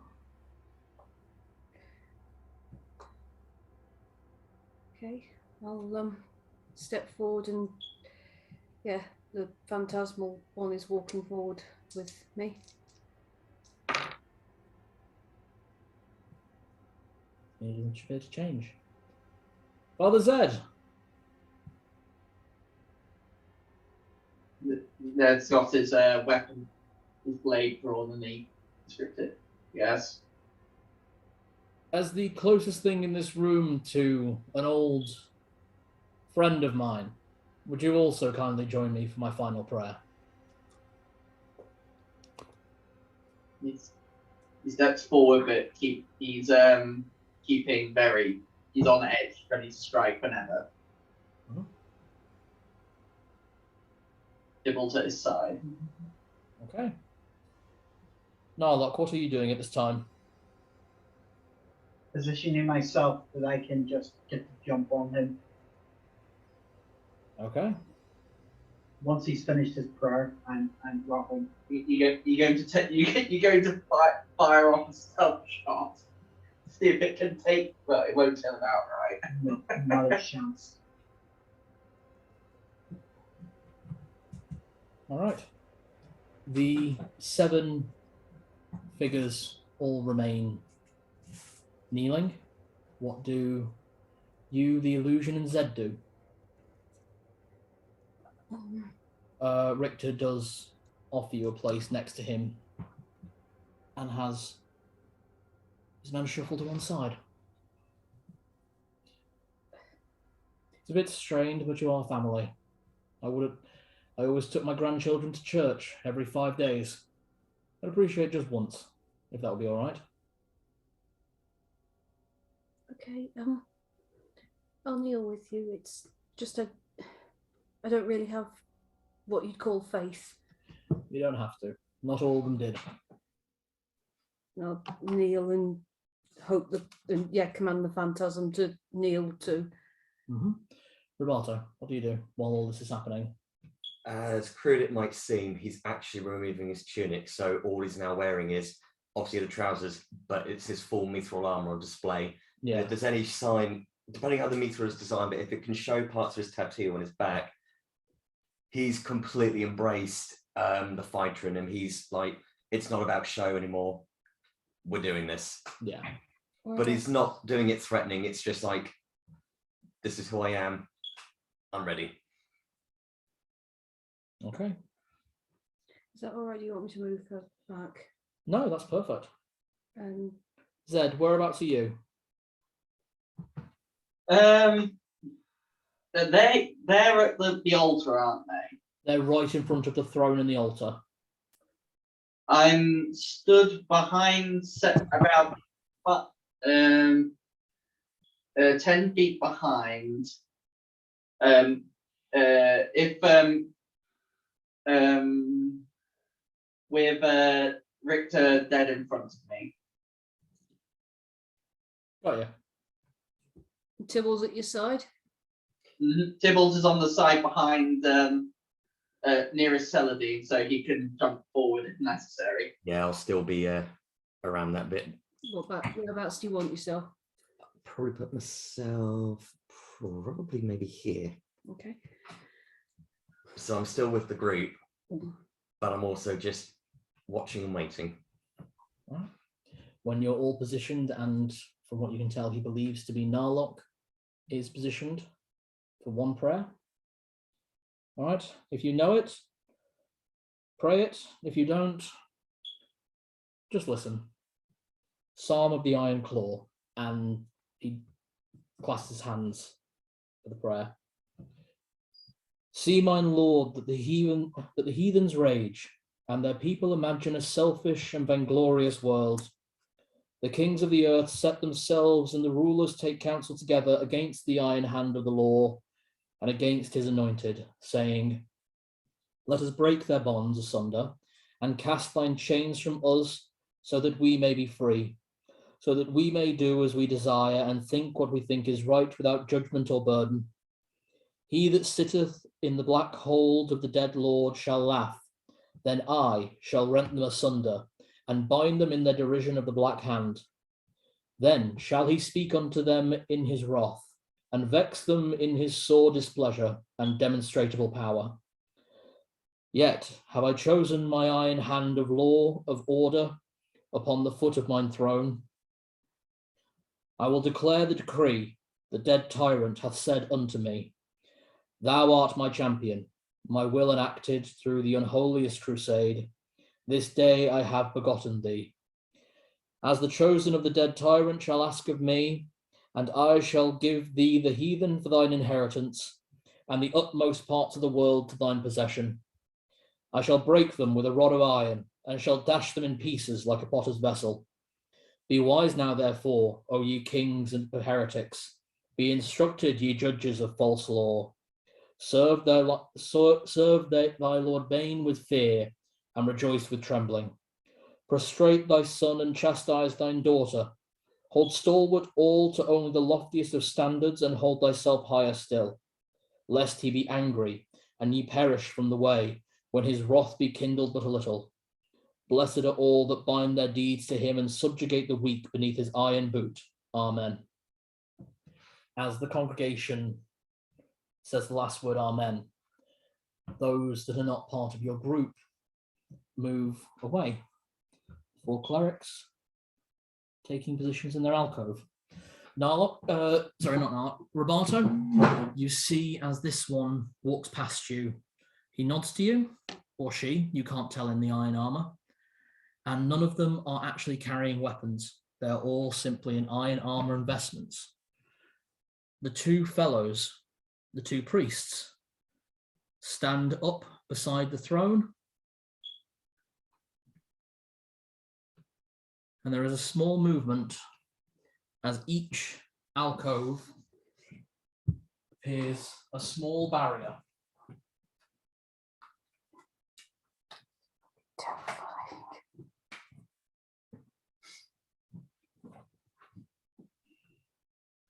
Okay, I'll step forward and yeah, the phantasmal one is walking forward with me. It should be able to change. Father Zed. Zed's got his weapon, his blade drawn, and he restricted. Yes. As the closest thing in this room to an old friend of mine, would you also kindly join me for my final prayer? He steps forward, but he's keeping he's on edge, ready to strike whenever. Mhm. Dibbles at his side. Okay. Narlock, what are you doing at this time? Positioning myself that I can just get the jump on him Okay. once he's finished his prayer and dropping. You're going to fire off a stealth shot. See if it can take. Well, it won't turn out right. No, not a chance. All right. The 7 figures all remain kneeling. What do you, the illusion, and Zed do? Richter does offer you a place next to him and has his man shuffled to one side. It's a bit strained, but you are family. I always took my grandchildren to church every 5 days. I'd appreciate just once, if that would be all right. Okay, I'll kneel with you. It's just I don't really have what you'd call faith. You don't have to. Not all of them did. I'll kneel and hope that, and yeah, command the phantasm to kneel too. Mm-hmm. Roberto, what do you do while all this is happening? As crude it might seem, he's actually removing his tunic, so all he's now wearing is obviously the trousers, but it's his full mithril armor on display. Yeah. And if there's any sign, depending how the mithril is designed, but if it can show parts of his tattoo on his back, he's completely embraced the fighter in him. He's like, it's not about show anymore. We're doing this. Yeah. But he's not doing it threatening. It's just like, this is who I am. I'm ready. Okay. Is that all right? Do you want me to move her back? No, that's perfect. And Zed, whereabouts are you? They're at the altar, aren't they? They're right in front of the throne and the altar. I'm stood behind, about 10 feet behind. With Richter dead in front of me. Got you. Tibble's at your side. Tibbles is on the side behind nearest Celadine, so he can jump forward if necessary. Yeah, I'll still be around that bit. Whereabouts do you want yourself? Probably put myself probably maybe here. Okay. So I'm still with the group, but I'm also just watching and waiting. All right. When you're all positioned, and from what you can tell, he believes to be Narlock is positioned for one prayer. All right. If you know it, pray it. If you don't, just listen. Psalm of the Iron Claw, and he clasps his hands for the prayer. See, mine lord, that the heathens rage, and their people imagine a selfish and vainglorious world. The kings of the earth set themselves, and the rulers take counsel together against the iron hand of the law, and against his anointed, saying, let us break their bonds asunder, and cast thine chains from us, so that we may be free, so that we may do as we desire, and think what we think is right without judgment or burden. He that sitteth in the black hold of the dead Lord shall laugh, then I shall rent them asunder, and bind them in their derision of the black hand. Then shall he speak unto them in his wrath, and vex them in his sore displeasure and demonstrable power. Yet have I chosen my iron hand of law, of order, upon the foot of mine throne. I will declare the decree. The dead tyrant hath said unto me, thou art my champion, my will enacted through the unholiest crusade. This day I have begotten thee. As the chosen of the dead tyrant shall ask of me, and I shall give thee the heathen for thine inheritance, and the utmost parts of the world to thine possession. I shall break them with a rod of iron, and shall dash them in pieces like a potter's vessel. Be wise now, therefore, O ye kings and heretics. Be instructed, ye judges of false law. Serve thy Lord Bane with fear, and rejoice with trembling. Prostrate thy son and chastise thine daughter. Hold stalwart all to only the loftiest of standards, and hold thyself higher still, lest he be angry, and ye perish from the way, when his wrath be kindled but a little. Blessed are all that bind their deeds to him, and subjugate the weak beneath his iron boot. Amen. As the congregation says the last word, Amen, those that are not part of your group move away. 4 clerics taking positions in their alcove. Roberto, you see as this one walks past you, he nods to you, or she, you can't tell in the iron armor, and none of them are actually carrying weapons. They're all simply in iron armor and vestments. The 2 fellows, the 2 priests, stand up beside the throne, and there is a small movement as each alcove appears a small barrier.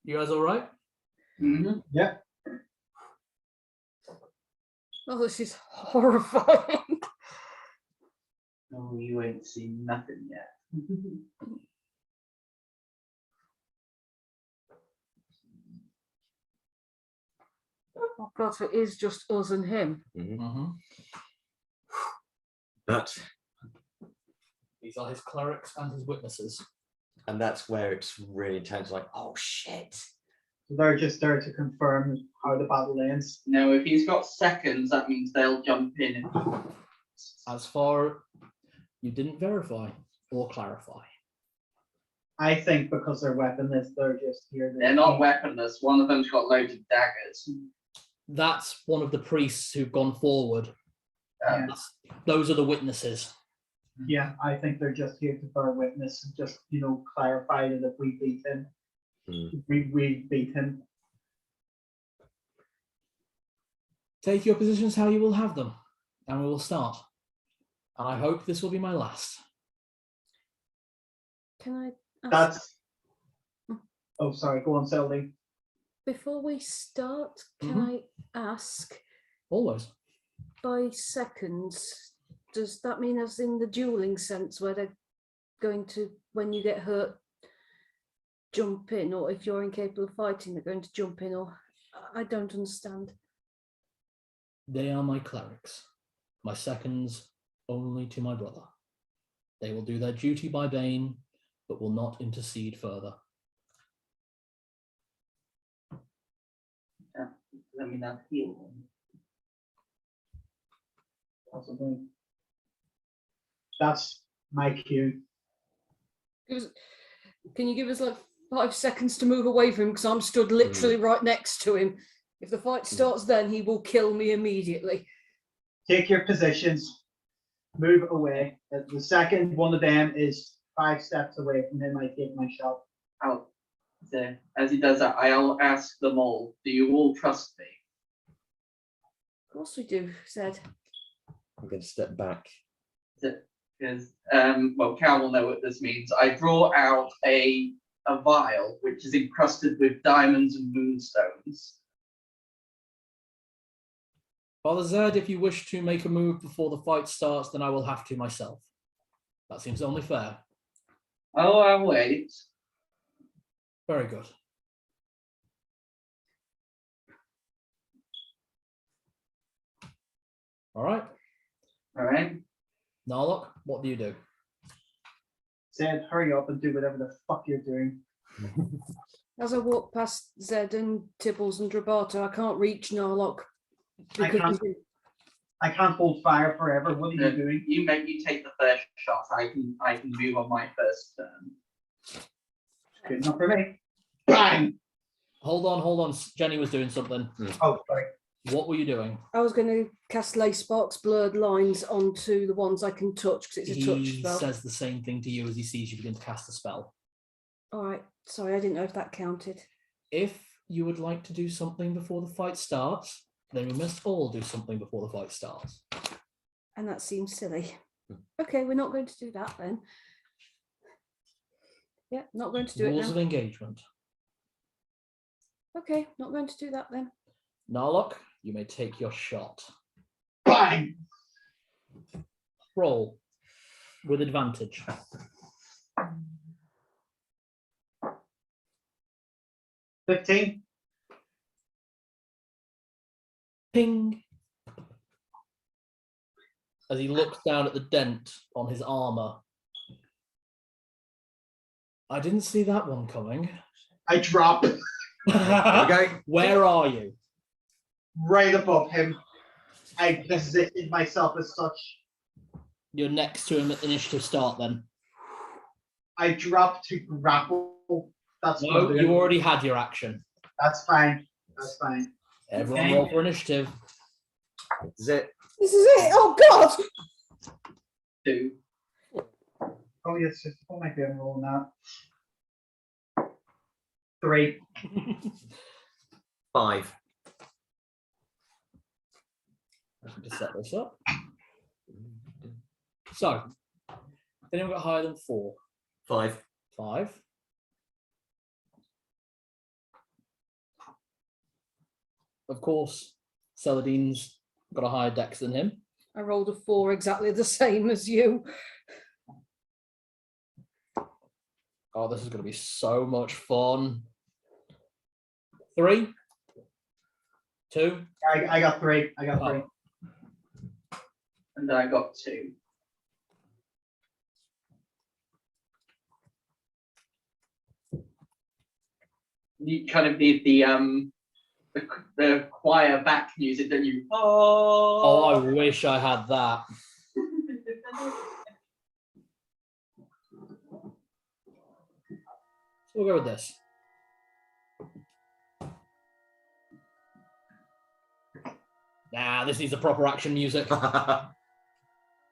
You guys all right? Mm-hmm. Yeah. Oh, this is horrifying. Oh, you ain't seen nothing yet. Oh God, so it is just us and him. But These are his clerics and his witnesses. and that's where it's really intense, like, oh shit. They're just there to confirm how the battle ends. No, if he's got seconds, that means they'll jump in. As far you didn't verify or clarify. I think because they're weaponless, they're just here. They're not weaponless. One of them's got loads of daggers. That's one of the priests who've gone forward. Yeah. Those are the witnesses. Yeah, I think they're just here to bear witness and just, clarify that if we beat him, we beat him. Take your positions how you will have them, and we will start. And I hope this will be my last. Can I ask, That's. Oh, sorry. Go on, Selby. before we start, can I ask, Always. by seconds, does that mean as in the dueling sense where they're going to, when you get hurt, jump in, or if you're incapable of fighting, they're going to jump in, or I don't understand. They are my clerics, my seconds only to my brother. They will do their duty by Bane, but will not intercede further. Let me not heal him. Possibly. That's my cue. Can you give us like 5 seconds to move away from him, because I'm stood literally right next to him. If the fight starts then, he will kill me immediately. Take your positions. Move away. The second one of them is 5 steps away from him, I take my shot. So as he does that, I'll ask them all, do you all trust me? course we do, Zed. I'm going to step back. Because, well, Cal will know what this means. I draw out a vial which is encrusted with diamonds and moonstones. Father Zed, if you wish to make a move before the fight starts, then I will have to myself. That seems only fair. Oh, I'll wait. Very good. All right. All right. Narlock, what do you do? Zed, hurry up and do whatever the fuck you're doing. As I walk past Zed and Tibbles and Drabato, I can't reach Narlock. I can't hold fire forever. What are you doing? You take the first shot. I can move on my first turn. Good enough for me. Bang! Hold on. Jenny was doing something. Oh, sorry. What were you doing? I was going to cast Leyspark's blurred lines onto the ones I can touch because it's a touch He spell. says the same thing to you as he sees you begin to cast a spell. All right. Sorry, I didn't know if that counted. If you would like to do something before the fight starts, then we must all do something before the fight starts. And that seems silly. Okay, we're not going to do that then. Yeah, not going to do Rules it of now. engagement. Okay, not going to do that then. Narlock, you may take your shot. Bang! Roll with advantage. $15. Ping. As he looks down at the dent on his armor. I didn't see that one coming. I drop Okay. Where are you? right above him. I positioned myself as such. You're next to him at initiative start then. I drop to grapple. That's what I'm No, doing. you already had your action. That's fine. That's fine. Everyone Okay. roll for initiative. Is it? This is it. Oh God! 2. Oh yes, what am I doing rolling that? 3. 5. To set this up. So, anyone got higher than 4? 5. 5. Of course, Saladin's got a higher dex than him. I rolled a 4, exactly the same as you. Oh, this is going to be so much fun. 3, 2. I got 3. I got 3. And I got 2. You kind of need the choir back music, don't you? Oh, I wish I had that. So we'll go with this. Nah, this needs a proper action music. Not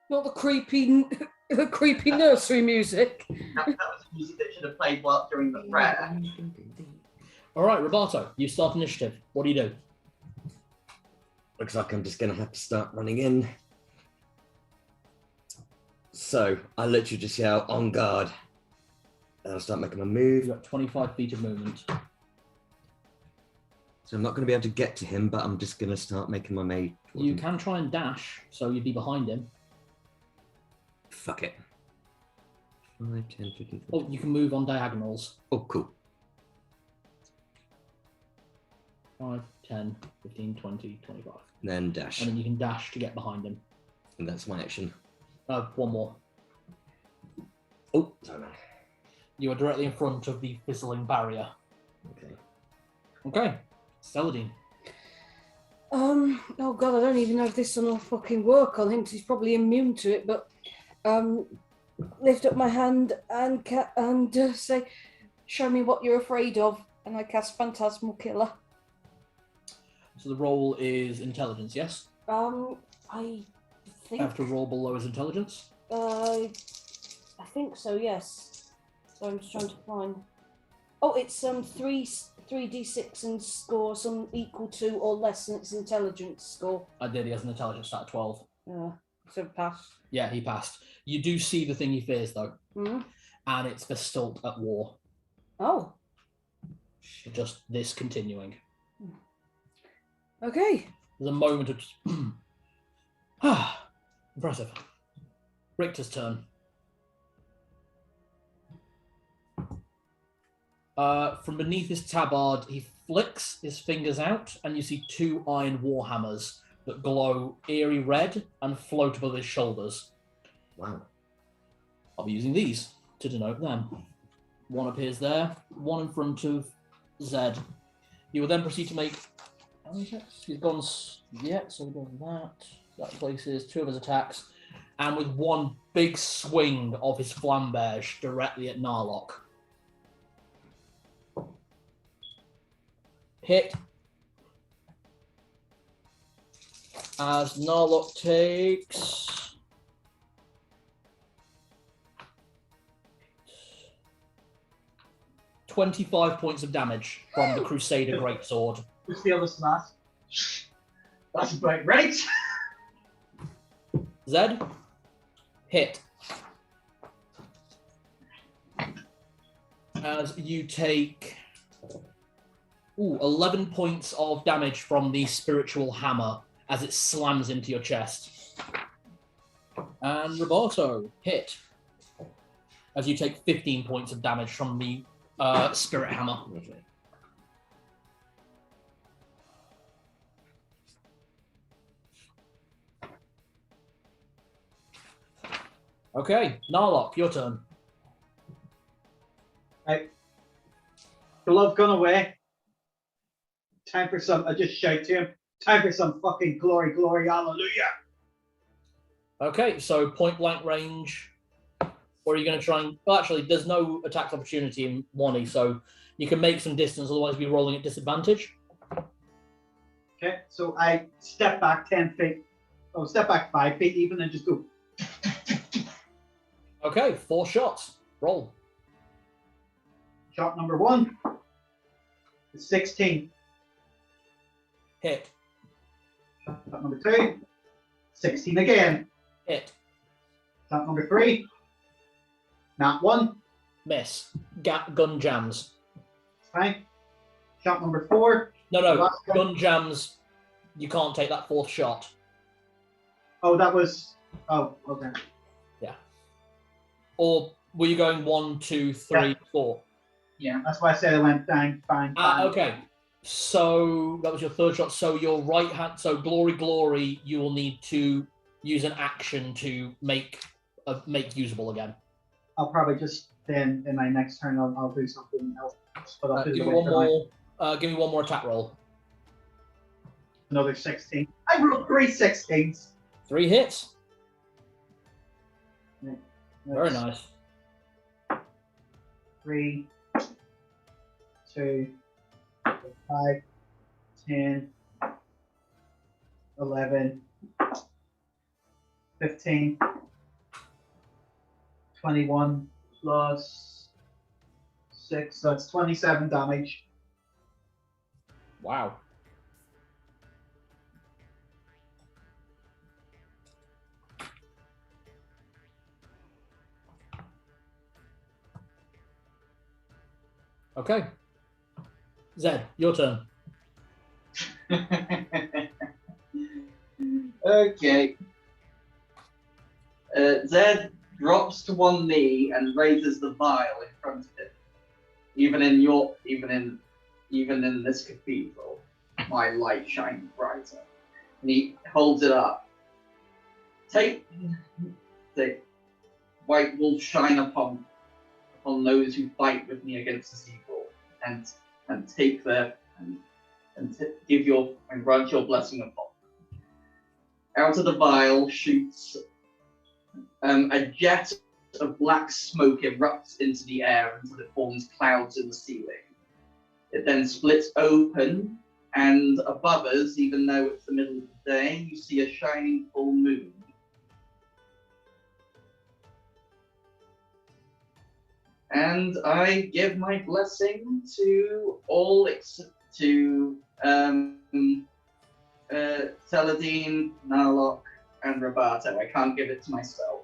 the creepy nursery music. That was music that should have played while during the prayer. All right, Roberto, you start initiative. What do you do? Looks like I'm just going to have to start running in. So I literally just yell, on guard. And I'll start making my move. You've got 25 feet of movement. So I'm not going to be able to get to him, but I'm just going to start making my way. You can try and dash, so you'd be behind him. Fuck it. 5, 10, 15, 20. Oh, you can move on diagonals. Oh, cool. 5, 10, 15, 20, 25. Then dash. And then you can dash to get behind him. And that's my action. One more. Oh, sorry, man. You are directly in front of the fizzling barrier. Okay. Okay, Saladin. Oh God, I don't even know if this will fucking work on him because he's probably immune to it. But lift up my hand and say, "Show me what you're afraid of," and I cast Phantasmal Killer. So the roll is intelligence, yes? I think. I have to roll below his intelligence. I think so. Yes. So I'm just trying to find. Oh, it's 3 3d6 and score some equal to or less than its intelligence score? I did. He has an intelligence stat of 12. So pass. Yeah, he passed. You do see the thing he fears, though. Mm. And it's Vesdult at war. Oh. Just this continuing. Okay. There's a moment of just... impressive. Richter's turn. From beneath his tabard, he flicks his fingers out, and you see 2 iron warhammers that glow eerie red and float above his shoulders. Wow. I'll be using these to denote them. One appears there, one in front of Zed. You will then proceed to make... How many attacks? He's gone... Yeah, so we've got that. That places 2 of his attacks. And with one big swing of his flamberge directly at Narlock. Hit. As Narlock takes... 25 points of damage from the Crusader Greatsword. What's the other smash? That's about right. Zed, hit. As you take 11 points of damage from the spiritual hammer as it slams into your chest. And Roberto, hit. As you take 15 points of damage from the spirit hammer. Okay, Narlock, your turn. Right. Glove gone away. Time for some, I just shout to him, time for some fucking glory, glory, hallelujah. Okay, so point blank range. Or are you going to try and... Well, actually, there's no attack opportunity in 1E, so you can make some distance, otherwise be rolling at disadvantage. Okay, so I step back 10 feet. Oh, step back 5 feet even and just go. Okay, 4 shots. Roll. Shot number 1 is 16. Hit. Shot number 2, 16 again. Hit. Shot number 3, not 1. Miss. Gun jams. Fine. Shot number 4. No, gun jams. You can't take that 4th shot. Oh, that was... Oh, okay. Yeah. Or were you going 1, 2, 3, Yeah. 4? Yeah, that's why I said I went bang, bang, bang. Okay. So that was your 3rd shot. So your right hand... So glory, glory, you will need to use an action to make usable again. I'll probably just then in my next turn I'll do something else. But I'll do Give the me way one more. Give me one more attack roll. Another 16. I rolled 3 16s. 3 hits. Yeah, Very that's nice. 3, 2, 5, 10, 11, 15, 21 plus 6, so it's 27 damage. Wow. Okay. Zed, your turn. Okay. Zed drops to one knee and raises the vial in front of him. Even in this cathedral, my light shines brighter. And he holds it up. Take white wolf shine upon those who fight with me against this evil, and take their and give your and grant your blessing upon them. Out of the vial shoots a jet of black smoke erupts into the air until it forms clouds in the ceiling. It then splits open, and above us, even though it's the middle of the day, you see a shining full moon. And I give my blessing to all Celadine, Narlock, and Roberto. I can't give it to myself.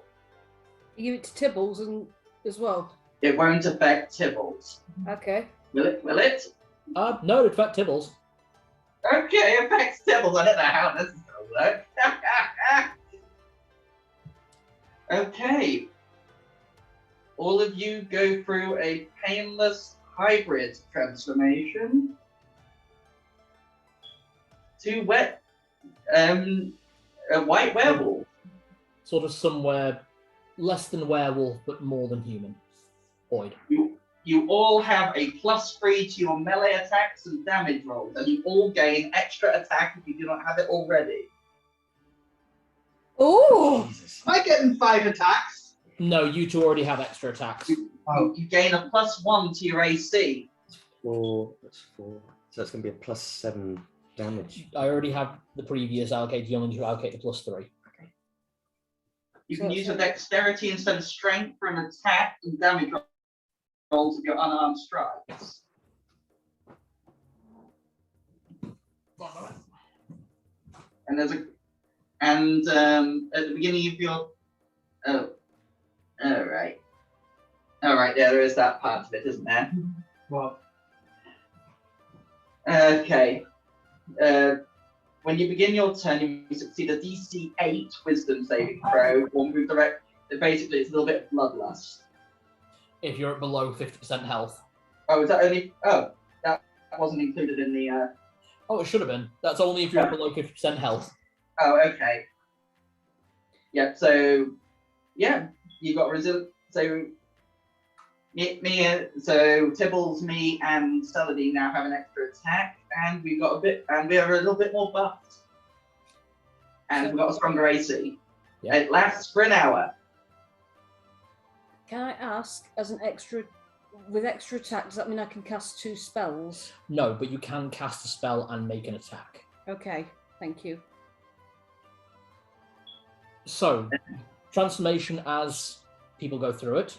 You give it to Tibbles and as well. It won't affect Tibbles. Okay. Will it? Will it? No, it affects Tibbles. Okay, it affects Tibbles. I don't know how this is going to work. Okay. All of you go through a painless hybrid transformation to a white werewolf. Sort of somewhere less than werewolf, but more than human. Void. You all have a +3 to your melee attacks and damage rolls, and you all gain extra attack if you do not have it already. Oh! Jesus. Am I getting 5 attacks? No, you two already have extra attacks. Oh, You gain a +1 to your AC. 4. That's 4. So that's going to be a +7 damage. I already have the previous allocated. You only need to allocate the +3. You So can that's use your fine. dexterity instead of strength for an attack and damage rolls of your unarmed strikes. And at the beginning of your all right, yeah, there is that part of it, isn't there? what? Okay. When you begin your turn, you succeed a DC 8 Wisdom saving throw, or move direct. Basically, it's a little bit of bloodlust. If you're at below 50% health. Oh, is that only? Oh, that wasn't included in the. Oh, it should have been. That's only if you're at below 50% health. Oh, okay. Yeah. So, yeah, you got resilient. So, so Tibbles, me, and Celadine now have an extra attack, and we got we are a little bit more buffed, and we've got a stronger AC. Yeah. It lasts for an hour. Can I ask, as an extra, with extra attack, does that mean I can cast 2 spells? No, but you can cast a spell and make an attack. Okay, thank you. So, transformation as people go through it.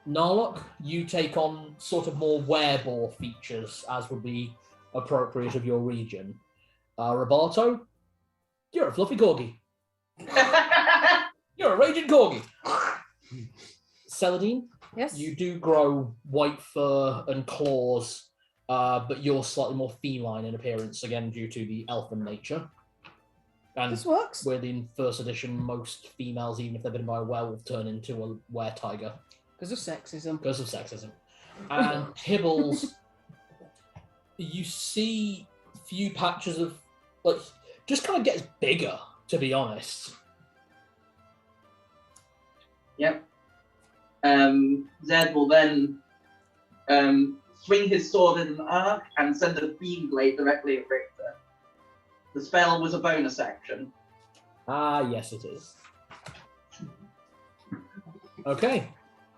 Narlock, you take on sort of more werebore features, as would be appropriate of your region. Roberto, you're a fluffy corgi. You're a raging corgi. Celadine, Yes? you do grow white fur and claws, but you're slightly more feline in appearance, again due to the elfin nature. And This works. within first edition, most females, even if they've been by a werewolf, turn into a were-tiger Because of sexism. because of sexism. And Tibbles, you see few patches of, like, just kind of gets bigger, to be honest. Yep. Zed will then swing his sword in an arc and send a beam blade directly at Richter. The spell was a bonus action. Ah, yes, it is. Okay,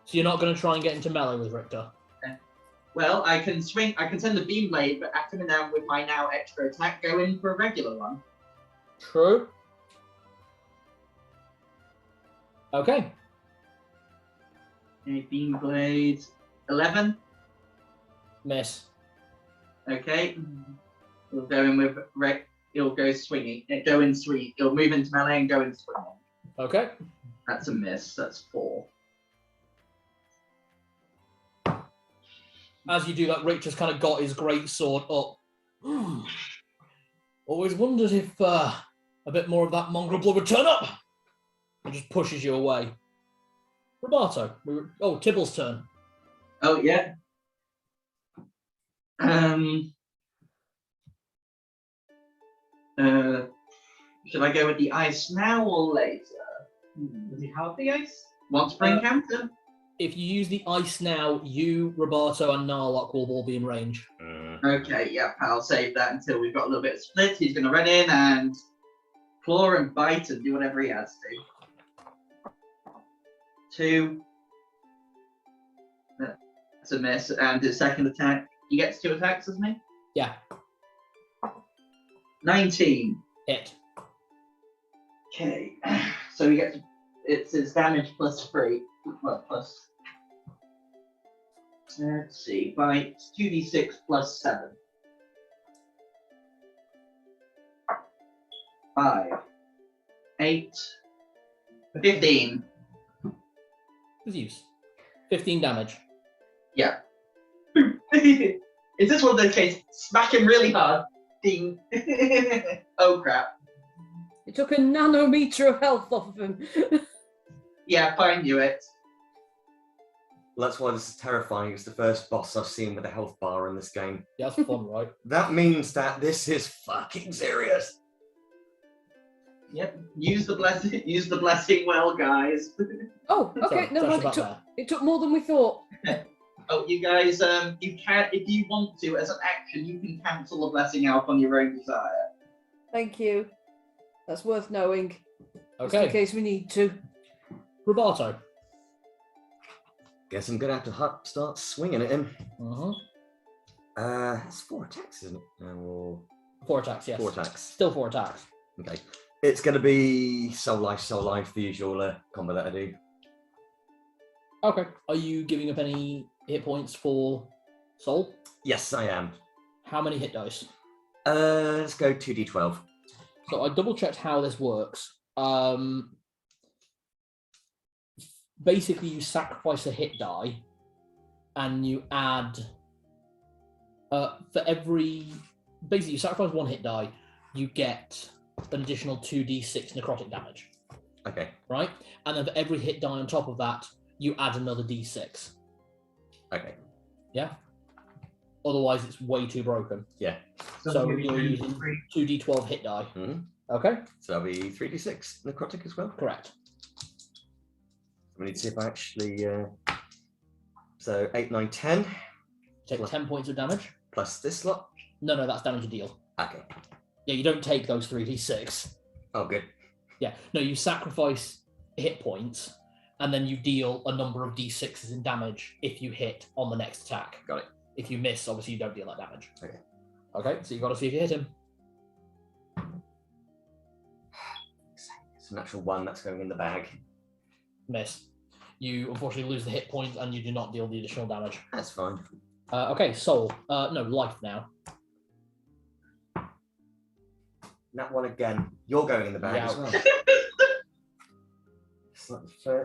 so you're not going to try and get into melee with Richter. Well, I can send the beam blade, but after me down with my now extra attack, go in for a regular one. True. Okay. Okay, beam blade, 11. Miss. Okay, we'll go in with Rick. He'll go swinging. Go in swing. He'll move into melee and go in swinging. Okay. That's a miss. That's 4. As you do that, Richter's kind of got his great sword up. Always wondered if a bit more of that mongrel blood would turn up. And just pushes you away. Roberto. Tibble's turn. Oh yeah. Should I go with the ice now or later? Does he have the ice? Want spring counter? If you use the ice now, you, Roberto, and Narlock will all be in range. Okay, yeah, I'll save that until we've got a little bit of split. He's going to run in and claw and bite and do whatever he has to. 2. That's a miss. And his second attack, he gets 2 attacks, doesn't he? Yeah, 19. hit. Okay, so he gets it's his damage +3. Well, plus. Let's see. By 2d6 plus 7. 5, 8, 15. With use. 15 damage. Yeah. Is this one of those cases? Smack him really hard. Ding. Oh crap. It took a nanometer of health off of him. Yeah, I knew it. Well, that's why this is terrifying. It's the first boss I've seen with a health bar in this game. Yeah, that's fun, right? That means that this is fucking serious. Yep. Use the blessing. Use the blessing well, guys. Oh, okay. So, No, Josh, mind, about there. it took more than we thought. Oh, you guys. You can, if you want to, as an action, you can cancel the blessing out on your own desire. Thank you. That's worth knowing. Just in Okay. case we need to. Roboto. Guess I'm gonna have to start swinging at him. Uh-huh. It's 4 attacks, isn't it? Or 4 attacks, yes. 4 attacks. Still 4 attacks. Okay. It's gonna be soul life, the usual combo that I do. Okay. Are you giving up any hit points for soul? Yes, I am. How many hit dice? Let's go 2d12. So I double checked how this works. Basically, you sacrifice a hit die, and you add for every. Basically, you sacrifice 1 hit die, you get an additional 2d6 necrotic damage, Okay. right? And then for every hit die on top of that, you add another d6. Okay. Yeah. Otherwise, it's way too broken. Yeah. So you're using 2d12 hit die. Mhm. Okay. So that'll be 3d6 necrotic as well. Correct. We need to see if I actually. So 8, 9, 10 Take Plus- 10 points of damage. plus this lot. No, that's damage you deal. Okay. Yeah, you don't take those 3d6. Oh, good. Yeah, no, you sacrifice hit points, and then you deal a number of d6s in damage if you hit on the next attack. Got it. If you miss, obviously you don't deal that damage. Okay. Okay, so you got to see if you hit him. It's a natural 1 that's going in the bag. Miss. You unfortunately lose the hit point, and you do not deal the additional damage. That's fine. Okay, soul. No, life now. That one again. You're going in the bag as Yeah. well.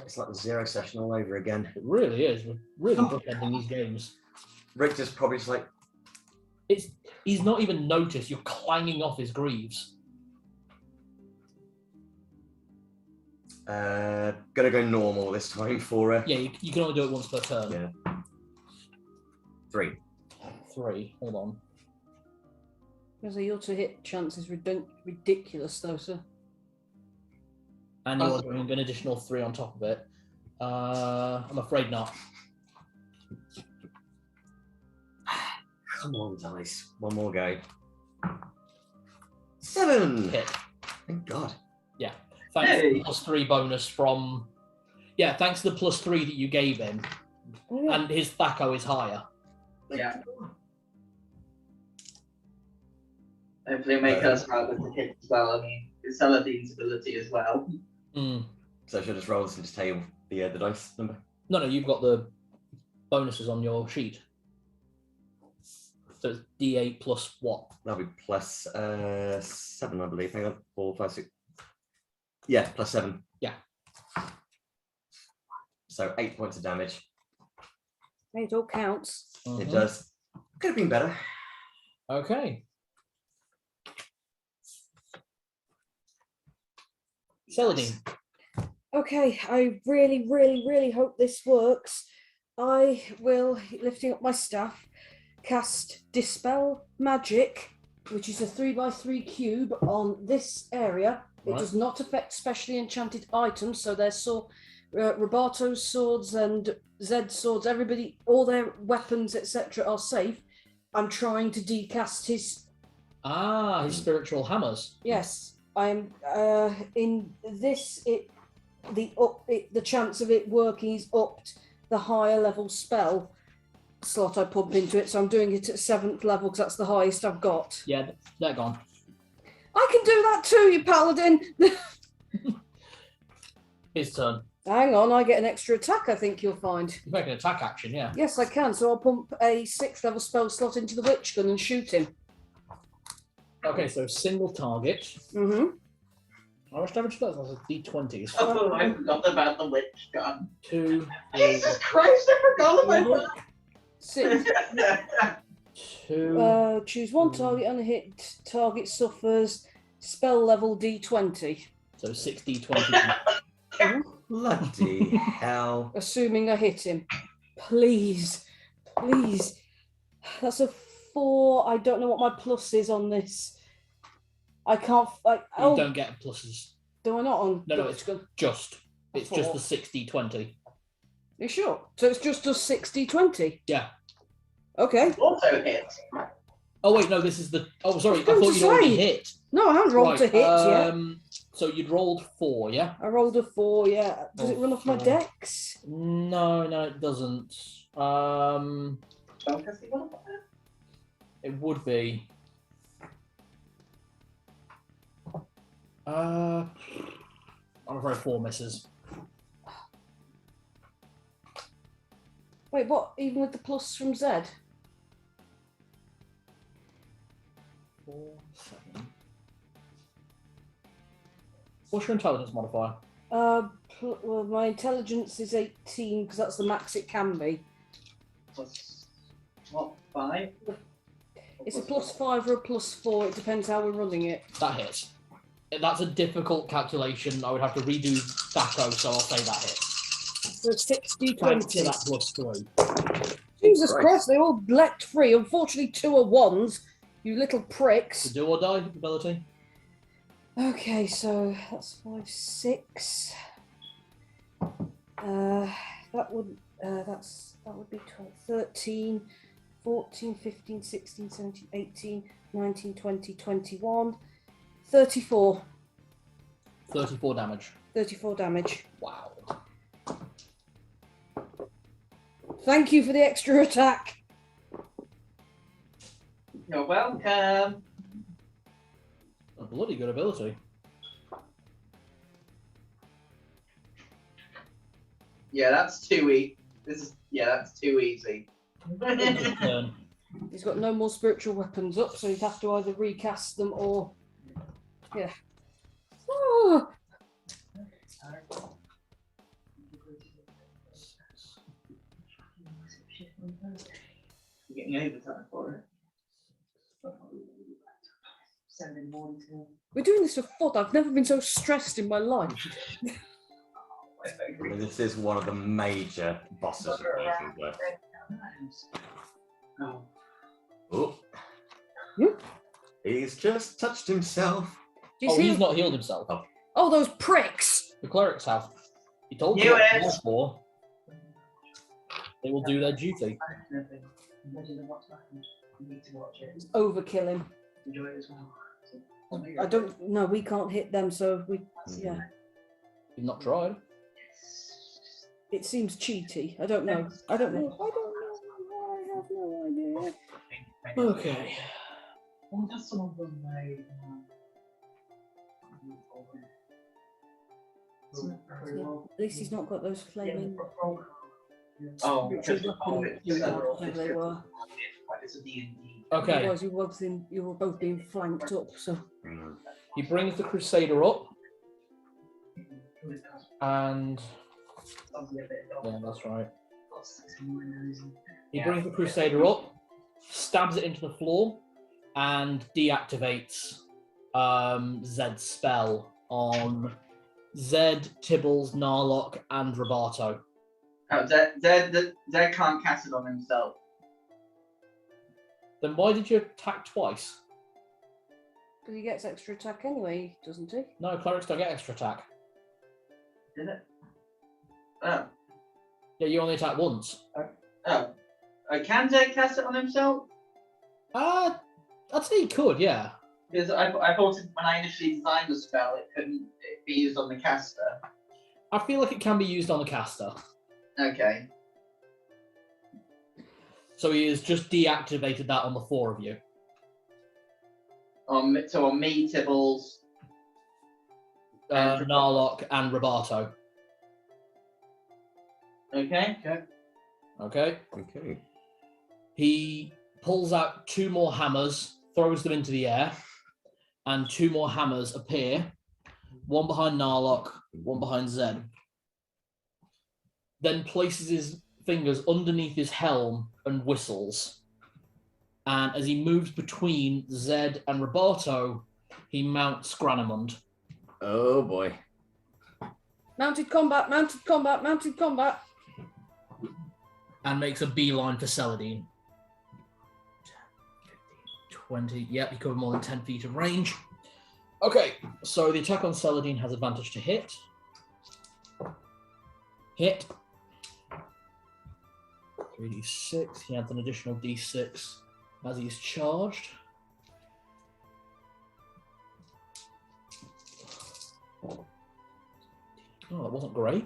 It's like the 0 session all over again. It really is. We're really bookending these games. Richter's probably just like, He's not even noticed you're clanging off his greaves. gonna go normal this time for Yeah, you can only do it once per turn. Yeah. 3. 3. Hold on. Because the auto hit chance is ridiculous, though, sir. And you're doing an additional 3 on top of it. I'm afraid not. Come on, dice. One more go. 7. Hit. Thank God. Yeah. Thanks to Hey. the +3 bonus from. Yeah, thanks to the +3 that you gave him, Oh, yeah. and his THACO is higher. Yeah. Hopefully make us out with the hit as well. I mean, it's Saladin's ability as well. Mm. So should I just roll this and just tell you the dice number? No, you've got the bonuses on your sheet. So it's D8 plus what? That'll be plus 7, I believe. Hang on. 4, 5, 6. Yeah, plus 7. Yeah. So 8 points of damage. Hey, it all counts. It Mhm. does. Could have been better. Okay. Celadine. Okay, I really, really, really hope this works. I will, lifting up my staff, cast Dispel Magic, which is a 3x3 cube on this area. It Right. does not affect specially enchanted items, so their Robato's swords and Zed's swords, everybody, all their weapons, etc., are safe. I'm trying to decast his. His spiritual hammers. Yes, I'm in this. The chance of it working is upped the higher level spell slot I pump into it, so I'm doing it at 7th level because that's the highest I've got. Yeah, they're gone. I can do that too, you paladin. His turn. Hang on, I get an extra attack, I think you'll find. You make an attack action, yeah. Yes, I can. So I'll pump a 6th level spell slot into the witch gun and shoot him. Okay, so single target. Mm-hmm. How much damage does that? That's a d20. Oh, I forgot about the witch gun. 2, Jesus Christ, I forgot about 6. that. 2. Choose one target and hit. Target suffers spell level D20. So 6d20. Bloody hell. Assuming I hit him. Please. Please. That's a 4. I don't know what my plus is on this. I can't. You Oh, don't get pluses. do I not on? No, it's just. It's just the 6d20. You sure? So it's just a 60-20? Yeah. Okay. Also hits. Oh wait, no, this is the. Oh, sorry, I going thought to you'd already say. hit. No, I haven't rolled Right, to hit yet. So you'd rolled 4, yeah? I rolled a 4, yeah. Does it run off my 4. dex? No, it doesn't. It would be. I'm afraid 4 misses. Wait, what? Even with the plus from Z? 4, 7. What's your intelligence modifier? Well, my intelligence is 18 because that's the max it can be. Plus, what, 5? It's a +5 or a +4. It depends how we're running it. That hits. That's a difficult calculation. I would have to redo Thaco, so I'll say that hits. So 60, Thanks to 20. that +3. Jesus Christ. Christ, they all leapt free. Unfortunately, 2 are 1s. You little pricks. The do or die ability. Okay, so that's 5, 6. That would be 12, 13, 14, 15, 16, 17, 18, 19, 20, 21, 34. 34 damage. 34 damage. Wow. Thank you for the extra attack. You're welcome. A bloody good ability. Yeah, that's too easy. That's too easy. Turn. He's got no more spiritual weapons up, so he'd have to either recast them or... Yeah. Oh, You're getting overtime for it. we're doing this for fun. I've never been so stressed in my life. This is one of the major boss situations where. Oh. Oh. Hmm? He's just touched himself. Do you Oh, see? he's not healed himself. Oh, those pricks! The clerics have. He told Knew you what it. to for. They will do their duty. Overkill him. Enjoy it as well. I don't. No, we can't hit them, so we. Yeah. You've not tried. It seems cheaty. I don't know. I have no idea. Okay. Just some of them At least he's not got those flaming. Oh, spiritual weapons, whatever they were. It's a D&D. Okay. Otherwise, you were both being flanked up. So He brings the Crusader up, and yeah, that's right. He brings the Crusader up, stabs it into the floor, and deactivates Zed's spell on Zed, Tibbles, Narlock, and Robato. Oh, Zed can't cast it on himself. Then why did you attack twice? because he gets extra attack anyway, doesn't he? No, clerics don't get extra attack. Did it? Oh. Yeah, you only attack once. Oh. Can Zed cast it on himself? I'd say he could, yeah. Because I thought when I initially designed the spell, it couldn't be used on the caster. I feel like it can be used on the caster. Okay. So he has just deactivated that on the 4 of you. So on me, Tibbles, Narlock, and Robato. Okay. Okay. Okay. He pulls out 2 more hammers, throws them into the air, and 2 more hammers appear. One behind Narlock, one behind Zed. Then places his fingers underneath his helm and whistles. And as he moves between Zed and Roberto, he mounts Granamund. Oh boy. Mounted combat, mounted combat, mounted combat. And makes a beeline for Celadine. 20. Yep, he covered more than 10 feet of range. Okay, so the attack on Celadine has advantage to hit. Hit. 3d6. He adds an additional d6 as he's charged. Oh, that wasn't great.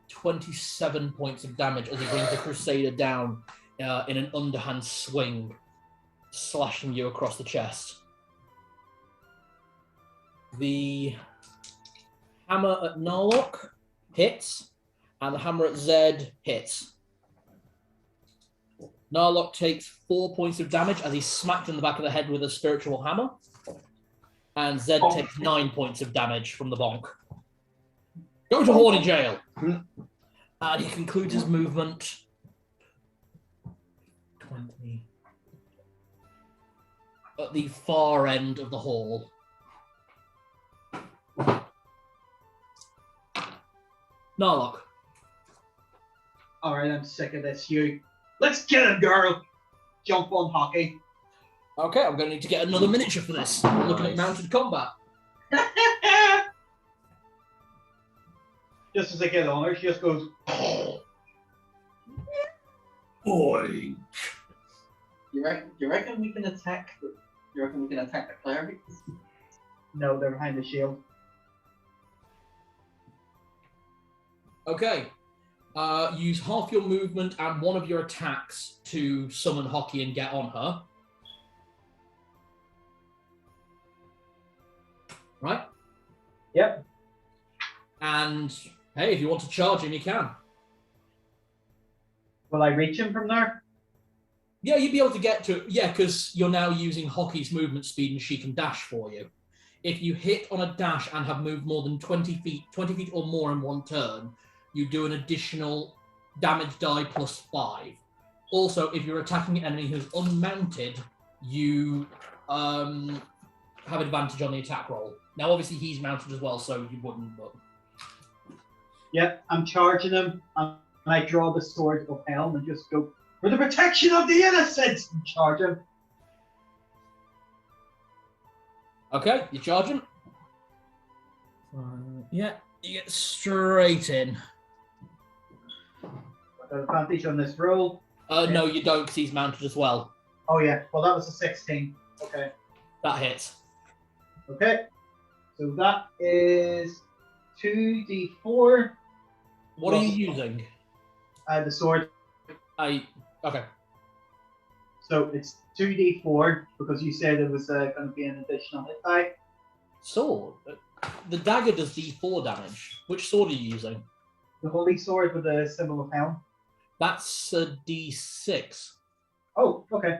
27 points of damage as he brings the Crusader down in an underhand swing, slashing you across the chest. The hammer at Narlock hits, and the hammer at Zed hits. Narlock takes 4 points of damage as he's smacked in the back of the head with a spiritual hammer, and Zed takes 9 points of damage from the bonk. Go to Horny Jail! And he concludes his movement. 20. At the far end of the hall. Narlock. All right, I'm sick of this. Let's get him, girl. Jump on hockey. Okay, I'm going to need to get another miniature for this. We're looking at mounted combat. Just as I get on her, she just goes. Boy. You reckon we can attack? You reckon we can attack the clerics? No, they're behind the shield. Okay. Use half your movement and one of your attacks to summon Hockey and get on her. Right? Yep. And hey, if you want to charge him, you can. Will I reach him from there? Yeah, you'd be able to get to it. Yeah, because you're now using Hockey's movement speed and she can dash for you. If you hit on a dash and have moved more than 20 feet or more in one turn, you do an additional damage die plus 5. Also, if you're attacking an enemy who's unmounted, you have advantage on the attack roll. Now, obviously, he's mounted as well, so you wouldn't, but... Yep, I'm charging him, and I draw the sword of Helm and just go, for the protection of the innocent, and charge him. Okay, you charge him. Yeah, you get straight in. I've got advantage on this roll. No, you don't, because he's mounted as well. Oh yeah, well that was a 16. Okay. That hits. Okay. So that is 2d4. What are you using? The sword. Okay. So it's 2d4 because you said it was going to be an additional hit die. Sword? The dagger does d4 damage. Which sword are you using? The holy sword with the symbol of Helm. That's a d6. Oh, okay.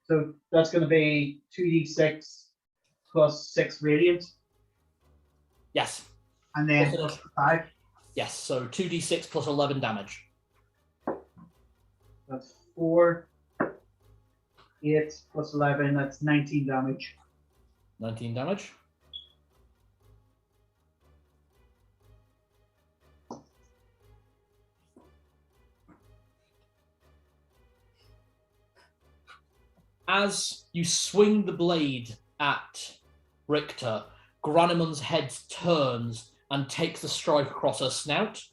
So that's going to be 2d6 plus 6 radiant. Yes. And then Also, plus 5. Yes, so 2d6 plus 11 damage. That's 4. 8 plus 11, that's 19 damage. 19 damage. As you swing the blade at Richter, Granamund's head turns and takes the strike across her snout,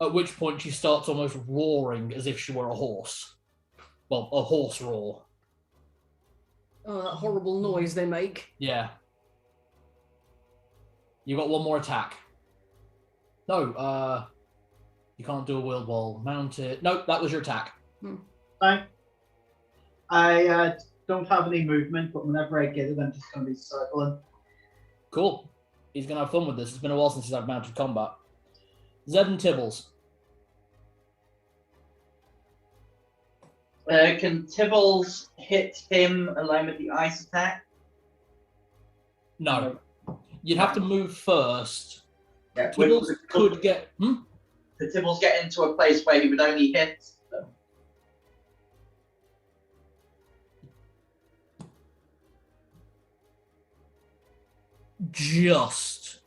at which point she starts almost roaring as if she were a horse. Well, a horse roar. Oh, that horrible noise they make. Yeah. You got one more attack. No, you can't do a wheel ball. Mount it. No, that was your attack. Fine. I don't have any movement, but whenever I get it, I'm just going to be circling. Cool. He's going to have fun with this. It's been a while since I've mounted combat. Zed and Tibbles. Can Tibbles hit him along with the ice attack? No. You'd have to move first. Yeah, Tibbles could get... Could Tibbles get into a place where he would only hit them? Just.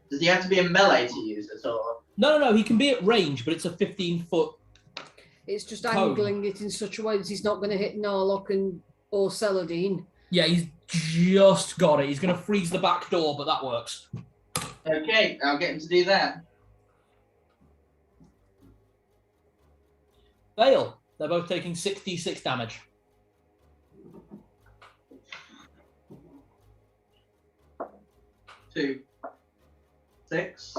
Does he have to be in melee to use it, or? No. He can be at range, but it's a 15-foot. It's just Cone. angling it in such a way that he's not going to hit Narlock or Celadine. Yeah, he's just got it. He's going to freeze the back door, but that works. Okay, I'll get him to do that. Fail. They're both taking 66 damage. Two, 6,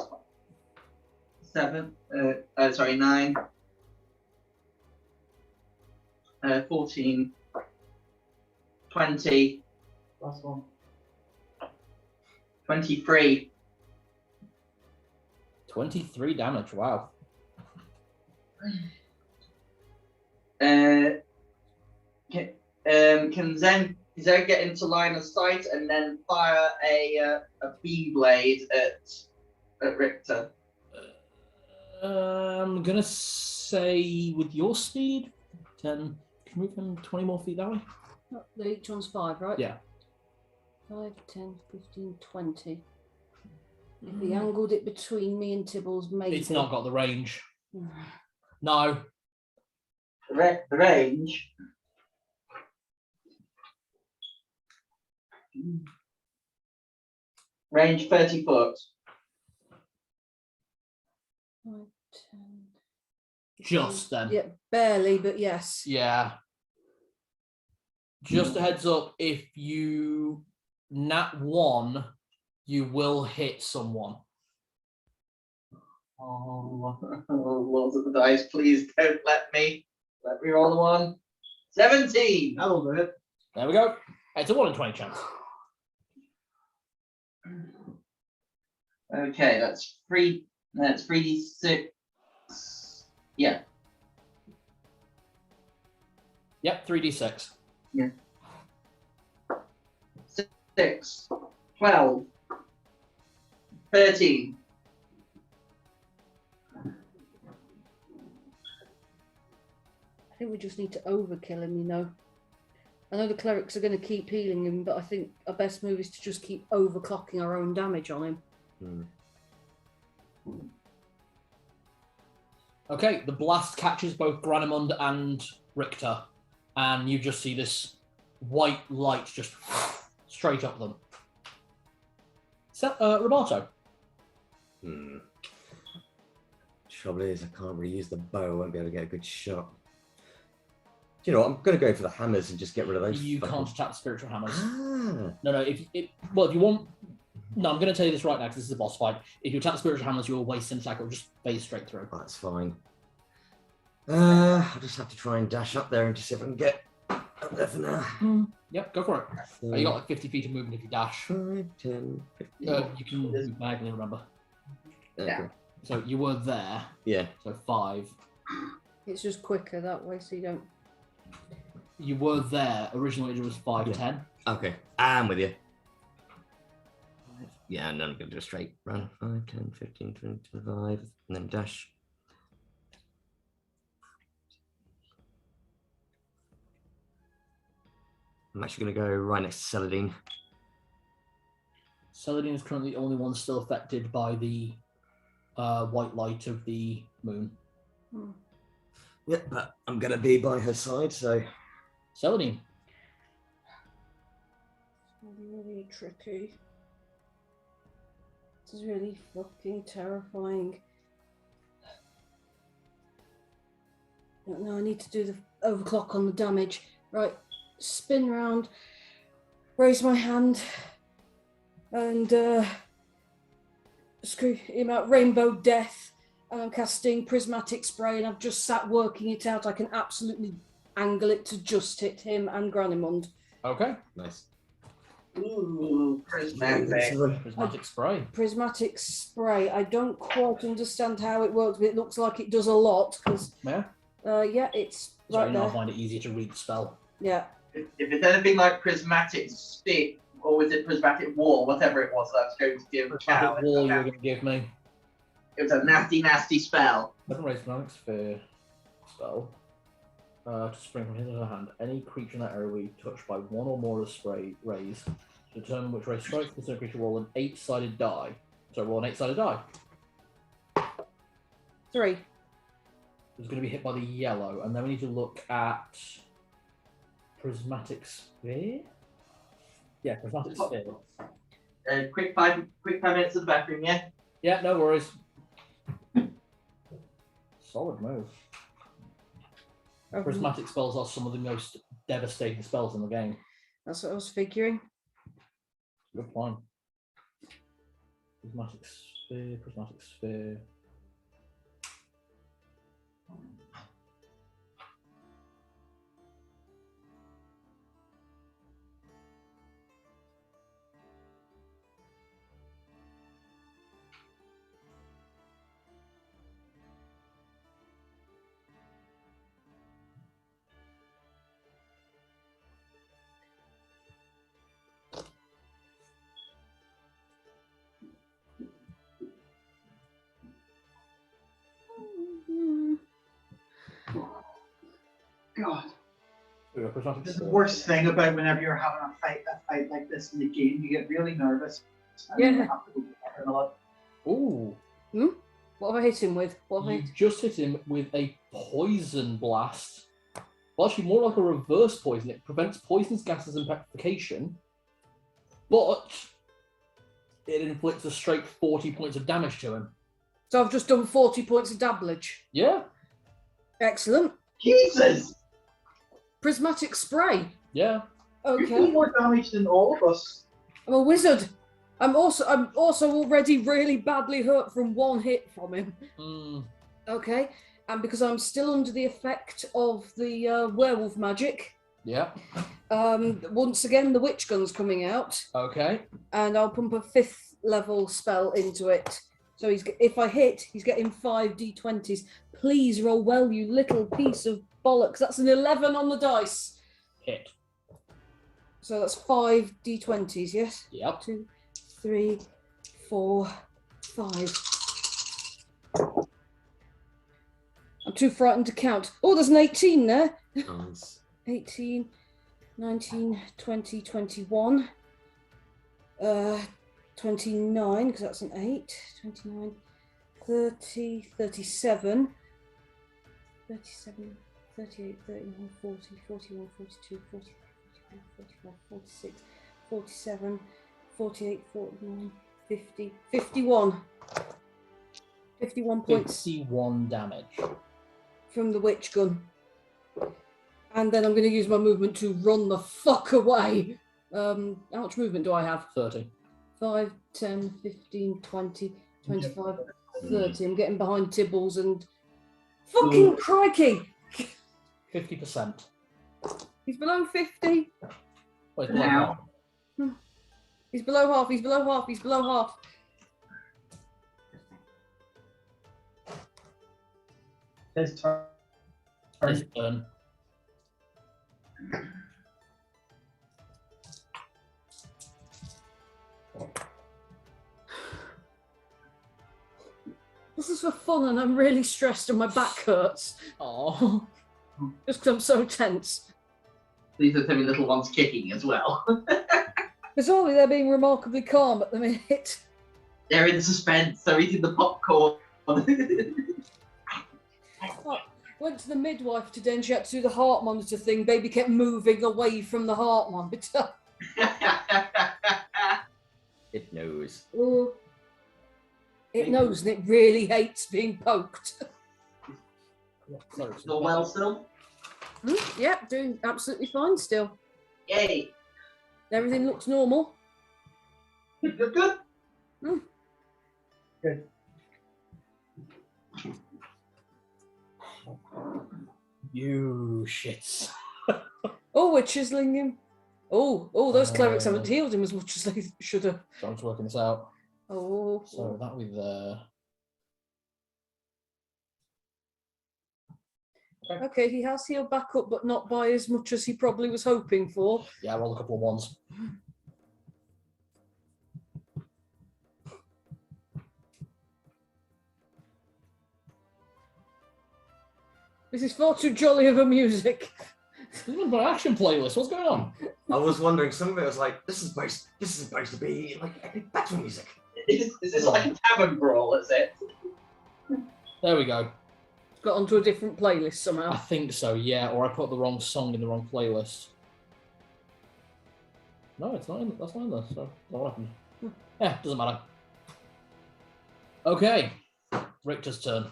7, 9, 14, 20, last one, 23. 23 damage, wow. Can Zen get into line of sight and then fire a beam blade at Richter? I'm gonna say with your speed, 10. Can you move him 20 more feet that way? Each one's 5, right? Yeah. 5, 10, 15, 20. If he angled it between me and Tibbles, maybe. It's not got the range. No. The range. Range 30 foot. 5, 10. Just then. Yeah, barely, but yes. Yeah. Just a heads up, if you nat 1, you will hit someone. Oh, Lords of the Dice, please don't let me roll the 1. 17. That'll do it. There we go. It's a 1 in 20 chance. Okay, that's 3d6. Yeah. Yep, 3d6. 6, 12, 13. I think we just need to overkill him, you know. I know the clerics are going to keep healing him, but I think our best move is to just keep overclocking our own damage on him. Okay, the blast catches both Granimund and Richter, and you just see this white light just straight up them. So, Roberto. Trouble is, I can't really use the bow. I won't be able to get a good shot. Do you know what? I'm going to go for the hammers and just get rid of those. You can't attack the spiritual hammers. Ah. No. If you want, no, I'm going to tell you this right now because this is a boss fight. If you attack the spiritual hammers, you'll waste an attack. It'll just phase straight through. That's fine. I'll just have to try and dash up there and just see if I can get up there for now. Yep, go for it. So, You got like 50 feet of movement if you dash. 5, 10, 15. You can move diagonally, remember. Okay. So you were there. Yeah. So 5. It's just quicker that way, so you don't. You were there. Originally it was 5, Yeah. 10. Okay. I'm with you. Yeah, and then I'm going to do a straight run. 5, 10, 15, 20, 25, and then dash. I'm actually going to go right next to Celadine. Celadine is currently the only one still affected by the white light of the moon. Yeah, but I'm going to be by her side, so... Celadine. Really tricky. This is really fucking terrifying. No, I need to do the overclock on the damage. Right, spin round, raise my hand, and screw him out, Rainbow Death, and I'm casting Prismatic Spray, and I've just sat working it out. I can absolutely angle it to just hit him and Granimund. Okay. Nice. Ooh, prismatic. Prismatic spray. Prismatic spray. I don't quite understand how it works, but it looks like it does a lot. Because Yeah. yeah, it's So right now I there. find it easier to read the spell. Yeah. If it's anything like prismatic stick, or was it prismatic wall, whatever it was, I was going to give Cow. Prismatic wall you were going to give me. It was a nasty, nasty spell. Weapon raise Prismatic sphere spell. To spring from his or her hand. Any creature in that area will be touched by one or more of the spray rays. To determine which ray strikes the creature, roll an 8-sided die. So roll an 8-sided die. 3. It's going to be hit by the yellow, and then we need to look at prismatic sphere. Yeah, prismatic sphere. Quick five minutes of the bathroom, yeah? Yeah, no worries. Solid move. Prismatic spells are some of the most devastating spells in the game. That's what I was figuring. Good point. Prismatic sphere, prismatic sphere. God. Yeah, prismatic This is sphere. the worst thing about whenever you're having a fight like this in the game. You get really nervous. And Yeah. you have to go back a lot. Ooh. What have I hit him with? What have I You just hit him with a poison blast. Well, actually, more like a reverse poison. It prevents poisonous gases and petrification, but it inflicts a straight 40 points of damage to him. So I've just done 40 points of damage. Yeah, Excellent. Jesus! Prismatic spray. yeah. You do Okay. more damage than all of us. I'm a wizard. I'm also already really badly hurt from one hit from him. Mm. Okay. And because I'm still under the effect of the werewolf magic, Yeah. once again the witch gun's coming out, Okay. and I'll pump a 5th level spell into it. So if I hit, he's getting 5 d20s. Please roll well, you little piece of bollocks. That's an 11 on the dice. Hit. So that's 5 d20s, yes? Yep. 2, 3, 4, 5. I'm too frightened to count. Oh, there's an 18 there. Nice. 18, 19, 20, 21. 29, because that's an 8. 29, 30, 37. 37, 38, 39, 40, 41, 42, 43, 44, 45, 46, 47, 48, 49, 50, 51. 51 points 51 damage. from the witch gun. And then I'm going to use my movement to run the fuck away. How much movement do I have? 30. 5, 10, 15, 20, 25, 30. I'm getting behind Tibbles and... Fucking crikey! 50%. He's below 50. Wait, Now. He's below half. He's below half. He's below half. His turn. His turn. This is for fun and I'm really stressed and my back hurts. Oh. Just because I'm so tense. These are some little ones kicking as well. Bizarrely, they're being remarkably calm at the minute. They're in suspense. They're eating the popcorn. Went to the midwife today and she had to do the heart monitor thing. Baby kept moving away from the heart monitor. It knows. Oh. It knows and it really hates being poked. Still well still? Yeah, doing absolutely fine still. Yay. Everything looks normal. Good, good. Good. You shits. Oh, we're chiseling him. Oh, those clerics haven't healed him as much as they should have. So I'm just working this out. Oh. So that'll be there. Okay, he has healed back up, but not by as much as he probably was hoping for. Yeah, roll a couple of ones. This is far too jolly of a music. This is my action playlist. What's going on? I was wondering, some of it was like, this is supposed to be like epic battle music. Is this like a tavern brawl, is it? There we go. Got onto a different playlist I somehow. think so, yeah. Or I put the wrong song in the wrong playlist. No, it's not in. That's not in there. So what happened? Yeah, doesn't matter. Okay, Richter's turn.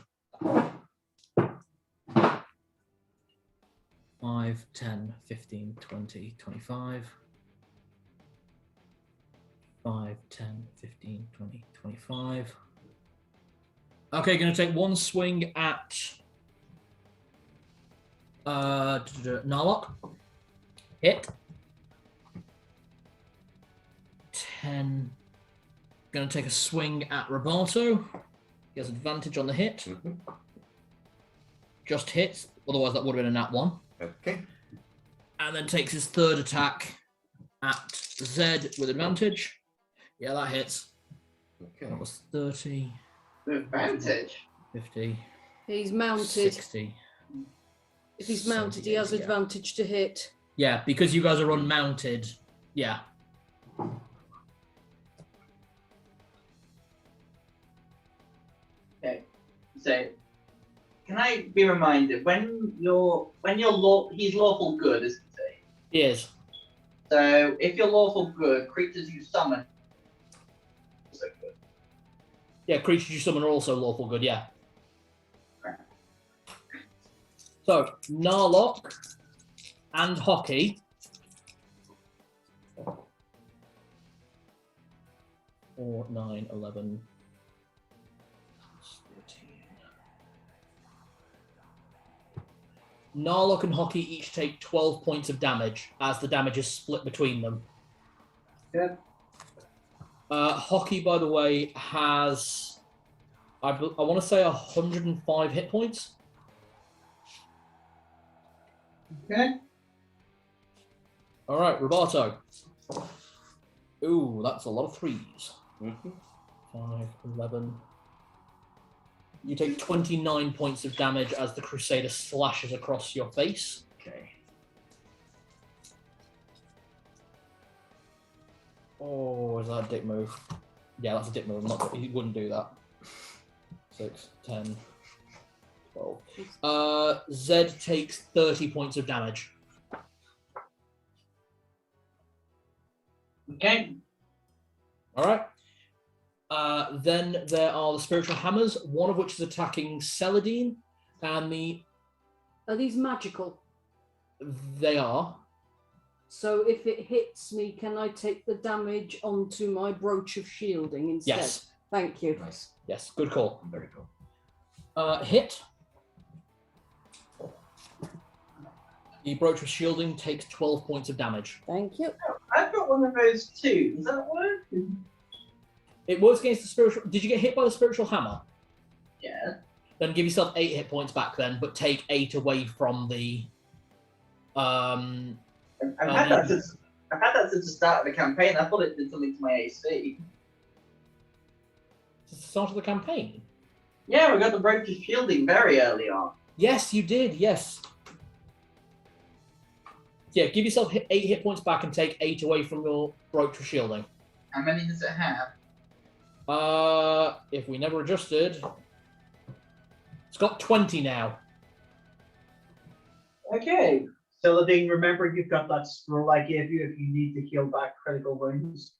5, 10, 15, 20, 25. 5, 10, 15, 20, 25. Okay, going to take one swing at Narlock. Hit. 10. Going to take a swing at Roboto. He has advantage on the hit. Just hits, otherwise that would have been a nat 1. Okay. And then takes his third attack at Zed with advantage. Yeah, that hits. Okay. That was 30. Advantage. 50. He's mounted. 60. If he's mounted, he has 78, yeah. advantage to hit. Yeah, because you guys are unmounted. Yeah. Okay. So, can I be reminded he's lawful good, isn't he? He is. So, if you're lawful good, creatures you summon. Also good. Yeah, creatures you summon are also lawful good, yeah. Right. So, Narlock and Hockey. 4, 9, 11. 13. Narlock and Hockey each take 12 points of damage as the damage is split between them. Good. Hockey, by the way, has, I want to say 105 hit points. Okay. All right, Roboto. Ooh, that's a lot of 3s. 5, 11. You take 29 points of damage as the Crusader slashes across your face. Okay. Oh, is that a dick move? Yeah, that's a dick move. He wouldn't do that. 6, 10, 12. Zed takes 30 points of damage. Okay. All right. Then there are the spiritual hammers, one of which is attacking Celadine, and Are these magical? they are. So if it hits me, can I take the damage onto my brooch of shielding instead? Yes. Thank you. Nice. Yes, good call. Very cool. Hit. The brooch of shielding takes 12 points of damage. Thank you. I've got one of those too. Does that work? It works against the spiritual. Did you get hit by the spiritual hammer? Yeah. Then give yourself 8 hit points back then, but take 8 away from the. I've had that since the start of the campaign. I thought it did something to my AC. Since the start of the campaign. Yeah, we got the brooch of shielding very early on. Yes, you did. Yes. Yeah, give yourself 8 hit points back and take 8 away from your brooch of shielding. How many does it have? If we never adjusted, it's got 20 now. Okay. Celadine, remember you've got that scroll I gave you if you need to heal back critical wounds.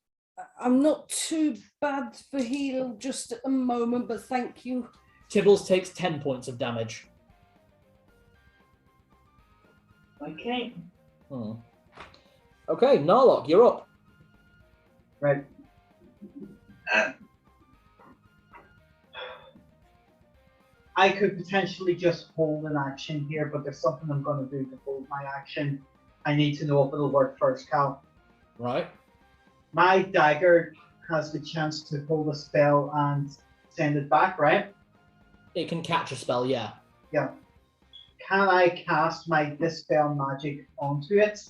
I'm not too bad for heal just at the moment, but thank you. Tibbles takes 10 points of damage. Okay. Okay, Narlock, you're up. Right. I could potentially just hold an action here, but there's something I'm going to do to hold my action. I need to know if it'll work first, Cal. Right. My dagger has the chance to hold a spell and send it back, right? It can catch a spell, yeah. Yeah. Can I cast my Dispel Magic onto it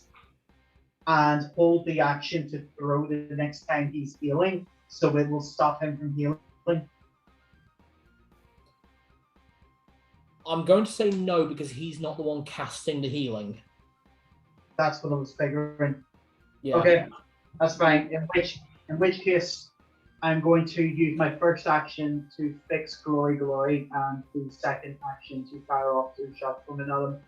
and hold the action to throw the next time he's healing, so it will stop him from healing? I'm going to say no because he's not the one casting the healing. That's what I was figuring. Yeah. Okay, that's fine. In which case, I'm going to use my first action to fix Glory, and the second action to fire off 2 shots from another.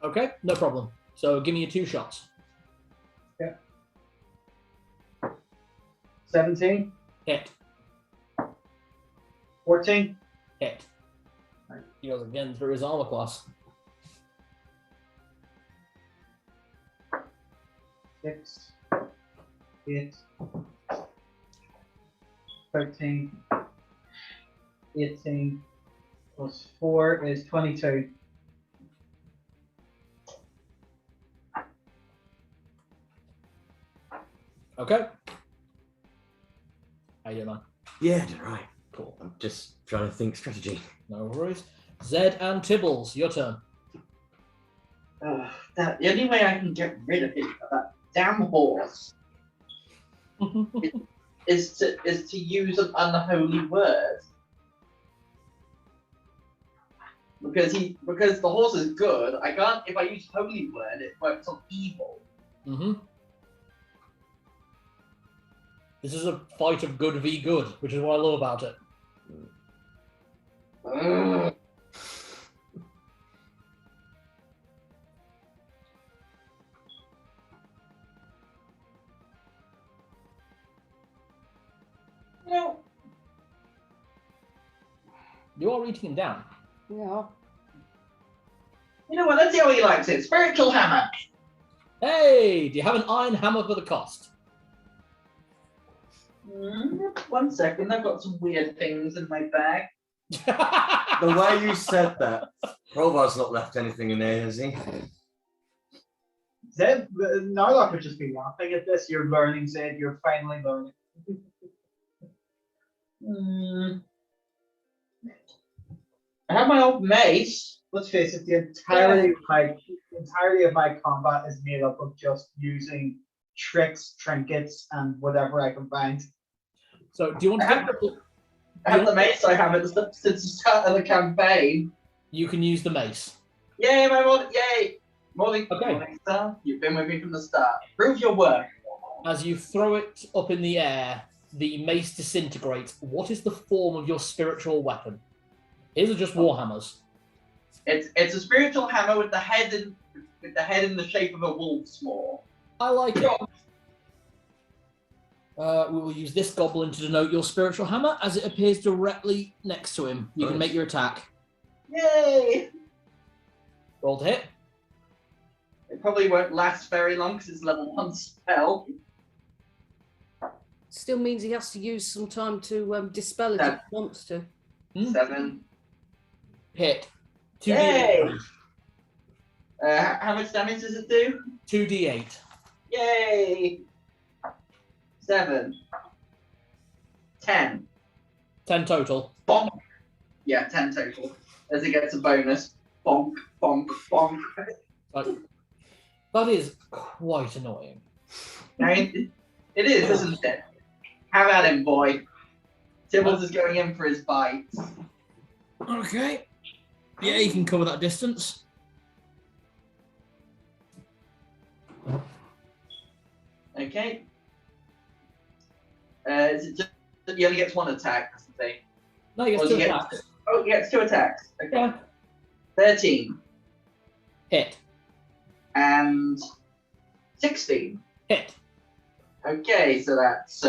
Okay, no problem. So give me your 2 shots. 17, Hit. 14. Hit. He goes again through his armor class. 6, 8, 13, 18, plus 4 is 22. Okay. How you doing, man? Yeah, did right. Cool. I'm just trying to think strategy. No worries. Zed and Tibbles, your turn. The only way I can get rid of it, that damn horse, is to use an unholy word. Because the horse is good, I can't. If I use holy word, it works on evil. Mm-hmm. This is a fight of good v good, which is what I love about it. No. You are reading him down. Yeah. You know what? Let's see how he likes it. Spiritual hammer. Hey, do you have an iron hammer for the cost? 1 second, I've got some weird things in my bag. The way you said that, Provar's not left anything in there, has he? Zed, Narlock would just be laughing at this. You're learning, Zed. You're finally learning. I have my old mace. Let's face it, the entirety of my combat is made up of just using tricks, trinkets, and whatever I can find. So, do you want to get... I have the mace I have since the start of the campaign. You can use the mace. Yay, my morning, yay! Morning, Okay. morning star. You've been with me from the start. Prove your work. As you throw it up in the air, the mace disintegrates. What is the form of your spiritual weapon? These are just warhammers. It's a spiritual hammer with the head in the shape of a wolf's maw. I like it. We will use this goblin to denote your spiritual hammer as it appears directly next to him. You can make your attack. Yay! Roll to hit. It probably won't last very long because it's level 1 spell. Still means he has to use some time to dispel it if he wants to. 7. Hit. 2d8. Yay! How much damage does it do? 2d8. Yay! 7. 10. 10 total. Bonk. Yeah, 10 total. As it gets a bonus. Bonk, bonk, bonk. That is quite annoying. It is, isn't it? Have at him, boy. Tibbles is going in for his bites. Okay. Yeah, you can cover that distance. Okay. Is it just he only gets 1 attack? That's the thing. No, you Or get does 2 he get- attacks. Oh, he gets 2 attacks. Okay. Yeah. 13 Hit. and 16. Hit. Okay, so that's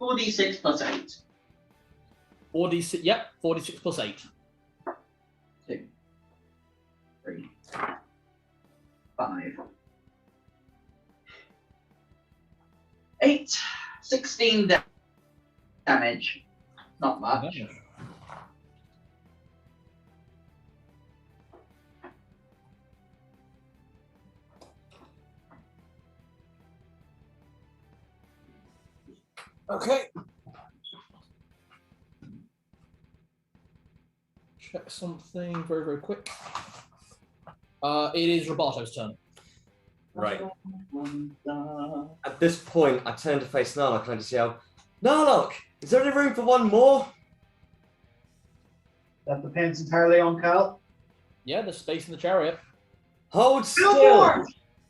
4d6 plus 8. 4d6. Yep, 4d6 plus 8. 2, 3, 5, 8, 16 damage. Not much. Okay. Check something very, very quick. It is Roberto's turn. Right. At this point, I turn to face Narlock and I just yell, Narlock, is there any room for one more? That depends entirely on Cal. Yeah, there's space in the chariot. Hold still.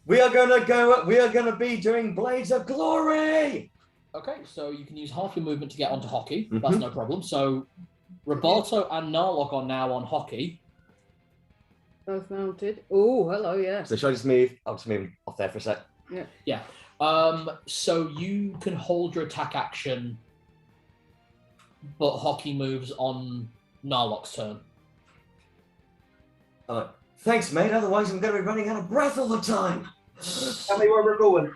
We are gonna be doing Blades of Glory. Okay, so you can use half your movement to get onto hockey. That's no problem. So Roberto and Narlock are now on hockey. Both mounted. Oh, hello, yeah. So should I just move? I'll just move off there for a sec. Yeah. So you can hold your attack action, but hockey moves on Narlock's turn. Thanks, mate. Otherwise, I'm going to be running out of breath all the time. Tell me where we're going.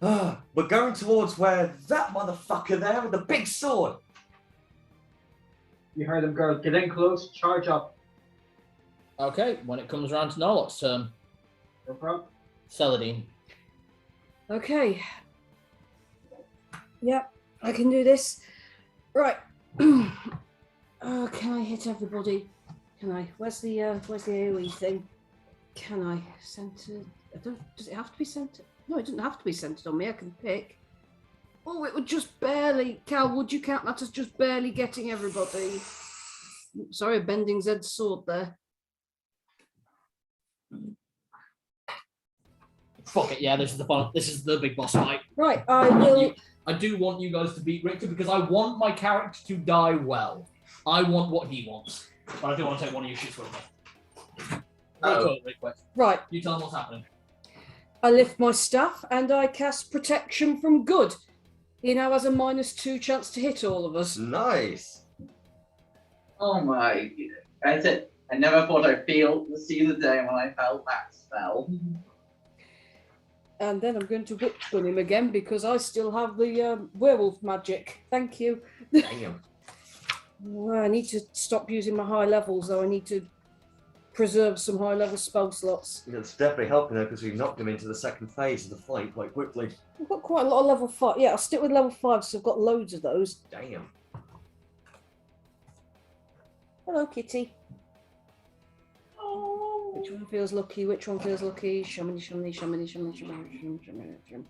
We're going towards where that motherfucker there with the big sword. You heard him, girl. Get in close. Charge up. Okay, when it comes around to Narlock's turn, No problem. Celadine. Okay. Yep, I can do this. Right. Can I hit everybody? Can I? Where's the AoE thing? Can I center? Does it have to be centered? No, it doesn't have to be centered on me. I can pick. Oh, it would just barely. Cal, would you count that as just barely getting everybody? Sorry, bending Zed's sword there. Fuck it, yeah, this is the big boss fight. Right, I will. I do want you guys to beat Richter because I want my character to die well. I want what he wants. But I do want to take one of your shits with me. Really quick. Right. You tell them what's happening. I lift my staff and I cast Protection from Good. He now has a -2 chance to hit all of us. Nice. Oh my! I said I never thought I'd see the day when I felt that spell. And then I'm going to whip gun him again because I still have the werewolf magic. Thank you. Damn. I need to stop using my high levels, though. I need to preserve some high level spell slots. It's definitely helping her because we've knocked him into the second phase of the fight quite quickly. I've got quite a lot of level 5. Yeah, I'll stick with level 5, so I've got loads of those. Damn. Hello, kitty. Which one feels lucky? Which one feels lucky? Shamini, shamini, shamini, shamini, shamini, shamini, shamini.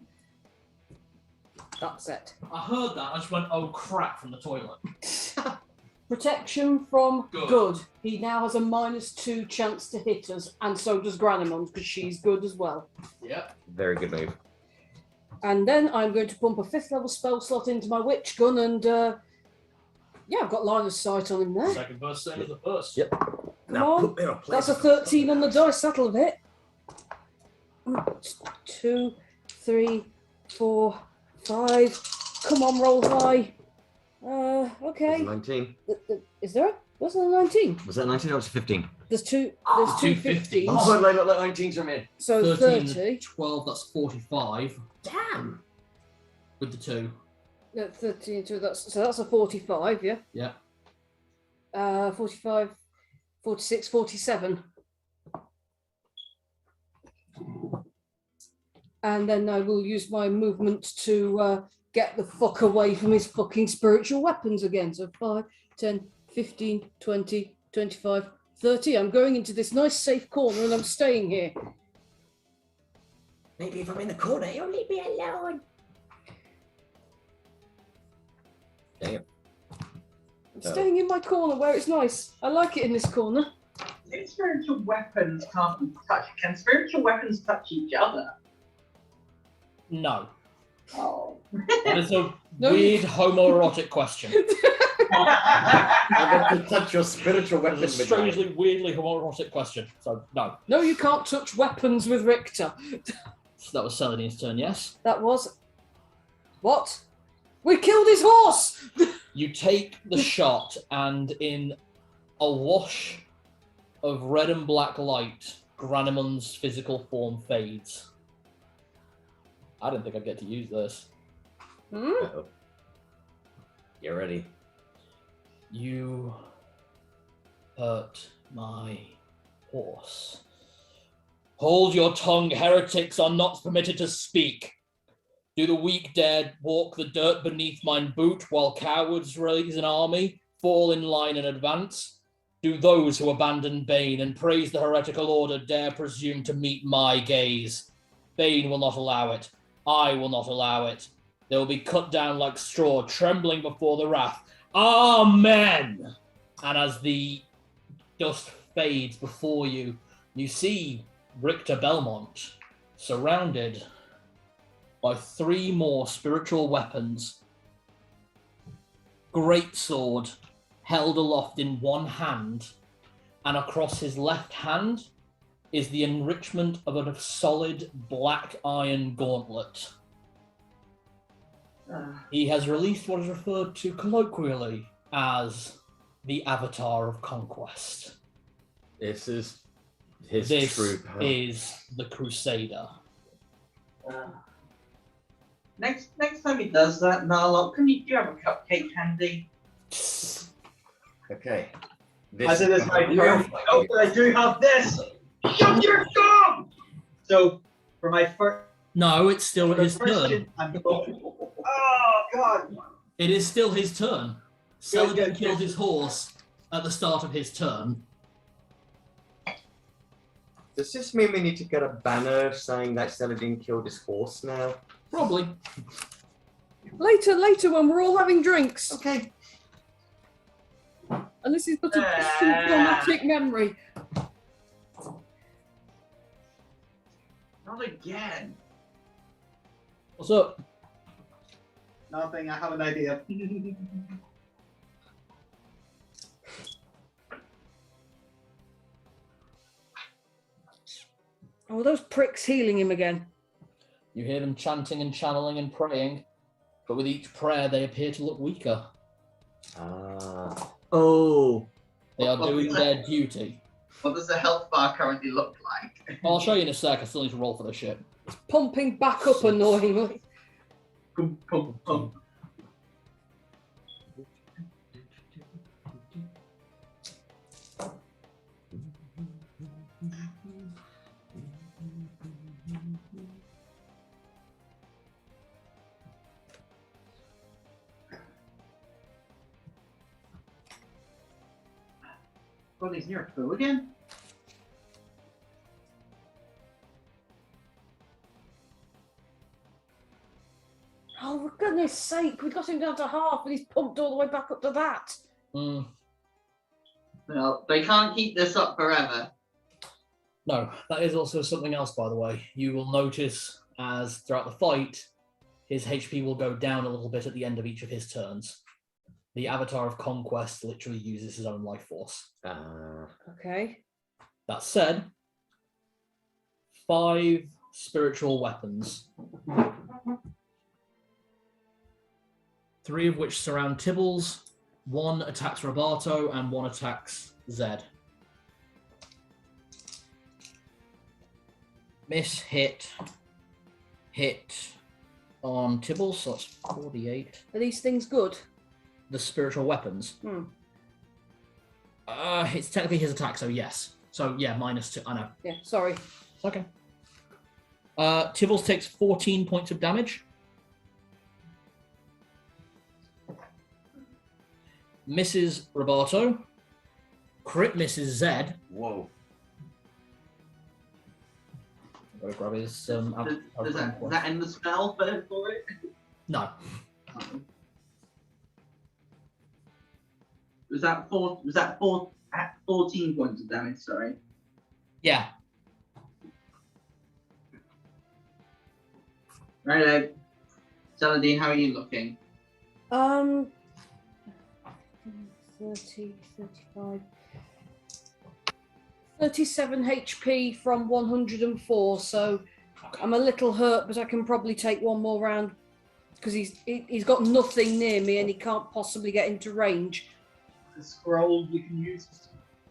That's it. I heard that. I just went, oh crap, from the toilet. Protection from Good. Good. He now has a -2 chance to hit us, and so does Granimond because she's good as well. Yep. Very good move. And then I'm going to pump a 5th level spell slot into my witch gun, and yeah, I've got line of sight on him there. Second burst, same as the first. Yep. Come on. Put me on a place. That's a 13 on the dice. That'll have hit. 2, 3, 4, 5. Come on, roll high. Okay. 19. Is there? Was there a 19? Was that 19 or was it 15? There's two 15s. Oh, let 19s from in. So 13, 30. 12, that's 45. Damn. With the 2. No, 13. So that's a 45. Yeah. Yeah. 45, 46, 47. And then I will use my movement to get the fuck away from his fucking spiritual weapons again. So 5, 10, 15, 20, 25, 30. I'm going into this nice safe corner and I'm staying here. Maybe if I'm in the corner, you'll leave me alone. Damn. I'm staying in my corner where it's nice. I like it in this corner. Spiritual weapons can't be touched. Can spiritual weapons touch each other? No. Oh. That is a No, weird homoerotic question. I'm going to touch your spiritual weapon. It's a strangely, weirdly homoerotic question. So, no. No, you can't touch weapons with Richter. So that was Celadine's turn, yes? That was... What? We killed his horse! You take the shot, and in a wash of red and black light, Granimond's physical form fades. I didn't think I'd get to use this. Uh-oh. Get ready. You hurt my horse. Hold your tongue, heretics are not permitted to speak. Do the weak dare walk the dirt beneath mine boot, while cowards raise an army, fall in line and advance? Do those who abandon Bane and praise the heretical order dare presume to meet my gaze? Bane will not allow it. I will not allow it. They will be cut down like straw, trembling before the wrath. Amen! And as the dust fades before you, you see Richter Belmont surrounded by 3 more spiritual weapons. Great sword held aloft in one hand, and across his left hand is the enrichment of a solid black iron gauntlet. He has released what is referred to colloquially as the Avatar of Conquest. This is his This true power. is the Crusader. Next time he does that, Narlock, do you have a cupcake handy? Okay. As it is my real turn. fight. Oh, but I do have this. Shut your thumb! So, for my first. No, it's still his turn. Oh, God. It is still his turn. Saladin good, killed good. his horse at the start of his turn. Does this mean we need to get a banner saying that Saladin killed his horse now? Probably. Later, when we're all having drinks. Okay. And this is but a distant traumatic memory. Not again. What's up? Nothing, I have an idea. Oh, those pricks healing him again. You hear them chanting and channeling and praying, but with each prayer they appear to look weaker. Oh. They are doing their duty. What does the health bar currently look like? I'll show you in a sec. I still need to roll for this shit. It's pumping back up annoyingly. Pum, pum, pum. God, he's near full again. Oh, for goodness sake, we got him down to half and he's pumped all the way back up to that. Mm. Well, they can't keep this up forever. No, that is also something else, by the way. You will notice as throughout the fight, his HP will go down a little bit at the end of each of his turns. The Avatar of Conquest literally uses his own life force. Okay. That said, 5 spiritual weapons. 3 of which surround Tibbles, 1 attacks Roberto, and 1 attacks Zed. Miss, hit on Tibbles, so that's 48. Are these things good? The spiritual weapons. It's technically his attack, so yes. So yeah, -2. I know. Yeah, sorry. It's okay. Tibbles takes 14 points of damage. Misses Roberto. Crit misses Zed. Whoa. Gotta grab his Does that end the spell for it? No. Was that 14 points of damage? Sorry. Yeah. Right, Saladin, how are you looking? 30, 35. 37 HP from 104, so I'm a little hurt, but I can probably take one more round because he's got nothing near me and he can't possibly get into range. The scroll you can use.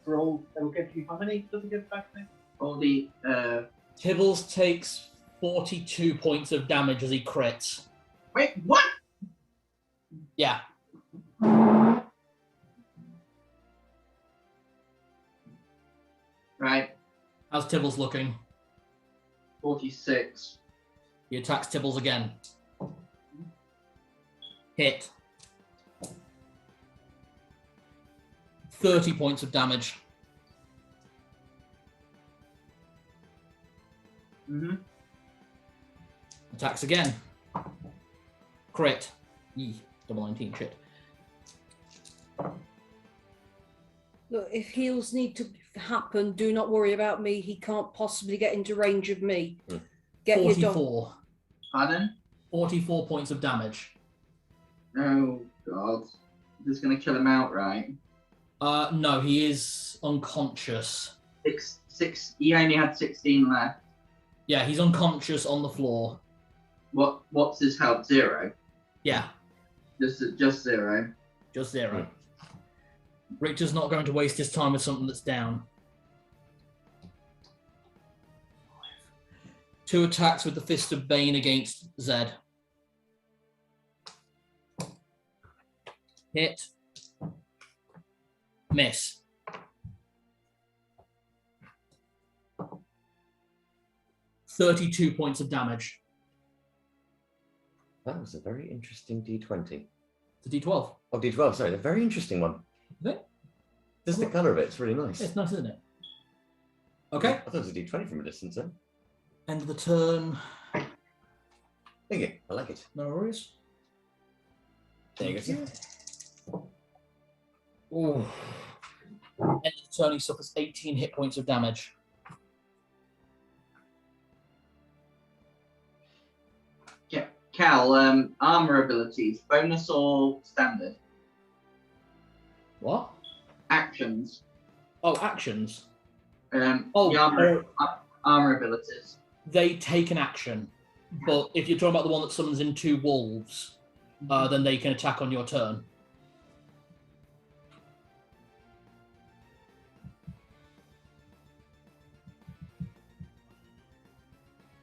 Scroll that will give you how many? Does it give back there? All the Tibbles takes 42 points of damage as he crits. Wait, what? Yeah. Right, How's Tibbles looking? 46. He attacks Tibbles again. Hit. 30 points of damage. Mm-hmm. Attacks again. Crit. Double 19, shit. Look, if heals need to happen, do not worry about me. He can't possibly get into range of me. Get your dog. 44. Pardon? 44 points of damage. Oh, God. Just going to kill him outright. No, he is unconscious. He only had 16 left. Yeah, he's unconscious on the floor. What's his health? 0? Yeah, Just 0. just 0. Richter's not going to waste his time with something that's down. 2 attacks with the Fist of Bane against Zed. Hit. Miss. $32 points of damage. That was a very interesting D20. It's a D12. Oh, D12, sorry, a very interesting one. Is it? Just the colour of it, it's really nice. It's nice, isn't it? Okay. I thought it was a D20 from a distance then. End of the turn. Thank you, I like it. No worries. There you go. Thank Ooh. End of the turn, he suffers 18 hit points of damage. Cal, armor abilities, bonus or standard? What? Actions. Oh, actions. The armor abilities. They take an action, but if you're talking about the one that summons in 2 wolves, then they can attack on your turn.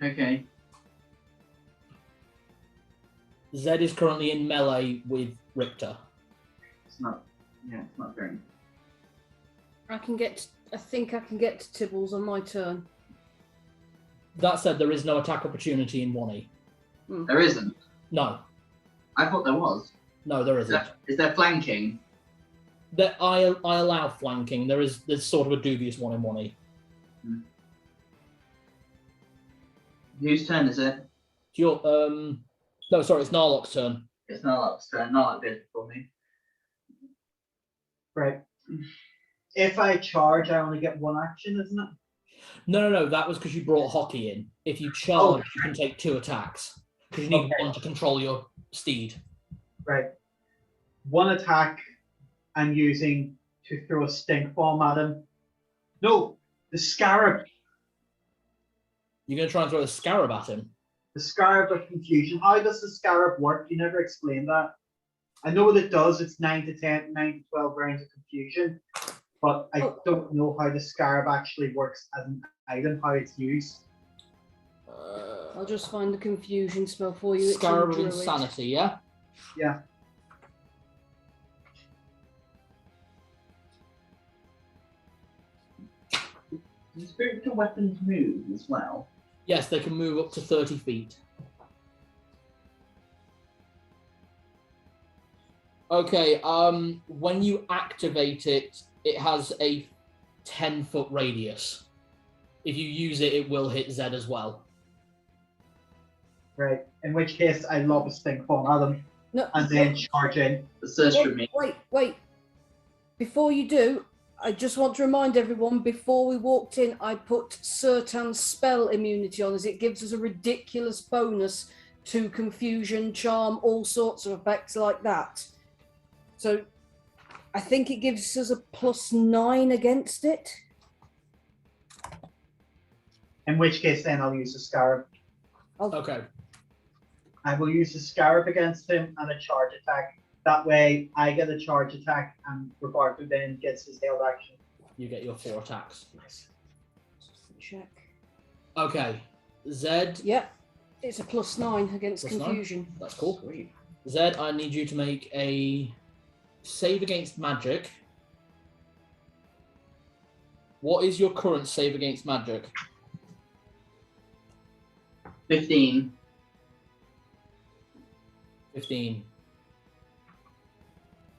Okay. Zed is currently in melee with Richter. It's not very. I think I can get to Tibbles on my turn. That said, there is no attack opportunity in 1E. There isn't. No. I thought there was. No, there isn't. Is there flanking? I allow flanking. There's sort of a dubious one in 1E. Whose turn is it? It's your no, sorry, it's Narlock's turn. It's Narlock's turn. Narlock did it for me. Right. If I charge, I only get 1 action, isn't it? No. That was because you brought hockey in. If you charge, you can take 2 attacks. Because you need 1 to control your steed. Right. 1 attack I'm using to throw a stink bomb at him. No, the scarab. You're going to try and throw a scarab at him? The scarab of confusion. How does the scarab work? You never explained that. I know what it does. It's 9 to 12 rounds of confusion. But I don't know how the scarab actually works as an item, how it's used. I'll just find the confusion spell for you. Scarab of Insanity, yeah? Yeah. Do spiritual weapons move as well? Yes, they can move up to 30 feet. Okay, when you activate it, it has a 10-foot radius. If you use it, it will hit Zed as well. Right. In which case, I lob a stink bomb at him. No, and then charge in. The search for me. Wait. Before you do, I just want to remind everyone, before we walked in, I put Sertan's spell immunity on, as it gives us a ridiculous bonus to confusion, charm, all sorts of effects like that. So I think it gives us a +9 against it. In which case, then I'll use the scarab. Okay. I will use the scarab against him and a charge attack. That way, I get a charge attack, and Roberto then gets his held action. You get your 4 attacks. Nice. Check. Okay. Zed. Yep. It's a +9 against +9? confusion. That's cool. Sweet. Zed, I need you to make a save against magic. What is your current save against magic? 15. 15.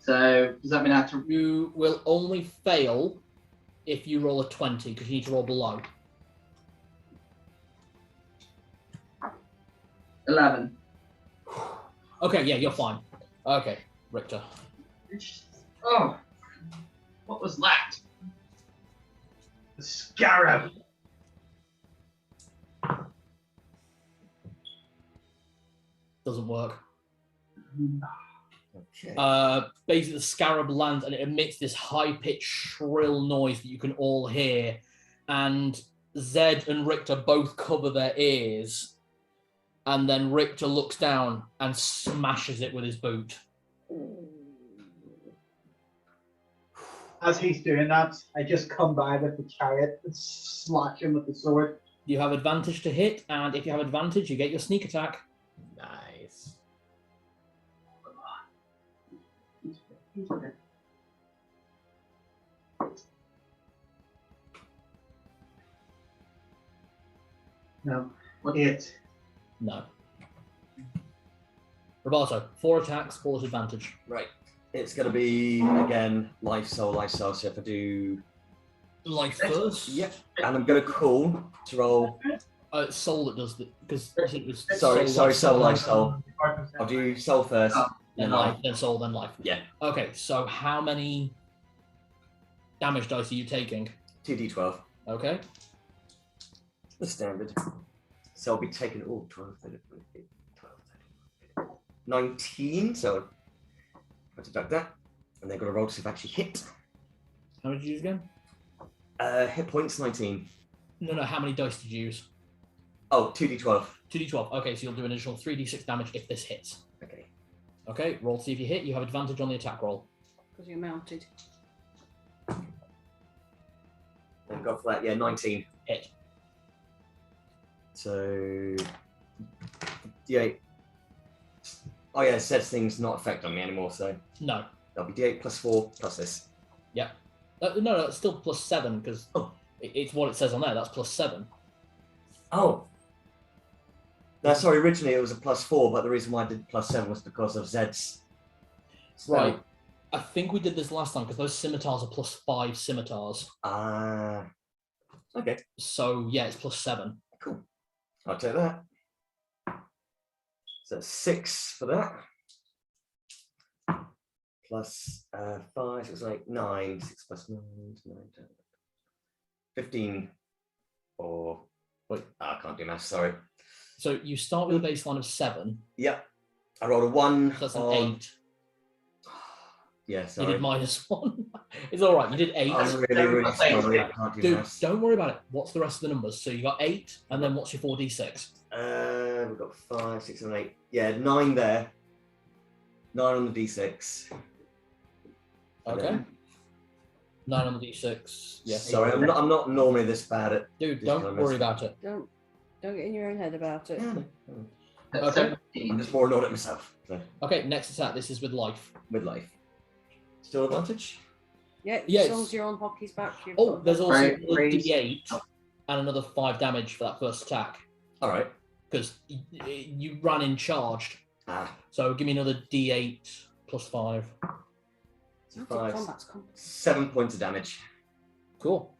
So does that mean I have to? You will only fail if you roll a 20 because you need to roll below. 11. Okay, yeah, you're fine. Okay, Richter. Oh, what was that? The scarab. Doesn't work. Okay. Basically, the scarab lands and it emits this high-pitched, shrill noise that you can all hear. And Zed and Richter both cover their ears. And then Richter looks down and smashes it with his boot. As he's doing that, I just come by with the chariot and slash him with the sword. You have advantage to hit, and if you have advantage, you get your sneak attack. Nice. No, what it? No. Roberto, 4 attacks, 4 advantage. Right. It's going to be, again, life, soul, life, soul. So if I do... Life first? Yep. And I'm going to call to roll... It's soul that does the... Because it was Sorry, soul, life, soul. soul. I'll do soul first. Then life, then soul, then life. Yeah. Okay, so how many damage dice are you taking? 2d12. Okay. The standard. So I'll be taking... Oh, 12, 13, 14, 12, 13, 19. So I'll deduct that. And they're going to roll to see if I actually hit. How many did you use again? Hit points, 19. No, how many dice did you use? Oh, 2d12. 2d12. Okay, so you'll do an additional 3d6 damage if this hits. Okay. Okay, roll to see if you hit. You have advantage on the attack roll. Because you're mounted. Then go for that. Yeah, 19. Hit. So... D8. Oh yeah, it says things not affect on me anymore, so... No. That'll be D8 plus 4 plus this. Yep. No, it's still plus 7 because Oh. it's what it says on there. That's plus 7. Oh. No, sorry, originally it was a plus 4, but the reason why I did plus 7 was because of Zed's spell. Right. I think we did this last time because those scimitars are plus 5 scimitars. Okay, So yeah, it's plus 7. cool. I'll take that. So 6 for that. Plus 5, so it's like 9. 6 plus 9, 9, 10, 15. Or, wait, I can't do math, sorry. So you start with a baseline of 7. Yep. I rolled a 1. So that's an on... 8. Yeah, You sorry. did -1. It's all right. You did 8. I'm really sorry. I can't do Dude, maths. don't worry about it. What's the rest of the numbers? So you got 8, and then what's your 4d6? We've got 5, 6, and 8. Yeah, 9 there. 9 on the d6. Okay. 9 on the d6. Yeah. Sorry, I'm not normally this bad at. Dude, this don't kind of worry mess. about it. Don't get in your own head about it. Yeah, no. That's Okay. 17. I'm just more annoyed at myself. So, Okay, next attack. This is with life. with life. Still advantage? Yeah, Yeah, as long it's- as you're on hockey's back. You've Oh, got there's also Right, another raise. d8 and another 5 damage for that first attack Alright. because you ran in charged. Ah, So give me another d8 plus 5. so Mounted 5, combat's com- 7 points of damage. Cool.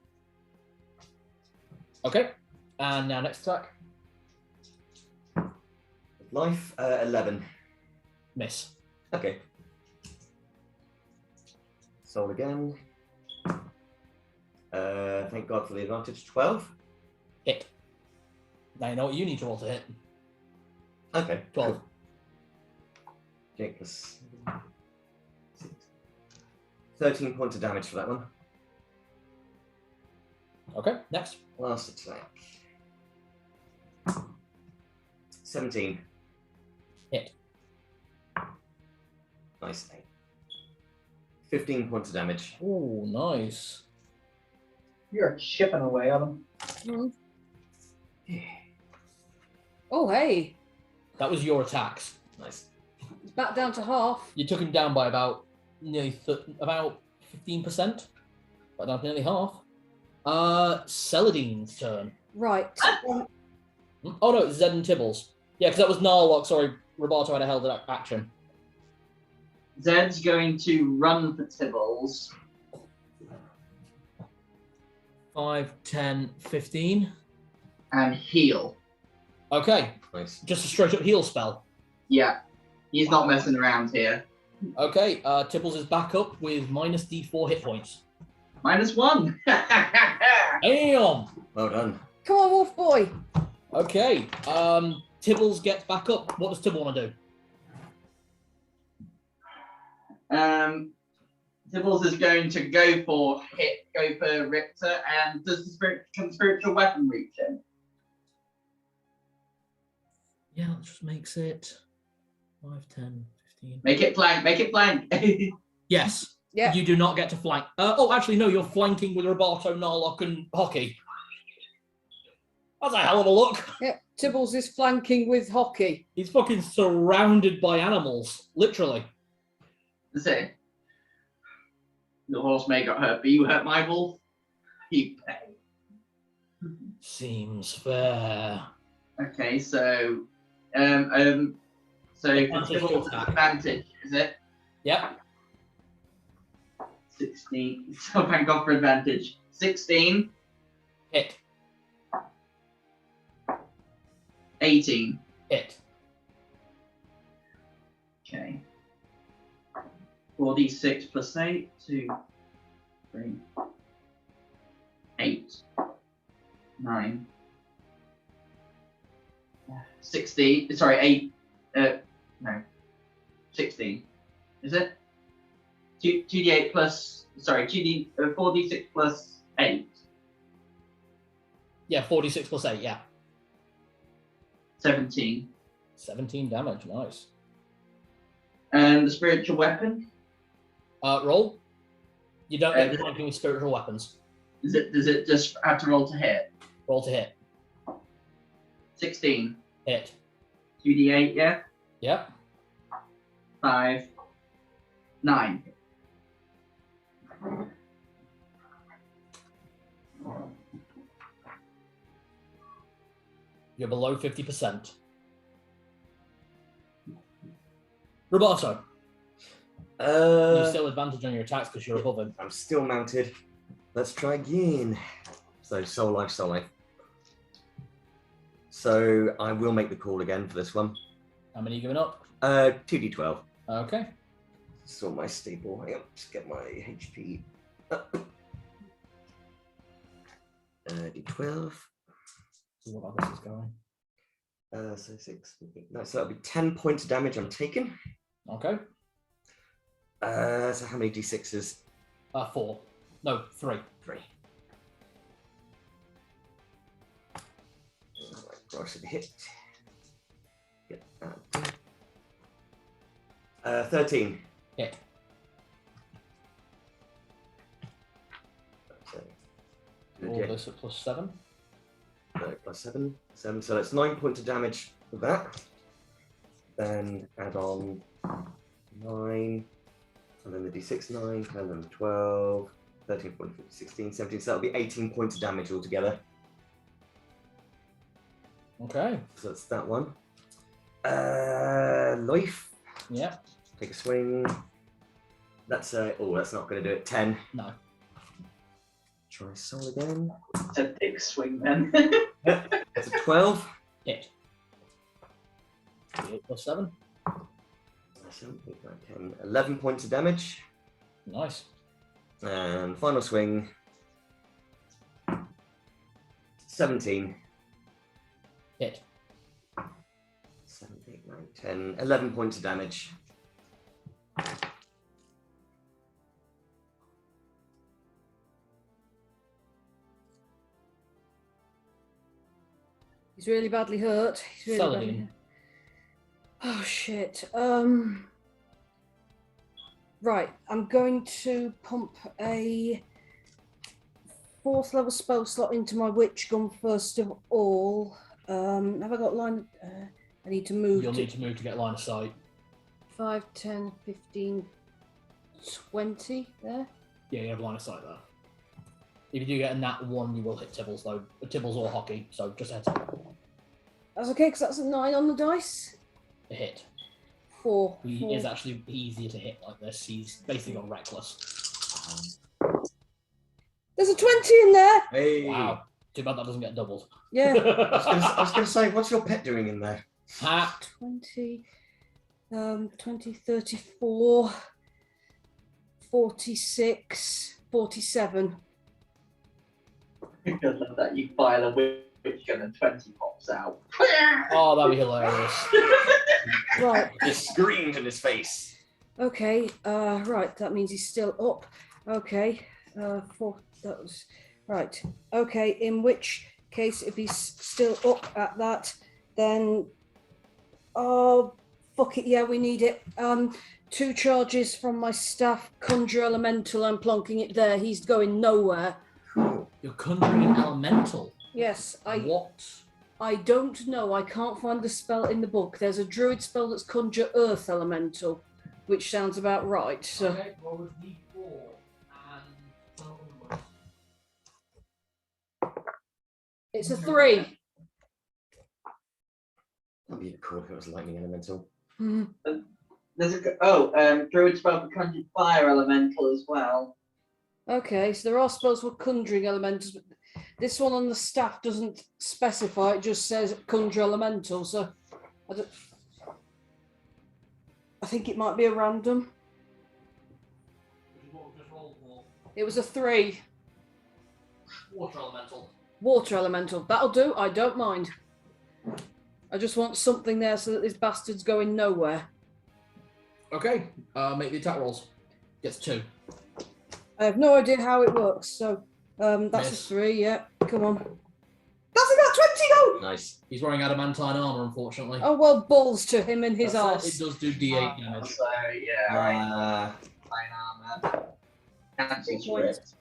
Okay, and now next attack. Life, 11. Miss. Okay. Soul again. Thank God for the advantage. 12. Hit. Now you know what you need to roll to hit. Okay. 12. Cool. Jake plus 6. 13 points of damage for that one. Okay, next. Last attack. 17. Hit. Nice. 15 points of damage. Oh, nice. You're chipping away at him. Mhm. Oh, hey, That was your attacks. Nice. it's back down to half. You took him down by about nearly about 15%. But down to nearly half. Celadine's turn. Right. Oh no, it's Zed and Tibbles. Yeah, because that was Narlock. Sorry, Roberto had a held action. Zed's going to run for Tibbles. 5, 10, 15. And heal. Okay, Nice. just a straight up heal spell. Yeah, he's not messing around here. Okay, Tibbles is back up with minus D4 hit points. -1. Damn! Well done. Come on, Wolf Boy. Okay, Tibbles gets back up. What does Tibble want to do? Tibbles is going to go for Richter, and does can spiritual weapon reach him? Yeah, that just makes it 5, 10, 15. Make it flank. Yes. Yeah. You do not get to flank. Oh, actually, no, you're flanking with Roboto, Narlock, and Hockey. That's a hell of a look. Yeah. Tibbles is flanking with Hockey. He's fucking surrounded by animals, literally. That's it. The horse may got hurt, but you hurt my wolf. You pay. Seems fair. Okay, so Tibbles advantage, is it? Yep. 16. So thank God for advantage. 16. Hit. 18. Hit. Okay. 4d6 plus 8. 2, 3, 8, 9, 16. Sorry, 8. No. 16. Is it? 2d8 plus. Sorry, 4d6 plus 8. Yeah, 46 plus 8, yeah. 17. 17 damage, nice. And the spiritual weapon? Roll. You don't get Uh, anything with spiritual weapons. Does it just have to roll to hit? Roll to hit. 16. Hit. 2d8, yeah? Yep. 5, 9. You're below 50%. Roboto, you still advantage on your attacks because you're above him. I'm still mounted. Let's try again. So soul life, soul life. So I will make the call again for this one. How many are you giving up? 2d12. Okay. Sort my staple. Hang on, just get my HP up. D12. See what this is going. So 6. No, so that'll be 10 points of damage I'm taking. Okay. So how many d6s? 4. No, 3. 3. Gosh, it hit. Get that. 13. Hit. All this at plus 7. No, plus 7. 7. So that's 9 points of damage for that. Then add on 9. And then the d6, 9. And then 12. 13, 14, 15, 16, 17. So that'll be 18 points of damage altogether. Okay. So that's that one. Life. Yeah. Take a swing. That's that's not going to do it. 10. No. Try soul again. It's a big swing then. That's a 12. Hit. 8 plus 7. 7, 8, 9, 10, 11 points of damage. Nice. And final swing. 17. Hit. 7, 8, 9, 10, 11 points of damage. He's really badly hurt. He's really badly Saladin. hurt. Oh shit. Right, I'm going to pump a 4th level spell slot into my witch gun first of all. Have I got line? I need to move. You'll need to move to get line of sight. 5, 10, 15, 20 there. Yeah, you have line of sight there. If you do get a nat 1, you will hit Tibbles though. Tibbles or Hockey, so just a heads up. That's okay, because that's a 9 on the dice. A hit. 4. He is actually easier to hit like this. He's basically got reckless. There's a 20 in there. Hey. Wow. Too bad that doesn't get doubled. Yeah. I was gonna say, what's your pet doing in there? Ha. 20, 20, 34, 46, 47. I love that you file a witch gun and 20 pops out. Oh, that'd be hilarious. Right. Just screamed in his face. Okay. Right. That means he's still up. Okay. 4. That was right. Okay. In which case, if he's still up at that, then oh fuck it. Yeah, we need it. 2 charges from my staff. Conjure elemental. I'm plonking it there. He's going nowhere. You're conjuring an elemental. Yes. What? I don't know. I can't find the spell in the book. There's a druid spell that's conjure earth elemental, which sounds about right. So. Okay, roll with D4 and It's a 3. That'd be cool if it was lightning elemental. There's a druid spell for conjure fire elemental as well. Okay, so there are spells for conjuring elementals, but this one on the staff doesn't specify. It just says conjure elemental. So I think it might be a random. It was a 3. water elemental. Water elemental. That'll do. I don't mind. I just want something there so that this bastard's going nowhere. Okay, make the attack rolls. Gets 2. I have no idea how it works. So that's Miss. a 3. Yeah, come on. That's about 20 though. Nice. He's wearing adamantine armor, unfortunately. Oh well, balls to him and his That's it. ass. It does do D8 damage. So yeah, right. Fine armor. Cancel script.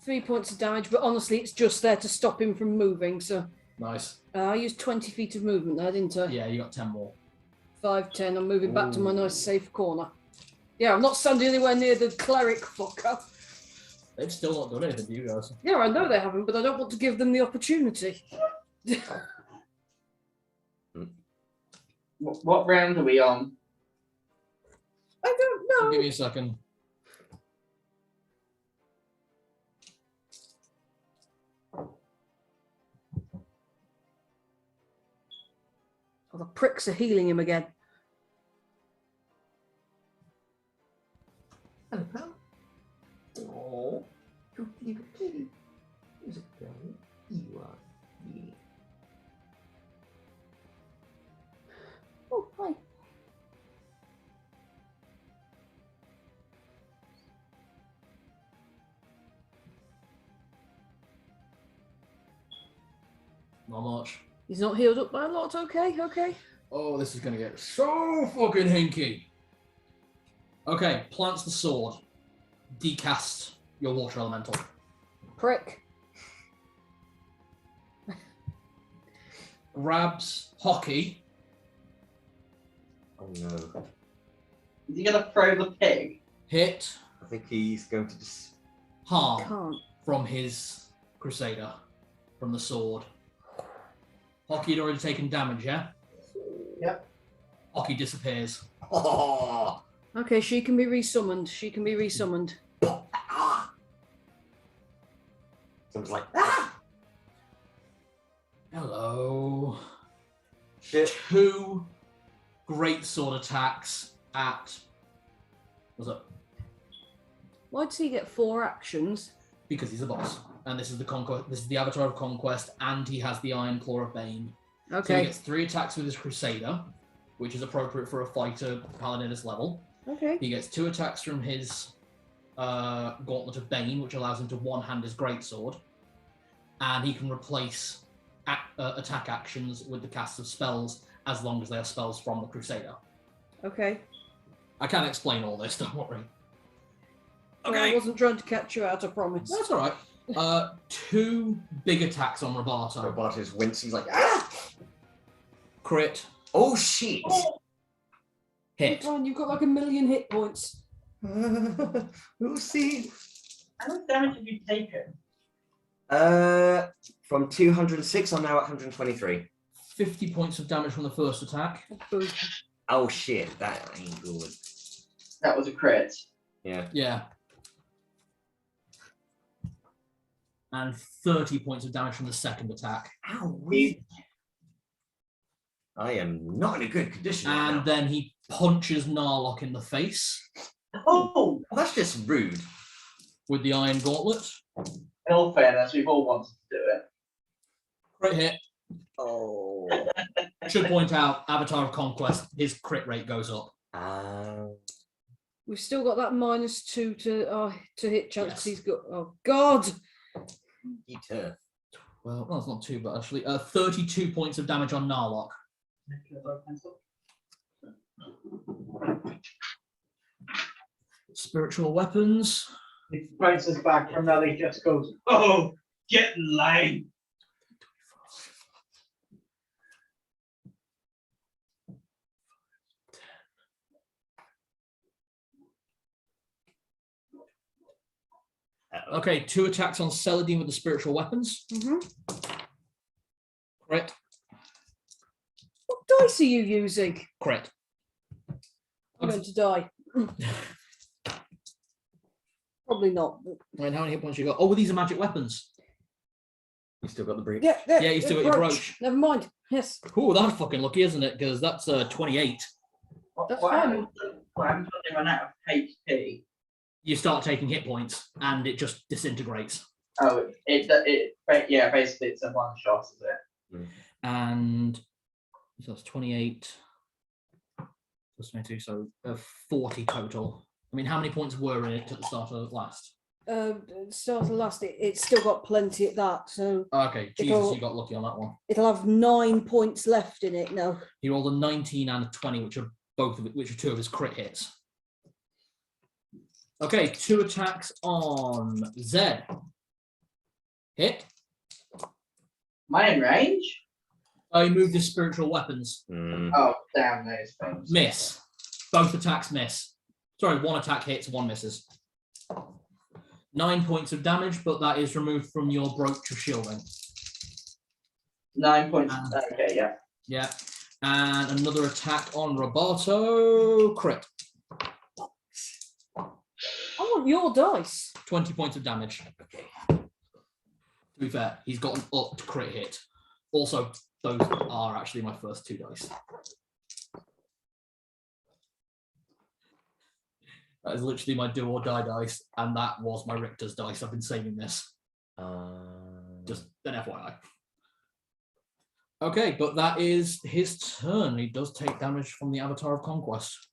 3 points of damage, but honestly, it's just there to stop him from moving. So Nice. I used 20 feet of movement there, didn't I? Yeah, you got 10 more. 5, 10. I'm moving back to my nice safe corner. Yeah, I'm not standing anywhere near the cleric fucker. They've still not done anything to you guys. Yeah, I know they haven't, but I don't want to give them the opportunity. What round are we on? I don't know. Give me a second. Oh, the pricks are healing him again. Oh, kitty. Who's it going? You are. Yeah. Oh, hi. Not much. He's not healed up by a lot. Okay, okay. Oh, this is going to get so fucking hinky. Okay, plants the sword. Decast your water elemental. Prick. Grabs Hockey. Oh no. Is he gonna throw the pig? Hit. I think he's going to just. Harm Can't. from his Crusader. From the sword. Hockey had already taken damage, yeah? Yep. Hockey disappears. Oh. Okay, she can be resummoned. She can be resummoned. Someone's like, ah! Hello. Shit. 2 great sword attacks at. What's up? Why does he get 4 actions? Because he's a boss, and this is the conquest. This is the Avatar of Conquest, and he has the Iron Claw of Bane. So he Okay. gets 3 attacks with his Crusader, which is appropriate for a fighter paladin at this level. Okay. He gets 2 attacks from his Gauntlet of Bane, which allows him to one-hand his greatsword, and he can replace attack actions with the cast of spells as long as they are spells from the Crusader. Okay. I can't explain all this, don't worry. Well, I wasn't trying to catch you out, I promise. That's all right. 2 big attacks on Roboto. Roboto's wince. He's like, ah! Crit. Oh shit! Hit. Fine, you've got like 1,000,000 hit points. We'll see. How much damage have you taken? From 206, I'm now at 123. 50 points of damage from the first attack. Oh shit, that ain't good. That was a crit. Yeah. Yeah. And 30 points of damage from the second attack. Ow, wee. I am not in a good condition right And now. then he punches Narlock in the face Oh! Well, that's just rude. with the Iron Gauntlet. In all fairness, we've all wanted to do it. Crit hit. Oh. Should point out, Avatar of Conquest, his crit rate goes up. We've still got that -2 to hit chance. Yes. He's got. Oh God! You turn. Well, that's not too bad actually. 32 points of damage on Narlock. Spiritual weapons. He bounces back from that. He just goes, "Oh, get in line." Okay, 2 attacks on Celadine with the spiritual weapons. Crit. What dice are you using? Crit. I'm going to die. Probably not. Wait, how many hit points you got? Oh, well, these are magic weapons. You still got the breach? Yeah, Yeah, you still got your brooch. Never mind. Yes. Cool, that's fucking lucky, isn't it? Because that's 28. That's What fine. happens when they run out of HP? You start taking hit points, and it just disintegrates. Oh, yeah, basically it's a one shot, is it? And so that's 28 plus 22, so 40 total. I mean, how many points were in it at the start of last? Start of last. It's still got plenty at that. So Okay, Jesus, you got lucky on that one. it'll have 9 points left in it now. He rolled a 19 and a 20, which are which are 2 of his crit hits. Okay, 2 attacks on Zed. Hit. Am I in range? Oh, he moved his spiritual weapons. Oh, damn those things. Miss. Both attacks miss. Sorry, 1 attack hits, 1 misses. 9 points of damage, but that is removed from your brooch of shielding. 9 points. Okay, yeah. Yeah. And another attack on Roboto. Crit. I want your dice. 20 points of damage. To be fair, he's got an upped crit hit. Also, those are actually my first 2 dice. That is literally my do or die dice, and that was my Richter's dice. I've been saving this. Just an FYI. Okay, but that is his turn. He does take damage from the Avatar of Conquest.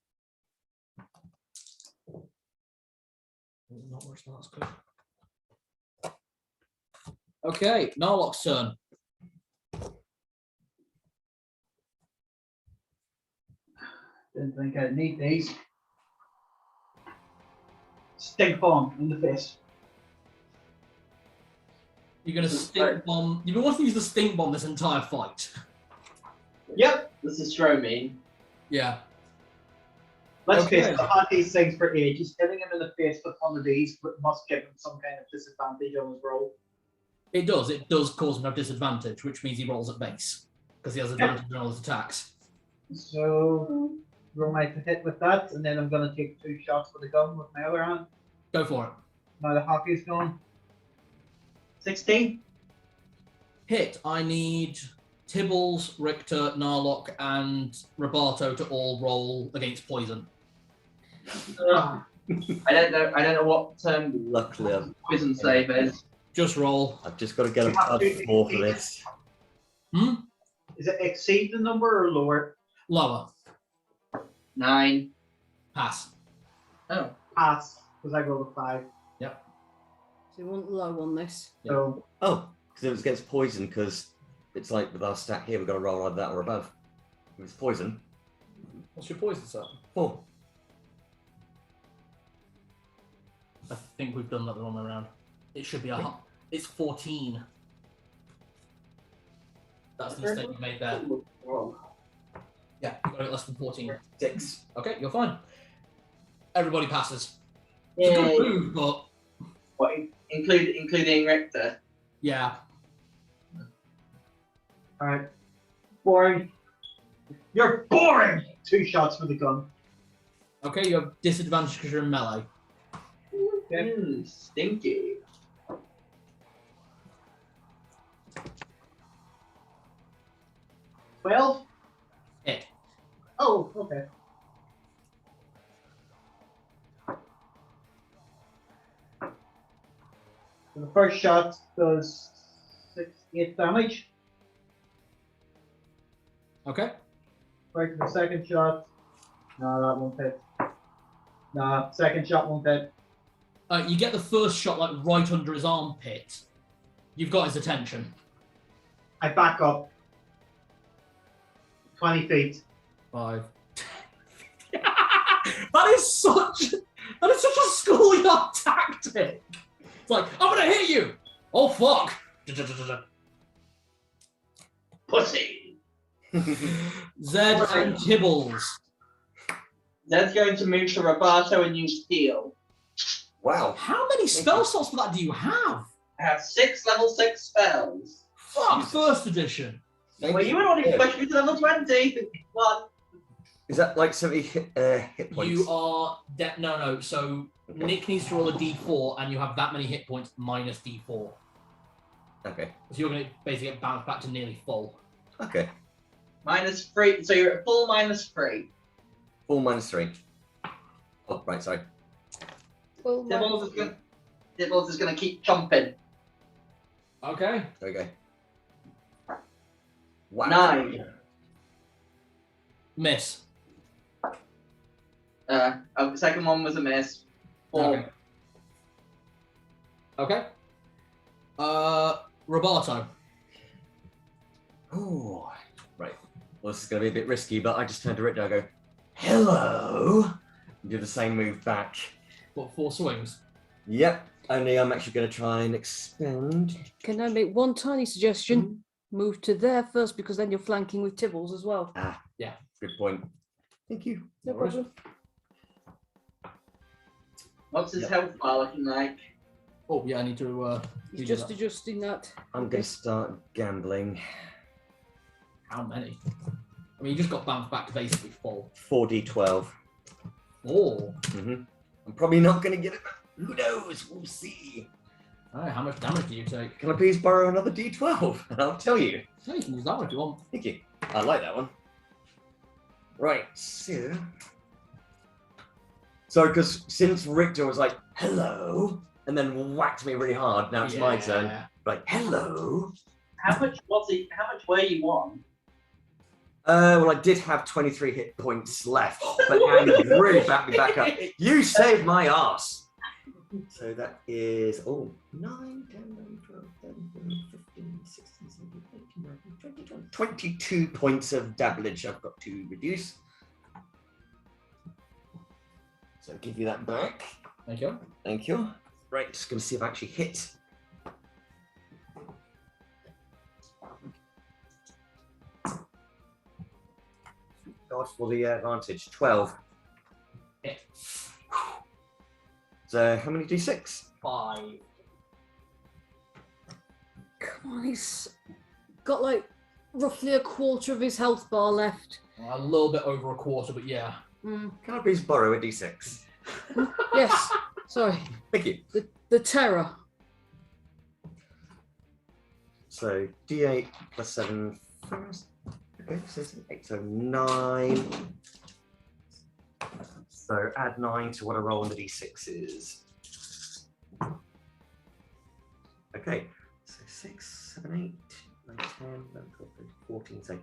Not much, that's good. Okay, Narlock's turn. Didn't think I'd need these. Stink bomb in the face. You're going to stink bomb. You've been wanting to use the stink bomb this entire fight. Yep, this is Stromine. Yeah. Let's Okay. face it, I've had these things for ages. Hitting him in the face with one of these must give him some kind of disadvantage on his roll. It does. It does cause him to have disadvantage, which means he rolls at base because he has advantage on all his attacks. So, roll my to hit with that, and then I'm going to take 2 shots with the gun with my other hand. Go for it. Now the hockey's gone. 16? Hit. I need Tibbles, Richter, Narlock, and Roboto to all roll against poison. I don't know what Luckily, poison save is. Just roll. I've just got to get a +4 for this. Is it exceed the number or lower? Lower. 9. Pass. Oh. Pass, because I rolled a 5. Yep. So you want low on this. So, Oh, because it was against poison, because it's like with our stat here, we've got to roll either that or above. If it's poison, What's your poison set? 4. I think we've done that the wrong way around. It should be it's 14. That's the mistake you made there. Yeah, you got it less than 14. 6. Okay, you're fine. Everybody passes. It's a good move, but What, including Richter? yeah. alright. Boring. You're boring! 2 shots with the gun. Okay, you have disadvantage because you're in melee. Stinky. Well. Hit. Oh, okay. So the first shot does 8 damage. Okay. Right to the second shot. No, that won't hit. Nah, second shot won't hit. You get the first shot like right under his armpit. You've got his attention. I back up. 20 feet. 5. That is such a schoolyard tactic. It's like, I'm gonna hit you. Oh fuck. Pussy. Zed and Tibbles. Zed's going to move to Roberto and use heal. Wow. How many spell slots for that do you have? I have 6 level 6 spells. Fuck, Jesus. first edition. Well, you would already push me to level 20. One. Is that like 70 hit points? You are no. So Okay. Nick needs to roll a d4, and you have that many hit points minus d4. Okay. So you're going to basically get bounced back to nearly full. Okay. -3. So you're at full -3. Full -3. Oh, right, sorry. Well, Dibbles is gonna keep chomping. Okay. There we go. Wow. 9. Miss. The second one was a miss. 4. Okay. Roberto. Oh, right. Well, this is going to be a bit risky, but I just turn to Richter and I go, hello. And do the same move back. What, 4 swings? Yep. Only I'm actually going to try and expend. can I make one tiny suggestion? Move to there first, because then you're flanking with Tibbles as well. Ah, Yeah. good point. Thank you. No worries. problem. What's his Yep. health bar looking like? Oh, yeah, I need to... He's do just that. adjusting that. I'm going to start gambling. How many? I mean, you just got bounced back to basically full. 4d12. 4. I'm probably not going to get it, but who knows? We'll see. Alright, how much damage do you take? Can I please borrow another d12? And I'll tell you. No, you can use that one if you want. Thank you. I like that one. Right, so because since Richter was like, hello, and then whacked me really hard, now it's my turn. Like, hello. How much were you on? Well, I did have 23 hit points left, but Andy really backed me back up. You saved my ass. So that is, 9, 10, 11, 12, 13, 15, 16, 17, 18, 19, 20, 21. 22 points of damage I've got to reduce. So I'll give you that back. Thank you. Thank you. Right, just going to see if I actually hit. God for the advantage. 12. Hit. So how many d6? 5. Come on, he's got like roughly a quarter of his health bar left. A little bit over a quarter, but yeah. Mm. Can I please borrow a d6? Yes, sorry. Thank you. The terror. So d8 plus 7 first. Okay, so 8, so 9. So add 9 to what I roll on the d6s. Okay, so 6, 7, 8, 9, 10, 11, 12, 13, 14, so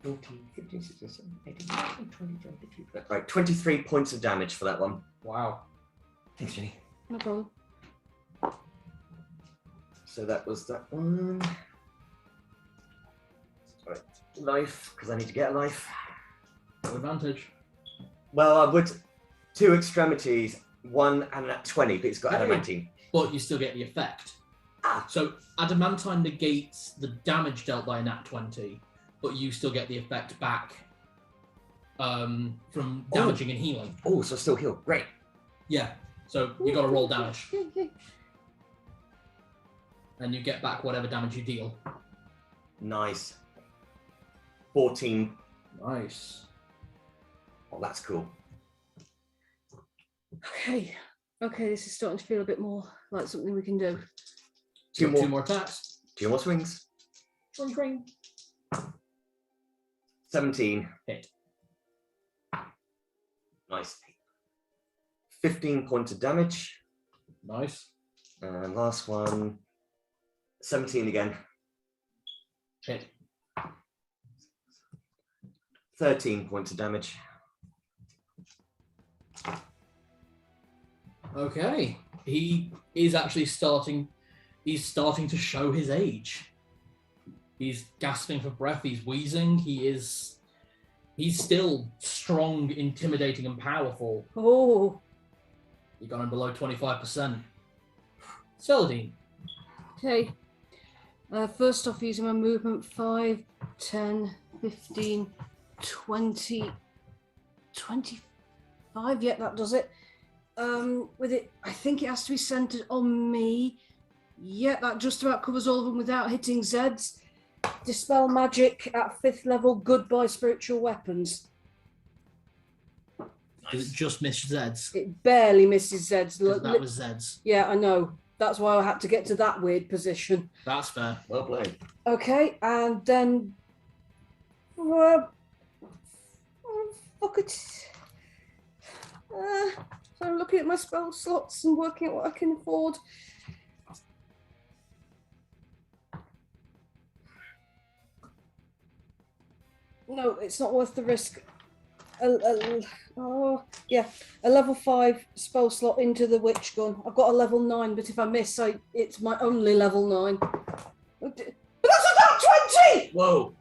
14, 15, 16, 17, 18, 19, 20, 22. Right, 23 points of damage for that one. Wow. Thanks, Jenny. No problem. So that was that one. Right, life, because I need to get a life. No advantage. Well, I would 2 extremities, 1 and at 20, but it's got adamantine. But you still get the effect. Ah. So adamantine negates the damage dealt by a nat 20, but you still get the effect back from damaging and healing. Oh, so still heal. Great. Yeah. So you got to roll damage, Yeah. and you get back whatever damage you deal. Nice. 14. Nice. Oh, that's cool. Okay. Okay, this is starting to feel a bit more like something we can do. Two Two more. more attacks. 2 more swings. Ring, ring. 17. Hit. Nice. 15 points of damage. Nice. And last one. 17 again. Hit. 13 points of damage. Okay. He is actually starting. He's starting to show his age. He's gasping for breath. He's wheezing. He's still strong, intimidating, and powerful. Oh. You got him below 25%. Celadine. Okay. First off, using my movement 5, 10, 15, 20, 25. Yeah, that does it. With it, I think it has to be centered on me. Yeah, that just about covers all of them without hitting Zeds. Dispel magic at 5th level. Goodbye, spiritual weapons. Does it just miss Zeds? It barely misses Zeds. 'Cause that was Zeds. Yeah, I know. That's why I had to get to that weird position. That's fair. Well played. Okay, and then... fuck it. So I'm looking at my spell slots and working out what I can afford. No, it's not worth the risk. Oh, yeah, a level 5 spell slot into the witch gun. I've got a level 9, but if I miss, it's my only level 9. But that's about 20 Whoa.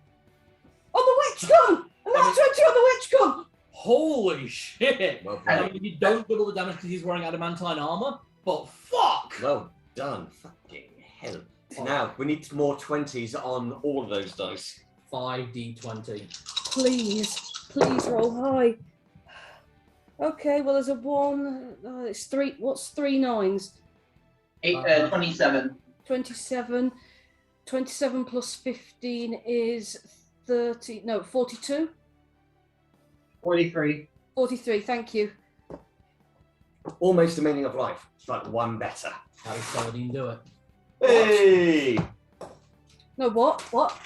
on the witch gun! And that's 20 on the witch gun! Holy shit. Well I played. mean, you don't double the damage because he's wearing adamantine armor, but fuck! Well done. Fucking hell. Now, we need more 20s on all of those dice. 5d20. Please roll high. Okay, well, there's a 1. It's 3. What's 3 9s? 27. 27. 27 plus 15 is 30. No, 42. 43. 43, thank you. Almost the meaning of life. It's like one better. How does Celadine do it? Hey! No, what? What?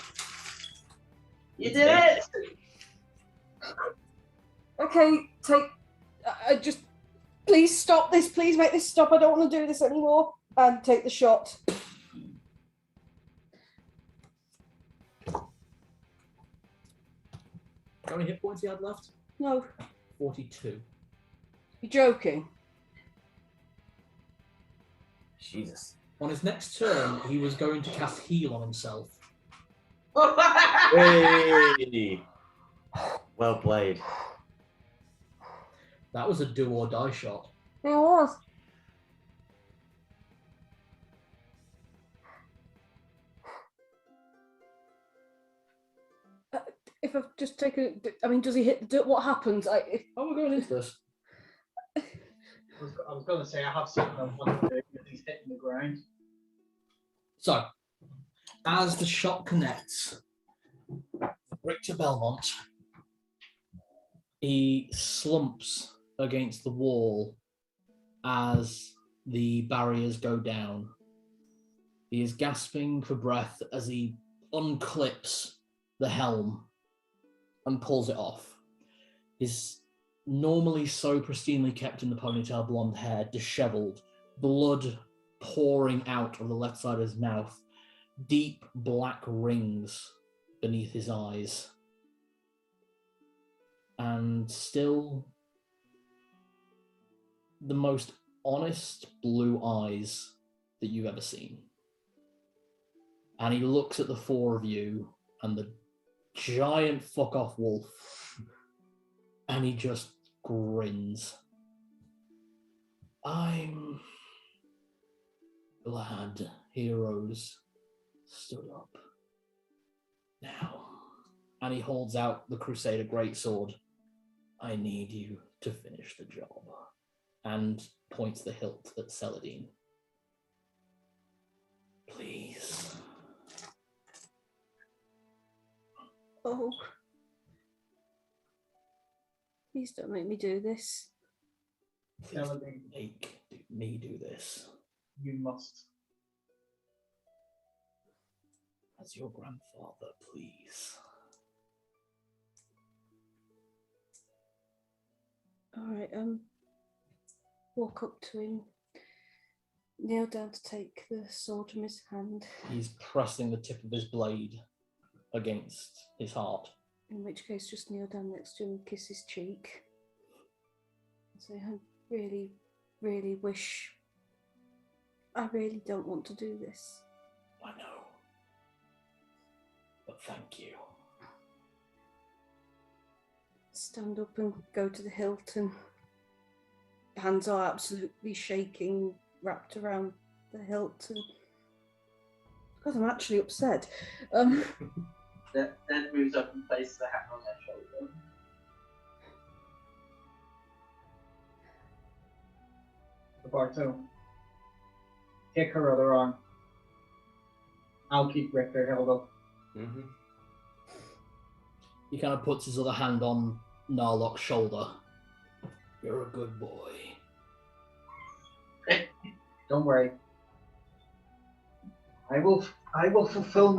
You did it! Okay, I just... Please stop this. Please make this stop. I don't want to do this anymore. And take the shot. How many hit points he had left? No, 42. you're joking. Jesus. On his next turn, he was going to cast heal on himself. Hey! Well played. That was a do or die shot. It was. If I've just taken... I mean, does he hit... What happens? Oh, we're going into this. I was going to say, I have something I want to do because he's hitting the ground. So, as the shot connects, Richter Belmont, he slumps against the wall as the barriers go down. He is gasping for breath as he unclips the helm and pulls it off. His normally so pristinely kept in the ponytail blonde hair disheveled, blood pouring out of the left side of his mouth, deep black rings beneath his eyes, and still the most honest blue eyes that you've ever seen. And he looks at the four of you and the giant fuck off wolf, and he just grins. I'm glad heroes stood up. Now, and he holds out the Crusader Greatsword. I need you to finish the job. And points the hilt at Celadine. Please. Oh. Please don't make me do this. Please don't make me do this. You must. As your grandfather, please. Alright, walk up to him. Kneel down to take the sword from his hand. He's pressing the tip of his blade against his heart. In which case, just kneel down next to him and kiss his cheek. And say, I really, really wish. I really don't want to do this. I know. But thank you. Stand up and go to the hilt, and hands are absolutely shaking, wrapped around the hilt. And God, I'm actually upset. Then moves up and places a hand on their shoulder. Roberto, take her other arm. I'll keep Richter held up. Mm-hmm. He kind of puts his other hand on Narlock's shoulder. You're a good boy. Don't worry. I will fulfill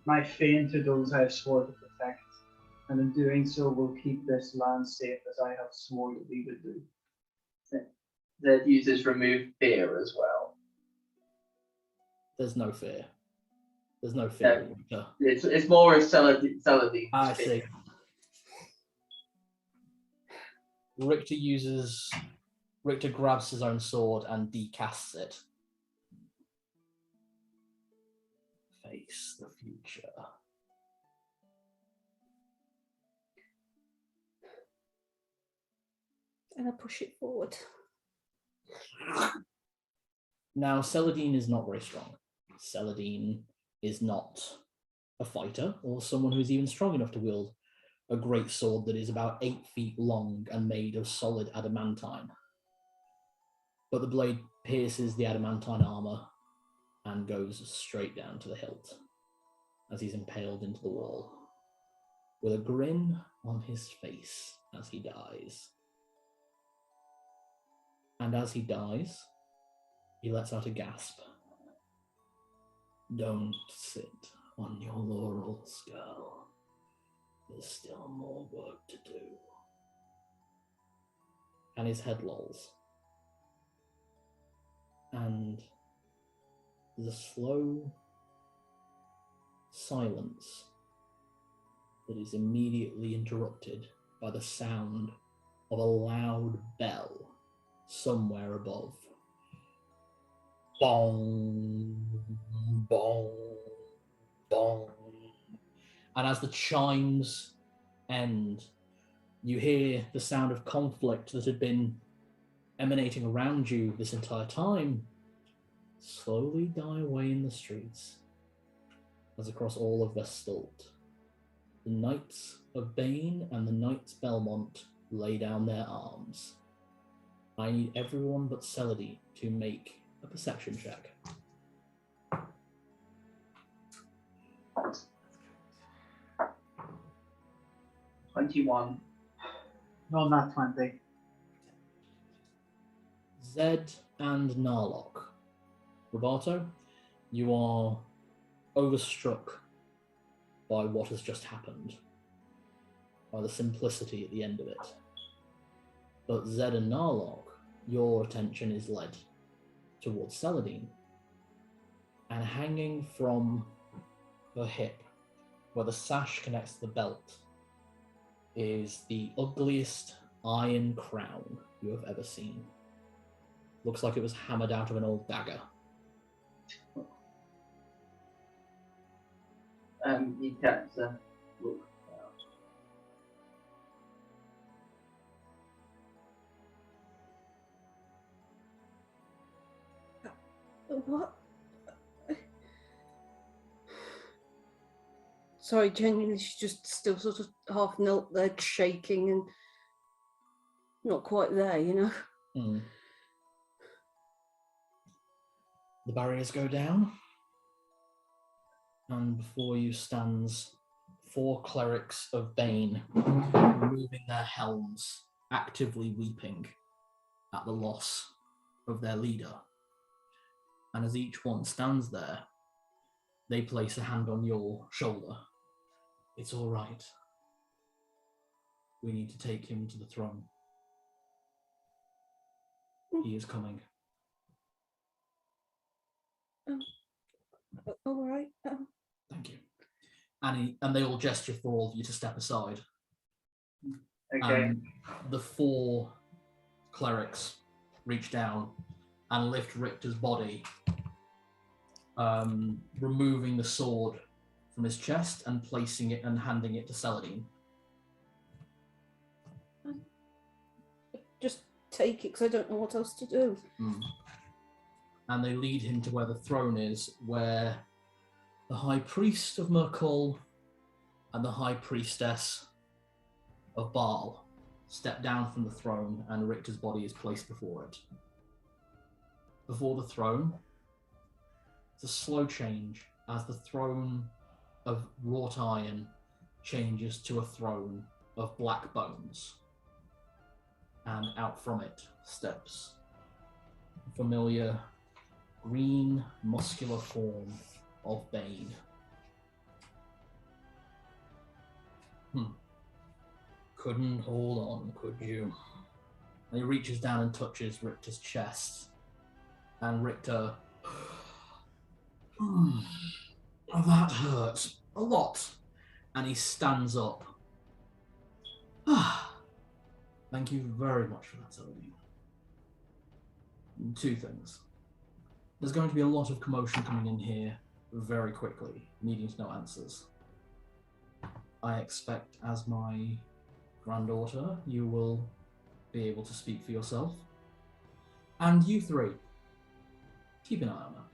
my fame to those I have sworn to protect, and in doing so will keep this land safe as I have sworn that we would do. That uses remove fear as well. There's no fear. There's no fear. No. It's more of Saladin's I fear. see. Richter grabs his own sword and decasts it. Face the future. And I push it forward. Now, Saladin is not very strong. Saladin is not a fighter or someone who's even strong enough to wield a great sword that is about 8 feet long and made of solid adamantine. But the blade pierces the adamantine armor and goes straight down to the hilt as he's impaled into the wall, with a grin on his face as he dies. And as he dies, he lets out a gasp. Don't sit on your laurels, girl. There's still more work to do. And his head lolls. And there's a slow silence that is immediately interrupted by the sound of a loud bell somewhere above. Bong, bong, bong. And as the chimes end, you hear the sound of conflict that had been emanating around you this entire time slowly die away in the streets, as across all of Vesdult, the Knights of Bane and the Knights Belmont lay down their arms. I need everyone but Saladin to make a perception check. 21. No, not 20. Zed and Narlock. Roberto, you are overstruck by what has just happened, by the simplicity at the end of it. But Zed and Narlock, your attention is led towards Saladin, and hanging from her hip, where the sash connects to the belt, is the ugliest iron crown you have ever seen. Looks like it was hammered out of an old dagger. You can't look. What? Sorry, genuinely, she's just still sort of half knelt there, shaking and not quite there, you know? Mm. The barriers go down. And before you stands 4 clerics of Bane, removing their helms, actively weeping at the loss of their leader. And as each one stands there, they place a hand on your shoulder. It's all right. We need to take him to the throne. He is coming. All right. Thank you. And they all gesture for all of you to step aside. Okay. The 4 clerics reach down and lift Richter's body, removing the sword from his chest and placing it and handing it to Saladin. Just take it, because I don't know what else to do. And they lead him to where the throne is, where the High Priest of Merkul and the High Priestess of Baal step down from the throne, and Richter's body is placed before it. Before the throne, it's a slow change as the throne of wrought iron changes to a throne of black bones. And out from it steps a familiar green, muscular form of Bane. Couldn't hold on, could you? And he reaches down and touches Richter's chest. And Richter... that hurts a lot. And he stands up. Thank you very much for that, Saladin. 2 things. There's going to be a lot of commotion coming in here very quickly, needing to know answers. I expect, as my granddaughter, you will be able to speak for yourself. And you 3, keep an eye on her.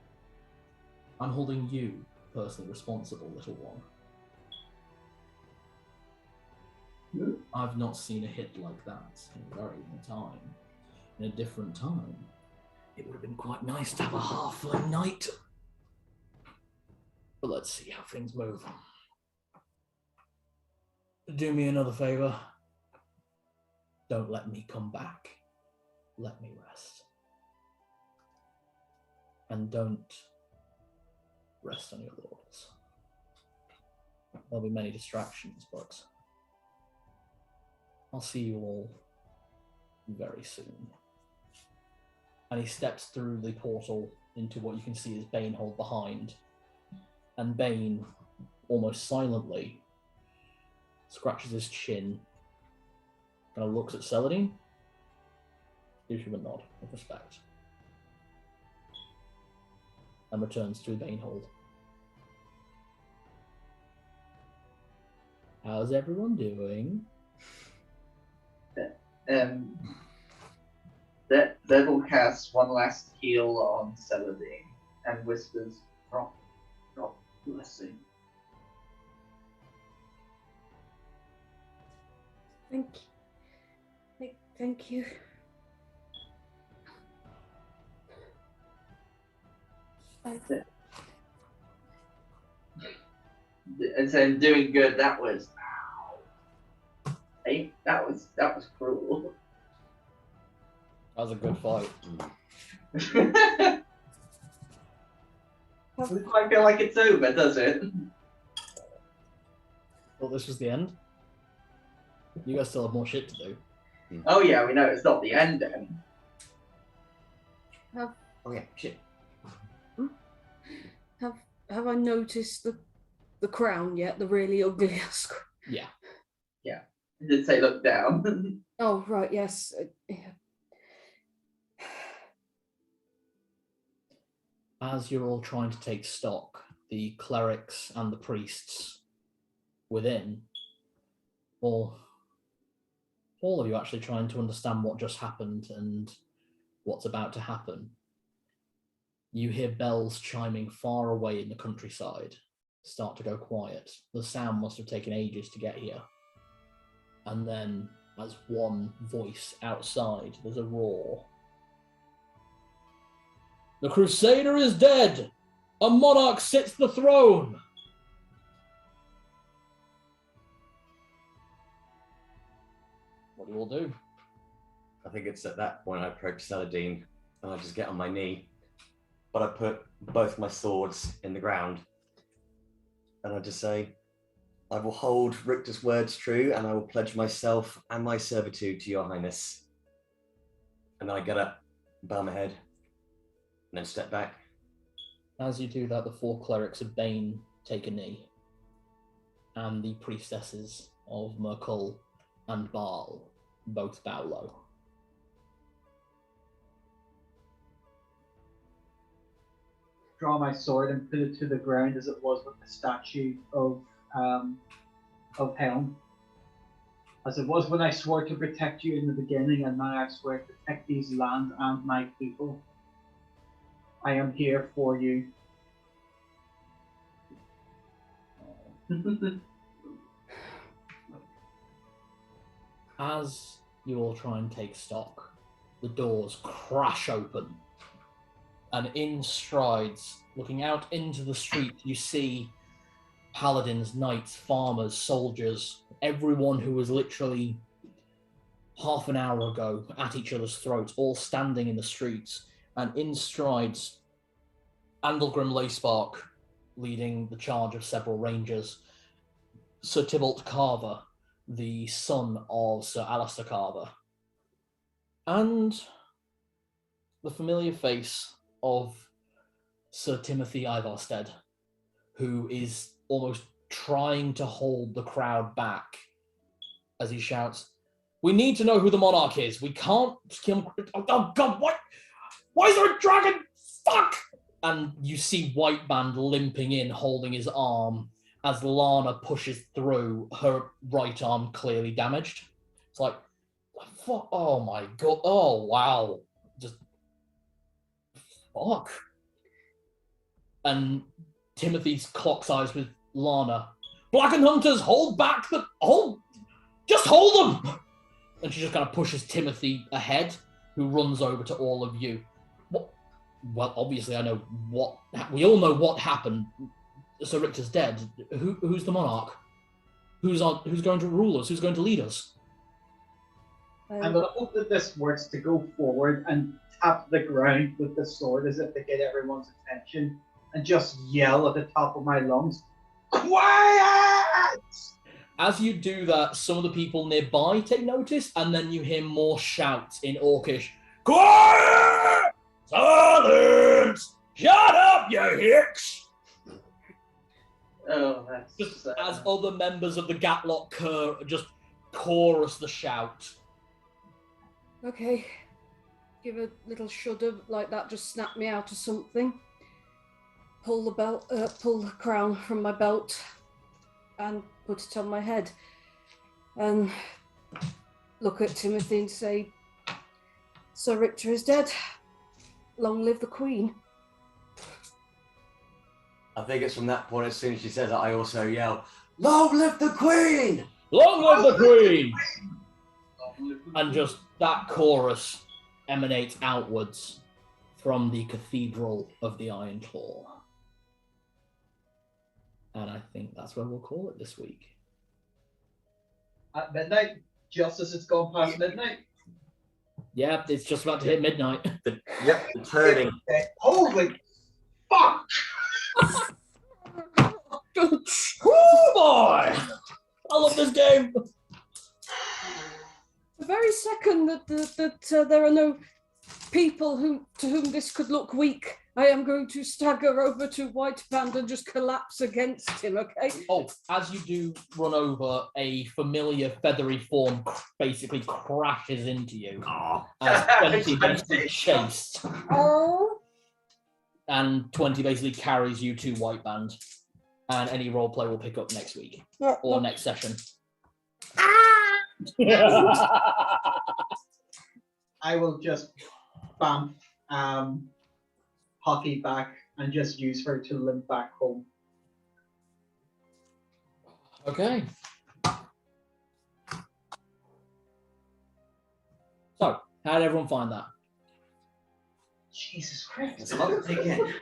I'm holding you personally responsible, little one. I've not seen a hit like that in a very long time. In a different time, it would have been quite nice to have a halfling knight. But let's see how things move. Do me another favour. Don't let me come back. Let me rest. And don't rest on your laurels. There'll be many distractions, but I'll see you all very soon. And he steps through the portal into what you can see as Bane hold behind. And Bane, almost silently, scratches his chin, kind of looks at Saladin, gives him a nod of respect, and returns to the Bane hold. How's everyone doing? Devil casts one last heal on Saladin and whispers, drop blessing. Thank you. And then doing good, that was hey, that was cruel. That was a good fight. Doesn't quite feel like it's over, does it? Well, this was the end. You guys still have more shit to do. Oh yeah, we know it's not the end then. Oh yeah, shit. Have I noticed the crown yet? The really ugly ass crown? Yeah. I did say look down. Oh right, yes. Yeah. As you're all trying to take stock, the clerics and the priests within, all of you actually trying to understand what just happened and what's about to happen, you hear bells chiming far away in the countryside start to go quiet. The sound must have taken ages to get here. And then, as one voice outside, there's a roar. The Crusader is dead! A monarch sits the throne! you will do. I think it's at that point I approach Saladin and I just get on my knee. But I put both my swords in the ground and I just say, I will hold Richter's words true and I will pledge myself and my servitude to your highness. And then I get up, bow my head, and then step back. As you do that, the 4 clerics of Bane take a knee, and the priestesses of Merkul and Baal both bow low. Draw my sword and put it to the ground as it was with the statue of Helm. As it was when I swore to protect you in the beginning, and now I swear to protect these lands and my people. I am here for you. As you all try and take stock, the doors crash open, and in strides, looking out into the street, you see paladins, knights, farmers, soldiers, everyone who was literally half an hour ago at each other's throats, all standing in the streets, and in strides, Andalgrim Leyspark leading the charge of several rangers, Sir Tybalt Carver, the son of Sir Alistair Carver, and the familiar face of Sir Timothy Ivarstead, who is almost trying to hold the crowd back as he shouts, "We need to know who the monarch is. We can't kill him. Oh God, what? Why is there a dragon? Fuck!" And you see White Band limping in, holding his arm, as Lana pushes through, her right arm clearly damaged. It's like, fuck, oh my God, oh wow, just fuck. And Timothy's clocks eyes with Lana. "Blackened Hunters, hold back just hold them!" And she just kind of pushes Timothy ahead, who runs over to all of you. Well, obviously I know we all know what happened. Sir Richter's dead. Who's the monarch? Who's going to rule us? Who's going to lead us? I'm going to hope that this works to go forward and tap the ground with the sword as if to get everyone's attention and just yell at the top of my lungs, "Quiet!" As you do that, some of the people nearby take notice, and then you hear more shouts in Orcish. "Quiet! Silence! Shut up, you hicks!" Oh, that's just as other members of the Gatlock just chorus the shout. Okay. Give a little shudder like that, just snap me out of something. Pull the crown from my belt and put it on my head. And look at Timothy and say, "Sir Richter is dead. Long live the Queen." I think it's from that point, as soon as she says that, I also yell, "Long live the Queen! Long live the Queen!" And just that chorus emanates outwards from the Cathedral of the Iron Claw. And I think that's where we'll call it this week. At midnight, just as it's gone past midnight. Yeah, it's just about to hit midnight. The turning. Holy fuck! Oh boy! I love this game! The very second that there are no people to whom this could look weak, I am going to stagger over to White Band and just collapse against him, okay? Oh, as you do run over, a familiar feathery form basically crashes into you. As 20 basically chased. Oh. And 20 basically carries you to White Band. And any roleplay will pick up next week. Or next session. I will just bump Hockey back and just use her to limp back home. Okay. So, how did everyone find that? Jesus Christ. It's hard to take in.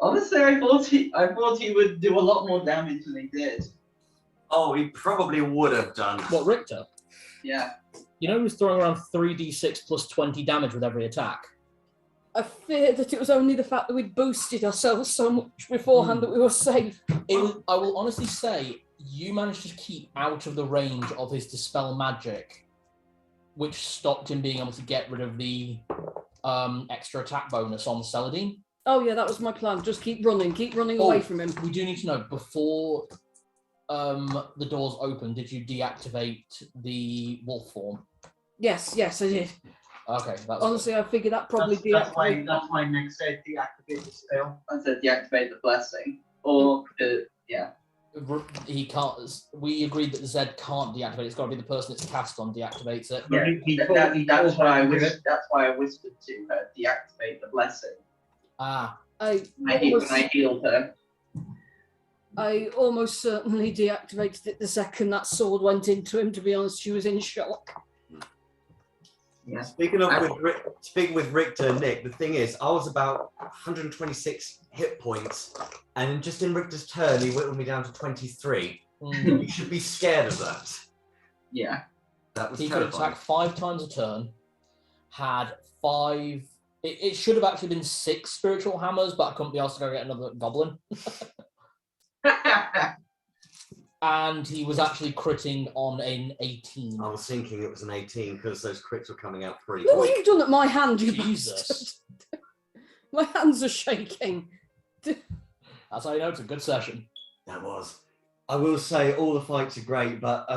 Honestly, I thought he would do a lot more damage than he did. Oh, he probably would have done. What, Richter? Yeah. You know he was throwing around 3d6 plus 20 damage with every attack. I fear that it was only the fact that we'd boosted ourselves so much beforehand that we were safe. I will honestly say, you managed to keep out of the range of his Dispel Magic, which stopped him being able to get rid of the extra attack bonus on Celadine. Oh yeah, that was my plan. Just keep running away from him. We do need to know, before the doors open, did you deactivate the wolf form? Yes, I did. Okay, that's Honestly, I figured that probably That's deactivated. why Nick said deactivate the spell. I said deactivate the blessing. Or, yeah. He can't. We agreed that Zed can't deactivate it. It's got to be the person it's cast on deactivates it. Yeah, that's why I whispered to her, deactivate the blessing. Ah, I healed her. I almost certainly deactivated it the second that sword went into him. To be honest, she was in shock. Yeah. Speaking with Richter and Nick, the thing is, I was about 126 hit points, and just in Richter's turn, he whittled me down to 23. You should be scared of that. Yeah. That was he could terrifying. attack 5 times a turn. Had 5. It should have actually been 6 spiritual hammers, but I couldn't be asked to go get another goblin. And he was actually critting on an 18. I was thinking it was an 18 because those crits were coming out pretty What have quick. you done at my hand, you Jesus. bastard? My hands are shaking. That's how you know it's a good session. That was. I will say all the fights are great, but I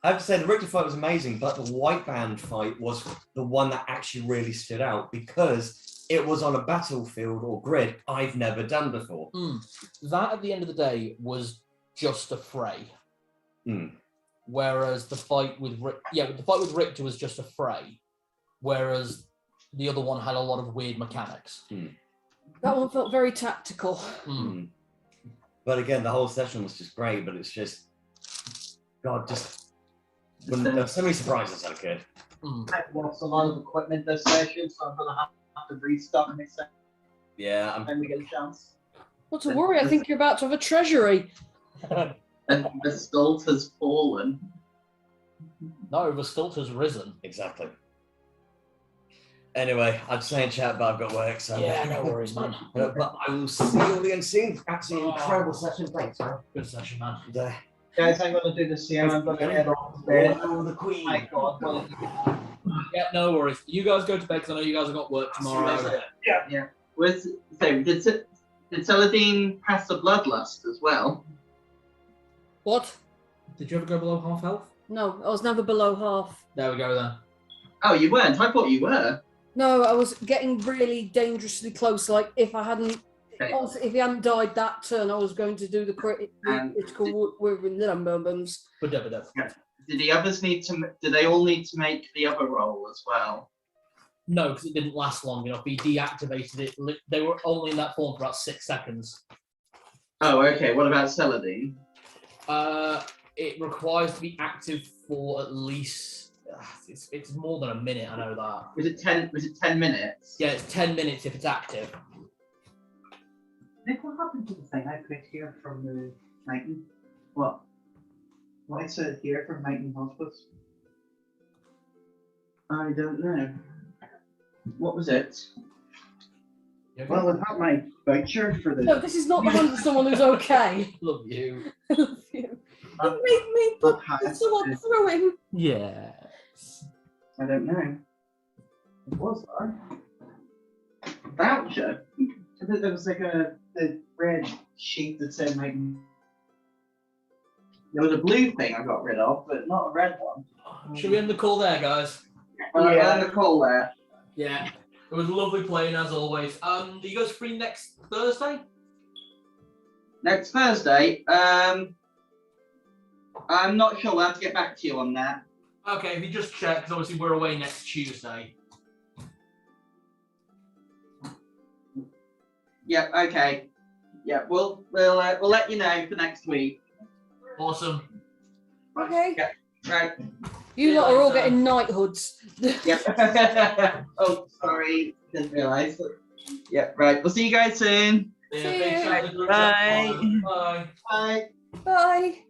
have to say the Richter fight was amazing, but the white band fight was the one that actually really stood out because it was on a battlefield or grid I've never done before. That at the end of the day was just a fray. Whereas the fight with Richter was just a fray. Whereas the other one had a lot of weird mechanics. That one felt very tactical. But again, the whole session was just great, but it's just, God, when there were so many surprises that occurred. I've lost a lot of equipment this session, so I'm going to have to restock myself Yeah, when we get a chance. Not to worry, I think you're about to have a treasury. And the Vesdult has fallen. No, Vesdult has risen. exactly. Anyway, I'd say in chat, but I've got work, so. Yeah, no worries, man. But I will see you all again soon. Absolutely incredible session. Thanks, man. Good session, man. Guys, I'm going to do the same. I'm going to head off to bed. Oh, the Queen. My God, what Yeah, no worries. You guys go to bed because I know you guys have got work tomorrow. Yeah. Did Celadine pass the bloodlust as well? What? Did you ever go below half health? No, I was never below half. There we go then. Oh, you weren't? I thought you were. No, I was getting really dangerously close. Like if I hadn't, Okay. also, if he hadn't died that turn, I was going to do the critical bombs. But Did the others need to? Did they all need to make the other roll as well? no, because it didn't last long enough. He deactivated it. They were only in that form for about 6 seconds. Oh, okay. What about Celadine? It requires to be active for at least. It's more than a minute. I know that. Was it 10? Was it 10 minutes? Yeah, it's 10 minutes if it's active. Nick, what happened to the thing I put here from the Nightingale? What? What I said here from Nightingale Hospice? I don't know. What was it? Well, I've got my voucher for the. No, this is not the one for someone who's okay. Love you. I love you. You made me put the sword through him. Yes. I don't know. What was that? Voucher? I think there was like the red sheet that said Nightingale. There was a blue thing I got rid of, but not a red one. Should we end the call there, guys? Yeah. On the call there. Yeah. It was lovely playing as always. Are you guys free next Thursday? Next Thursday? I'm not sure. We'll have to get back to you on that. Okay, if you just check, because obviously we're away next Tuesday. Yep. Okay. Yeah. We'll let you know for next week. Awesome. Okay. Yeah. Right. You Yeah, lot are all like, getting knighthoods. Yep. Oh, sorry. Didn't realise. Yeah. Right. We'll see you guys soon. Yeah, See thanks, you. Charlie. Bye. Bye. Bye. Bye.